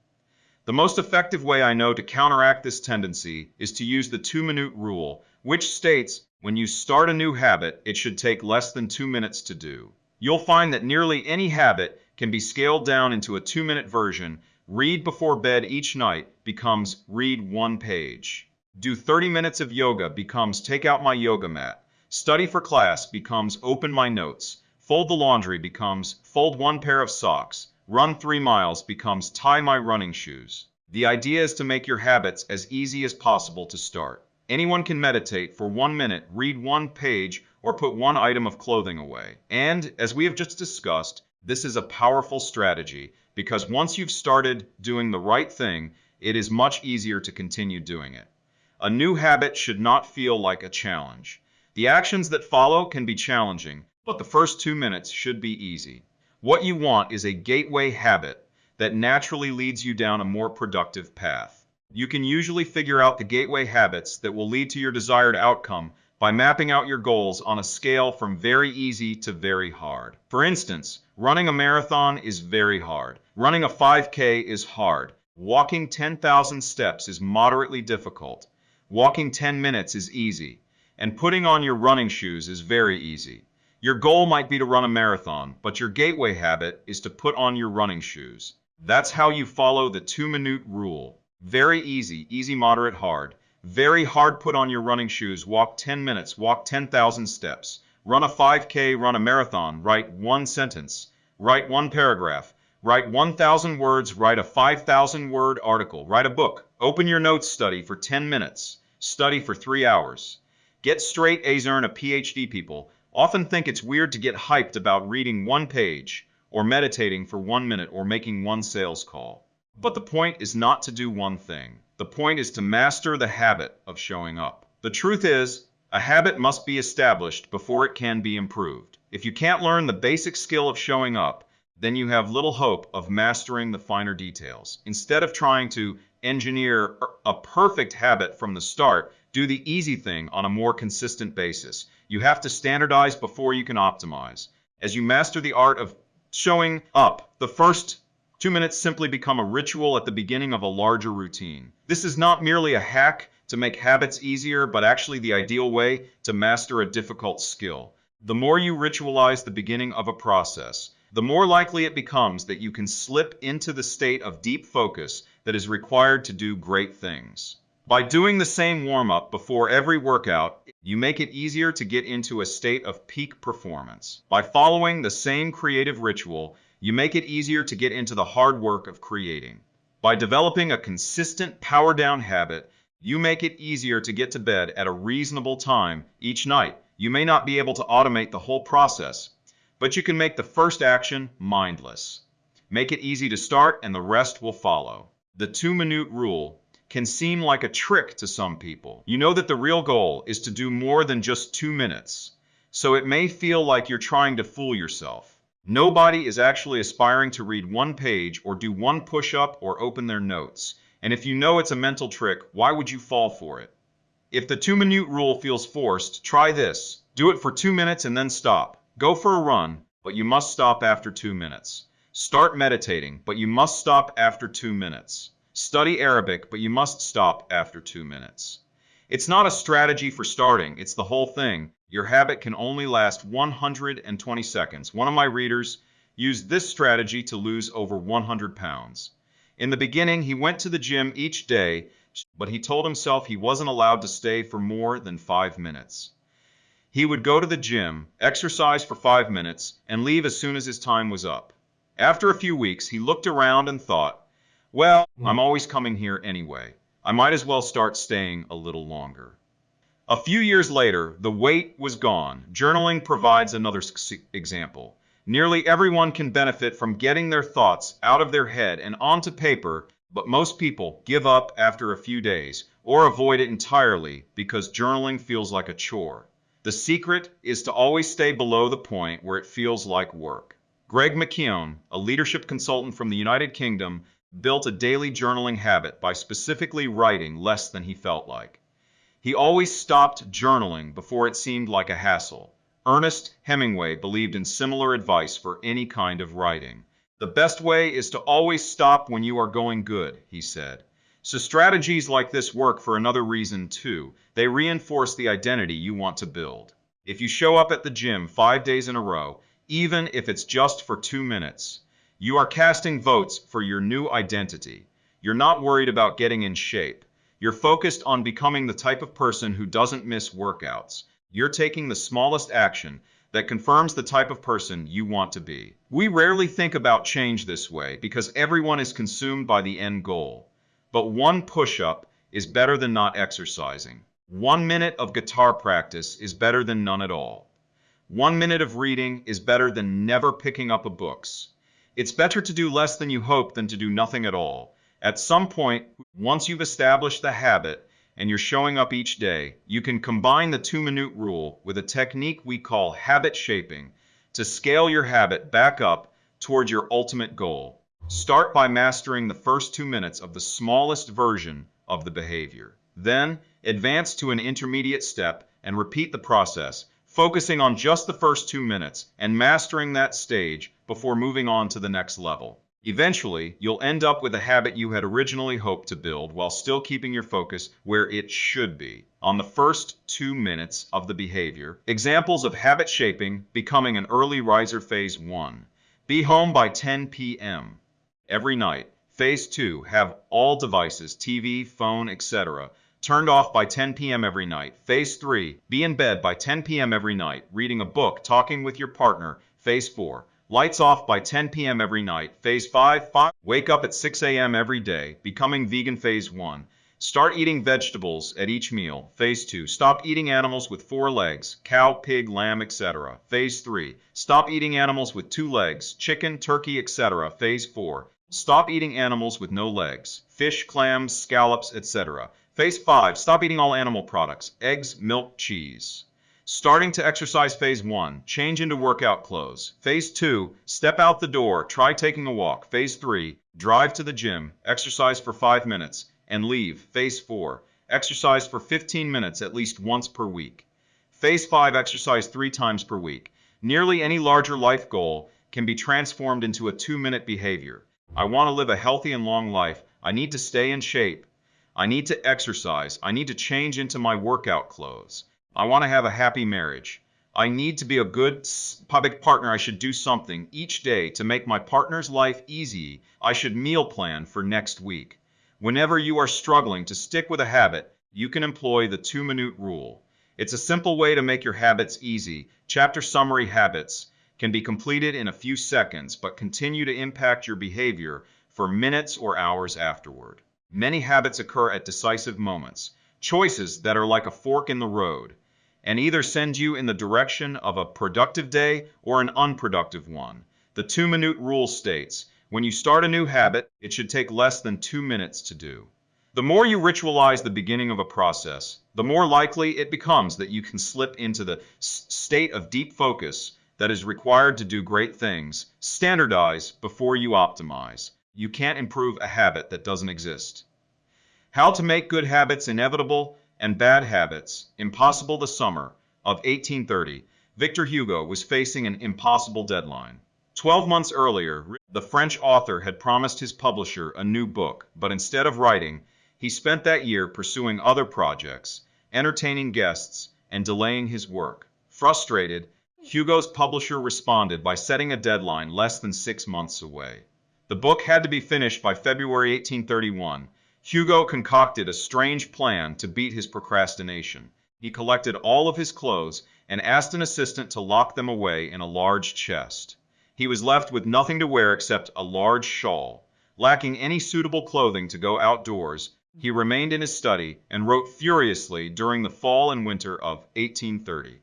The most effective way I know to counteract this tendency is to use the 2-minute rule, which states when you start a new habit, it should take less than 2 minutes to do. You'll find that nearly any habit can be scaled down into a 2-minute version. Read before bed each night becomes read 1 page. Do 30 minutes of yoga becomes take out my yoga mat. Study for class becomes open my notes. Fold the laundry becomes fold 1 pair of socks. Run 3 miles becomes tie my running shoes. The idea is to make your habits as easy as possible to start. Anyone can meditate for 1 minute, read 1 page, or put 1 item of clothing away. And, as we have just discussed, this is a powerful strategy because once you've started doing the right thing, it is much easier to continue doing it. A new habit should not feel like a challenge. The actions that follow can be challenging, but the first 2 minutes should be easy. What you want is a gateway habit that naturally leads you down a more productive path. You can usually figure out the gateway habits that will lead to your desired outcome by mapping out your goals on a scale from very easy to very hard. For instance, running a marathon is very hard. Running a 5K is hard. Walking 10,000 steps is moderately difficult. Walking 10 minutes is easy. And putting on your running shoes is very easy. Your goal might be to run a marathon, but your gateway habit is to put on your running shoes. That's how you follow the 2-minute rule. Very easy, easy, moderate, hard. Very hard, put on your running shoes, walk 10 minutes, walk 10,000 steps. Run a 5K, run a marathon, write 1 sentence, write 1 paragraph, write 1,000 words, write a 5,000-word article, write a book. Open your notes, study for 10 minutes, study for 3 hours. Get straight A's, earn a PhD. People often think it's weird to get hyped about reading 1 page, or meditating for 1 minute, or making 1 sales call. But the point is not to do one thing. The point is to master the habit of showing up. The truth is, a habit must be established before it can be improved. If you can't learn the basic skill of showing up, then you have little hope of mastering the finer details. Instead of trying to engineer a perfect habit from the start, do the easy thing on a more consistent basis. You have to standardize before you can optimize. As you master the art of showing up, the first 2 minutes simply become a ritual at the beginning of a larger routine. This is not merely a hack to make habits easier, but actually the ideal way to master a difficult skill. The more you ritualize the beginning of a process, the more likely it becomes that you can slip into the state of deep focus that is required to do great things. By doing the same warm-up before every workout, you make it easier to get into a state of peak performance. By following the same creative ritual, you make it easier to get into the hard work of creating. By developing a consistent power-down habit, you make it easier to get to bed at a reasonable time each night. You may not be able to automate the whole process, but you can make the first action mindless. Make it easy to start, and the rest will follow. The 2-minute rule can seem like a trick to some people. You know that the real goal is to do more than just 2 minutes, so it may feel like you're trying to fool yourself. Nobody is actually aspiring to read 1 page or do 1 push-up or open their notes. And if you know it's a mental trick, why would you fall for it? If the 2-minute rule feels forced, try this. Do it for 2 minutes and then stop. Go for a run, but you must stop after 2 minutes. Start meditating, but you must stop after 2 minutes. Study Arabic, but you must stop after 2 minutes. It's not a strategy for starting, it's the whole thing. Your habit can only last 120 seconds. One of my readers used this strategy to lose over 100 pounds. In the beginning, he went to the gym each day, but he told himself he wasn't allowed to stay for more than 5 minutes. He would go to the gym, exercise for 5 minutes, and leave as soon as his time was up. After a few weeks, he looked around and thought, well, I'm always coming here anyway. I might as well start staying a little longer. A few years later, the weight was gone. Journaling provides another example. Nearly everyone can benefit from getting their thoughts out of their head and onto paper, but most people give up after a few days or avoid it entirely because journaling feels like a chore. The secret is to always stay below the point where it feels like work. Greg McKeown, a leadership consultant from the United Kingdom, built a daily journaling habit by specifically writing less than he felt like. He always stopped journaling before it seemed like a hassle. Ernest Hemingway believed in similar advice for any kind of writing. The best way is to always stop when you are going good, he said. So strategies like this work for another reason too. They reinforce the identity you want to build. If you show up at the gym 5 days in a row, even if it's just for 2 minutes, you are casting votes for your new identity. You're not worried about getting in shape. You're focused on becoming the type of person who doesn't miss workouts. You're taking the smallest action that confirms the type of person you want to be. We rarely think about change this way because everyone is consumed by the end goal. But one push-up is better than not exercising. 1 minute of guitar practice is better than none at all. 1 minute of reading is better than never picking up a book. It's better to do less than you hope than to do nothing at all. At some point, once you've established the habit and you're showing up each day, you can combine the 2-minute rule with a technique we call habit shaping to scale your habit back up toward your ultimate goal. Start by mastering the first 2 minutes of the smallest version of the behavior. Then, advance to an intermediate step and repeat the process, focusing on just the first 2 minutes and mastering that stage before moving on to the next level. Eventually, you'll end up with a habit you had originally hoped to build while still keeping your focus where it should be, on the first 2 minutes of the behavior. Examples of habit shaping: becoming an early riser. Phase 1. Be home by 10 p.m. every night. Phase 2. Have all devices, TV, phone, etc., turned off by 10 p.m. every night. Phase 3. Be in bed by 10 p.m. every night, reading a book, talking with your partner. Phase 4. Lights off by 10 p.m. every night. Phase 5. Wake up at 6 a.m. every day. Becoming vegan. Phase 1. Start eating vegetables at each meal. Phase 2. Stop eating animals with 4 legs, cow, pig, lamb, etc. Phase 3. Stop eating animals with 2 legs, chicken, turkey, etc. Phase 4. Stop eating animals with no legs, fish, clams, scallops, etc. Phase 5. Stop eating all animal products, eggs, milk, cheese. Starting to exercise. Phase 1. Change into workout clothes. Phase 2. Step out the door. Try taking a walk. Phase 3. Drive to the gym. Exercise for 5 minutes and leave. Phase 4. Exercise for 15 minutes at least once per week. Phase 5. Exercise 3 times per week. Nearly any larger life goal can be transformed into a 2-minute behavior. I want to live a healthy and long life. I need to stay in shape. I need to exercise. I need to change into my workout clothes. I want to have a happy marriage. I need to be a good public partner. I should do something each day to make my partner's life easy. I should meal plan for next week. Whenever you are struggling to stick with a habit, you can employ the 2-minute rule. It's a simple way to make your habits easy. Chapter summary: habits can be completed in a few seconds, but continue to impact your behavior for minutes or hours afterward. Many habits occur at decisive moments, choices that are like a fork in the road, and either send you in the direction of a productive day or an unproductive one. The 2-minute rule states, when you start a new habit, it should take less than 2 minutes to do. The more you ritualize the beginning of a process, the more likely it becomes that you can slip into the state of deep focus that is required to do great things. Standardize before you optimize. You can't improve a habit that doesn't exist. How to make good habits inevitable and bad habits impossible. The summer of 1830, Victor Hugo was facing an impossible deadline. 12 months earlier, the French author had promised his publisher a new book, but instead of writing, he spent that year pursuing other projects, entertaining guests, and delaying his work. Frustrated, Hugo's publisher responded by setting a deadline less than 6 months away. The book had to be finished by February 1831. Hugo concocted a strange plan to beat his procrastination. He collected all of his clothes and asked an assistant to lock them away in a large chest. He was left with nothing to wear except a large shawl. Lacking any suitable clothing to go outdoors, he remained in his study and wrote furiously during the fall and winter of 1830.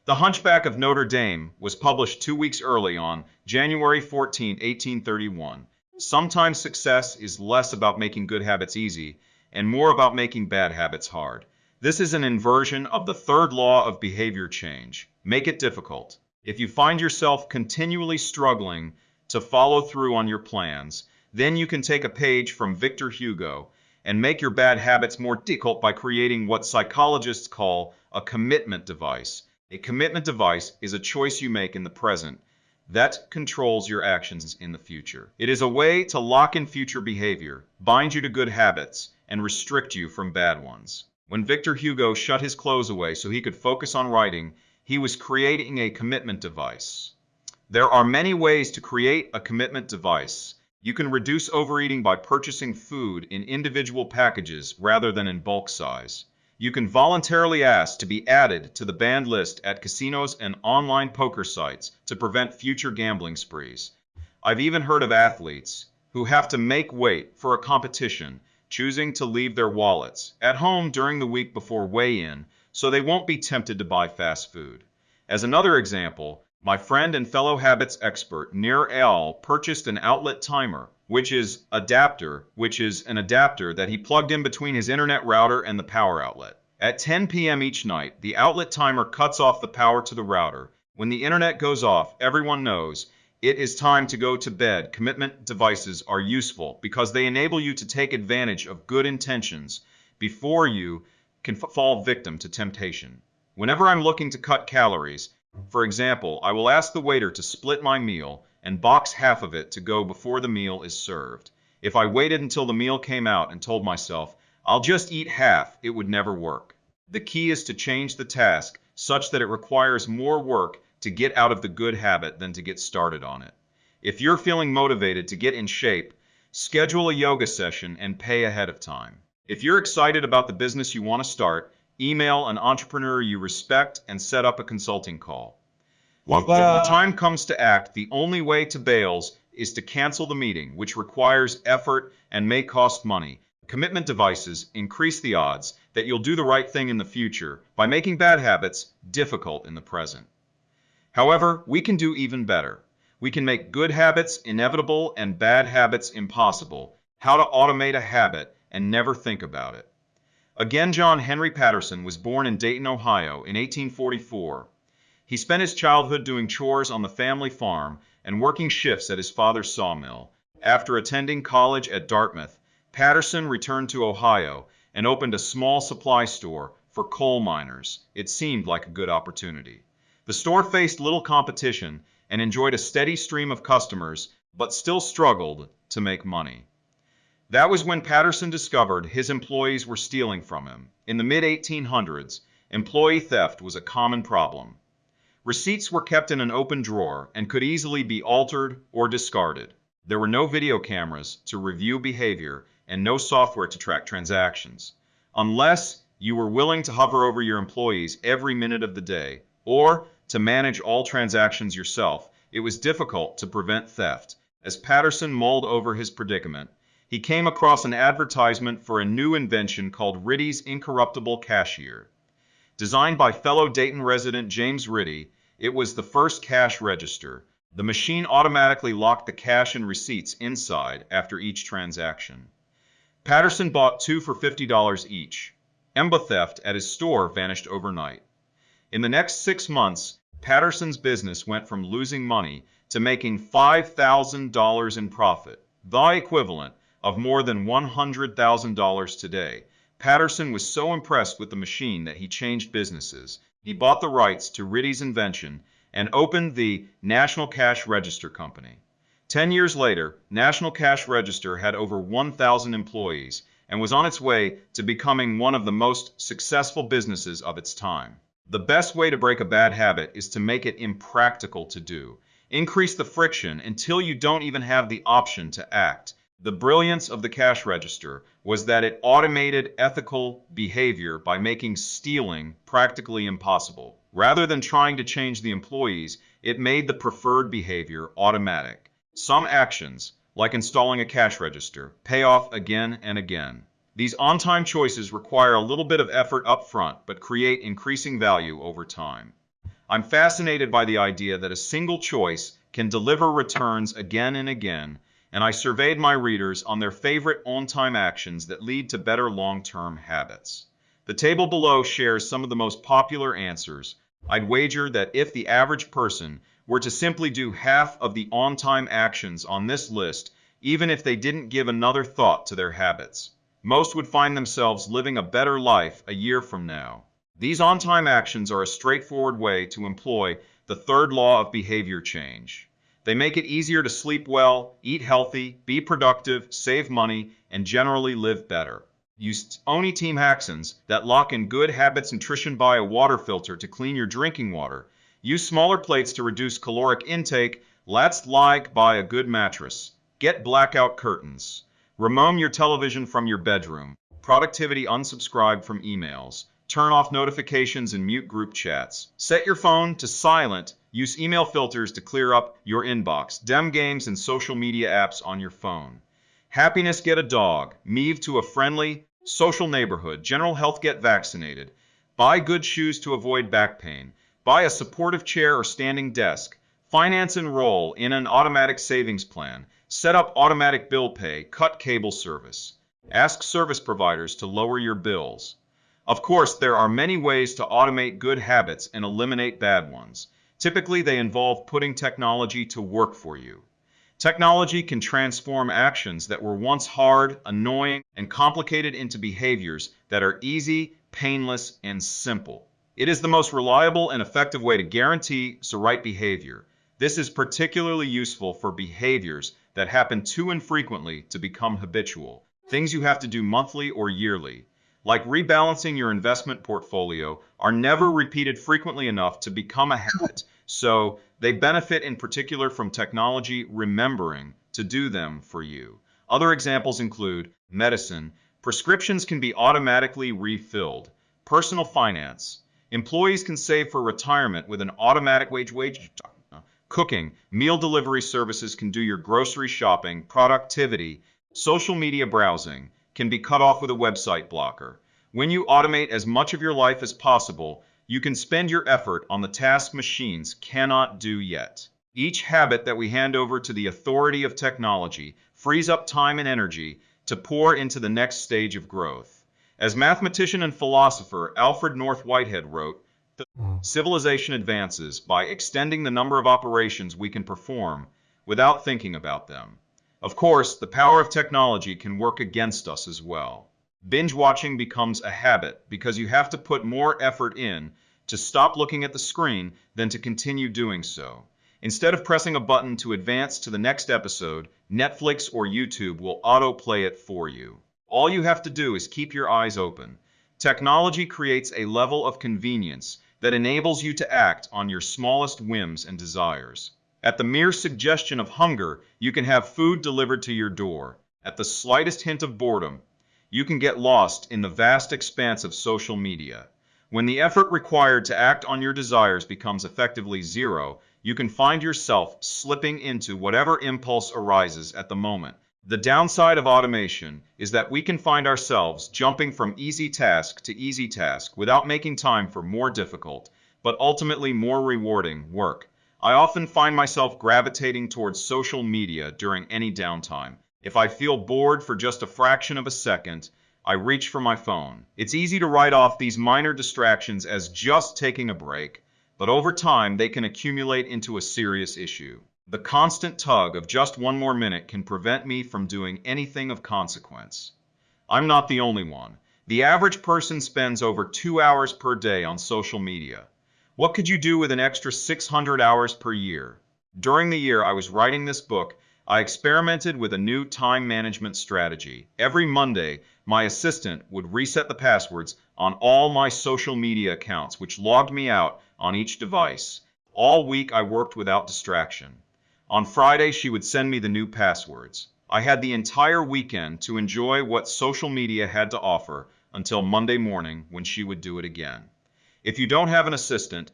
The Hunchback of Notre Dame was published 2 weeks early on January 14, 1831. Sometimes success is less about making good habits easy and more about making bad habits hard. This is an inversion of the third law of behavior change. Make it difficult. If you find yourself continually struggling to follow through on your plans, then you can take a page from Victor Hugo and make your bad habits more difficult by creating what psychologists call a commitment device. A commitment device is a choice you make in the present that controls your actions in the future. It is a way to lock in future behavior, bind you to good habits, and restrict you from bad ones. When Victor Hugo shut his clothes away so he could focus on writing, he was creating a commitment device. There are many ways to create a commitment device. You can reduce overeating by purchasing food in individual packages rather than in bulk size. You can voluntarily ask to be added to the banned list at casinos and online poker sites to prevent future gambling sprees. I've even heard of athletes who have to make weight for a competition, choosing to leave their wallets at home during the week before weigh-in so they won't be tempted to buy fast food. As another example, my friend and fellow habits expert Nir Eyal purchased an outlet timer, which is an adapter that he plugged in between his internet router and the power outlet. At 10 p.m. each night, the outlet timer cuts off the power to the router. When the internet goes off, everyone knows it is time to go to bed. Commitment devices are useful because they enable you to take advantage of good intentions before you can fall victim to temptation. Whenever I'm looking to cut calories, for example, I will ask the waiter to split my meal and box half of it to go before the meal is served. If I waited until the meal came out and told myself, I'll just eat half, it would never work. The key is to change the task such that it requires more work to get out of the good habit than to get started on it. If you're feeling motivated to get in shape, schedule a yoga session and pay ahead of time. If you're excited about the business you want to start, email an entrepreneur you respect and set up a consulting call. When the time comes to act, the only way to bail is to cancel the meeting, which requires effort and may cost money. Commitment devices increase the odds that you'll do the right thing in the future by making bad habits difficult in the present. However, we can do even better. We can make good habits inevitable and bad habits impossible. How to automate a habit and never think about it. Again, John Henry Patterson was born in Dayton, Ohio in 1844. He spent his childhood doing chores on the family farm and working shifts at his father's sawmill. After attending college at Dartmouth, Patterson returned to Ohio and opened a small supply store for coal miners. It seemed like a good opportunity. The store faced little competition and enjoyed a steady stream of customers, but still struggled to make money. That was when Patterson discovered his employees were stealing from him. In the mid-1800s, employee theft was a common problem. Receipts were kept in an open drawer and could easily be altered or discarded. There were no video cameras to review behavior and no software to track transactions. Unless you were willing to hover over your employees every minute of the day or to manage all transactions yourself, it was difficult to prevent theft. As Patterson mulled over his predicament, he came across an advertisement for a new invention called Ritty's Incorruptible Cashier. Designed by fellow Dayton resident James Ritty, it was the first cash register. The machine automatically locked the cash and receipts inside after each transaction. Patterson bought 2 for $50 each. Emba theft at his store vanished overnight. In the next 6 months, Patterson's business went from losing money to making $5,000 in profit, the equivalent of more than $100,000 today. Patterson was so impressed with the machine that he changed businesses. He bought the rights to Ritty's invention and opened the National Cash Register Company. 10 years later, National Cash Register had over 1,000 employees and was on its way to becoming one of the most successful businesses of its time. The best way to break a bad habit is to make it impractical to do. Increase the friction until you don't even have the option to act. The brilliance of the cash register was that it automated ethical behavior by making stealing practically impossible. Rather than trying to change the employees, it made the preferred behavior automatic. Some actions, like installing a cash register, pay off again and again. These on-time choices require a little bit of effort up front, but create increasing value over time. I'm fascinated by the idea that a single choice can deliver returns again and again, and I surveyed my readers on their favorite on-time actions that lead to better long-term habits. The table below shares some of the most popular answers. I'd wager that if the average person were to simply do half of the on-time actions on this list, even if they didn't give another thought to their habits, most would find themselves living a better life a year from now. These on-time actions are a straightforward way to employ the third law of behavior change. They make it easier to sleep well, eat healthy, be productive, save money, and generally live better. Use Oni Team Hacksons that lock in good habits nutrition. Buy a water filter to clean your drinking water. Use smaller plates to reduce caloric intake. Let's buy a good mattress. Get blackout curtains. Remove your television from your bedroom. Productivity. Unsubscribe from emails. Turn off notifications and mute group chats. Set your phone to silent. Use email filters to clear up your inbox. Dem games and social media apps on your phone. Happiness. Get a dog. Move to a friendly, social neighborhood. General health. Get vaccinated. Buy good shoes to avoid back pain. Buy a supportive chair or standing desk. Finance. Enroll in an automatic savings plan. Set up automatic bill pay. Cut cable service. Ask service providers to lower your bills. Of course, there are many ways to automate good habits and eliminate bad ones. Typically, they involve putting technology to work for you. Technology can transform actions that were once hard, annoying, and complicated into behaviors that are easy, painless, and simple. It is the most reliable and effective way to guarantee the right behavior. This is particularly useful for behaviors that happen too infrequently to become habitual. Things you have to do monthly or yearly, like rebalancing your investment portfolio, are never repeated frequently enough to become a habit, so they benefit in particular from technology remembering to do them for you. Other examples include medicine. Prescriptions can be automatically refilled. Personal finance. Employees can save for retirement with an automatic wage. Cooking. Meal delivery services can do your grocery shopping. Productivity. Social media browsing can be cut off with a website blocker. When you automate as much of your life as possible, you can spend your effort on the tasks machines cannot do yet. Each habit that we hand over to the authority of technology frees up time and energy to pour into the next stage of growth. As mathematician and philosopher Alfred North Whitehead wrote, civilization advances by extending the number of operations we can perform without thinking about them. Of course, the power of technology can work against us as well. Binge watching becomes a habit because you have to put more effort in to stop looking at the screen than to continue doing so. Instead of pressing a button to advance to the next episode, Netflix or YouTube will autoplay it for you. All you have to do is keep your eyes open. Technology creates a level of convenience that enables you to act on your smallest whims and desires. At the mere suggestion of hunger, you can have food delivered to your door. At the slightest hint of boredom, you can get lost in the vast expanse of social media. When the effort required to act on your desires becomes effectively zero, you can find yourself slipping into whatever impulse arises at the moment. The downside of automation is that we can find ourselves jumping from easy task to easy task without making time for more difficult, but ultimately more rewarding work. I often find myself gravitating towards social media during any downtime. If I feel bored for just a fraction of a second, I reach for my phone. It's easy to write off these minor distractions as just taking a break, but over time they can accumulate into a serious issue. The constant tug of just one more minute can prevent me from doing anything of consequence. I'm not the only one. The average person spends over 2 hours per day on social media. What could you do with an extra 600 hours per year? During the year I was writing this book, I experimented with a new time management strategy. Every Monday, my assistant would reset the passwords on all my social media accounts, which logged me out on each device. All week, I worked without distraction. On Friday, she would send me the new passwords. I had the entire weekend to enjoy what social media had to offer until Monday morning when she would do it again. If you don't have an assistant,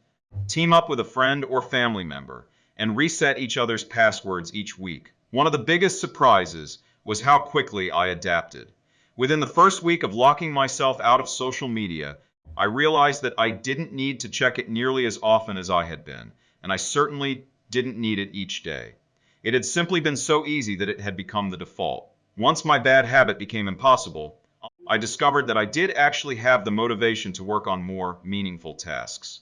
team up with a friend or family member and reset each other's passwords each week. One of the biggest surprises was how quickly I adapted. Within the first week of locking myself out of social media, I realized that I didn't need to check it nearly as often as I had been, and I certainly didn't need it each day. It had simply been so easy that it had become the default. Once my bad habit became impossible, I discovered that I did actually have the motivation to work on more meaningful tasks.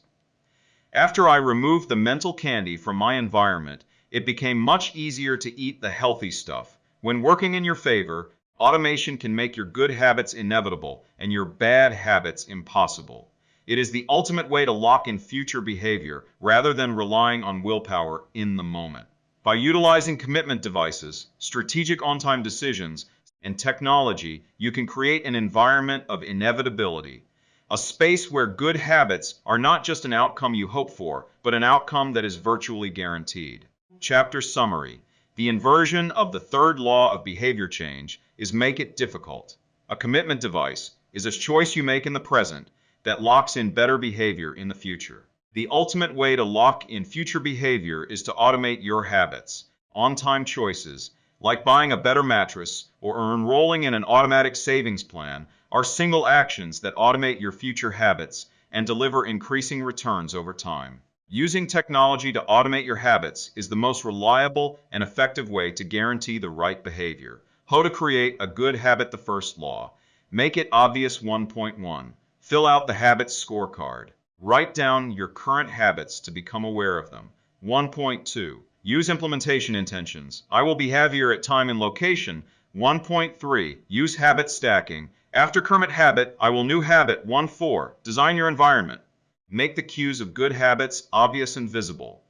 After I removed the mental candy from my environment, it became much easier to eat the healthy stuff. When working in your favor, automation can make your good habits inevitable and your bad habits impossible. It is the ultimate way to lock in future behavior rather than relying on willpower in the moment. By utilizing commitment devices, strategic on-time decisions, and technology, you can create an environment of inevitability. A space where good habits are not just an outcome you hope for, but an outcome that is virtually guaranteed. Chapter Summary. The inversion of the third law of behavior change is make it difficult. A commitment device is a choice you make in the present that locks in better behavior in the future. The ultimate way to lock in future behavior is to automate your habits. On-time choices, like buying a better mattress or enrolling in an automatic savings plan, are single actions that automate your future habits and deliver increasing returns over time. Using technology to automate your habits is the most reliable and effective way to guarantee the right behavior. How to create a good habit, the first law. Make it obvious 1.1. Fill out the habits scorecard. Write down your current habits to become aware of them. 1.2. Use implementation intentions. I will be heavier at time and location. 1.3. Use habit stacking. After current habit, I will new habit. 1.4. Design your environment. Make the cues of good habits obvious and visible.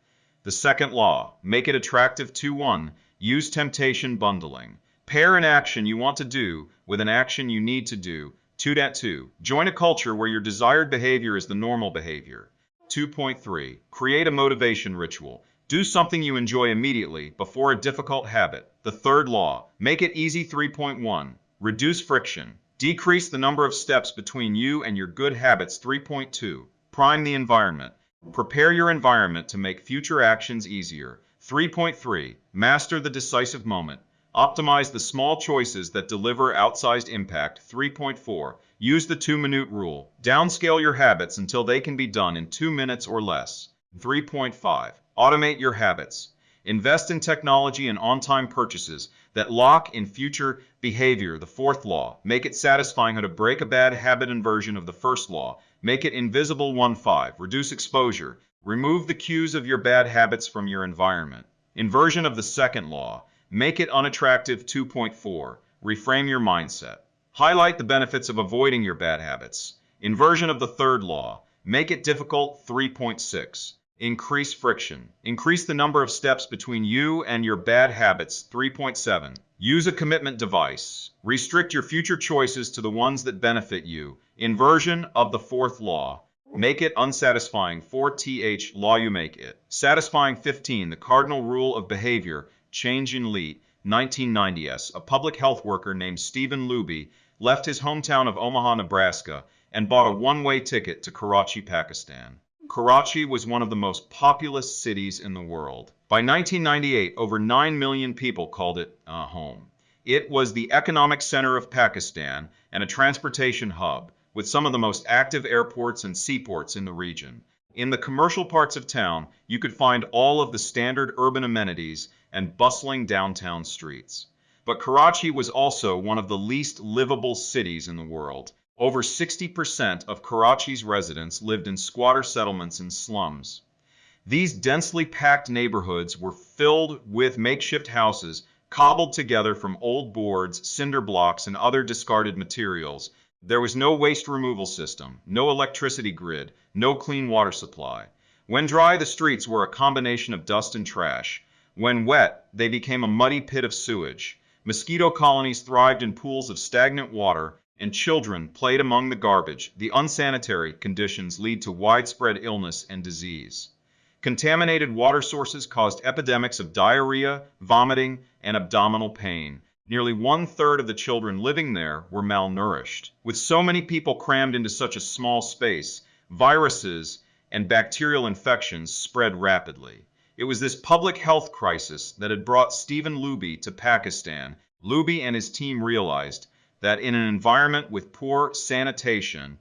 The second law. Make it attractive. 2.1. Use temptation bundling. Pair an action you want to do with an action you need to do. 2.2. Join a culture where your desired behavior is the normal behavior. 2.3. Create a motivation ritual. Do something you enjoy immediately before a difficult habit. The third law. Make it easy. 3.1. Reduce friction. Decrease the number of steps between you and your good habits. 3.2. Prime the environment. Prepare your environment to make future actions easier. 3.3. Master the decisive moment. Optimize the small choices that deliver outsized impact. 3.4. Use the 2-minute rule. Downscale your habits until they can be done in 2 minutes or less. 3.5. Automate your habits. Invest in technology and on-time purchases that lock in future behavior. The fourth law. Make it satisfying. How to break a bad habit inversion of the first law. Make it invisible. 1.5. Reduce exposure. Remove the cues of your bad habits from your environment. Inversion of the second law. Make it unattractive. 2.4. Reframe your mindset. Highlight the benefits of avoiding your bad habits. Inversion of the third law. Make it difficult. 3.6. Increase friction. Increase the number of steps between you and your bad habits. 3.7. Use a commitment device. Restrict your future choices to the ones that benefit you. Inversion of the fourth law. Make it unsatisfying. 4th law you make it. Satisfying. 15. The cardinal rule of behavior change in Lee, 1990s. A public health worker named Stephen Luby left his hometown of Omaha, Nebraska, and bought a one-way ticket to Karachi, Pakistan. Karachi was one of the most populous cities in the world. By 1998, over 9 million people called it home. It was the economic center of Pakistan and a transportation hub, with some of the most active airports and seaports in the region. In the commercial parts of town, you could find all of the standard urban amenities and bustling downtown streets. But Karachi was also one of the least livable cities in the world. Over 60% of Karachi's residents lived in squatter settlements and slums. These densely packed neighborhoods were filled with makeshift houses cobbled together from old boards, cinder blocks, and other discarded materials. There was no waste removal system, no electricity grid, no clean water supply. When dry, the streets were a combination of dust and trash. When wet, they became a muddy pit of sewage. Mosquito colonies thrived in pools of stagnant water, and children played among the garbage. The unsanitary conditions lead to widespread illness and disease. Contaminated water sources caused epidemics of diarrhea, vomiting, and abdominal pain. Nearly one-third of the children living there were malnourished. With so many people crammed into such a small space, viruses and bacterial infections spread rapidly. It was this public health crisis that had brought Stephen Luby to Pakistan. Luby and his team realized that in an environment with poor sanitation,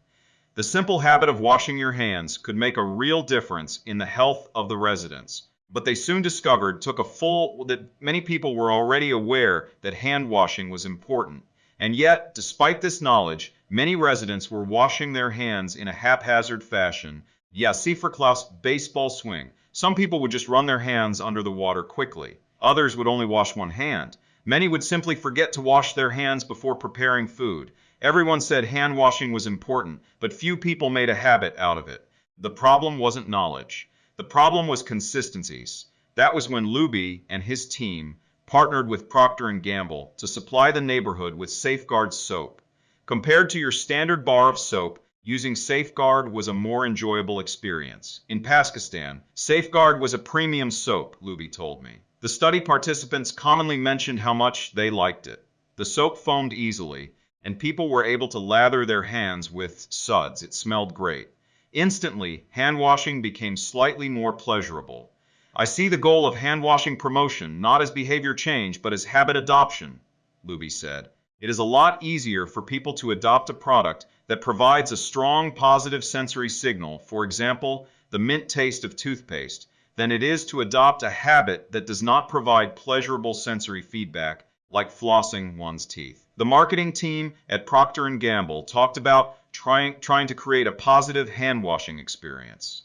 the simple habit of washing your hands could make a real difference in the health of the residents. But they soon discovered that many people were already aware that hand washing was important. And yet, despite this knowledge, many residents were washing their hands in a haphazard fashion. Yeah, see for Klaus' baseball swing. Some people would just run their hands under the water quickly. Others would only wash one hand. Many would simply forget to wash their hands before preparing food. Everyone said hand washing was important, but few people made a habit out of it. The problem wasn't knowledge. The problem was consistencies. That was when Luby and his team partnered with Procter & Gamble to supply the neighborhood with Safeguard soap. Compared to your standard bar of soap, using Safeguard was a more enjoyable experience. In Pakistan, Safeguard was a premium soap, Luby told me. The study participants commonly mentioned how much they liked it. The soap foamed easily, and people were able to lather their hands with suds. It smelled great. Instantly, hand washing became slightly more pleasurable. I see the goal of hand washing promotion not as behavior change, but as habit adoption, Luby said. It is a lot easier for people to adopt a product that provides a strong positive sensory signal, for example, the mint taste of toothpaste, than it is to adopt a habit that does not provide pleasurable sensory feedback, like flossing one's teeth. The marketing team at Procter & Gamble talked about trying to create a positive hand-washing experience.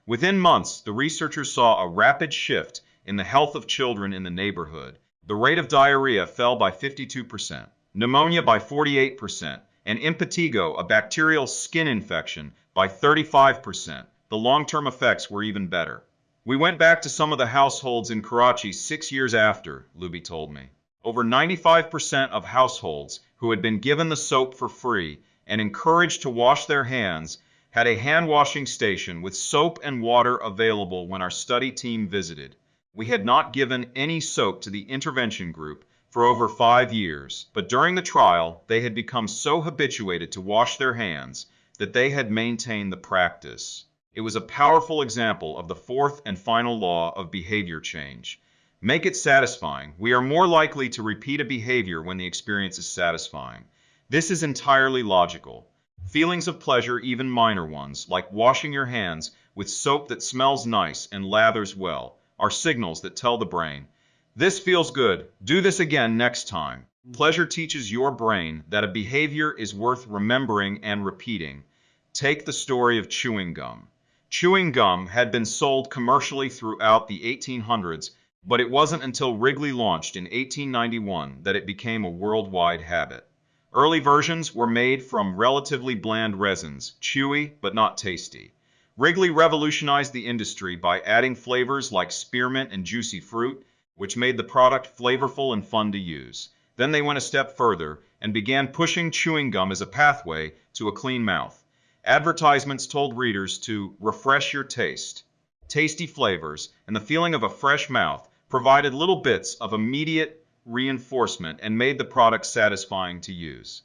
Within months, the researchers saw a rapid shift in the health of children in the neighborhood. The rate of diarrhea fell by 52%, pneumonia by 48%, and impetigo, a bacterial skin infection, by 35%. The long-term effects were even better. We went back to some of the households in Karachi 6 years after, Luby told me. Over 95% of households who had been given the soap for free and encouraged to wash their hands had a hand-washing station with soap and water available when our study team visited. We had not given any soap to the intervention group for over 5 years, but during the trial, they had become so habituated to wash their hands that they had maintained the practice. It was a powerful example of the fourth and final law of behavior change. Make it satisfying. We are more likely to repeat a behavior when the experience is satisfying. This is entirely logical. Feelings of pleasure, even minor ones, like washing your hands with soap that smells nice and lathers well, are signals that tell the brain, "This feels good. Do this again next time." Pleasure teaches your brain that a behavior is worth remembering and repeating. Take the story of chewing gum. Chewing gum had been sold commercially throughout the 1800s, but it wasn't until Wrigley launched in 1891 that it became a worldwide habit. Early versions were made from relatively bland resins, chewy but not tasty. Wrigley revolutionized the industry by adding flavors like spearmint and juicy fruit, which made the product flavorful and fun to use. Then they went a step further and began pushing chewing gum as a pathway to a clean mouth. Advertisements told readers to refresh your taste. Tasty flavors and the feeling of a fresh mouth provided little bits of immediate reinforcement and made the product satisfying to use.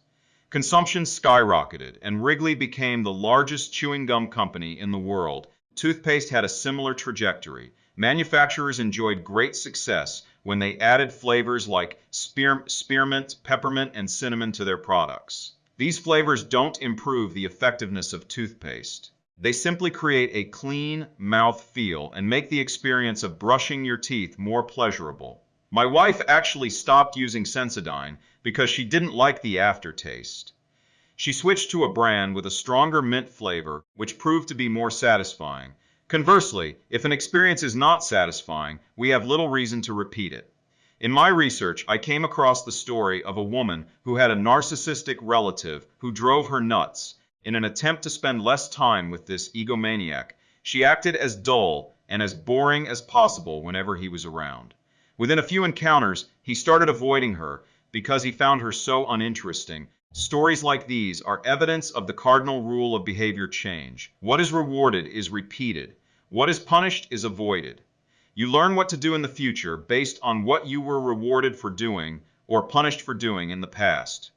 Consumption skyrocketed, and Wrigley became the largest chewing gum company in the world. Toothpaste had a similar trajectory. Manufacturers enjoyed great success when they added flavors like spearmint, peppermint, and cinnamon to their products. These flavors don't improve the effectiveness of toothpaste. They simply create a clean mouth feel and make the experience of brushing your teeth more pleasurable. My wife actually stopped using Sensodyne because she didn't like the aftertaste. She switched to a brand with a stronger mint flavor, which proved to be more satisfying. Conversely, if an experience is not satisfying, we have little reason to repeat it. In my research, I came across the story of a woman who had a narcissistic relative who drove her nuts. In an attempt to spend less time with this egomaniac, she acted as dull and as boring as possible whenever he was around. Within a few encounters, he started avoiding her because he found her so uninteresting. Stories like these are evidence of the cardinal rule of behavior change. What is rewarded is repeated. What is punished is avoided. You learn what to do in the future based on what you were rewarded for doing or punished for doing in the past.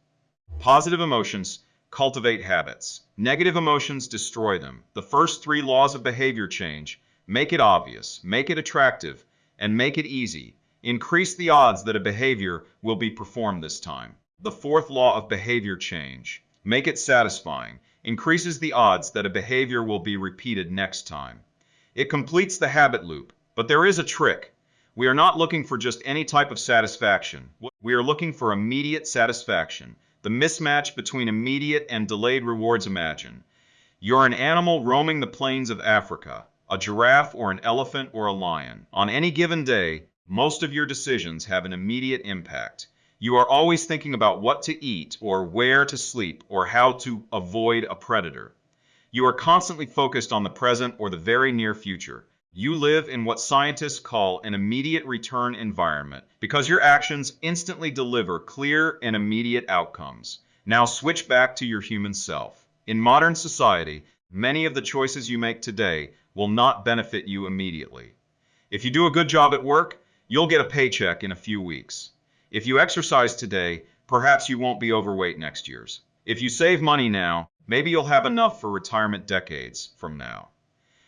Positive emotions cultivate habits. Negative emotions destroy them. The first three laws of behavior change: make it obvious, make it attractive, and make it easy. Increase the odds that a behavior will be performed this time. The fourth law of behavior change: make it satisfying, increases the odds that a behavior will be repeated next time. It completes the habit loop, but there is a trick. We are not looking for just any type of satisfaction. We are looking for immediate satisfaction. The mismatch between immediate and delayed rewards. Imagine you're an animal roaming the plains of Africa, a giraffe or an elephant or a lion. On any given day, most of your decisions have an immediate impact. You are always thinking about what to eat or where to sleep or how to avoid a predator. You are constantly focused on the present or the very near future. You live in what scientists call an immediate return environment because your actions instantly deliver clear and immediate outcomes. Now switch back to your human self. In modern society, many of the choices you make today will not benefit you immediately. If you do a good job at work, you'll get a paycheck in a few weeks. If you exercise today, perhaps you won't be overweight next year. If you save money now, maybe you'll have enough for retirement decades from now.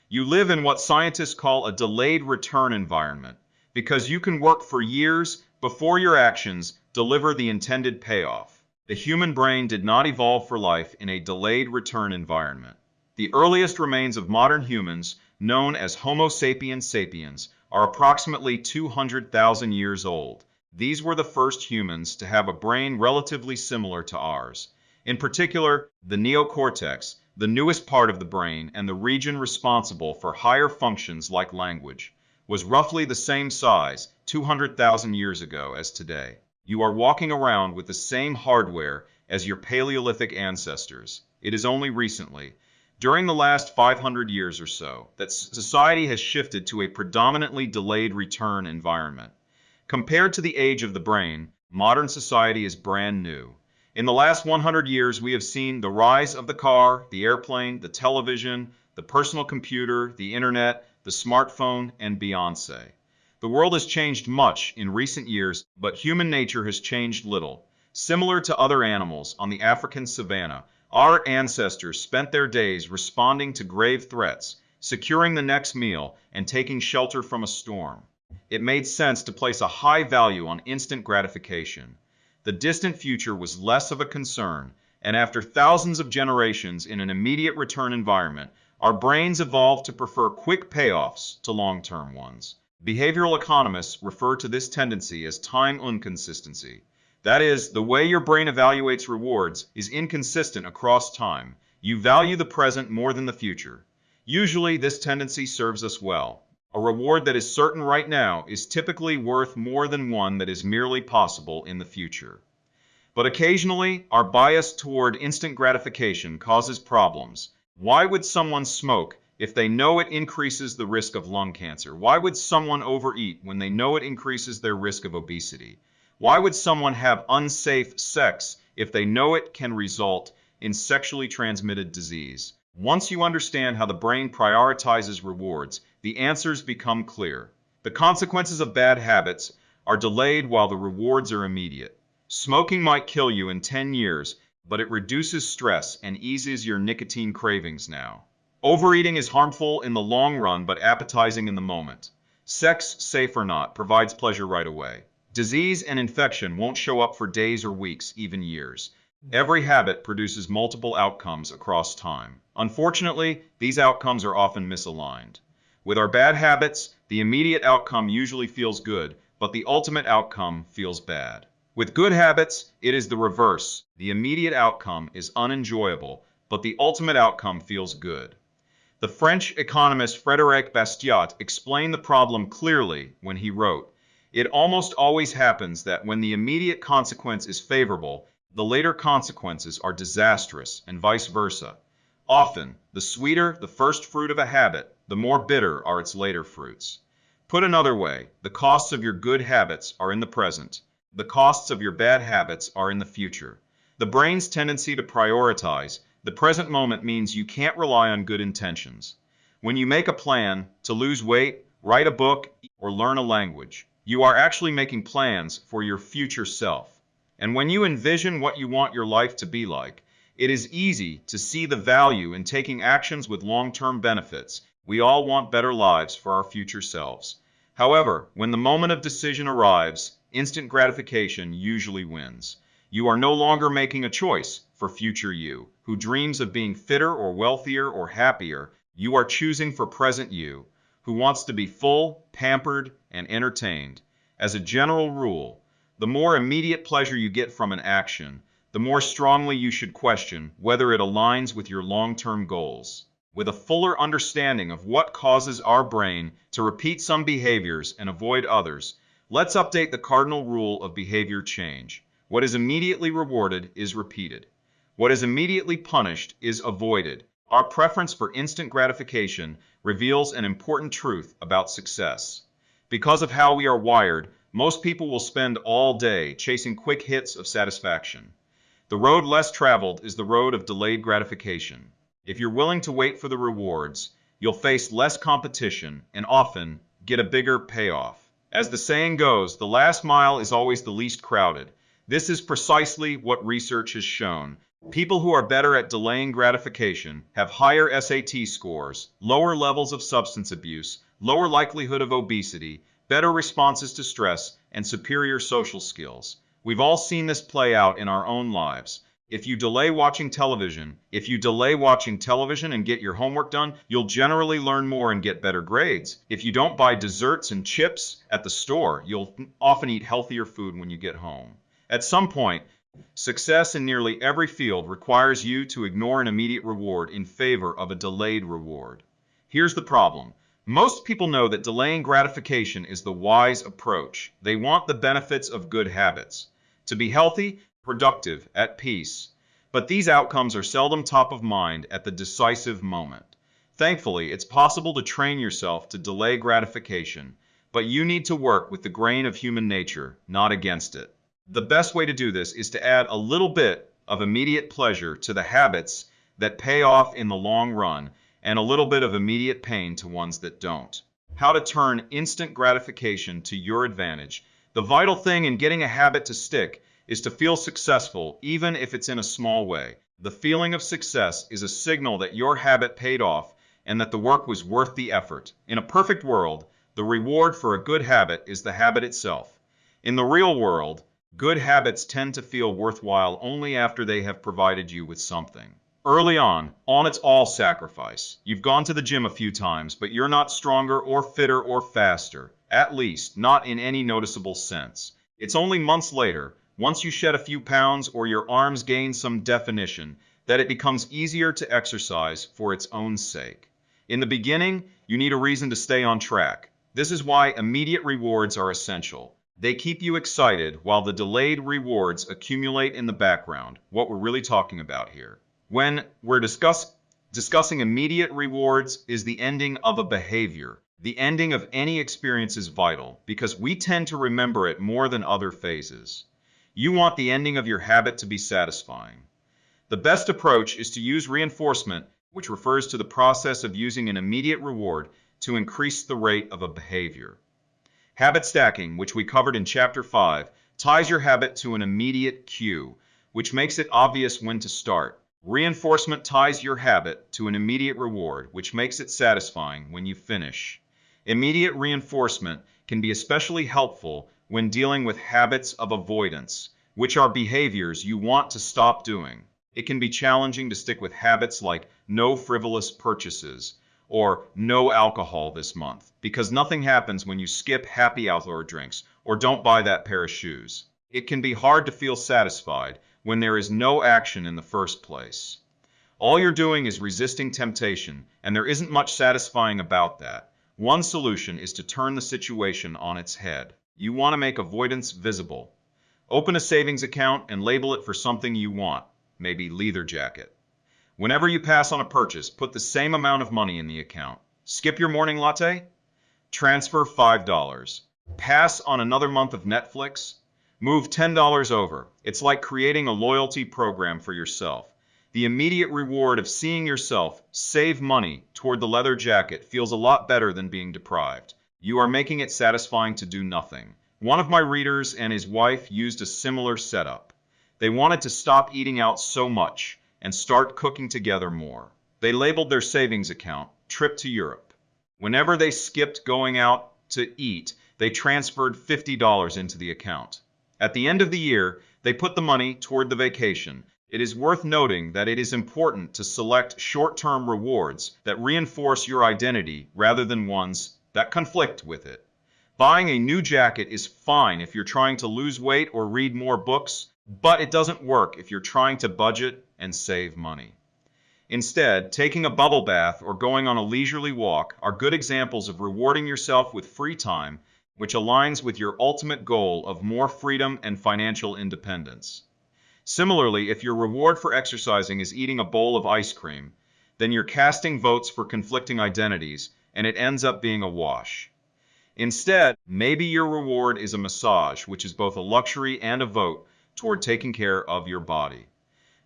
You live in what scientists call a delayed return environment because you can work for years before your actions deliver the intended payoff. The human brain did not evolve for life in a delayed return environment. The earliest remains of modern humans, known as Homo sapiens sapiens, are approximately 200,000 years old. These were the first humans to have a brain relatively similar to ours. In particular, the neocortex, the newest part of the brain and the region responsible for higher functions like language, was roughly the same size 200,000 years ago as today. You are walking around with the same hardware as your Paleolithic ancestors. It is only recently, during the last 500 years or so, that society has shifted to a predominantly delayed return environment. Compared to the age of the brain, modern society is brand new. In the last 100 years, we have seen the rise of the car, the airplane, the television, the personal computer, the internet, the smartphone, and Beyoncé. The world has changed much in recent years, but human nature has changed little. Similar to other animals on the African savanna, our ancestors spent their days responding to grave threats, securing the next meal, and taking shelter from a storm. It made sense to place a high value on instant gratification. The distant future was less of a concern, and after thousands of generations in an immediate return environment, our brains evolved to prefer quick payoffs to long-term ones. Behavioral economists refer to this tendency as time inconsistency. That is, the way your brain evaluates rewards is inconsistent across time. You value the present more than the future. Usually, this tendency serves us well. A reward that is certain right now is typically worth more than one that is merely possible in the future. But occasionally, our bias toward instant gratification causes problems. Why would someone smoke if they know it increases the risk of lung cancer? Why would someone overeat when they know it increases their risk of obesity? Why would someone have unsafe sex if they know it can result in sexually transmitted disease? Once you understand how the brain prioritizes rewards, the answers become clear. The consequences of bad habits are delayed while the rewards are immediate. Smoking might kill you in 10 years, but it reduces stress and eases your nicotine cravings now. Overeating is harmful in the long run but appetizing in the moment. Sex, safe or not, provides pleasure right away. Disease and infection won't show up for days or weeks, even years. Every habit produces multiple outcomes across time. Unfortunately, these outcomes are often misaligned. With our bad habits, the immediate outcome usually feels good, but the ultimate outcome feels bad. With good habits, it is the reverse. The immediate outcome is unenjoyable, but the ultimate outcome feels good. The French economist Frédéric Bastiat explained the problem clearly when he wrote, "It almost always happens that when the immediate consequence is favorable, the later consequences are disastrous, and vice versa. Often, the sweeter the first fruit of a habit, the more bitter are its later fruits." Put another way, the costs of your good habits are in the present. The costs of your bad habits are in the future. The brain's tendency to prioritize the present moment means you can't rely on good intentions. When you make a plan to lose weight, write a book, or learn a language, you are actually making plans for your future self. And when you envision what you want your life to be like, it is easy to see the value in taking actions with long-term benefits. We all want better lives for our future selves. However, when the moment of decision arrives, instant gratification usually wins. You are no longer making a choice for future you, who dreams of being fitter or wealthier or happier. You are choosing for present you, who wants to be full, pampered, and entertained. As a general rule, the more immediate pleasure you get from an action, the more strongly you should question whether it aligns with your long-term goals. With a fuller understanding of what causes our brain to repeat some behaviors and avoid others, let's update the cardinal rule of behavior change. What is immediately rewarded is repeated. What is immediately punished is avoided. Our preference for instant gratification reveals an important truth about success. Because of how we are wired, most people will spend all day chasing quick hits of satisfaction. The road less traveled is the road of delayed gratification. If you're willing to wait for the rewards, you'll face less competition and often get a bigger payoff. As the saying goes, the last mile is always the least crowded. This is precisely what research has shown. People who are better at delaying gratification have higher SAT scores, lower levels of substance abuse, lower likelihood of obesity, better responses to stress, and superior social skills. We've all seen this play out in our own lives. If you delay watching television and get your homework done, you'll generally learn more and get better grades. If you don't buy desserts and chips at the store, you'll often eat healthier food when you get home. At some point, success in nearly every field requires you to ignore an immediate reward in favor of a delayed reward. Here's the problem. Most people know that delaying gratification is the wise approach. They want the benefits of good habits. To be healthy, productive, at peace. But these outcomes are seldom top of mind at the decisive moment. Thankfully, it's possible to train yourself to delay gratification, but you need to work with the grain of human nature, not against it. The best way to do this is to add a little bit of immediate pleasure to the habits that pay off in the long run, and a little bit of immediate pain to ones that don't. How to turn instant gratification to your advantage. The vital thing in getting a habit to stick is to feel successful, even if it's in a small way. The feeling of success is a signal that your habit paid off and that the work was worth the effort. In a perfect world, the reward for a good habit is the habit itself. In the real world, good habits tend to feel worthwhile only after they have provided you with something. Early on, it's all sacrifice. You've gone to the gym a few times, but you're not stronger or fitter or faster, at least not in any noticeable sense. It's only months later, once you shed a few pounds or your arms gain some definition, that it becomes easier to exercise for its own sake. In the beginning, you need a reason to stay on track. This is why immediate rewards are essential. They keep you excited while the delayed rewards accumulate in the background, what we're really talking about here. When we're discussing immediate rewards is the ending of a behavior. The ending of any experience is vital because we tend to remember it more than other phases. You want the ending of your habit to be satisfying. The best approach is to use reinforcement, which refers to the process of using an immediate reward to increase the rate of a behavior. Habit stacking, which we covered in Chapter 5, ties your habit to an immediate cue, which makes it obvious when to start. Reinforcement ties your habit to an immediate reward, which makes it satisfying when you finish. Immediate reinforcement can be especially helpful when dealing with habits of avoidance, which are behaviors you want to stop doing. It can be challenging to stick with habits like no frivolous purchases or no alcohol this month, because nothing happens when you skip happy hour drinks or don't buy that pair of shoes. It can be hard to feel satisfied when there is no action in the first place. All you're doing is resisting temptation, and there isn't much satisfying about that. One solution is to turn the situation on its head. You want to make avoidance visible. Open a savings account and label it for something you want, maybe leather jacket. Whenever you pass on a purchase, put the same amount of money in the account. Skip your morning latte? Transfer $5. Pass on another month of Netflix? Move $10 over. It's like creating a loyalty program for yourself. The immediate reward of seeing yourself save money toward the leather jacket feels a lot better than being deprived. You are making it satisfying to do nothing. One of my readers and his wife used a similar setup. They wanted to stop eating out so much and start cooking together more. They labeled their savings account "Trip to Europe." Whenever they skipped going out to eat, they transferred $50 into the account. At the end of the year, they put the money toward the vacation. It is worth noting that it is important to select short-term rewards that reinforce your identity rather than ones that conflict with it. Buying a new jacket is fine if you're trying to lose weight or read more books, but it doesn't work if you're trying to budget and save money. Instead, taking a bubble bath or going on a leisurely walk are good examples of rewarding yourself with free time, which aligns with your ultimate goal of more freedom and financial independence. Similarly, if your reward for exercising is eating a bowl of ice cream, then you're casting votes for conflicting identities, and it ends up being a wash. Instead, maybe your reward is a massage, which is both a luxury and a vote toward taking care of your body.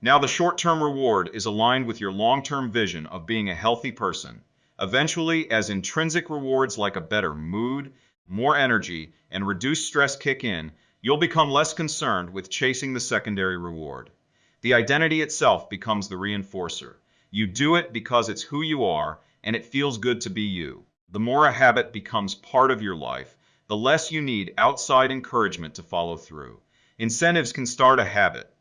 Now, the short-term reward is aligned with your long-term vision of being a healthy person. Eventually, as intrinsic rewards like a better mood, more energy, and reduced stress kick in, you'll become less concerned with chasing the secondary reward. The identity itself becomes the reinforcer. You do it because it's who you are, and it feels good to be you. The more a habit becomes part of your life, the less you need outside encouragement to follow through. Incentives can start a habit.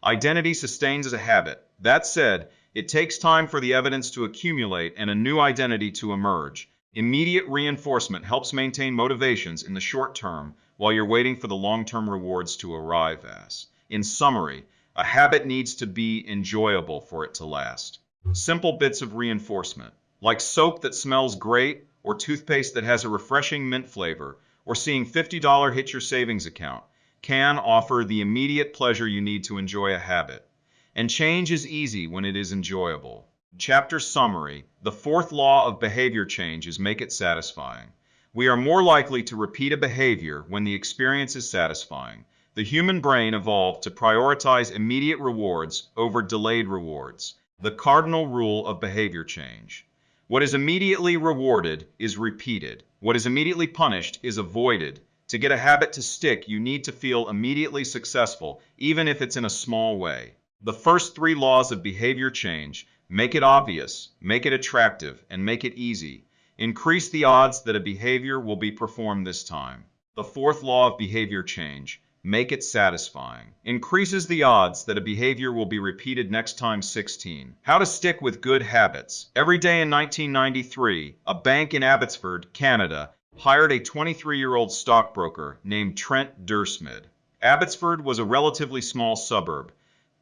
Identity sustains as a habit. That said, it takes time for the evidence to accumulate and a new identity to emerge. Immediate reinforcement helps maintain motivations in the short term while you're waiting for the long-term rewards to arrive as. In summary, a habit needs to be enjoyable for it to last. Simple bits of reinforcement, like soap that smells great, or toothpaste that has a refreshing mint flavor, or seeing $50 hit your savings account, can offer the immediate pleasure you need to enjoy a habit. And change is easy when it is enjoyable. Chapter summary: the fourth law of behavior change is make it satisfying. We are more likely to repeat a behavior when the experience is satisfying. The human brain evolved to prioritize immediate rewards over delayed rewards. The cardinal rule of behavior change. What is immediately rewarded is repeated. What is immediately punished is avoided. To get a habit to stick, you need to feel immediately successful, even if it's in a small way. The first three laws of behavior change: make it obvious, make it attractive, and make it easy. Increase the odds that a behavior will be performed this time. The fourth law of behavior change: make it satisfying. Increases the odds that a behavior will be repeated next time. 16. How to stick with good habits. Every day in 1993, a bank in Abbotsford, Canada, hired a 23-year-old stockbroker named Trent Dursmid. Abbotsford was a relatively small suburb,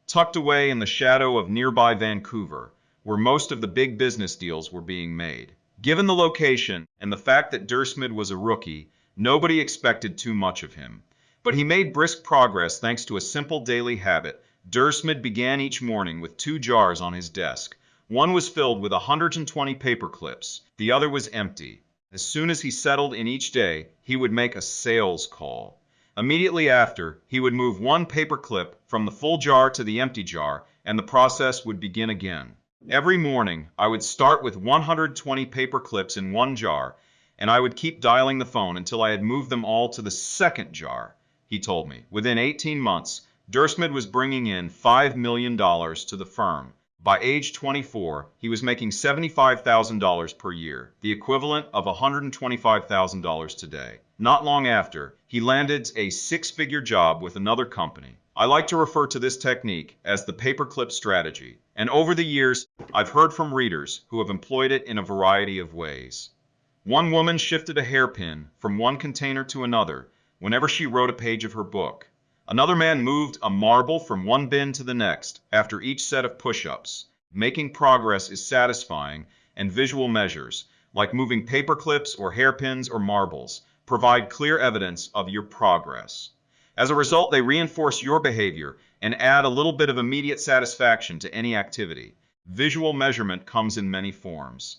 tucked away in the shadow of nearby Vancouver, where most of the big business deals were being made. Given the location and the fact that Dursmid was a rookie, nobody expected too much of him. But he made brisk progress thanks to a simple daily habit. Dursmid began each morning with 2 jars on his desk. One was filled with 120 paper clips. The other was empty. As soon as he settled in each day, he would make a sales call. Immediately after, he would move 1 paper clip from the full jar to the empty jar, and the process would begin again. Every morning, I would start with 120 paper clips in 1 jar, and I would keep dialing the phone until I had moved them all to the second jar, he told me. Within 18 months, Dursmid was bringing in $5 million to the firm. By age 24, he was making $75,000 per year, the equivalent of $125,000 today. Not long after, he landed a 6-figure job with another company. I like to refer to this technique as the paperclip strategy, and over the years, I've heard from readers who have employed it in a variety of ways. One woman shifted a hairpin from one container to another whenever she wrote a page of her book. Another man moved a marble from one bin to the next after each set of push-ups. Making progress is satisfying, and visual measures, like moving paper clips or hairpins or marbles, provide clear evidence of your progress. As a result, they reinforce your behavior and add a little bit of immediate satisfaction to any activity. Visual measurement comes in many forms.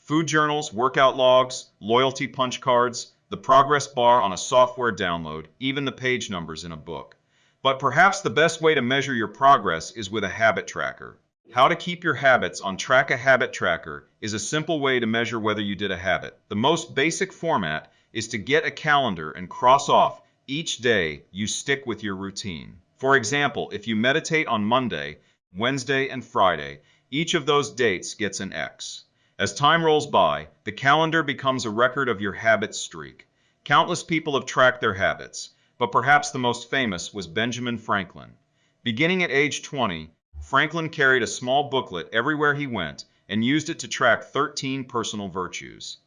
Food journals, workout logs, loyalty punch cards, the progress bar on a software download, even the page numbers in a book. But perhaps the best way to measure your progress is with a habit tracker. How to keep your habits on track. A habit tracker is a simple way to measure whether you did a habit. The most basic format is to get a calendar and cross off each day you stick with your routine. For example, if you meditate on Monday, Wednesday, and Friday, each of those dates gets an X. As time rolls by, the calendar becomes a record of your habit streak. Countless people have tracked their habits, but perhaps the most famous was Benjamin Franklin. Beginning at age 20, Franklin carried a small booklet everywhere he went and used it to track 13 personal virtues.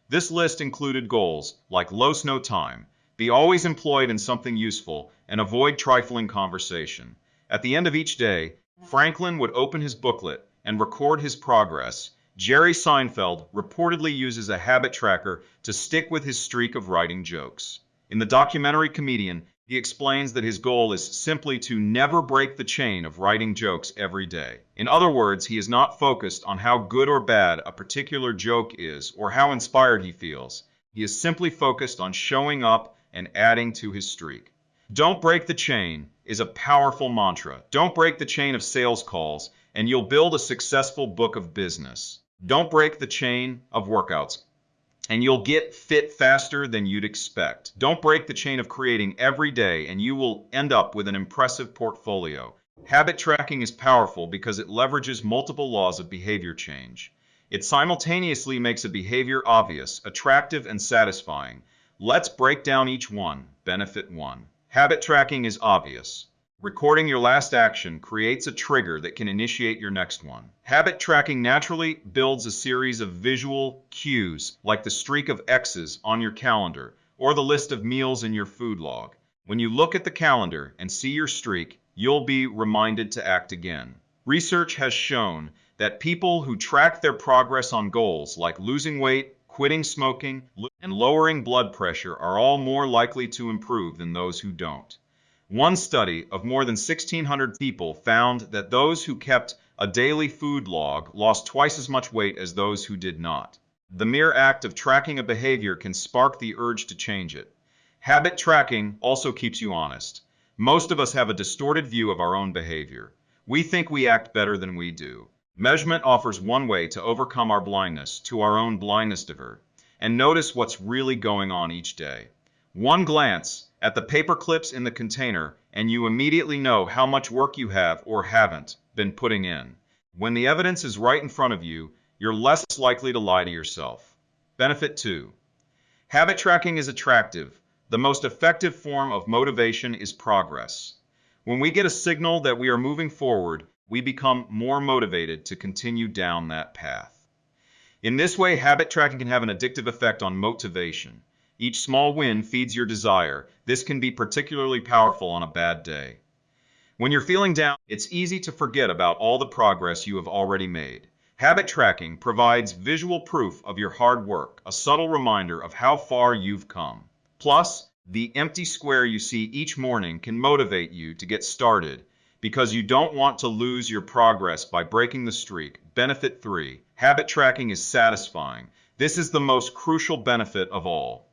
This list included goals like lose no time, be always employed in something useful, and avoid trifling conversation. At the end of each day, Franklin would open his booklet and record his progress. Jerry Seinfeld reportedly uses a habit tracker to stick with his streak of writing jokes. In the documentary Comedian, he explains that his goal is simply to never break the chain of writing jokes every day. In other words, he is not focused on how good or bad a particular joke is or how inspired he feels. He is simply focused on showing up and adding to his streak. Don't break the chain is a powerful mantra. Don't break the chain of sales calls, and you'll build a successful book of business. Don't break the chain of workouts, and you'll get fit faster than you'd expect. Don't break the chain of creating every day, and you will end up with an impressive portfolio. Habit tracking is powerful because it leverages multiple laws of behavior change. It simultaneously makes a behavior obvious, attractive, and satisfying. Let's break down each one. Benefit 1. Habit tracking is obvious. Recording your last action creates a trigger that can initiate your next one. Habit tracking naturally builds a series of visual cues, like the streak of X's on your calendar or the list of meals in your food log. When you look at the calendar and see your streak, you'll be reminded to act again. Research has shown that people who track their progress on goals like losing weight, quitting smoking, and lowering blood pressure are all more likely to improve than those who don't. One study of more than 1,600 people found that those who kept a daily food log lost twice as much weight as those who did not. The mere act of tracking a behavior can spark the urge to change it. Habit tracking also keeps you honest. Most of us have a distorted view of our own behavior. We think we act better than we do. Measurement offers one way to overcome our blindness to our own blindness divert and notice what's really going on each day. One glance at the paper clips in the container and you immediately know how much work you have or haven't been putting in. When the evidence is right in front of you, you're less likely to lie to yourself. Benefit 2. Habit tracking is attractive. The most effective form of motivation is progress. When we get a signal that we are moving forward, we become more motivated to continue down that path. In this way, habit tracking can have an addictive effect on motivation. Each small win feeds your desire. This can be particularly powerful on a bad day. When you're feeling down, it's easy to forget about all the progress you have already made. Habit tracking provides visual proof of your hard work, a subtle reminder of how far you've come. Plus, the empty square you see each morning can motivate you to get started because you don't want to lose your progress by breaking the streak. Benefit 3. Habit tracking is satisfying. This is the most crucial benefit of all.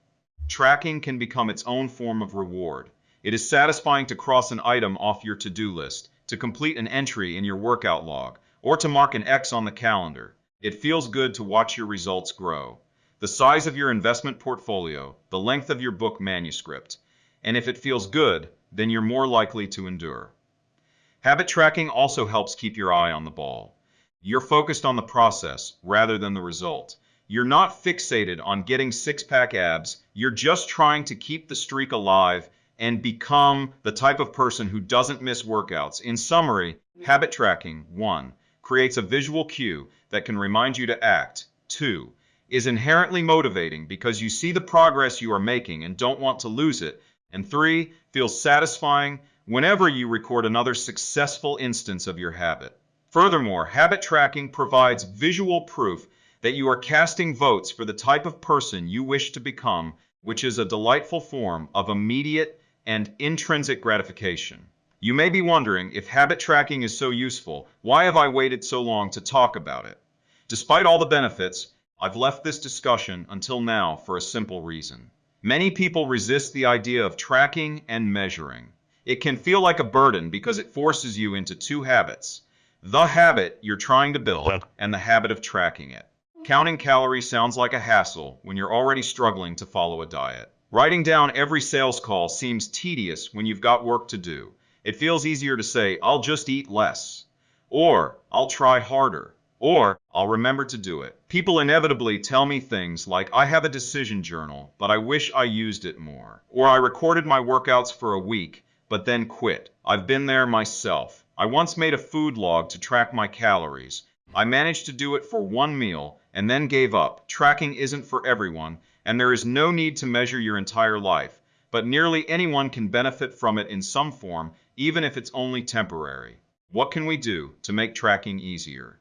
Tracking can become its own form of reward. It is satisfying to cross an item off your to-do list, to complete an entry in your workout log, or to mark an X on the calendar. It feels good to watch your results grow. The size of your investment portfolio, the length of your book manuscript, and if it feels good, then you're more likely to endure. Habit tracking also helps keep your eye on the ball. You're focused on the process rather than the result. You're not fixated on getting six-pack abs. You're just trying to keep the streak alive and become the type of person who doesn't miss workouts. In summary, habit tracking, 1, creates a visual cue that can remind you to act. 2, is inherently motivating because you see the progress you are making and don't want to lose it. And 3, feels satisfying whenever you record another successful instance of your habit. Furthermore, habit tracking provides visual proof that you are casting votes for the type of person you wish to become, which is a delightful form of immediate and intrinsic gratification. You may be wondering, if habit tracking is so useful, why have I waited so long to talk about it? Despite all the benefits, I've left this discussion until now for a simple reason. Many people resist the idea of tracking and measuring. It can feel like a burden because it forces you into two habits: the habit you're trying to build and the habit of tracking it. Counting calories sounds like a hassle when you're already struggling to follow a diet. Writing down every sales call seems tedious when you've got work to do. It feels easier to say, "I'll just eat less," or "I'll try harder," or "I'll remember to do it." People inevitably tell me things like, "I have a decision journal, but I wish I used it more," or "I recorded my workouts for a week, but then quit." I've been there myself. I once made a food log to track my calories. I managed to do it for one meal and then gave up. Tracking isn't for everyone, and there is no need to measure your entire life, but nearly anyone can benefit from it in some form, even if it's only temporary. What can we do to make tracking easier?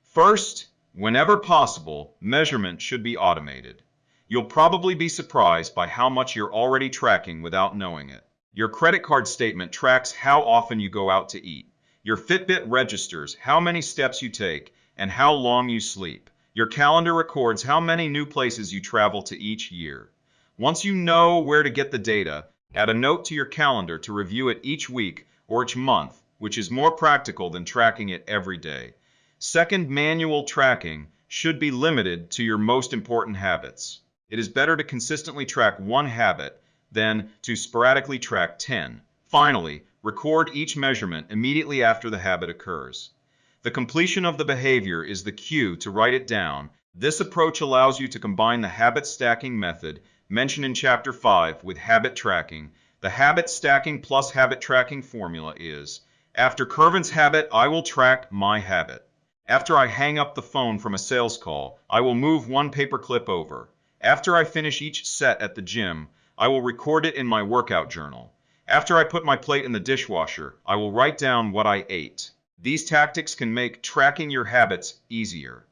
First, whenever possible, measurement should be automated. You'll probably be surprised by how much you're already tracking without knowing it. Your credit card statement tracks how often you go out to eat. Your Fitbit registers how many steps you take and how long you sleep. Your calendar records how many new places you travel to each year. Once you know where to get the data, add a note to your calendar to review it each week or each month, which is more practical than tracking it every day. Second, manual tracking should be limited to your most important habits. It is better to consistently track one habit than to sporadically track 10. Finally, record each measurement immediately after the habit occurs. The completion of the behavior is the cue to write it down. This approach allows you to combine the habit stacking method mentioned in Chapter 5 with habit tracking. The habit stacking plus habit tracking formula is: after Kervin's habit, I will track my habit. After I hang up the phone from a sales call, I will move one paperclip over. After I finish each set at the gym, I will record it in my workout journal. After I put my plate in the dishwasher, I will write down what I ate. These tactics can make tracking your habits easier.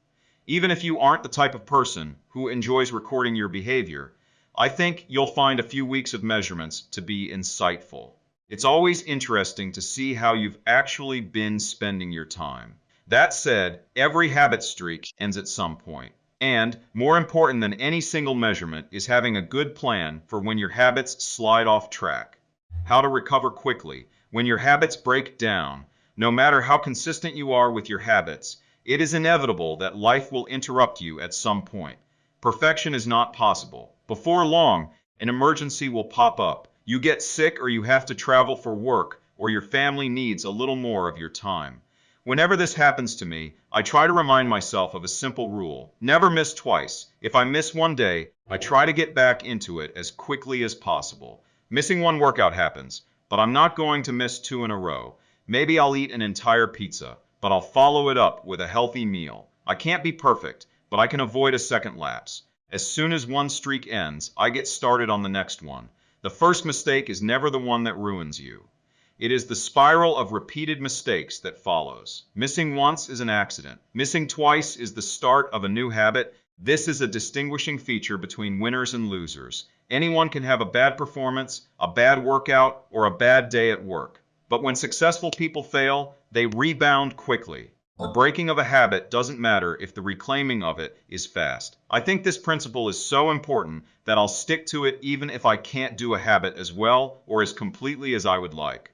Even if you aren't the type of person who enjoys recording your behavior, I think you'll find a few weeks of measurements to be insightful. It's always interesting to see how you've actually been spending your time. That said, every habit streak ends at some point. And, more important than any single measurement, is having a good plan for when your habits slide off track. How to recover quickly. When your habits break down, no matter how consistent you are with your habits, it is inevitable that life will interrupt you at some point. Perfection is not possible. Before long, an emergency will pop up. You get sick, or you have to travel for work, or your family needs a little more of your time. Whenever this happens to me, I try to remind myself of a simple rule: never miss twice. If I miss one day, I try to get back into it as quickly as possible. Missing one workout happens, but I'm not going to miss two in a row. Maybe I'll eat an entire pizza, but I'll follow it up with a healthy meal. I can't be perfect, but I can avoid a second lapse. As soon as one streak ends, I get started on the next one. The first mistake is never the one that ruins you. It is the spiral of repeated mistakes that follows. Missing once is an accident. Missing twice is the start of a new habit. This is a distinguishing feature between winners and losers. Anyone can have a bad performance, a bad workout, or a bad day at work. But when successful people fail, they rebound quickly. The breaking of a habit doesn't matter if the reclaiming of it is fast. I think this principle is so important that I'll stick to it even if I can't do a habit as well or as completely as I would like.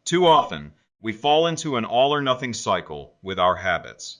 Too often, we fall into an all-or-nothing cycle with our habits.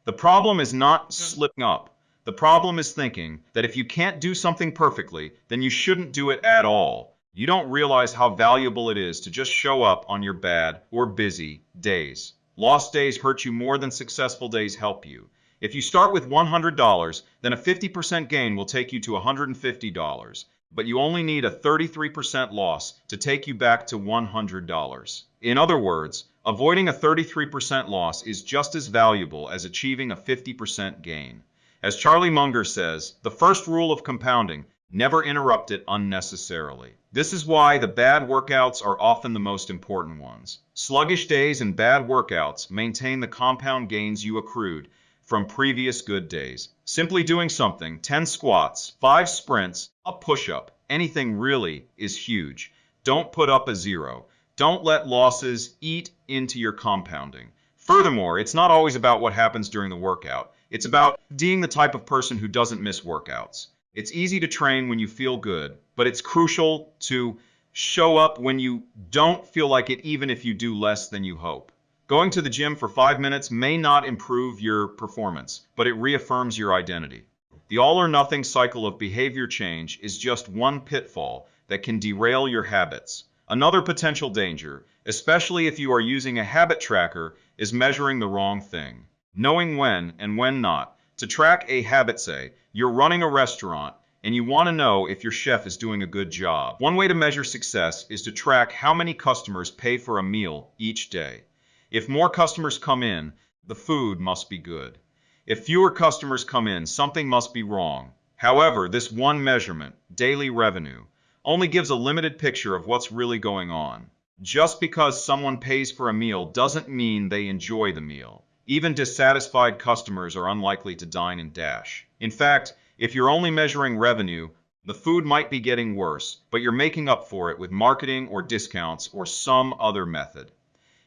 The problem is not slipping up. The problem is thinking that if you can't do something perfectly, then you shouldn't do it at all. You don't realize how valuable it is to just show up on your bad or busy days. Lost days hurt you more than successful days help you. If you start with $100, then a 50% gain will take you to $150, but you only need a 33% loss to take you back to $100. In other words, avoiding a 33% loss is just as valuable as achieving a 50% gain. As Charlie Munger says, the first rule of compounding: never interrupt it unnecessarily. This is why the bad workouts are often the most important ones. Sluggish days and bad workouts maintain the compound gains you accrued from previous good days. Simply doing something, 10 squats, 5 sprints, a push-up, anything really is huge. Don't put up a zero. Don't let losses eat into your compounding. Furthermore, it's not always about what happens during the workout. It's about being the type of person who doesn't miss workouts. It's easy to train when you feel good, but it's crucial to show up when you don't feel like it, even if you do less than you hope. Going to the gym for 5 minutes may not improve your performance, but it reaffirms your identity. The all or nothing cycle of behavior change is just one pitfall that can derail your habits. Another potential danger, especially if you are using a habit tracker, is measuring the wrong thing. Knowing when and when not to track a habit. Say you're running a restaurant and you want to know if your chef is doing a good job. One way to measure success is to track how many customers pay for a meal each day. If more customers come in, the food must be good. If fewer customers come in, something must be wrong. However, this one measurement, daily revenue, only gives a limited picture of what's really going on. Just because someone pays for a meal doesn't mean they enjoy the meal. Even dissatisfied customers are unlikely to dine and dash. In fact, if you're only measuring revenue, the food might be getting worse, but you're making up for it with marketing or discounts or some other method.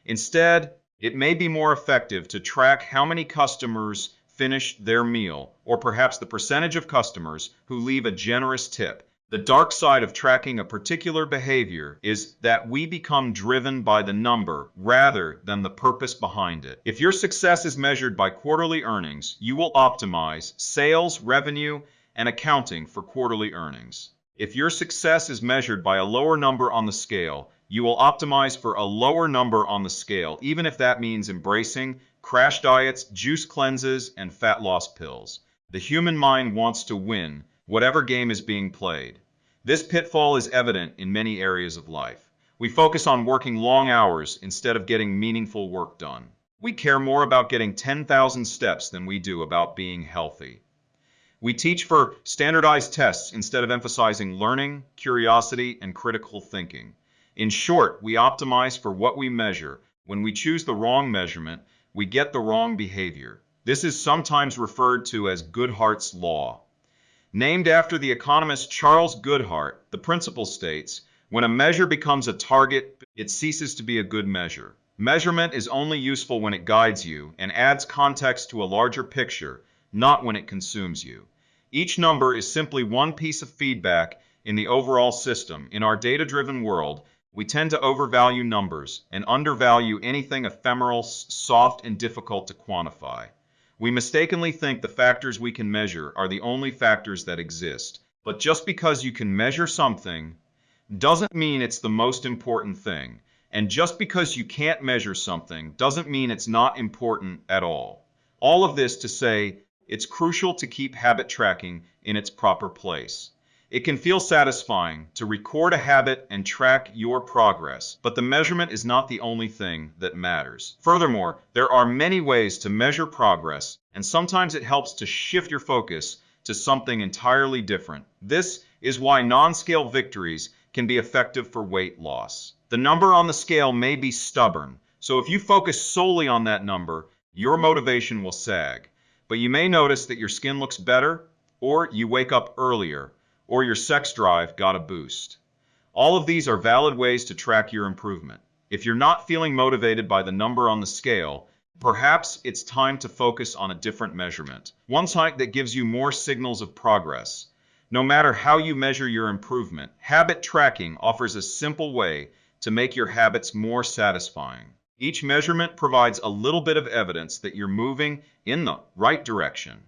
Instead, it may be more effective to track how many customers finish their meal, or perhaps the percentage of customers who leave a generous tip. The dark side of tracking a particular behavior is that we become driven by the number rather than the purpose behind it. If your success is measured by quarterly earnings, you will optimize sales, revenue, and accounting for quarterly earnings. If your success is measured by a lower number on the scale, you will optimize for a lower number on the scale, even if that means embracing crash diets, juice cleanses, and fat loss pills. The human mind wants to win, whatever game is being played. This pitfall is evident in many areas of life. We focus on working long hours instead of getting meaningful work done. We care more about getting 10,000 steps than we do about being healthy. We teach for standardized tests instead of emphasizing learning, curiosity, and critical thinking. In short, we optimize for what we measure. When we choose the wrong measurement, we get the wrong behavior. This is sometimes referred to as Goodhart's Law. Named after the economist Charles Goodhart, the principle states, when a measure becomes a target, it ceases to be a good measure. Measurement is only useful when it guides you and adds context to a larger picture, not when it consumes you. Each number is simply one piece of feedback in the overall system. In our data-driven world, we tend to overvalue numbers and undervalue anything ephemeral, soft, and difficult to quantify. We mistakenly think the factors we can measure are the only factors that exist. But just because you can measure something doesn't mean it's the most important thing. And just because you can't measure something doesn't mean it's not important at all. All of this to say, it's crucial to keep habit tracking in its proper place. It can feel satisfying to record a habit and track your progress, but the measurement is not the only thing that matters. Furthermore, there are many ways to measure progress, and sometimes it helps to shift your focus to something entirely different. This is why non-scale victories can be effective for weight loss. The number on the scale may be stubborn, so if you focus solely on that number, your motivation will sag. But you may notice that your skin looks better, or you wake up earlier, or your sex drive got a boost. All of these are valid ways to track your improvement. If you're not feeling motivated by the number on the scale, perhaps it's time to focus on a different measurement, one type that gives you more signals of progress. No matter how you measure your improvement, habit tracking offers a simple way to make your habits more satisfying. Each measurement provides a little bit of evidence that you're moving in the right direction.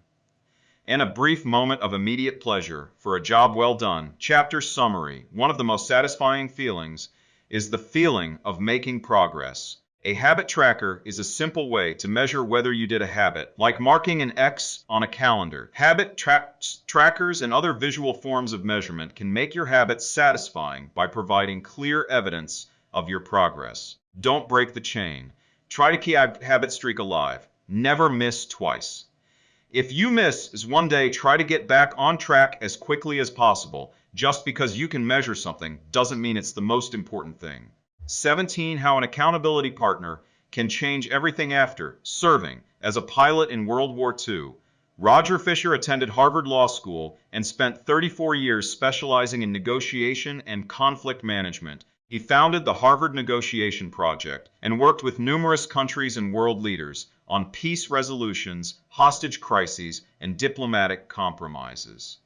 And a brief moment of immediate pleasure for a job well done. Chapter summary. One of the most satisfying feelings is the feeling of making progress. A habit tracker is a simple way to measure whether you did a habit, like marking an X on a calendar. Habit trackers and other visual forms of measurement can make your habits satisfying by providing clear evidence of your progress. Don't break the chain. Try to keep a habit streak alive. Never miss twice. If you miss one day, try to get back on track as quickly as possible. Just because you can measure something doesn't mean it's the most important thing. 17. How an accountability partner can change everything. After serving as a pilot in World War II, Roger Fisher attended Harvard Law School and spent 34 years specializing in negotiation and conflict management. He founded the Harvard Negotiation Project and worked with numerous countries and world leaders on peace resolutions, hostage crises, and diplomatic compromises.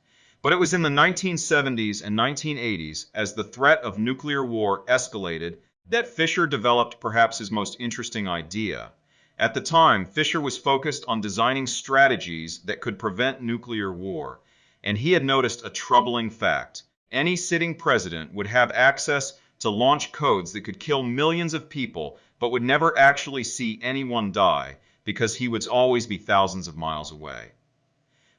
But it was in the 1970s and 1980s, as the threat of nuclear war escalated, that Fisher developed perhaps his most interesting idea. At the time, Fisher was focused on designing strategies that could prevent nuclear war, and he had noticed a troubling fact. Any sitting president would have access to launch codes that could kill millions of people, but would never actually see anyone die, because he would always be thousands of miles away.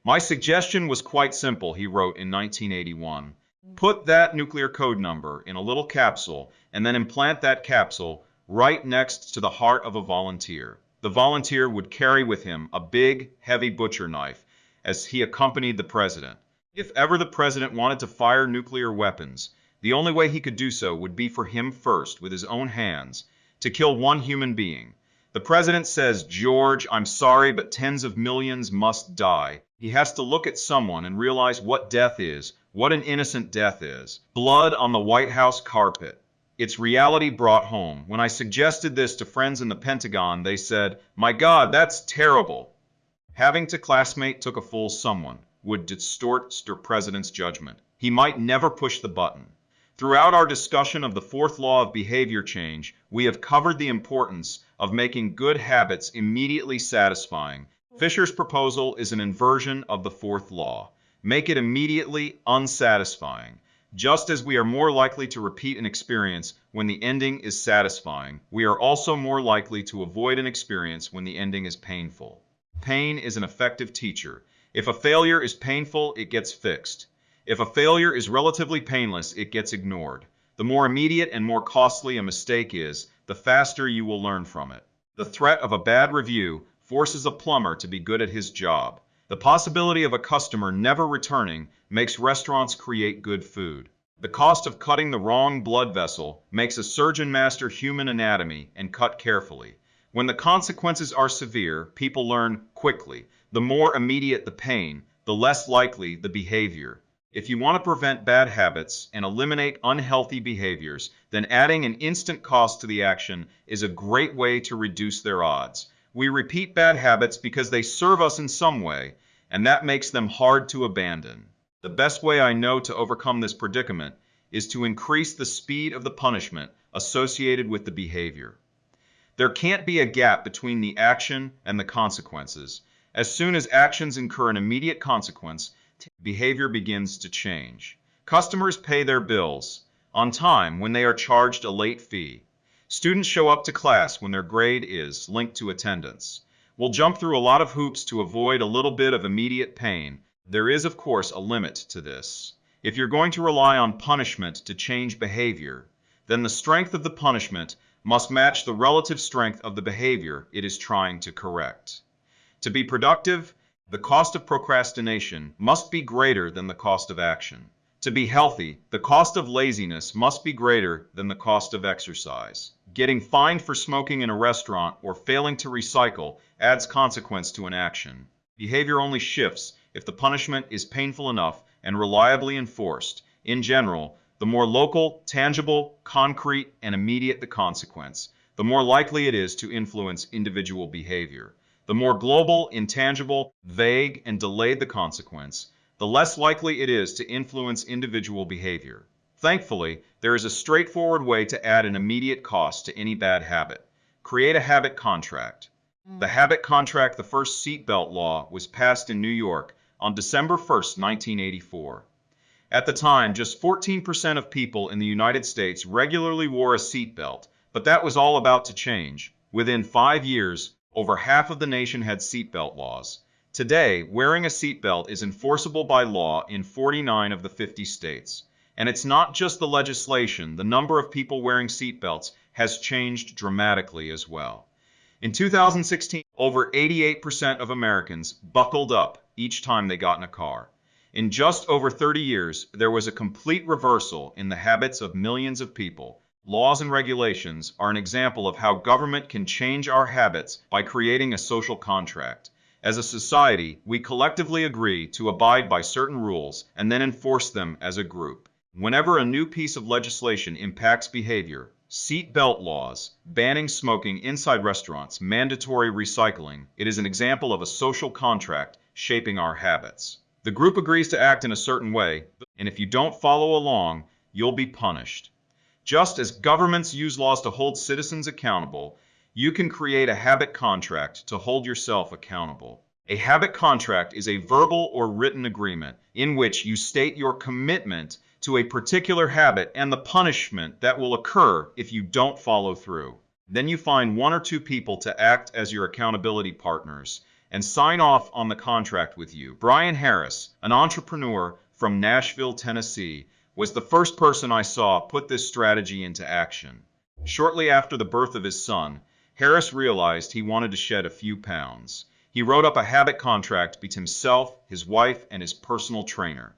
My suggestion was quite simple, he wrote in 1981. Put that nuclear code number in a little capsule, and then implant that capsule right next to the heart of a volunteer. The volunteer would carry with him a big, heavy butcher knife as he accompanied the president. If ever the president wanted to fire nuclear weapons, the only way he could do so would be for him first, with his own hands, to kill one human being. The president says, "George, I'm sorry, but tens of millions must die." He has to look at someone and realize what death is, what an innocent death is. Blood on the White House carpet. It's reality brought home. When I suggested this to friends in the Pentagon, they said, "My God, that's terrible." Having to classmate took a fool someone would distort the president's judgment. He might never push the button. Throughout our discussion of the fourth law of behavior change, we have covered the importance of making good habits immediately satisfying. Fisher's proposal is an inversion of the fourth law. Make it immediately unsatisfying. Just as we are more likely to repeat an experience when the ending is satisfying, we are also more likely to avoid an experience when the ending is painful. Pain is an effective teacher. If a failure is painful, it gets fixed. If a failure is relatively painless, it gets ignored. The more immediate and more costly a mistake is, the faster you will learn from it. The threat of a bad review forces a plumber to be good at his job. The possibility of a customer never returning makes restaurants create good food. The cost of cutting the wrong blood vessel makes a surgeon master human anatomy and cut carefully. When the consequences are severe, people learn quickly. The more immediate the pain, the less likely the behavior. If you want to prevent bad habits and eliminate unhealthy behaviors, then adding an instant cost to the action is a great way to reduce their odds. We repeat bad habits because they serve us in some way, and that makes them hard to abandon. The best way I know to overcome this predicament is to increase the speed of the punishment associated with the behavior. There can't be a gap between the action and the consequences. As soon as actions incur an immediate consequence, behavior begins to change. Customers pay their bills on time when they are charged a late fee. Students show up to class when their grade is linked to attendance. We'll jump through a lot of hoops to avoid a little bit of immediate pain. There is, of course, a limit to this. If you're going to rely on punishment to change behavior, then the strength of the punishment must match the relative strength of the behavior it is trying to correct. To be productive, the cost of procrastination must be greater than the cost of action. To be healthy, the cost of laziness must be greater than the cost of exercise. Getting fined for smoking in a restaurant or failing to recycle adds consequence to an action. Behavior only shifts if the punishment is painful enough and reliably enforced. In general, the more local, tangible, concrete, and immediate the consequence, the more likely it is to influence individual behavior. The more global, intangible, vague, and delayed the consequence, the less likely it is to influence individual behavior. Thankfully, there is a straightforward way to add an immediate cost to any bad habit. Create a habit contract. The habit contract, the first seatbelt law, was passed in New York on December 1st, 1984. At the time, just 14% of people in the United States regularly wore a seatbelt, but that was all about to change. Within 5 years, over half of the nation had seatbelt laws. Today, wearing a seatbelt is enforceable by law in 49 of the 50 states. And it's not just the legislation, the number of people wearing seatbelts has changed dramatically as well. In 2016, over 88% of Americans buckled up each time they got in a car. In just over 30 years, there was a complete reversal in the habits of millions of people. Laws and regulations are an example of how government can change our habits by creating a social contract. As a society, we collectively agree to abide by certain rules and then enforce them as a group. Whenever a new piece of legislation impacts behavior, seat belt laws, banning smoking inside restaurants, mandatory recycling, it is an example of a social contract shaping our habits. The group agrees to act in a certain way, and if you don't follow along, you'll be punished. Just as governments use laws to hold citizens accountable, you can create a habit contract to hold yourself accountable. A habit contract is a verbal or written agreement in which you state your commitment to a particular habit and the punishment that will occur if you don't follow through. Then you find one or two people to act as your accountability partners and sign off on the contract with you. Brian Harris, an entrepreneur from Nashville, Tennessee, was the first person I saw put this strategy into action. Shortly after the birth of his son, Harris realized he wanted to shed a few pounds. He wrote up a habit contract between himself, his wife, and his personal trainer.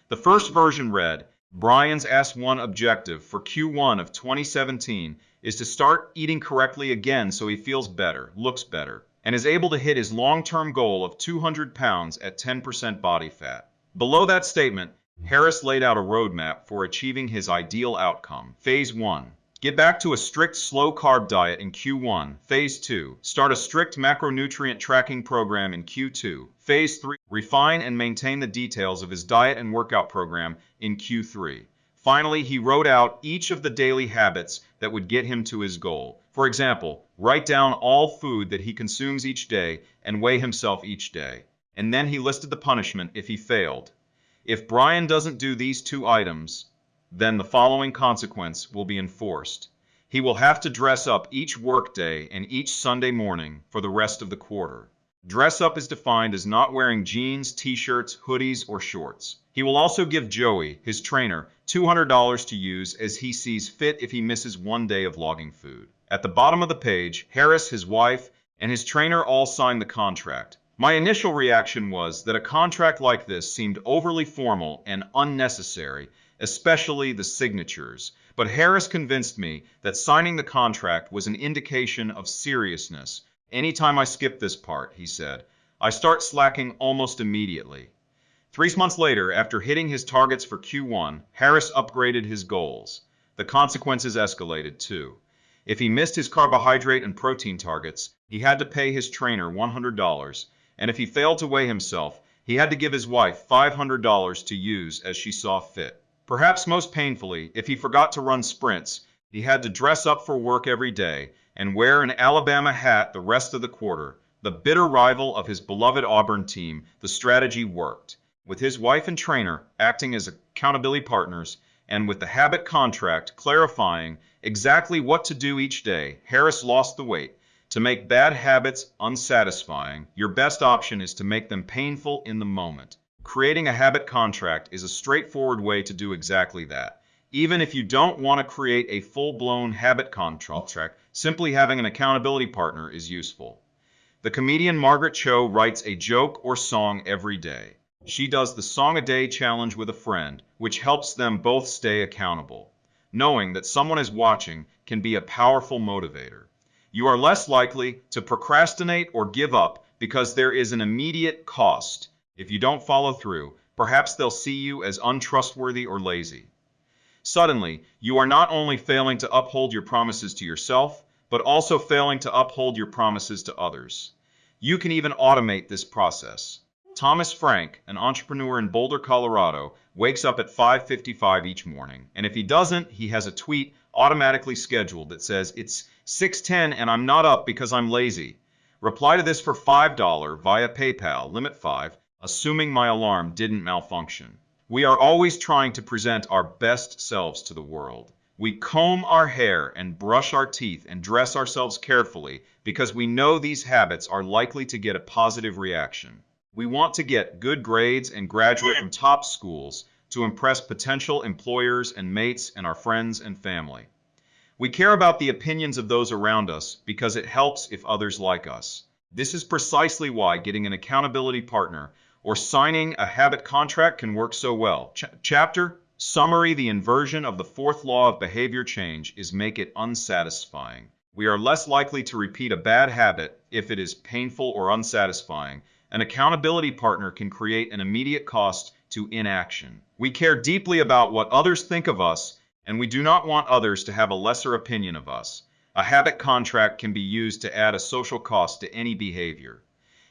The first version read, Brian's S1 objective for Q1 of 2017 is to start eating correctly again so he feels better, looks better, and is able to hit his long-term goal of 200 pounds at 10% body fat. Below that statement, Harris laid out a roadmap for achieving his ideal outcome. Phase 1. Get back to a strict slow-carb diet in Q1. Phase 2. Start a strict macronutrient tracking program in Q2. Phase 3. Refine and maintain the details of his diet and workout program in Q3. Finally, he wrote out each of the daily habits that would get him to his goal. For example, write down all food that he consumes each day and weigh himself each day. And then he listed the punishment if he failed. If Brian doesn't do these two items, then the following consequence will be enforced. He will have to dress up each workday and each Sunday morning for the rest of the quarter. Dress up is defined as not wearing jeans, t-shirts, hoodies, or shorts. He will also give Joey, his trainer, $200 to use as he sees fit if he misses one day of logging food. At the bottom of the page, Harris, his wife, and his trainer all signed the contract. My initial reaction was that a contract like this seemed overly formal and unnecessary, especially the signatures. But Harris convinced me that signing the contract was an indication of seriousness. Anytime I skip this part, he said, I start slacking almost immediately. 3 months later, after hitting his targets for Q1, Harris upgraded his goals. The consequences escalated too. If he missed his carbohydrate and protein targets, he had to pay his trainer $100, and if he failed to weigh himself, he had to give his wife $500 to use as she saw fit. Perhaps most painfully, if he forgot to run sprints, he had to dress up for work every day and wear an Alabama hat the rest of the quarter. The bitter rival of his beloved Auburn team, the strategy worked. With his wife and trainer acting as accountability partners, and with the habit contract clarifying exactly what to do each day, Harris lost the weight. To make bad habits unsatisfying, your best option is to make them painful in the moment. Creating a habit contract is a straightforward way to do exactly that. Even if you don't want to create a full-blown habit contract, simply having an accountability partner is useful. The comedian Margaret Cho writes a joke or song every day. She does the Song a Day challenge with a friend, which helps them both stay accountable. Knowing that someone is watching can be a powerful motivator. You are less likely to procrastinate or give up because there is an immediate cost. If you don't follow through, perhaps they'll see you as untrustworthy or lazy. Suddenly, you are not only failing to uphold your promises to yourself, but also failing to uphold your promises to others. You can even automate this process. Thomas Frank, an entrepreneur in Boulder, Colorado, wakes up at 5:55 each morning, and if he doesn't, he has a tweet automatically scheduled that says, it's 6:10 and I'm not up because I'm lazy. Reply to this for $5 via PayPal, limit 5, assuming my alarm didn't malfunction. We are always trying to present our best selves to the world. We comb our hair and brush our teeth and dress ourselves carefully because we know these habits are likely to get a positive reaction. We want to get good grades and graduate from top schools to impress potential employers and mates and our friends and family. We care about the opinions of those around us because it helps if others like us. This is precisely why getting an accountability partner or signing a habit contract can work so well. Chapter Summary: The inversion of the fourth law of behavior change is make it unsatisfying. We are less likely to repeat a bad habit if it is painful or unsatisfying. An accountability partner can create an immediate cost to inaction. We care deeply about what others think of us, and we do not want others to have a lesser opinion of us. A habit contract can be used to add a social cost to any behavior.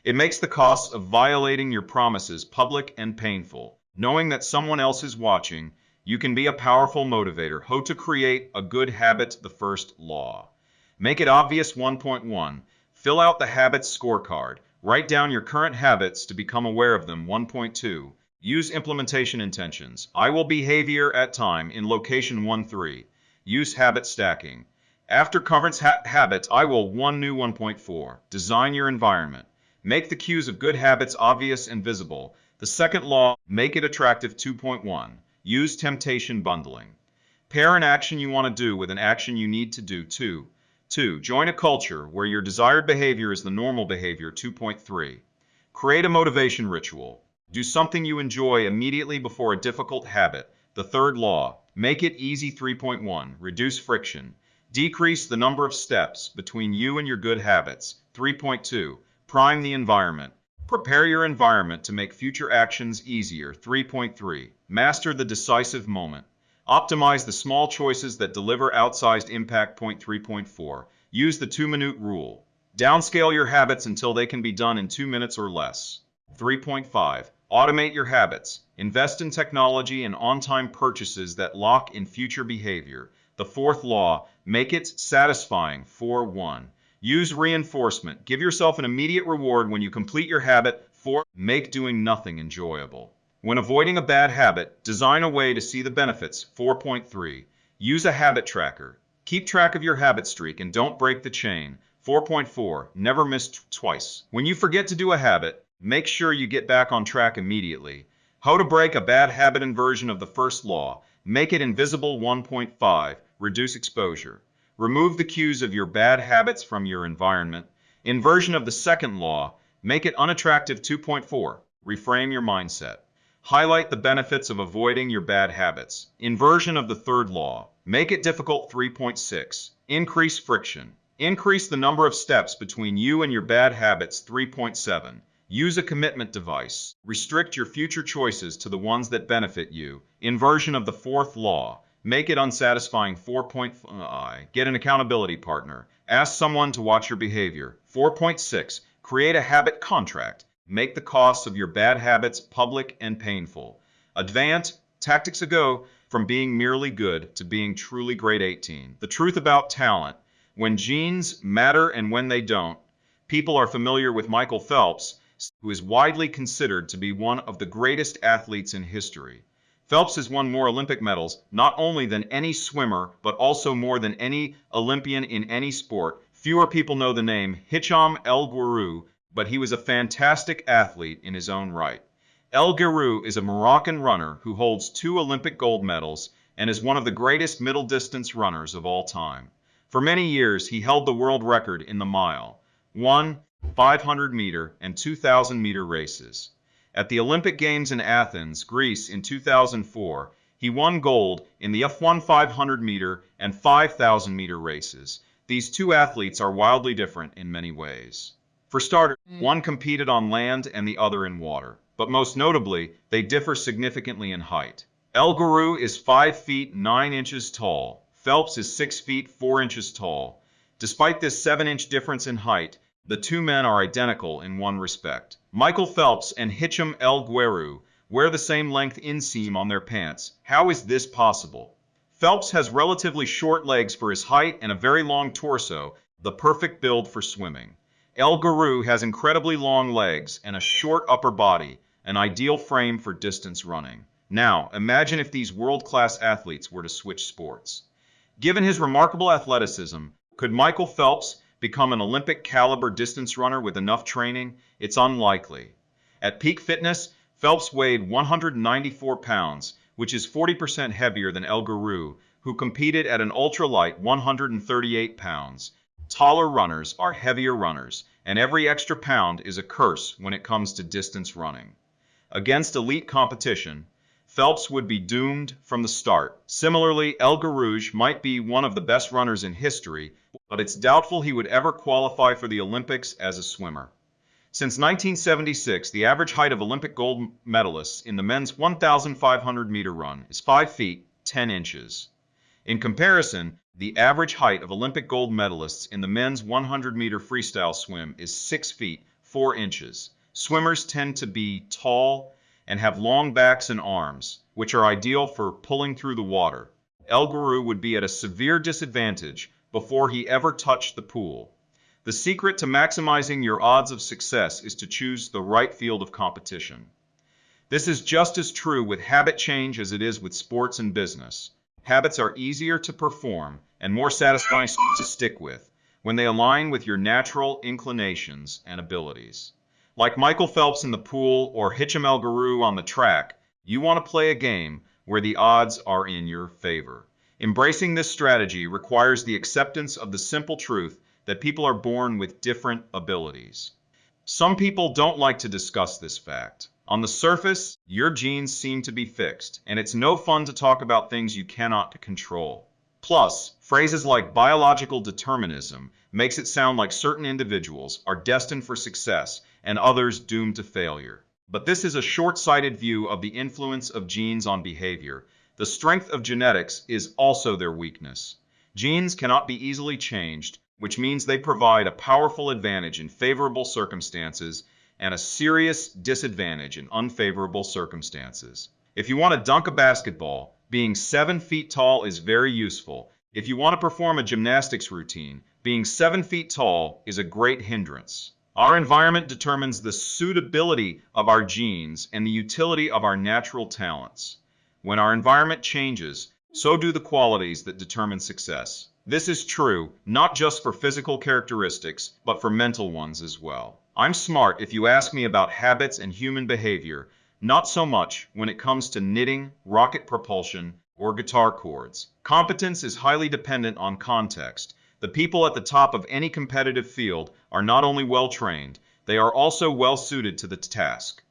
It makes the costs of violating your promises public and painful. Knowing that someone else is watching, you can be a powerful motivator. How to create a good habit, the first law. Make it obvious. 1.1. Fill out the habits scorecard. Write down your current habits to become aware of them. 1.2. Use implementation intentions. I will behavior at time in location 1.3. Use habit stacking. After current habits, I will 1 new. 1.4. Design your environment. Make the cues of good habits obvious and visible. The second law, make it attractive. 2.1. Use temptation bundling. Pair an action you want to do with an action you need to do. 2. Join a culture where your desired behavior is the normal behavior. 2.3. Create a motivation ritual. Do something you enjoy immediately before a difficult habit. The third law, make it easy. 3.1. Reduce friction. Decrease the number of steps between you and your good habits. 3.2. Prime the environment. Prepare your environment to make future actions easier. 3.3. Master the decisive moment. Optimize the small choices that deliver outsized impact. 3.4. Use the 2-minute rule. Downscale your habits until they can be done in 2 minutes or less. 3.5. Automate your habits. Invest in technology and on-time purchases that lock in future behavior. The fourth law, make it satisfying. 4.1. Use reinforcement. Give yourself an immediate reward when you complete your habit. 4. Make doing nothing enjoyable. When avoiding a bad habit, design a way to see the benefits. 4.3. Use a habit tracker. Keep track of your habit streak and don't break the chain. 4.4. Never miss twice. When you forget to do a habit, make sure you get back on track immediately. How to break a bad habit. Inversion of the first law. Make it invisible. 1.5. Reduce exposure. Remove the cues of your bad habits from your environment. Inversion of the second law. Make it unattractive. 2.4. Reframe your mindset. Highlight the benefits of avoiding your bad habits. Inversion of the third law. Make it difficult. 3.6. Increase friction. Increase the number of steps between you and your bad habits. 3.7. Use a commitment device. Restrict your future choices to the ones that benefit you. Inversion of the fourth law. Make it unsatisfying. 4.5. Get an accountability partner. Ask someone to watch your behavior. 4.6. Create a habit contract. Make the costs of your bad habits public and painful. Advanced tactics ago from being merely good to being truly great. 18. The truth about talent. When genes matter and when they don't. People are familiar with Michael Phelps, who is widely considered to be one of the greatest athletes in history. Phelps has won more Olympic medals, not only than any swimmer, but also more than any Olympian in any sport. Fewer people know the name Hicham El Guerrou, but he was a fantastic athlete in his own right. El Guerrou is a Moroccan runner who holds 2 Olympic gold medals and is one of the greatest middle distance runners of all time. For many years, he held the world record in the mile, 500-meter, and 2,000-meter races. At the Olympic Games in Athens, Greece in 2004, he won gold in the F1 500-meter and 5,000-meter races. These two athletes are wildly different in many ways. For starters, one competed on land and the other in water. But most notably, they differ significantly in height. El Guerrou is 5 feet 9 inches tall. Phelps is 6 feet 4 inches tall. Despite this 7-inch difference in height, the two men are identical in one respect. Michael Phelps and Hicham El Guerrou wear the same length inseam on their pants. How is this possible? Phelps has relatively short legs for his height and a very long torso, the perfect build for swimming. El Guerrou has incredibly long legs and a short upper body, an ideal frame for distance running. Now, imagine if these world-class athletes were to switch sports. Given his remarkable athleticism, could Michael Phelps become an Olympic-caliber distance runner with enough training? It's unlikely. At peak fitness, Phelps weighed 194 pounds, which is 40% heavier than El Guerrou, who competed at an ultralight 138 pounds. Taller runners are heavier runners, and every extra pound is a curse when it comes to distance running. Against elite competition, Phelps would be doomed from the start. Similarly, El Guerrou might be one of the best runners in history, but it's doubtful he would ever qualify for the Olympics as a swimmer. Since 1976, the average height of Olympic gold medalists in the men's 1,500-meter run is 5 feet 10 inches. In comparison, the average height of Olympic gold medalists in the men's 100-meter freestyle swim is 6 feet 4 inches. Swimmers tend to be tall and have long backs and arms, which are ideal for pulling through the water. El Guru would be at a severe disadvantage before he ever touched the pool. The secret to maximizing your odds of success is to choose the right field of competition. This is just as true with habit change as it is with sports and business. Habits are easier to perform and more satisfying to stick with when they align with your natural inclinations and abilities. Like Michael Phelps in the pool or Hitchem El Guru on the track, you want to play a game where the odds are in your favor. Embracing this strategy requires the acceptance of the simple truth that people are born with different abilities. Some people don't like to discuss this fact. On the surface, your genes seem to be fixed, and it's no fun to talk about things you cannot control. Plus, phrases like biological determinism makes it sound like certain individuals are destined for success and others doomed to failure. But this is a short-sighted view of the influence of genes on behavior. The strength of genetics is also their weakness. Genes cannot be easily changed, which means they provide a powerful advantage in favorable circumstances and a serious disadvantage in unfavorable circumstances. If you want to dunk a basketball, being 7 feet tall is very useful. If you want to perform a gymnastics routine, being 7 feet tall is a great hindrance. Our environment determines the suitability of our genes and the utility of our natural talents. When our environment changes, so do the qualities that determine success. This is true not just for physical characteristics, but for mental ones as well. I'm smart if you ask me about habits and human behavior, not so much when it comes to knitting, rocket propulsion, or guitar chords. Competence is highly dependent on context. The people at the top of any competitive field are not only well-trained, they are also well-suited to the task.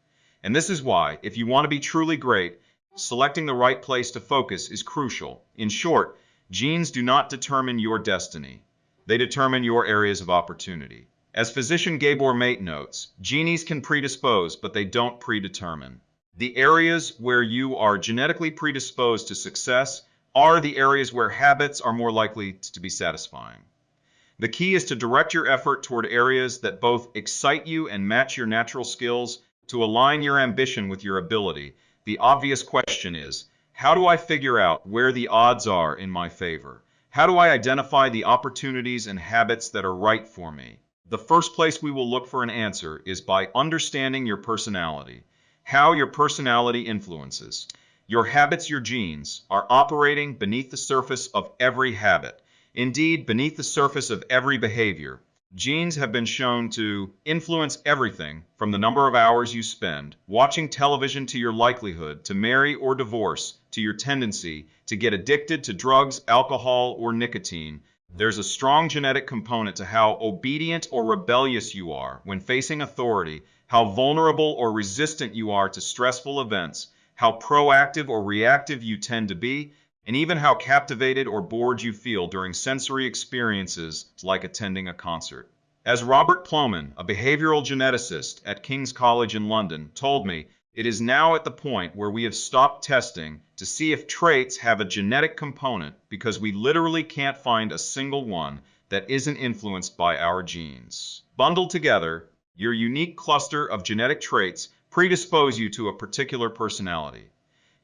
And this is why, if you want to be truly great, selecting the right place to focus is crucial. In short, genes do not determine your destiny. They determine your areas of opportunity. As physician Gabor Mate notes, genes can predispose, but they don't predetermine. The areas where you are genetically predisposed to success are the areas where habits are more likely to be satisfying. The key is to direct your effort toward areas that both excite you and match your natural skills to align your ambition with your ability. The obvious question is, how do I figure out where the odds are in my favor? How do I identify the opportunities and habits that are right for me? The first place we will look for an answer is by understanding your personality, how your personality influences. Your habits, your genes, are operating beneath the surface of every habit, indeed beneath the surface of every behavior. Genes have been shown to influence everything from the number of hours you spend watching television to your likelihood to marry or divorce to your tendency to get addicted to drugs, alcohol, or nicotine. There's a strong genetic component to how obedient or rebellious you are when facing authority, how vulnerable or resistant you are to stressful events, how proactive or reactive you tend to be, and even how captivated or bored you feel during sensory experiences like attending a concert. As Robert Plomin, a behavioral geneticist at King's College in London, told me, it is now at the point where we have stopped testing to see if traits have a genetic component because we literally can't find a single one that isn't influenced by our genes. Bundled together, your unique cluster of genetic traits predispose you to a particular personality.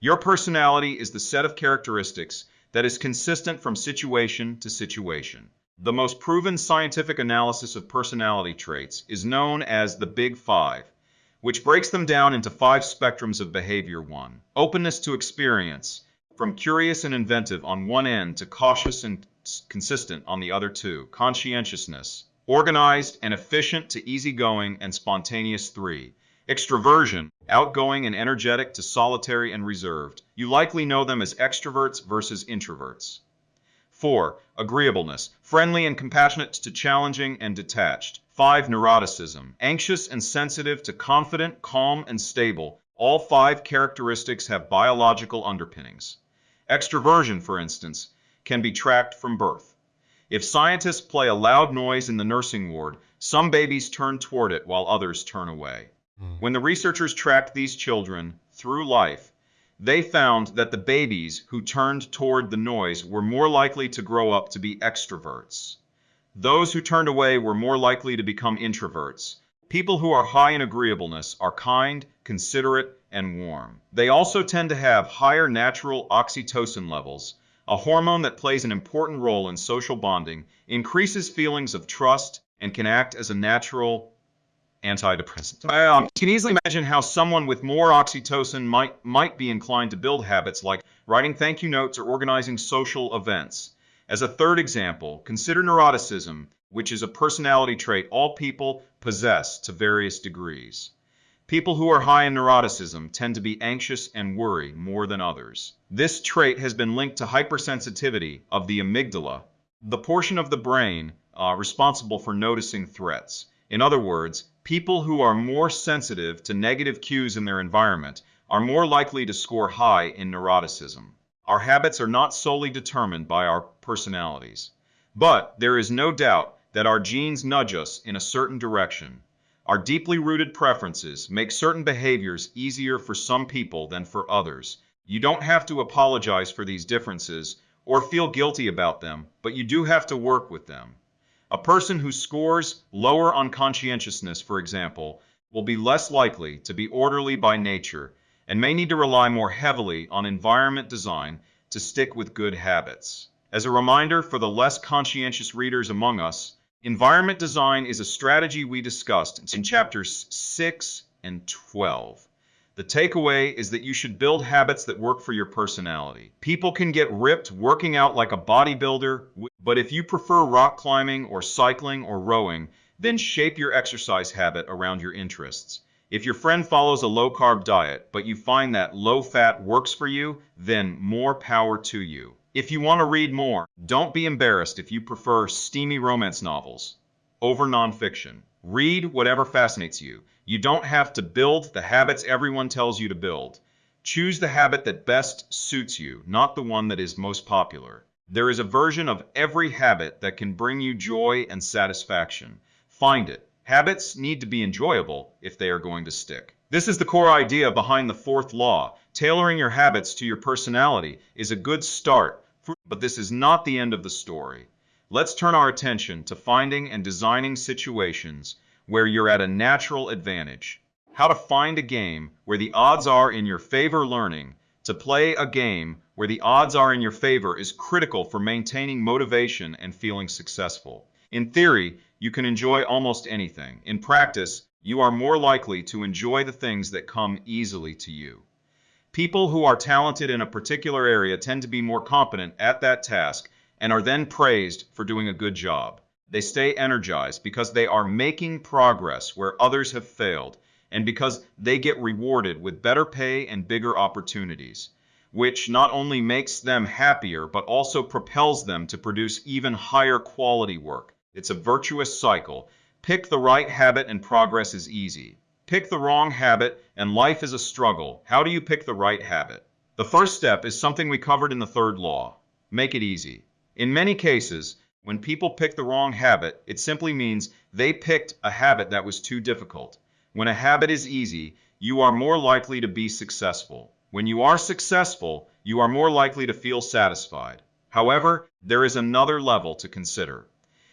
Your personality is the set of characteristics that is consistent from situation to situation. The most proven scientific analysis of personality traits is known as the Big Five, which breaks them down into 5 spectrums of behavior. 1. Openness to experience, from curious and inventive on one end to cautious and consistent on the other 2. Conscientiousness, organized and efficient to easygoing and spontaneous. 3. Extroversion, outgoing and energetic to solitary and reserved. You likely know them as extroverts versus introverts. 4. Agreeableness, friendly and compassionate to challenging and detached. 5. Neuroticism, anxious and sensitive to confident, calm, and stable. All 5 characteristics have biological underpinnings. Extroversion, for instance, can be tracked from birth. If scientists play a loud noise in the nursing ward, Some babies turn toward it while others turn away. When the researchers tracked these children through life, they found that the babies who turned toward the noise were more likely to grow up to be extroverts. Those who turned away were more likely to become introverts. People who are high in agreeableness are kind, considerate, and warm. They also tend to have higher natural oxytocin levels, a hormone that plays an important role in social bonding, increases feelings of trust, and can act as a natural antidepressant. I can easily imagine how someone with more oxytocin might be inclined to build habits like writing thank you notes or organizing social events. As a third example, consider neuroticism, which is a personality trait all people possess to various degrees. People who are high in neuroticism tend to be anxious and worry more than others. This trait has been linked to hypersensitivity of the amygdala, the portion of the brain responsible for noticing threats. In other words, people who are more sensitive to negative cues in their environment are more likely to score high in neuroticism. Our habits are not solely determined by our personalities, but there is no doubt that our genes nudge us in a certain direction. Our deeply rooted preferences make certain behaviors easier for some people than for others. You don't have to apologize for these differences or feel guilty about them, but you do have to work with them. A person who scores lower on conscientiousness, for example, will be less likely to be orderly by nature and may need to rely more heavily on environment design to stick with good habits. As a reminder for the less conscientious readers among us, environment design is a strategy we discussed in chapters 6 and 12. The takeaway is that you should build habits that work for your personality. People can get ripped working out like a bodybuilder, but if you prefer rock climbing or cycling or rowing, then shape your exercise habit around your interests. If your friend follows a low-carb diet, but you find that low-fat works for you, then more power to you. If you want to read more, don't be embarrassed if you prefer steamy romance novels over nonfiction. Read whatever fascinates you. You don't have to build the habits everyone tells you to build. Choose the habit that best suits you, not the one that is most popular. There is a version of every habit that can bring you joy and satisfaction. Find it. Habits need to be enjoyable if they are going to stick. This is the core idea behind the fourth law. Tailoring your habits to your personality is a good start, but this is not the end of the story. Let's turn our attention to finding and designing situations where you're at a natural advantage. How to find a game where the odds are in your favor. Learning to play a game where the odds are in your favor is critical for maintaining motivation and feeling successful. In theory, you can enjoy almost anything. In practice, you are more likely to enjoy the things that come easily to you. People who are talented in a particular area tend to be more competent at that task and are then praised for doing a good job. They stay energized because they are making progress where others have failed, and because they get rewarded with better pay and bigger opportunities, which not only makes them happier but also propels them to produce even higher quality work. It's a virtuous cycle. Pick the right habit and progress is easy. Pick the wrong habit and life is a struggle. How do you pick the right habit? The first step is something we covered in the third law. Make it easy. In many cases, when people pick the wrong habit, it simply means they picked a habit that was too difficult. When a habit is easy, you are more likely to be successful. When you are successful, you are more likely to feel satisfied. However, there is another level to consider.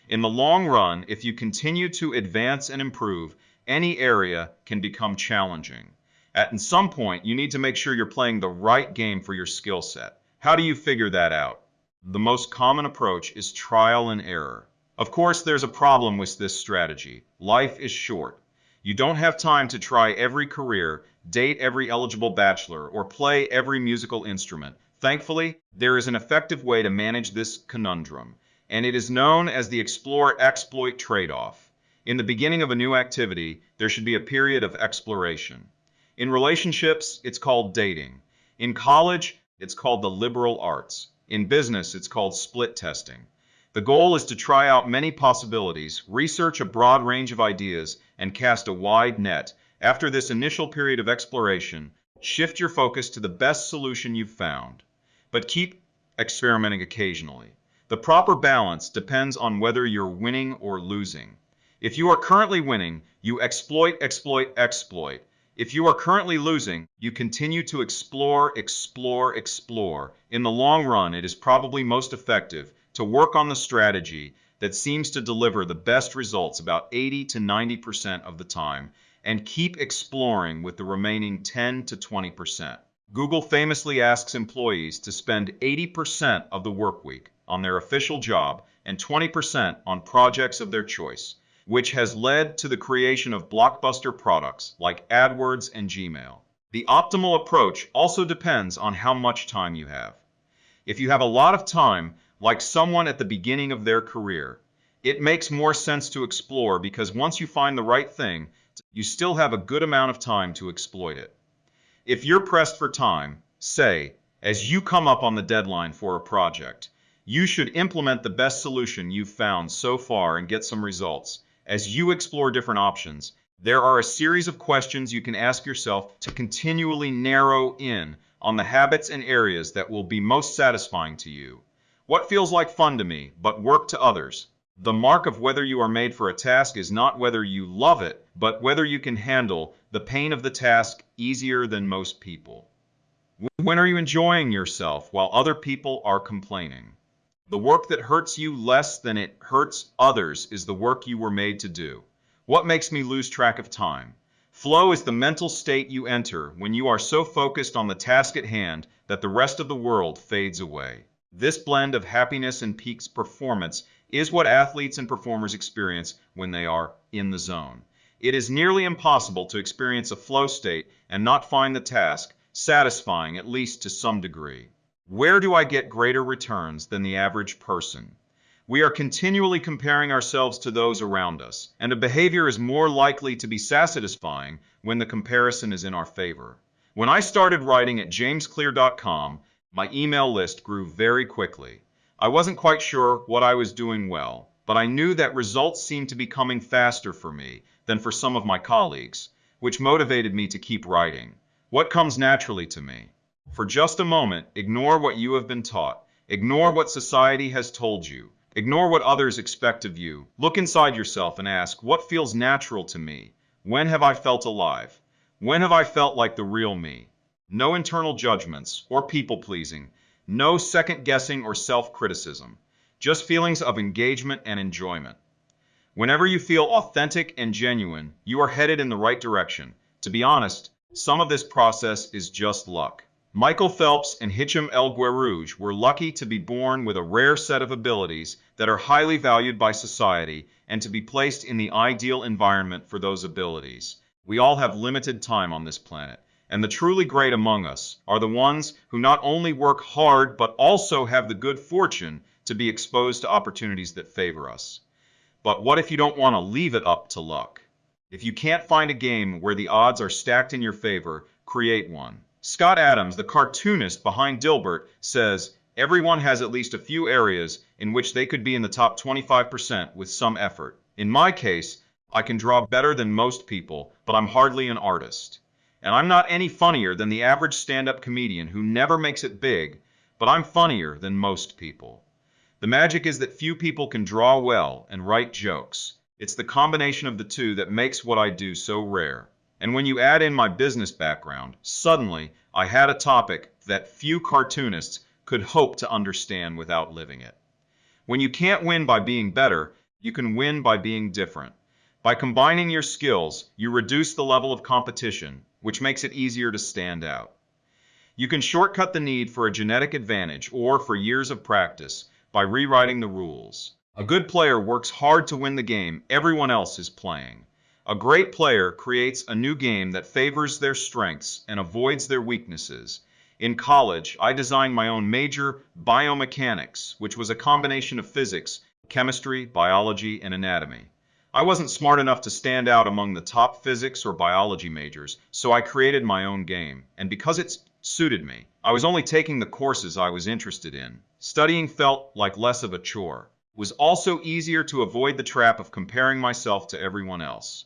In the long run, if you continue to advance and improve, any area can become challenging. At some point, you need to make sure you're playing the right game for your skill set. How do you figure that out? The most common approach is trial and error. Of course, there's a problem with this strategy. Life is short. You don't have time to try every career, date every eligible bachelor, or play every musical instrument. Thankfully, there is an effective way to manage this conundrum, and it is known as the explore-exploit trade-off. In the beginning of a new activity, there should be a period of exploration. In relationships, it's called dating. In college, it's called the liberal arts. In business, it's called split testing. The goal is to try out many possibilities, research a broad range of ideas, and cast a wide net. After this initial period of exploration, shift your focus to the best solution you've found. But keep experimenting occasionally. The proper balance depends on whether you're winning or losing. If you are currently winning, you exploit, exploit, exploit. If you are currently losing, you continue to explore, explore, explore. In the long run, it is probably most effective to work on the strategy that seems to deliver the best results about 80 to 90% of the time, and keep exploring with the remaining 10 to 20%. Google famously asks employees to spend 80% of the work week on their official job and 20% on projects of their choice, which has led to the creation of blockbuster products like AdWords and Gmail. The optimal approach also depends on how much time you have. If you have a lot of time, like someone at the beginning of their career, it makes more sense to explore because once you find the right thing, you still have a good amount of time to exploit it. If you're pressed for time, say, as you come up on the deadline for a project, you should implement the best solution you've found so far and get some results. As you explore different options, there are a series of questions you can ask yourself to continually narrow in on the habits and areas that will be most satisfying to you. What feels like fun to me, but work to others? The mark of whether you are made for a task is not whether you love it, but whether you can handle the pain of the task easier than most people. When are you enjoying yourself while other people are complaining? The work that hurts you less than it hurts others is the work you were made to do. What makes me lose track of time? Flow is the mental state you enter when you are so focused on the task at hand that the rest of the world fades away. This blend of happiness and peak performance is what athletes and performers experience when they are in the zone. It is nearly impossible to experience a flow state and not find the task satisfying, at least to some degree. Where do I get greater returns than the average person? We are continually comparing ourselves to those around us, and a behavior is more likely to be satisfying when the comparison is in our favor. When I started writing at jamesclear.com, my email list grew very quickly. I wasn't quite sure what I was doing well, but I knew that results seemed to be coming faster for me than for some of my colleagues, which motivated me to keep writing. What comes naturally to me? For just a moment, ignore what you have been taught. Ignore what society has told you. Ignore what others expect of you. Look inside yourself and ask, what feels natural to me? When have I felt alive? When have I felt like the real me? No internal judgments or people-pleasing. No second-guessing or self-criticism. Just feelings of engagement and enjoyment. Whenever you feel authentic and genuine, you are headed in the right direction. To be honest, some of this process is just luck. Michael Phelps and Hicham El Guerrouj were lucky to be born with a rare set of abilities that are highly valued by society and to be placed in the ideal environment for those abilities. We all have limited time on this planet, and the truly great among us are the ones who not only work hard but also have the good fortune to be exposed to opportunities that favor us. But what if you don't want to leave it up to luck? If you can't find a game where the odds are stacked in your favor, create one. Scott Adams, the cartoonist behind Dilbert, says, everyone has at least a few areas in which they could be in the top 25% with some effort. In my case, I can draw better than most people, but I'm hardly an artist. And I'm not any funnier than the average stand-up comedian who never makes it big, but I'm funnier than most people. The magic is that few people can draw well and write jokes. It's the combination of the two that makes what I do so rare. And when you add in my business background, suddenly I had a topic that few cartoonists could hope to understand without living it. When you can't win by being better, you can win by being different. By combining your skills, you reduce the level of competition, which makes it easier to stand out. You can shortcut the need for a genetic advantage or for years of practice by rewriting the rules. A good player works hard to win the game everyone else is playing. A great player creates a new game that favors their strengths and avoids their weaknesses. In college, I designed my own major, biomechanics, which was a combination of physics, chemistry, biology, and anatomy. I wasn't smart enough to stand out among the top physics or biology majors, so I created my own game. And because it suited me, I was only taking the courses I was interested in. Studying felt like less of a chore. It was also easier to avoid the trap of comparing myself to everyone else.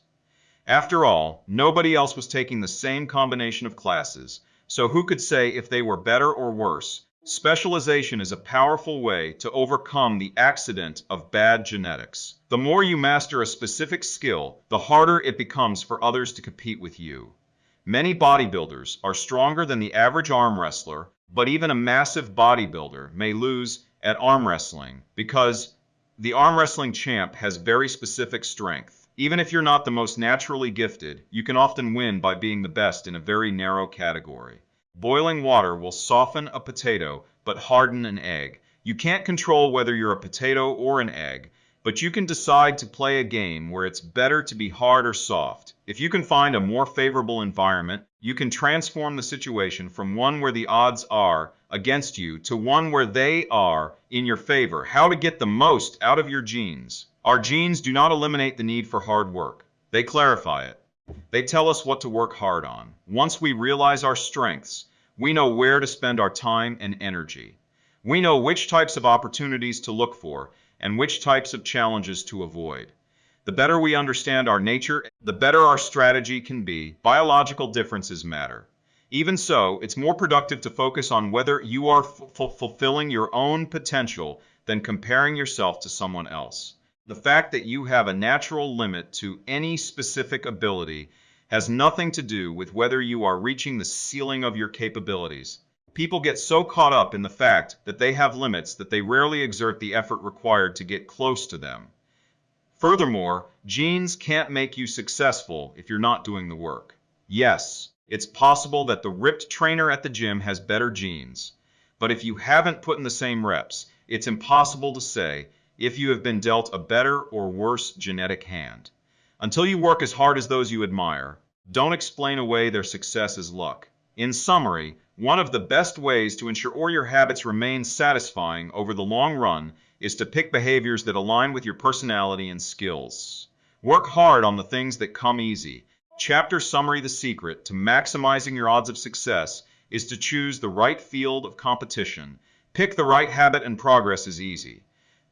After all, nobody else was taking the same combination of classes, so who could say if they were better or worse? Specialization is a powerful way to overcome the accident of bad genetics. The more you master a specific skill, the harder it becomes for others to compete with you. Many bodybuilders are stronger than the average arm wrestler, but even a massive bodybuilder may lose at arm wrestling because the arm wrestling champ has very specific strength. Even if you're not the most naturally gifted, you can often win by being the best in a very narrow category. Boiling water will soften a potato, but harden an egg. You can't control whether you're a potato or an egg, but you can decide to play a game where it's better to be hard or soft. If you can find a more favorable environment, you can transform the situation from one where the odds are against you to one where they are in your favor. How to get the most out of your genes. Our genes do not eliminate the need for hard work. They clarify it. They tell us what to work hard on. Once we realize our strengths, we know where to spend our time and energy. We know which types of opportunities to look for and which types of challenges to avoid. The better we understand our nature, the better our strategy can be. Biological differences matter. Even so, it's more productive to focus on whether you are fulfilling your own potential than comparing yourself to someone else. The fact that you have a natural limit to any specific ability has nothing to do with whether you are reaching the ceiling of your capabilities. People get so caught up in the fact that they have limits that they rarely exert the effort required to get close to them. Furthermore, genes can't make you successful if you're not doing the work. Yes, it's possible that the ripped trainer at the gym has better genes, but if you haven't put in the same reps, it's impossible to say if you have been dealt a better or worse genetic hand. Until you work as hard as those you admire, don't explain away their success as luck. In summary, one of the best ways to ensure your habits remain satisfying over the long run is to pick behaviors that align with your personality and skills. Work hard on the things that come easy. Chapter summary: the secret to maximizing your odds of success is to choose the right field of competition. Pick the right habit and progress is easy.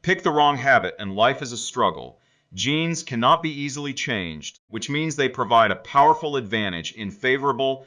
Pick the wrong habit and life is a struggle. Genes cannot be easily changed, which means they provide a powerful advantage in favorable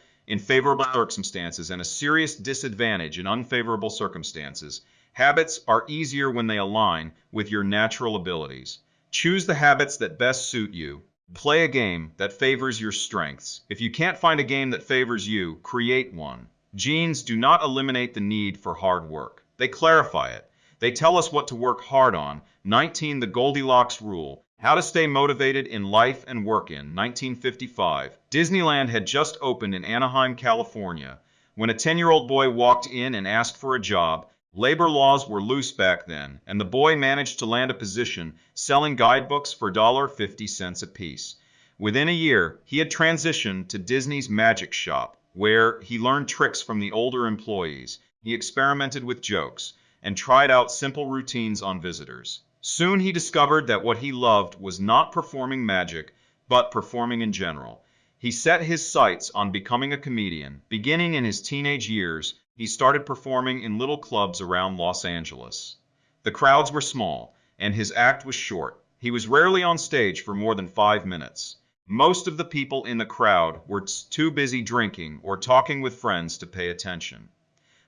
circumstances and a serious disadvantage in unfavorable circumstances. Habits are easier when they align with your natural abilities. Choose the habits that best suit you. Play a game that favors your strengths. If you can't find a game that favors you, create one. Genes do not eliminate the need for hard work. They clarify it. They tell us what to work hard on. 19. The Goldilocks Rule. How to Stay Motivated in Life and Work. In 1955, Disneyland had just opened in Anaheim, California. When a 10-year-old boy walked in and asked for a job, labor laws were loose back then, and the boy managed to land a position selling guidebooks for $1.50 apiece. Within a year, he had transitioned to Disney's Magic Shop, where he learned tricks from the older employees. He experimented with jokes and tried out simple routines on visitors. Soon he discovered that what he loved was not performing magic, but performing in general. He set his sights on becoming a comedian. Beginning in his teenage years, he started performing in little clubs around Los Angeles. The crowds were small, and his act was short. He was rarely on stage for more than 5 minutes. Most of the people in the crowd were too busy drinking or talking with friends to pay attention.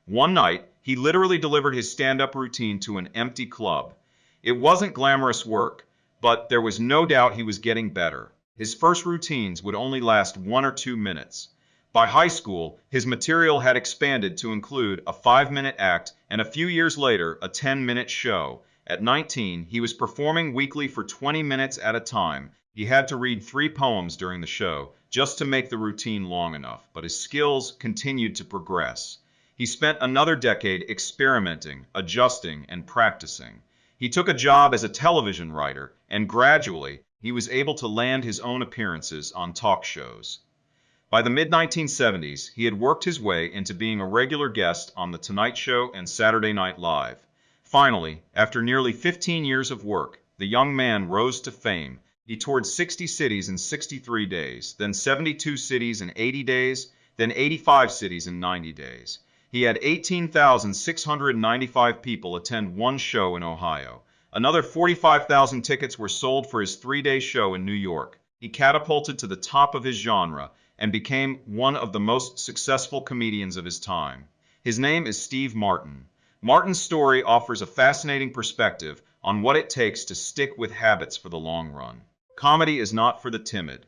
One night, he literally delivered his stand-up routine to an empty club. It wasn't glamorous work, but there was no doubt he was getting better. His first routines would only last 1 or 2 minutes. By high school, his material had expanded to include a 5-minute act and a few years later, a 10-minute show. At 19, he was performing weekly for 20 minutes at a time. He had to read 3 poems during the show just to make the routine long enough, but his skills continued to progress. He spent another decade experimenting, adjusting, and practicing. He took a job as a television writer, and gradually, he was able to land his own appearances on talk shows. By the mid-1970s, he had worked his way into being a regular guest on The Tonight Show and Saturday Night Live. Finally, after nearly 15 years of work, the young man rose to fame. He toured 60 cities in 63 days, then 72 cities in 80 days, then 85 cities in 90 days. He had 18,695 people attend one show in Ohio. Another 45,000 tickets were sold for his 3-day show in New York. He catapulted to the top of his genre and became one of the most successful comedians of his time. His name is Steve Martin. Martin's story offers a fascinating perspective on what it takes to stick with habits for the long run. Comedy is not for the timid.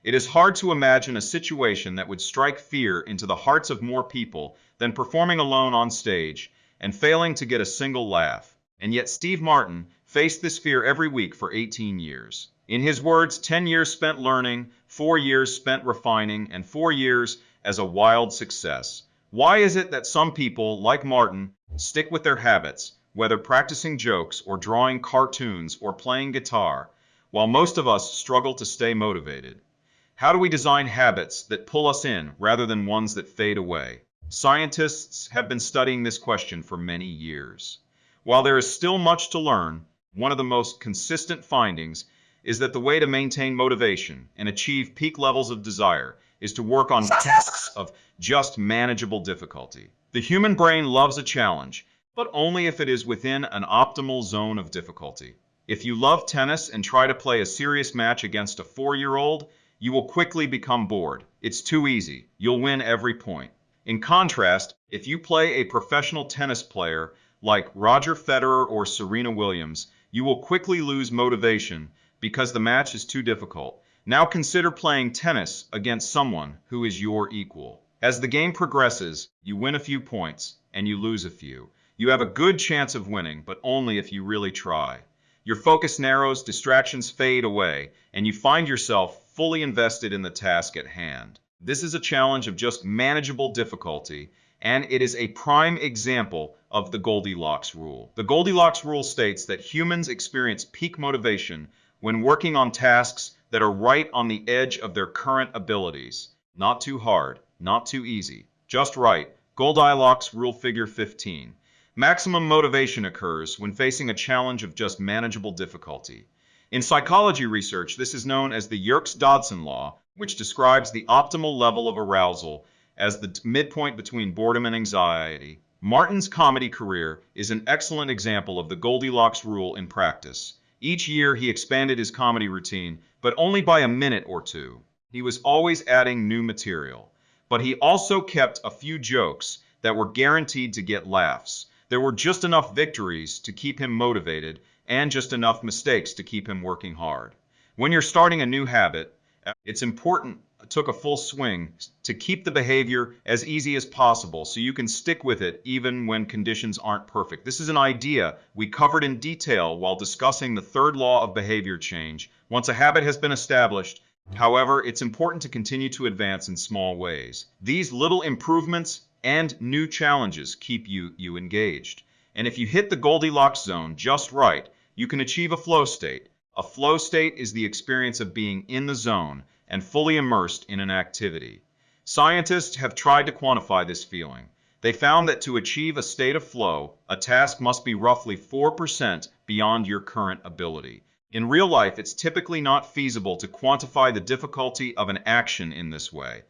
It is hard to imagine a situation that would strike fear into the hearts of more people than performing alone on stage and failing to get a single laugh. And yet Steve Martin faced this fear every week for 18 years. In his words, 10 years spent learning, 4 years spent refining, and 4 years as a wild success. Why is it that some people, like Martin, stick with their habits, whether practicing jokes or drawing cartoons or playing guitar, while most of us struggle to stay motivated? How do we design habits that pull us in rather than ones that fade away? Scientists have been studying this question for many years. While there is still much to learn, one of the most consistent findings is that the way to maintain motivation and achieve peak levels of desire is to work on tasks of just manageable difficulty. The human brain loves a challenge, but only if it is within an optimal zone of difficulty. If you love tennis and try to play a serious match against a 4-year-old, you will quickly become bored. It's too easy. You'll win every point. In contrast, if you play a professional tennis player like Roger Federer or Serena Williams, you will quickly lose motivation because the match is too difficult. Now consider playing tennis against someone who is your equal. As the game progresses, you win a few points and you lose a few. You have a good chance of winning, but only if you really try. Your focus narrows, distractions fade away, and you find yourself fully invested in the task at hand. This is a challenge of just manageable difficulty, and it is a prime example of the Goldilocks rule. The Goldilocks rule states that humans experience peak motivation when working on tasks that are right on the edge of their current abilities. Not too hard, not too easy, just right. Goldilocks rule figure 15. Maximum motivation occurs when facing a challenge of just manageable difficulty. In psychology research, this is known as the Yerkes-Dodson law, which describes the optimal level of arousal as the midpoint between boredom and anxiety. Martin's comedy career is an excellent example of the Goldilocks rule in practice. Each year he expanded his comedy routine, but only by a minute or two. He was always adding new material. But he also kept a few jokes that were guaranteed to get laughs. There were just enough victories to keep him motivated and just enough mistakes to keep him working hard. When you're starting a new habit, it's important to take a full swing to keep the behavior as easy as possible so you can stick with it even when conditions aren't perfect. This is an idea we covered in detail while discussing the third law of behavior change. Once a habit has been established, however, it's important to continue to advance in small ways. These little improvements and new challenges keep you engaged. And if you hit the Goldilocks zone just right, you can achieve a flow state. A flow state is the experience of being in the zone and fully immersed in an activity. Scientists have tried to quantify this feeling. They found that to achieve a state of flow, a task must be roughly 4% beyond your current ability. In real life, it's typically not feasible to quantify the difficulty of an action in this way.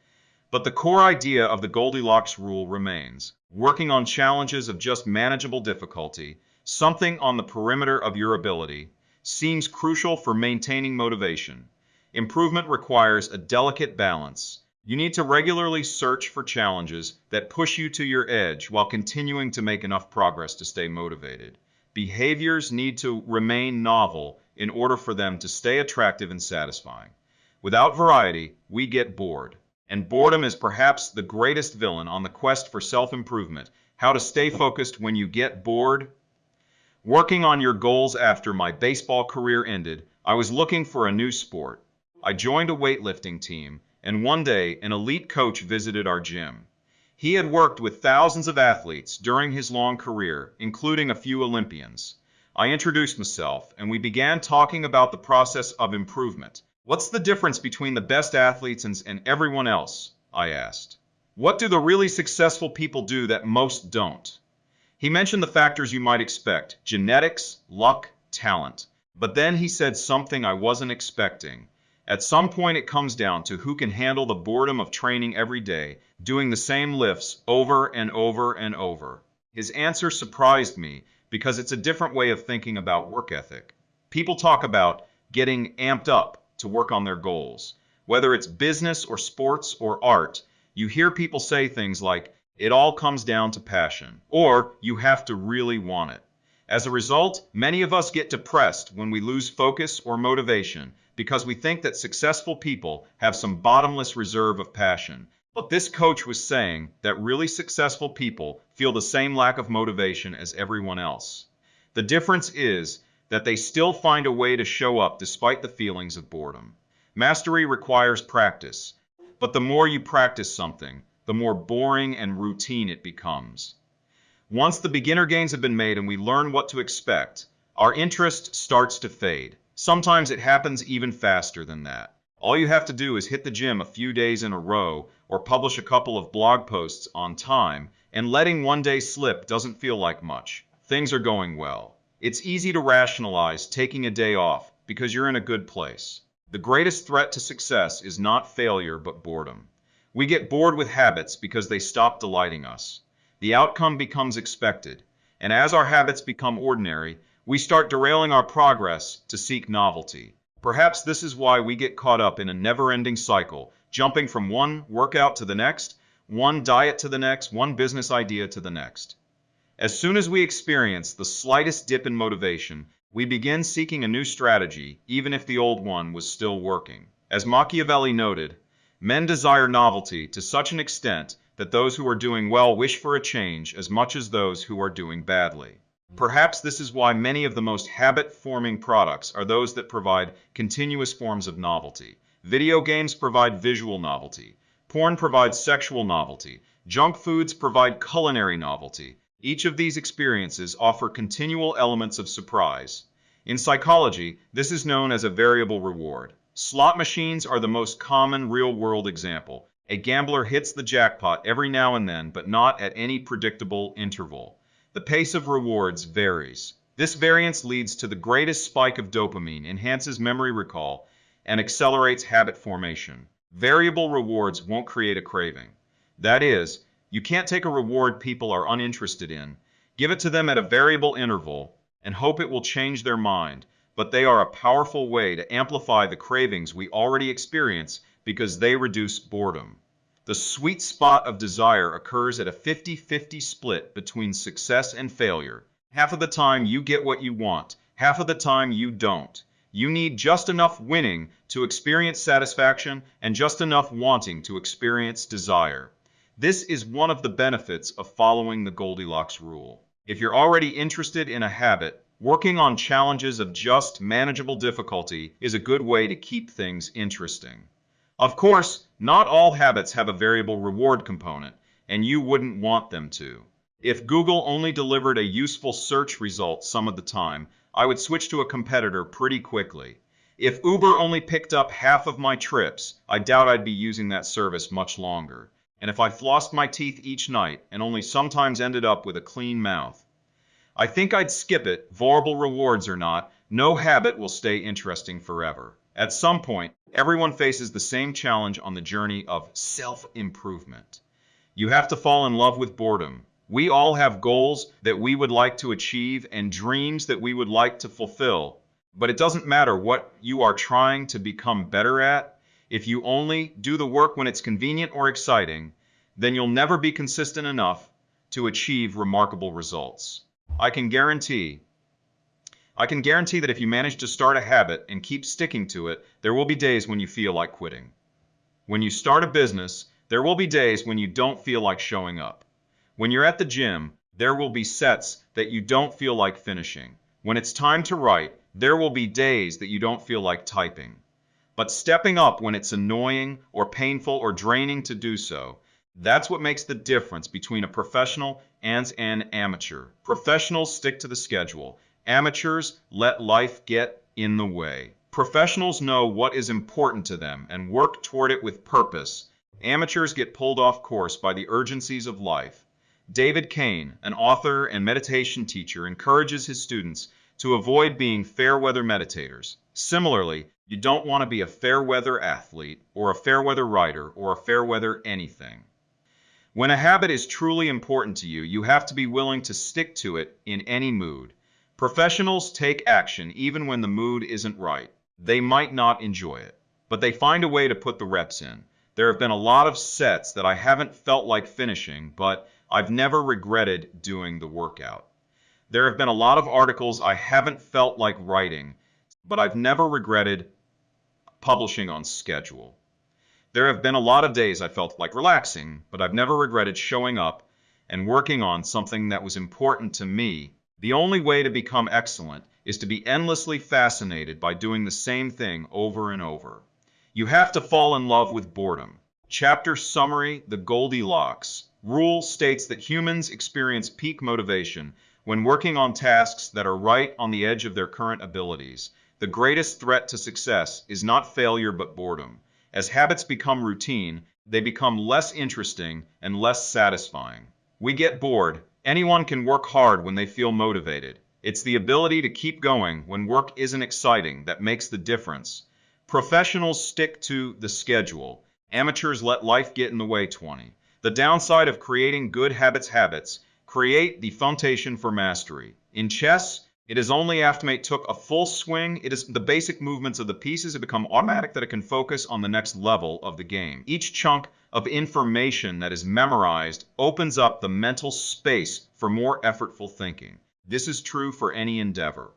But the core idea of the Goldilocks rule remains. Working on challenges of just manageable difficulty, something on the perimeter of your ability, seems crucial for maintaining motivation. Improvement requires a delicate balance. You need to regularly search for challenges that push you to your edge while continuing to make enough progress to stay motivated. Behaviors need to remain novel in order for them to stay attractive and satisfying. Without variety, we get bored. And boredom is perhaps the greatest villain on the quest for self-improvement. How to stay focused when you get bored? Working on your goals after my baseball career ended, I was looking for a new sport. I joined a weightlifting team, and one day an elite coach visited our gym. He had worked with thousands of athletes during his long career, including a few Olympians. I introduced myself, and we began talking about the process of improvement. What's the difference between the best athletes and everyone else? I asked. What do the really successful people do that most don't? He mentioned the factors you might expect: genetics, luck, talent. But then he said something I wasn't expecting. At some point it comes down to who can handle the boredom of training every day, doing the same lifts over and over and over. His answer surprised me because it's a different way of thinking about work ethic. People talk about getting amped up to work on their goals. Whether it's business or sports or art, you hear people say things like, It all comes down to passion, or you have to really want it. As a result, many of us get depressed when we lose focus or motivation because we think that successful people have some bottomless reserve of passion. But this coach was saying that really successful people feel the same lack of motivation as everyone else. The difference is that they still find a way to show up despite the feelings of boredom. Mastery requires practice, but the more you practice something, the more boring and routine it becomes. Once the beginner gains have been made and we learn what to expect, our interest starts to fade. Sometimes it happens even faster than that. All you have to do is hit the gym a few days in a row or publish a couple of blog posts on time, and letting one day slip doesn't feel like much. Things are going well. It's easy to rationalize taking a day off because you're in a good place. The greatest threat to success is not failure but boredom. We get bored with habits because they stop delighting us. The outcome becomes expected, and as our habits become ordinary, we start derailing our progress to seek novelty. Perhaps this is why we get caught up in a never-ending cycle, jumping from one workout to the next, one diet to the next, one business idea to the next. As soon as we experience the slightest dip in motivation, we begin seeking a new strategy, even if the old one was still working. As Machiavelli noted, men desire novelty to such an extent that those who are doing well wish for a change as much as those who are doing badly. Perhaps this is why many of the most habit-forming products are those that provide continuous forms of novelty. Video games provide visual novelty. Porn provides sexual novelty. Junk foods provide culinary novelty. Each of these experiences offer continual elements of surprise. In psychology, this is known as a variable reward. Slot machines are the most common real-world example. A gambler hits the jackpot every now and then, but not at any predictable interval. The pace of rewards varies. This variance leads to the greatest spike of dopamine, enhances memory recall, and accelerates habit formation. Variable rewards won't create a craving. That is, you can't take a reward people are uninterested in, give it to them at a variable interval, and hope it will change their mind, but they are a powerful way to amplify the cravings we already experience because they reduce boredom. The sweet spot of desire occurs at a 50-50 split between success and failure. Half of the time you get what you want, half of the time you don't. You need just enough winning to experience satisfaction and just enough wanting to experience desire. This is one of the benefits of following the Goldilocks rule. If you're already interested in a habit, working on challenges of just manageable difficulty is a good way to keep things interesting. Of course, not all habits have a variable reward component, and you wouldn't want them to. If Google only delivered a useful search result some of the time, I would switch to a competitor pretty quickly. If Uber only picked up half of my trips, I doubt I'd be using that service much longer. And if I flossed my teeth each night and only sometimes ended up with a clean mouth, I think I'd skip it. Variable rewards or not, no habit will stay interesting forever. At some point, everyone faces the same challenge on the journey of self-improvement. You have to fall in love with boredom. We all have goals that we would like to achieve and dreams that we would like to fulfill. But it doesn't matter what you are trying to become better at. If you only do the work when it's convenient or exciting, then you'll never be consistent enough to achieve remarkable results. I can guarantee that if you manage to start a habit and keep sticking to it, there will be days when you feel like quitting. When you start a business, there will be days when you don't feel like showing up. When you're at the gym, there will be sets that you don't feel like finishing. When it's time to write, there will be days that you don't feel like typing. But stepping up when it's annoying or painful or draining to do so, that's what makes the difference between a professional and an amateur. Professionals stick to the schedule. Amateurs let life get in the way. Professionals know what is important to them and work toward it with purpose. Amateurs get pulled off course by the urgencies of life. David Kane, an author and meditation teacher, encourages his students to avoid being fair-weather meditators. Similarly, you don't want to be a fair-weather athlete or a fair-weather writer or a fair-weather anything. When a habit is truly important to you, you have to be willing to stick to it in any mood. Professionals take action even when the mood isn't right. They might not enjoy it, but they find a way to put the reps in. There have been a lot of sets that I haven't felt like finishing, but I've never regretted doing the workout. There have been a lot of articles I haven't felt like writing, but I've never regretted publishing on schedule. There have been a lot of days I felt like relaxing, but I've never regretted showing up and working on something that was important to me. The only way to become excellent is to be endlessly fascinated by doing the same thing over and over. You have to fall in love with boredom. Chapter summary: The Goldilocks rule states that humans experience peak motivation when working on tasks that are right on the edge of their current abilities. The greatest threat to success is not failure but boredom. As habits become routine, they become less interesting and less satisfying. We get bored. Anyone can work hard when they feel motivated. It's the ability to keep going when work isn't exciting that makes the difference. Professionals stick to the schedule. Amateurs let life get in the way. 20. The downside of creating good habits. Create the foundation for mastery. In chess, it is after the mate took a full swing, it is the basic movements of the pieces have become automatic that it can focus on the next level of the game. Each chunk of information that is memorized opens up the mental space for more effortful thinking. This is true for any endeavor.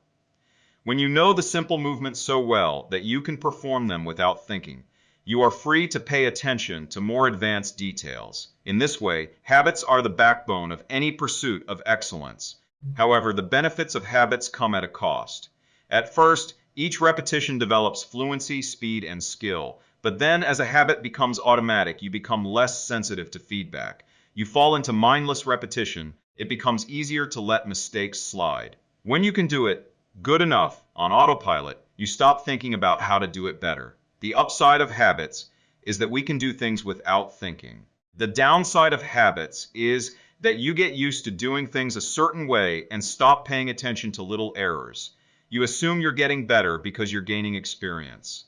When you know the simple movements so well that you can perform them without thinking, you are free to pay attention to more advanced details. In this way, habits are the backbone of any pursuit of excellence. However, the benefits of habits come at a cost. At first, each repetition develops fluency, speed, and skill. But then, as a habit becomes automatic, you become less sensitive to feedback. You fall into mindless repetition. It becomes easier to let mistakes slide. When you can do it good enough on autopilot, you stop thinking about how to do it better. The upside of habits is that we can do things without thinking. The downside of habits is that you get used to doing things a certain way and stop paying attention to little errors. You assume you're getting better because you're gaining experience.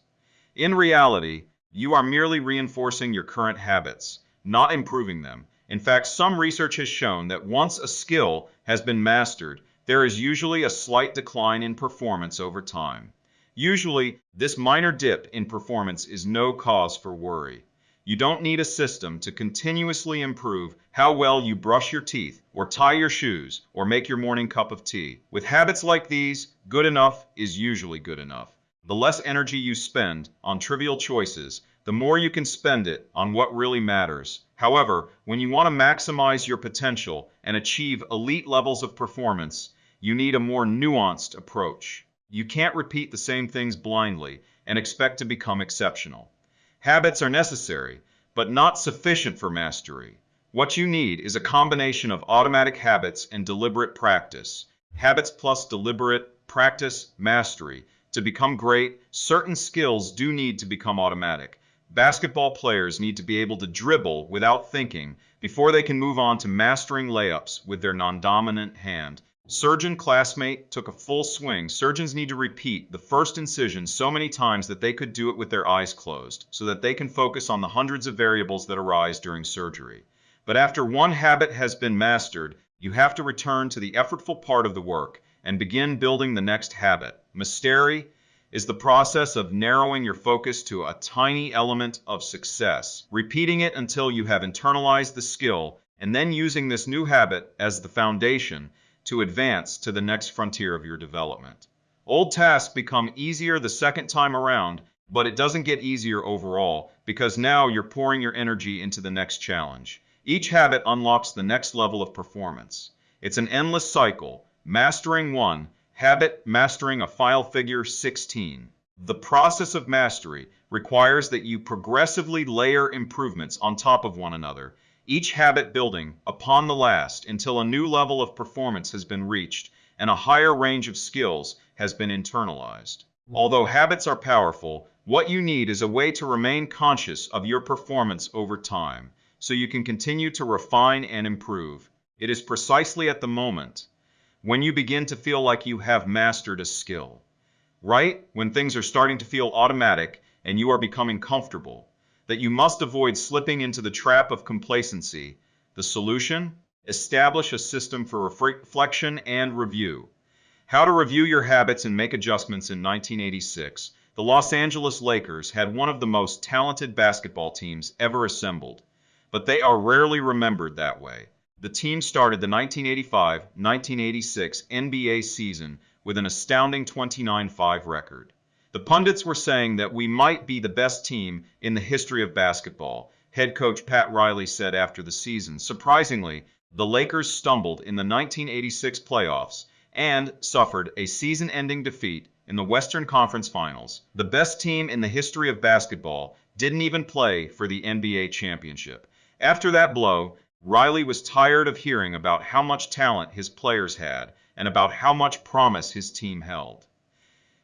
In reality, you are merely reinforcing your current habits, not improving them. In fact, some research has shown that once a skill has been mastered, there is usually a slight decline in performance over time. Usually, this minor dip in performance is no cause for worry. You don't need a system to continuously improve how well you brush your teeth, or tie your shoes, or make your morning cup of tea. With habits like these, good enough is usually good enough. The less energy you spend on trivial choices, the more you can spend it on what really matters. However, when you want to maximize your potential and achieve elite levels of performance, you need a more nuanced approach. You can't repeat the same things blindly and expect to become exceptional. Habits are necessary, but not sufficient for mastery. What you need is a combination of automatic habits and deliberate practice. Habits plus deliberate practice, mastery. To become great, certain skills do need to become automatic. Basketball players need to be able to dribble without thinking before they can move on to mastering layups with their non-dominant hand. Surgeon classmate took a full swing. Surgeons need to repeat the first incision so many times that they could do it with their eyes closed, so that they can focus on the hundreds of variables that arise during surgery. But after one habit has been mastered, you have to return to the effortful part of the work and begin building the next habit. Mastery is the process of narrowing your focus to a tiny element of success, repeating it until you have internalized the skill, and then using this new habit as the foundation to advance to the next frontier of your development. Old tasks become easier the second time around, but it doesn't get easier overall because now you're pouring your energy into the next challenge. Each habit unlocks the next level of performance. It's an endless cycle. Mastering one habit, mastering a file figure 16. The process of mastery requires that you progressively layer improvements on top of one another, each habit building upon the last until a new level of performance has been reached and a higher range of skills has been internalized. Although habits are powerful, what you need is a way to remain conscious of your performance over time so you can continue to refine and improve. It is precisely at the moment when you begin to feel like you have mastered a skill, right when things are starting to feel automatic and you are becoming comfortable, that you must avoid slipping into the trap of complacency. The solution? Establish a system for reflection and review. How to review your habits and make adjustments in 1986. The Los Angeles Lakers had one of the most talented basketball teams ever assembled, but they are rarely remembered that way. The team started the 1985-1986 NBA season with an astounding 29-5 record. The pundits were saying that we might be the best team in the history of basketball, head coach Pat Riley said after the season. Surprisingly, the Lakers stumbled in the 1986 playoffs and suffered a season-ending defeat in the Western Conference Finals. The best team in the history of basketball didn't even play for the NBA championship. After that blow, Riley was tired of hearing about how much talent his players had and about how much promise his team held.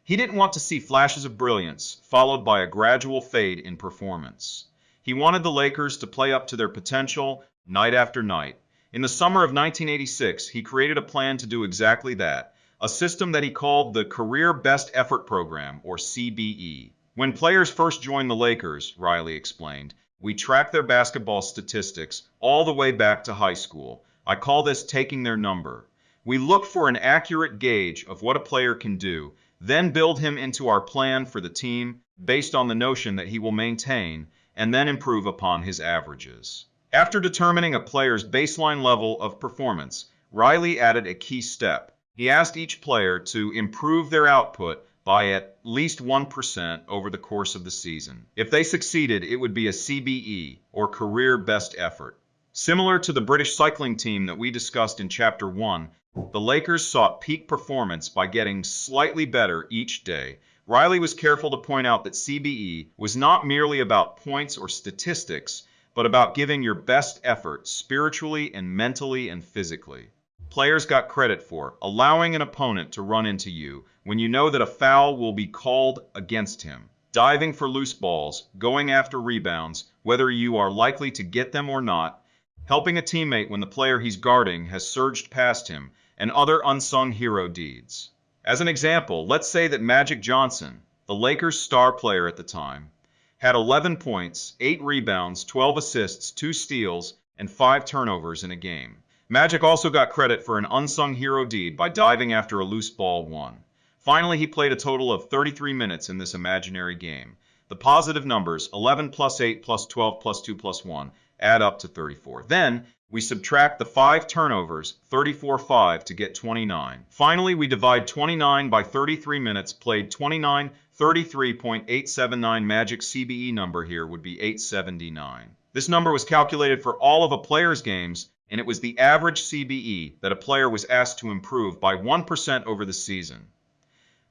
He didn't want to see flashes of brilliance followed by a gradual fade in performance. He wanted the Lakers to play up to their potential night after night. In the summer of 1986, he created a plan to do exactly that, a system that he called the Career Best Effort Program, or CBE. When players first joined the Lakers, Riley explained, we track their basketball statistics all the way back to high school. I call this taking their number. We look for an accurate gauge of what a player can do, then build him into our plan for the team based on the notion that he will maintain and then improve upon his averages. After determining a player's baseline level of performance, Riley added a key step. He asked each player to improve their output by at least 1% over the course of the season. If they succeeded, it would be a CBE, or Career Best Effort. Similar to the British cycling team that we discussed in Chapter 1, the Lakers sought peak performance by getting slightly better each day. Riley was careful to point out that CBE was not merely about points or statistics, but about giving your best effort spiritually and mentally and physically. Players got credit for allowing an opponent to run into you when you know that a foul will be called against him, diving for loose balls, going after rebounds, whether you are likely to get them or not, helping a teammate when the player he's guarding has surged past him, and other unsung hero deeds. As an example, let's say that Magic Johnson, the Lakers' star player at the time, had 11 points, 8 rebounds, 12 assists, 2 steals, and 5 turnovers in a game. Magic also got credit for an unsung hero deed by diving after a loose ball won. Finally, he played a total of 33 minutes in this imaginary game. The positive numbers, 11 plus 8 plus 12 plus 2 plus 1, add up to 34. Then, we subtract the 5 turnovers, 34-5, to get 29. Finally, we divide 29 by 33 minutes played. 29, 33.879 Magic CBE number here would be 879. This number was calculated for all of a player's games, and it was the average CBE that a player was asked to improve by 1% over the season.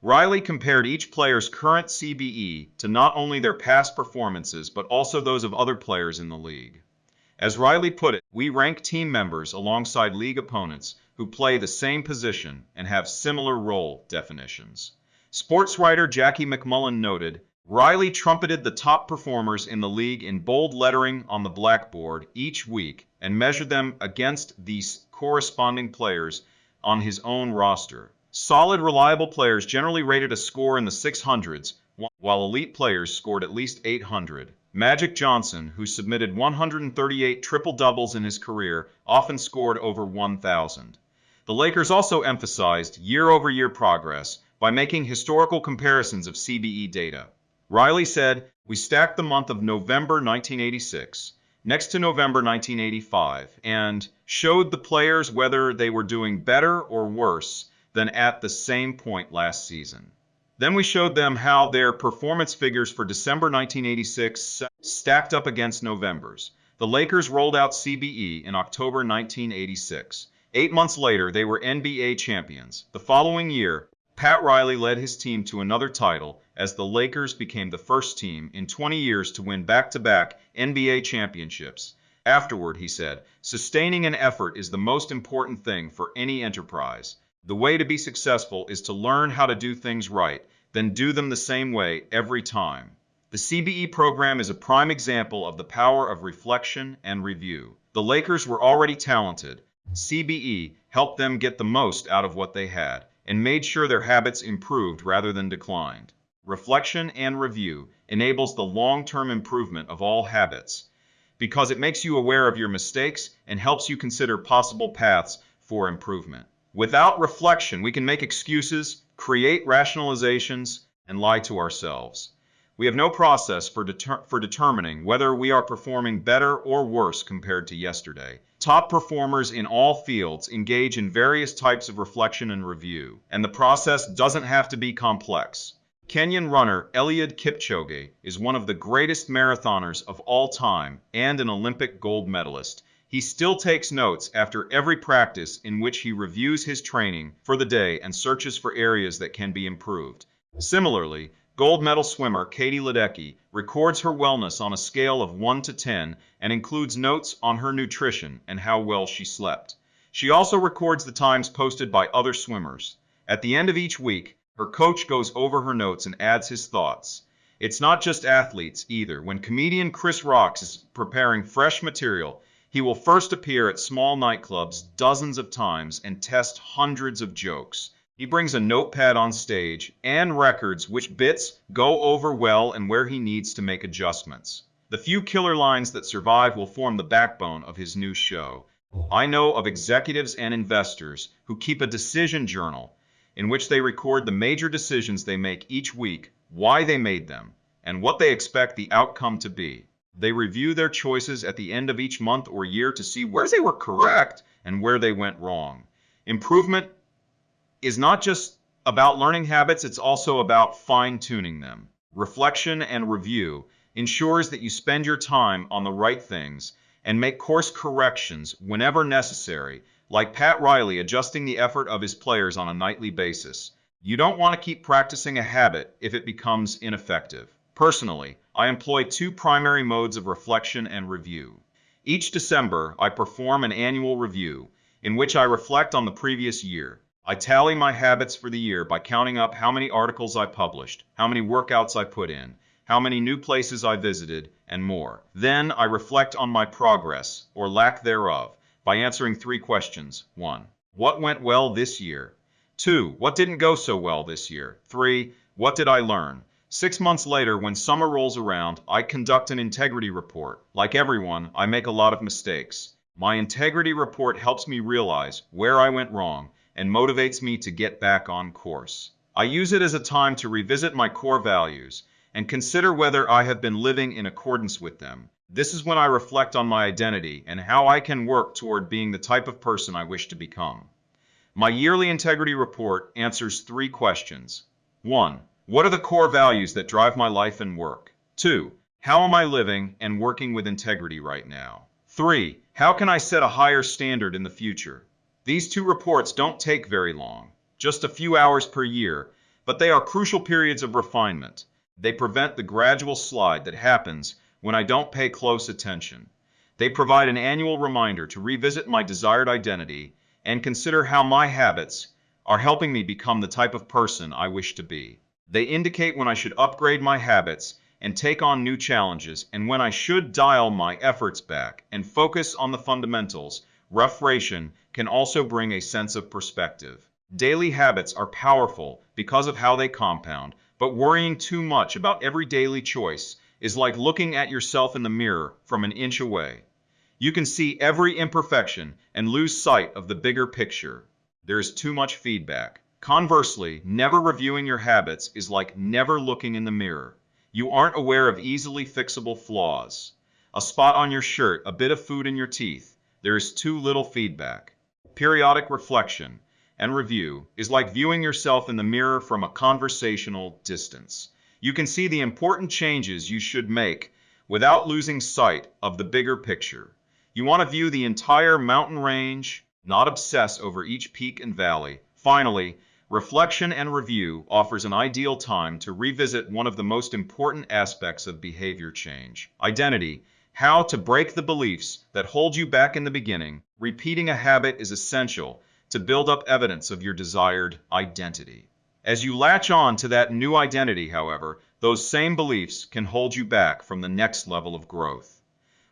Riley compared each player's current CBE to not only their past performances, but also those of other players in the league. As Riley put it, we rank team members alongside league opponents who play the same position and have similar role definitions. Sports writer Jackie McMullen noted, Riley trumpeted the top performers in the league in bold lettering on the blackboard each week and measured them against these corresponding players on his own roster. Solid, reliable players generally rated a score in the 600s, while elite players scored at least 800. Magic Johnson, who submitted 138 triple-doubles in his career, often scored over 1,000. The Lakers also emphasized year-over-year progress by making historical comparisons of CBE data. Riley said, we stacked the month of November 1986 next to November 1985 and showed the players whether they were doing better or worse than at the same point last season. Then we showed them how their performance figures for December 1986 stacked up against November's. The Lakers rolled out CBE in October 1986. 8 months later, they were NBA champions. The following year, Pat Riley led his team to another title as the Lakers became the first team in 20 years to win back-to-back NBA championships. Afterward, he said, sustaining an effort is the most important thing for any enterprise. The way to be successful is to learn how to do things right, then do them the same way every time. The CBE program is a prime example of the power of reflection and review. The Lakers were already talented. CBE helped them get the most out of what they had and made sure their habits improved rather than declined. Reflection and review enables the long-term improvement of all habits because it makes you aware of your mistakes and helps you consider possible paths for improvement. Without reflection, we can make excuses, create rationalizations, and lie to ourselves. We have no process for determining whether we are performing better or worse compared to yesterday. Top performers in all fields engage in various types of reflection and review, and the process doesn't have to be complex. Kenyan runner Eliud Kipchoge is one of the greatest marathoners of all time and an Olympic gold medalist. He still takes notes after every practice in which he reviews his training for the day and searches for areas that can be improved. Similarly, gold medal swimmer Katie Ledecky records her wellness on a scale of 1 to 10 and includes notes on her nutrition and how well she slept. She also records the times posted by other swimmers. At the end of each week, her coach goes over her notes and adds his thoughts. It's not just athletes either. When comedian Chris Rock is preparing fresh material, he will first appear at small nightclubs dozens of times and test hundreds of jokes. He brings a notepad on stage and records which bits go over well and where he needs to make adjustments. The few killer lines that survive will form the backbone of his new show. I know of executives and investors who keep a decision journal in which they record the major decisions they make each week, why they made them, and what they expect the outcome to be. They review their choices at the end of each month or year to see where they were correct and where they went wrong. Improvement is not just about learning habits, it's also about fine-tuning them. Reflection and review ensures that you spend your time on the right things and make course corrections whenever necessary, like Pat Riley adjusting the effort of his players on a nightly basis. You don't want to keep practicing a habit if it becomes ineffective. Personally, I employ two primary modes of reflection and review. Each December, I perform an annual review in which I reflect on the previous year. I tally my habits for the year by counting up how many articles I published, how many workouts I put in, how many new places I visited, and more. Then I reflect on my progress, or lack thereof, by answering three questions. 1. What went well this year? 2. What didn't go so well this year? 3. What did I learn? 6 months later, when summer rolls around, I conduct an integrity report. Like everyone, I make a lot of mistakes. My integrity report helps me realize where I went wrong and motivates me to get back on course. I use it as a time to revisit my core values and consider whether I have been living in accordance with them. This is when I reflect on my identity and how I can work toward being the type of person I wish to become. My yearly integrity report answers 3 questions. 1. What are the core values that drive my life and work? 2. How am I living and working with integrity right now? 3. How can I set a higher standard in the future? These 2 reports don't take very long, just a few hours per year, but they are crucial periods of refinement. They prevent the gradual slide that happens when I don't pay close attention. They provide an annual reminder to revisit my desired identity and consider how my habits are helping me become the type of person I wish to be. They indicate when I should upgrade my habits and take on new challenges, and when I should dial my efforts back and focus on the fundamentals. Reflection can also bring a sense of perspective. Daily habits are powerful because of how they compound, but worrying too much about every daily choice is like looking at yourself in the mirror from an inch away. You can see every imperfection and lose sight of the bigger picture. There is too much feedback. Conversely, never reviewing your habits is like never looking in the mirror. You aren't aware of easily fixable flaws. A spot on your shirt, a bit of food in your teeth. There is too little feedback. Periodic reflection and review is like viewing yourself in the mirror from a conversational distance. You can see the important changes you should make without losing sight of the bigger picture. You want to view the entire mountain range, not obsess over each peak and valley. Finally, reflection and review offers an ideal time to revisit one of the most important aspects of behavior change: identity. How to break the beliefs that hold you back in the beginning. Repeating a habit is essential to build up evidence of your desired identity. As you latch on to that new identity, however, those same beliefs can hold you back from the next level of growth.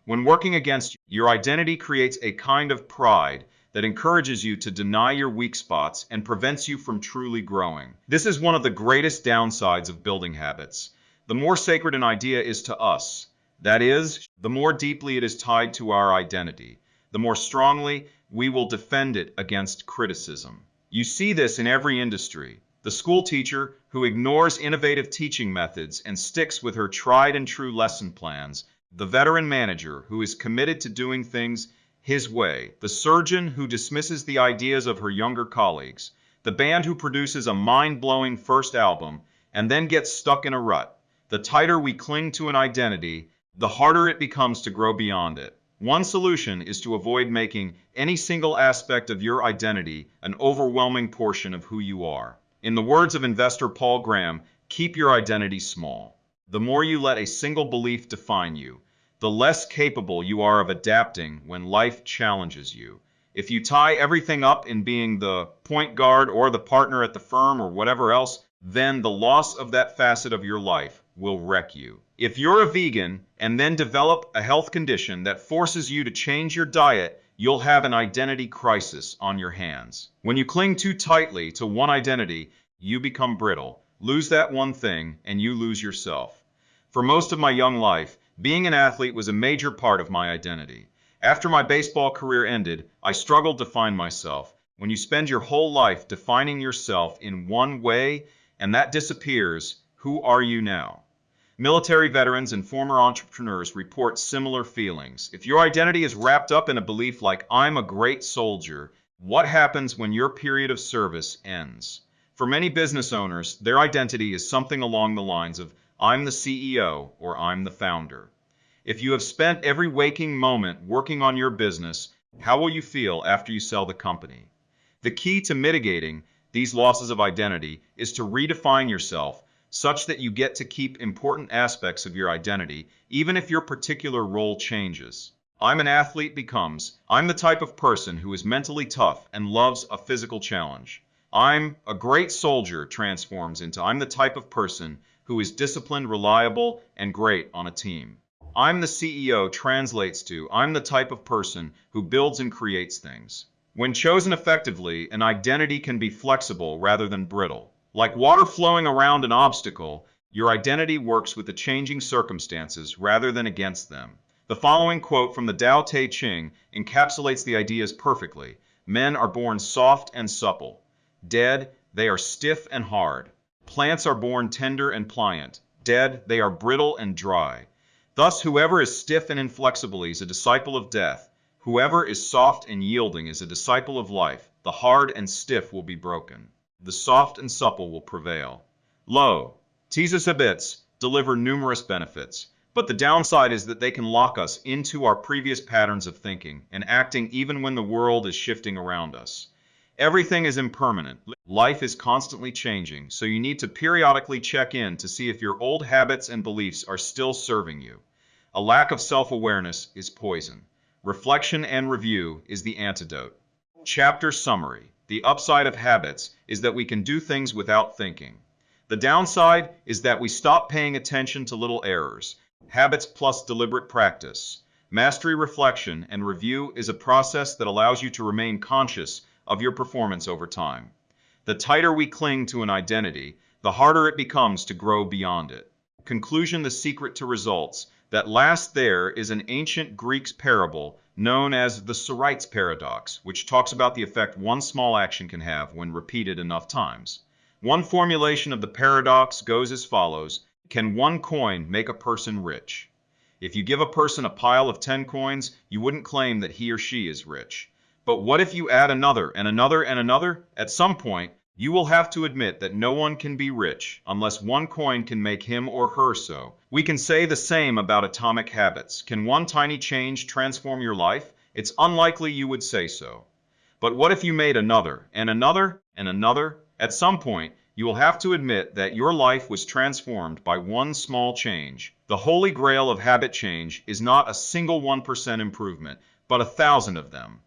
When working against your identity creates a kind of pride that encourages you to deny your weak spots and prevents you from truly growing. This is one of the greatest downsides of building habits. The more sacred an idea is to us, that is, the more deeply it is tied to our identity, the more strongly we will defend it against criticism. You see this in every industry. the school teacher who ignores innovative teaching methods and sticks with her tried and true lesson plans, the veteran manager who is committed to doing things his way, the surgeon who dismisses the ideas of her younger colleagues, the band who produces a mind-blowing first album and then gets stuck in a rut. The tighter we cling to an identity, the harder it becomes to grow beyond it. One solution is to avoid making any single aspect of your identity an overwhelming portion of who you are. In the words of investor Paul Graham, keep your identity small. The more you let a single belief define you, the less capable you are of adapting when life challenges you. If you tie everything up in being the point guard or the partner at the firm or whatever else, then the loss of that facet of your life will wreck you. If you're a vegan and then develop a health condition that forces you to change your diet, you'll have an identity crisis on your hands. When you cling too tightly to one identity, you become brittle. Lose that one thing, and you lose yourself. For most of my young life, being an athlete was a major part of my identity. After my baseball career ended, I struggled to find myself. When you spend your whole life defining yourself in one way, and that disappears, who are you now? Military veterans and former entrepreneurs report similar feelings. If your identity is wrapped up in a belief like, I'm a great soldier, what happens when your period of service ends? For many business owners, their identity is something along the lines of, I'm the CEO or I'm the founder. If you have spent every waking moment working on your business, how will you feel after you sell the company? The key to mitigating these losses of identity is to redefine yourself such that you get to keep important aspects of your identity, even if your particular role changes. I'm an athlete becomes, I'm the type of person who is mentally tough and loves a physical challenge. I'm a great soldier transforms into, I'm the type of person who is disciplined, reliable, and great on a team. I'm the CEO translates to, I'm the type of person who builds and creates things. When chosen effectively, an identity can be flexible rather than brittle. Like water flowing around an obstacle, your identity works with the changing circumstances rather than against them. The following quote from the Tao Te Ching encapsulates the ideas perfectly. Men are born soft and supple. Dead, they are stiff and hard. Plants are born tender and pliant. Dead, they are brittle and dry. Thus, whoever is stiff and inflexible is a disciple of death. Whoever is soft and yielding is a disciple of life. The hard and stiff will be broken. The soft and supple will prevail. Lo, these habits deliver numerous benefits, but the downside is that they can lock us into our previous patterns of thinking and acting even when the world is shifting around us. Everything is impermanent. Life is constantly changing, so you need to periodically check in to see if your old habits and beliefs are still serving you. A lack of self-awareness is poison. Reflection and review is the antidote. Chapter summary. The upside of habits is that we can do things without thinking. The downside is that we stop paying attention to little errors. Habits plus deliberate practice. Mastery, reflection, and review is a process that allows you to remain conscious of your performance over time. The tighter we cling to an identity, the harder it becomes to grow beyond it. Conclusion: the secret to results that last there is an ancient Greek parable known as the Sorites paradox, which talks about the effect one small action can have when repeated enough times. One formulation of the paradox goes as follows: can one coin make a person rich? If you give a person a pile of 10 coins, you wouldn't claim that he or she is rich. But what if you add another and another and another? At some point, you will have to admit that no one can be rich unless one coin can make him or her so. We can say the same about atomic habits. Can one tiny change transform your life? It's unlikely you would say so. But what if you made another and another and another? At some point, you will have to admit that your life was transformed by one small change. The holy grail of habit change is not a single 1% improvement, but 1,000 of them.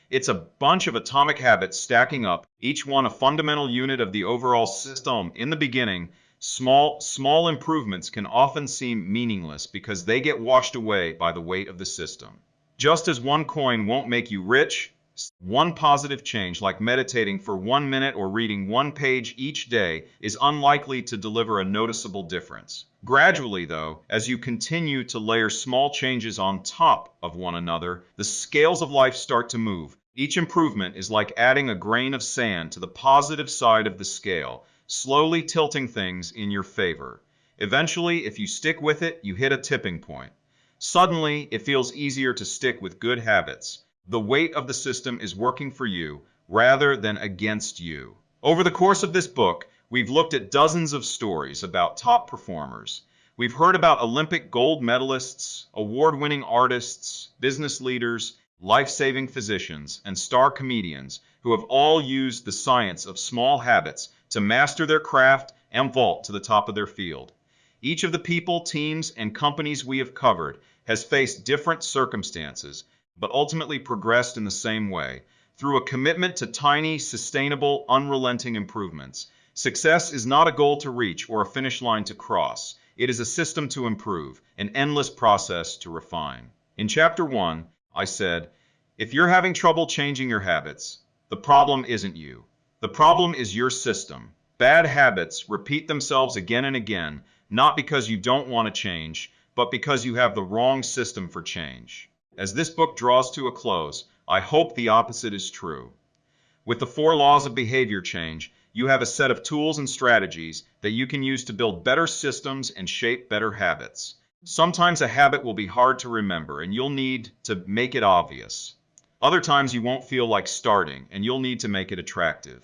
It's a bunch of atomic habits stacking up, each one a fundamental unit of the overall system. In the beginning, small improvements can often seem meaningless because they get washed away by the weight of the system. Just as one coin won't make you rich, one positive change like meditating for 1 minute or reading 1 page each day is unlikely to deliver a noticeable difference. Gradually, though, as you continue to layer small changes on top of one another, the scales of life start to move. Each improvement is like adding a grain of sand to the positive side of the scale. slowly tilting things in your favor. Eventually, if you stick with it, you hit a tipping point. Suddenly, it feels easier to stick with good habits. The weight of the system is working for you rather than against you. Over the course of this book, we've looked at dozens of stories about top performers. We've heard about Olympic gold medalists, award-winning artists, business leaders, life-saving physicians, and star comedians who have all used the science of small habits to master their craft and vault to the top of their field. Each of the people, teams, and companies we have covered has faced different circumstances, but ultimately progressed in the same way, through a commitment to tiny, sustainable, unrelenting improvements. Success is not a goal to reach or a finish line to cross. It is a system to improve, an endless process to refine. In Chapter 1, I said, if you're having trouble changing your habits, the problem isn't you. The problem is your system. Bad habits repeat themselves again and again, not because you don't want to change, but because you have the wrong system for change. As this book draws to a close, I hope the opposite is true. With the 4 laws of behavior change, you have a set of tools and strategies that you can use to build better systems and shape better habits. Sometimes a habit will be hard to remember and you'll need to make it obvious. Other times you won't feel like starting and you'll need to make it attractive.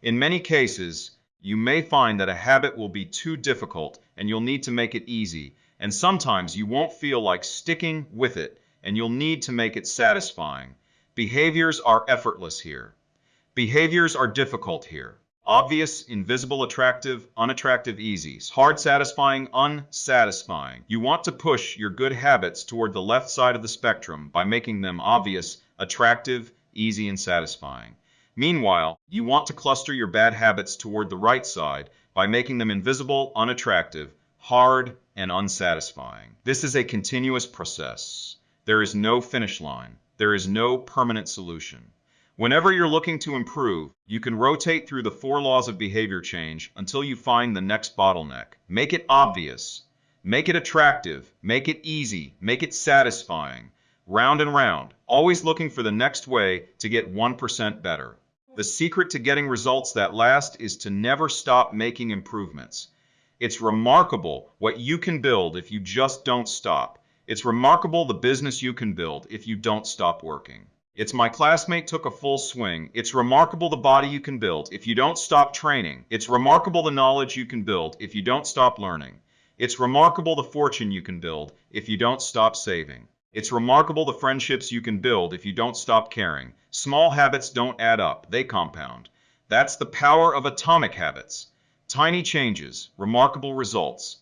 In many cases, you may find that a habit will be too difficult and you'll need to make it easy, and sometimes you won't feel like sticking with it and you'll need to make it satisfying. Behaviors are effortless here. Behaviors are difficult here. Obvious, invisible, attractive, unattractive, easy. Hard, satisfying, unsatisfying. You want to push your good habits toward the left side of the spectrum by making them obvious, attractive, easy, and satisfying. Meanwhile, you want to cluster your bad habits toward the right side by making them invisible, unattractive, hard, and unsatisfying. This is a continuous process. There is no finish line. There is no permanent solution. Whenever you're looking to improve, you can rotate through the 4 laws of behavior change until you find the next bottleneck. Make it obvious. Make it attractive. Make it easy. Make it satisfying. Round and round, always looking for the next way to get 1% better. The secret to getting results that last is to never stop making improvements. It's remarkable what you can build if you just don't stop. It's remarkable the business you can build if you don't stop working. It's my classmate took a full swing. It's remarkable the body you can build if you don't stop training. It's remarkable the knowledge you can build if you don't stop learning. It's remarkable the fortune you can build if you don't stop saving. It's remarkable the friendships you can build if you don't stop caring. Small habits don't add up, they compound. That's the power of atomic habits. Tiny changes, remarkable results.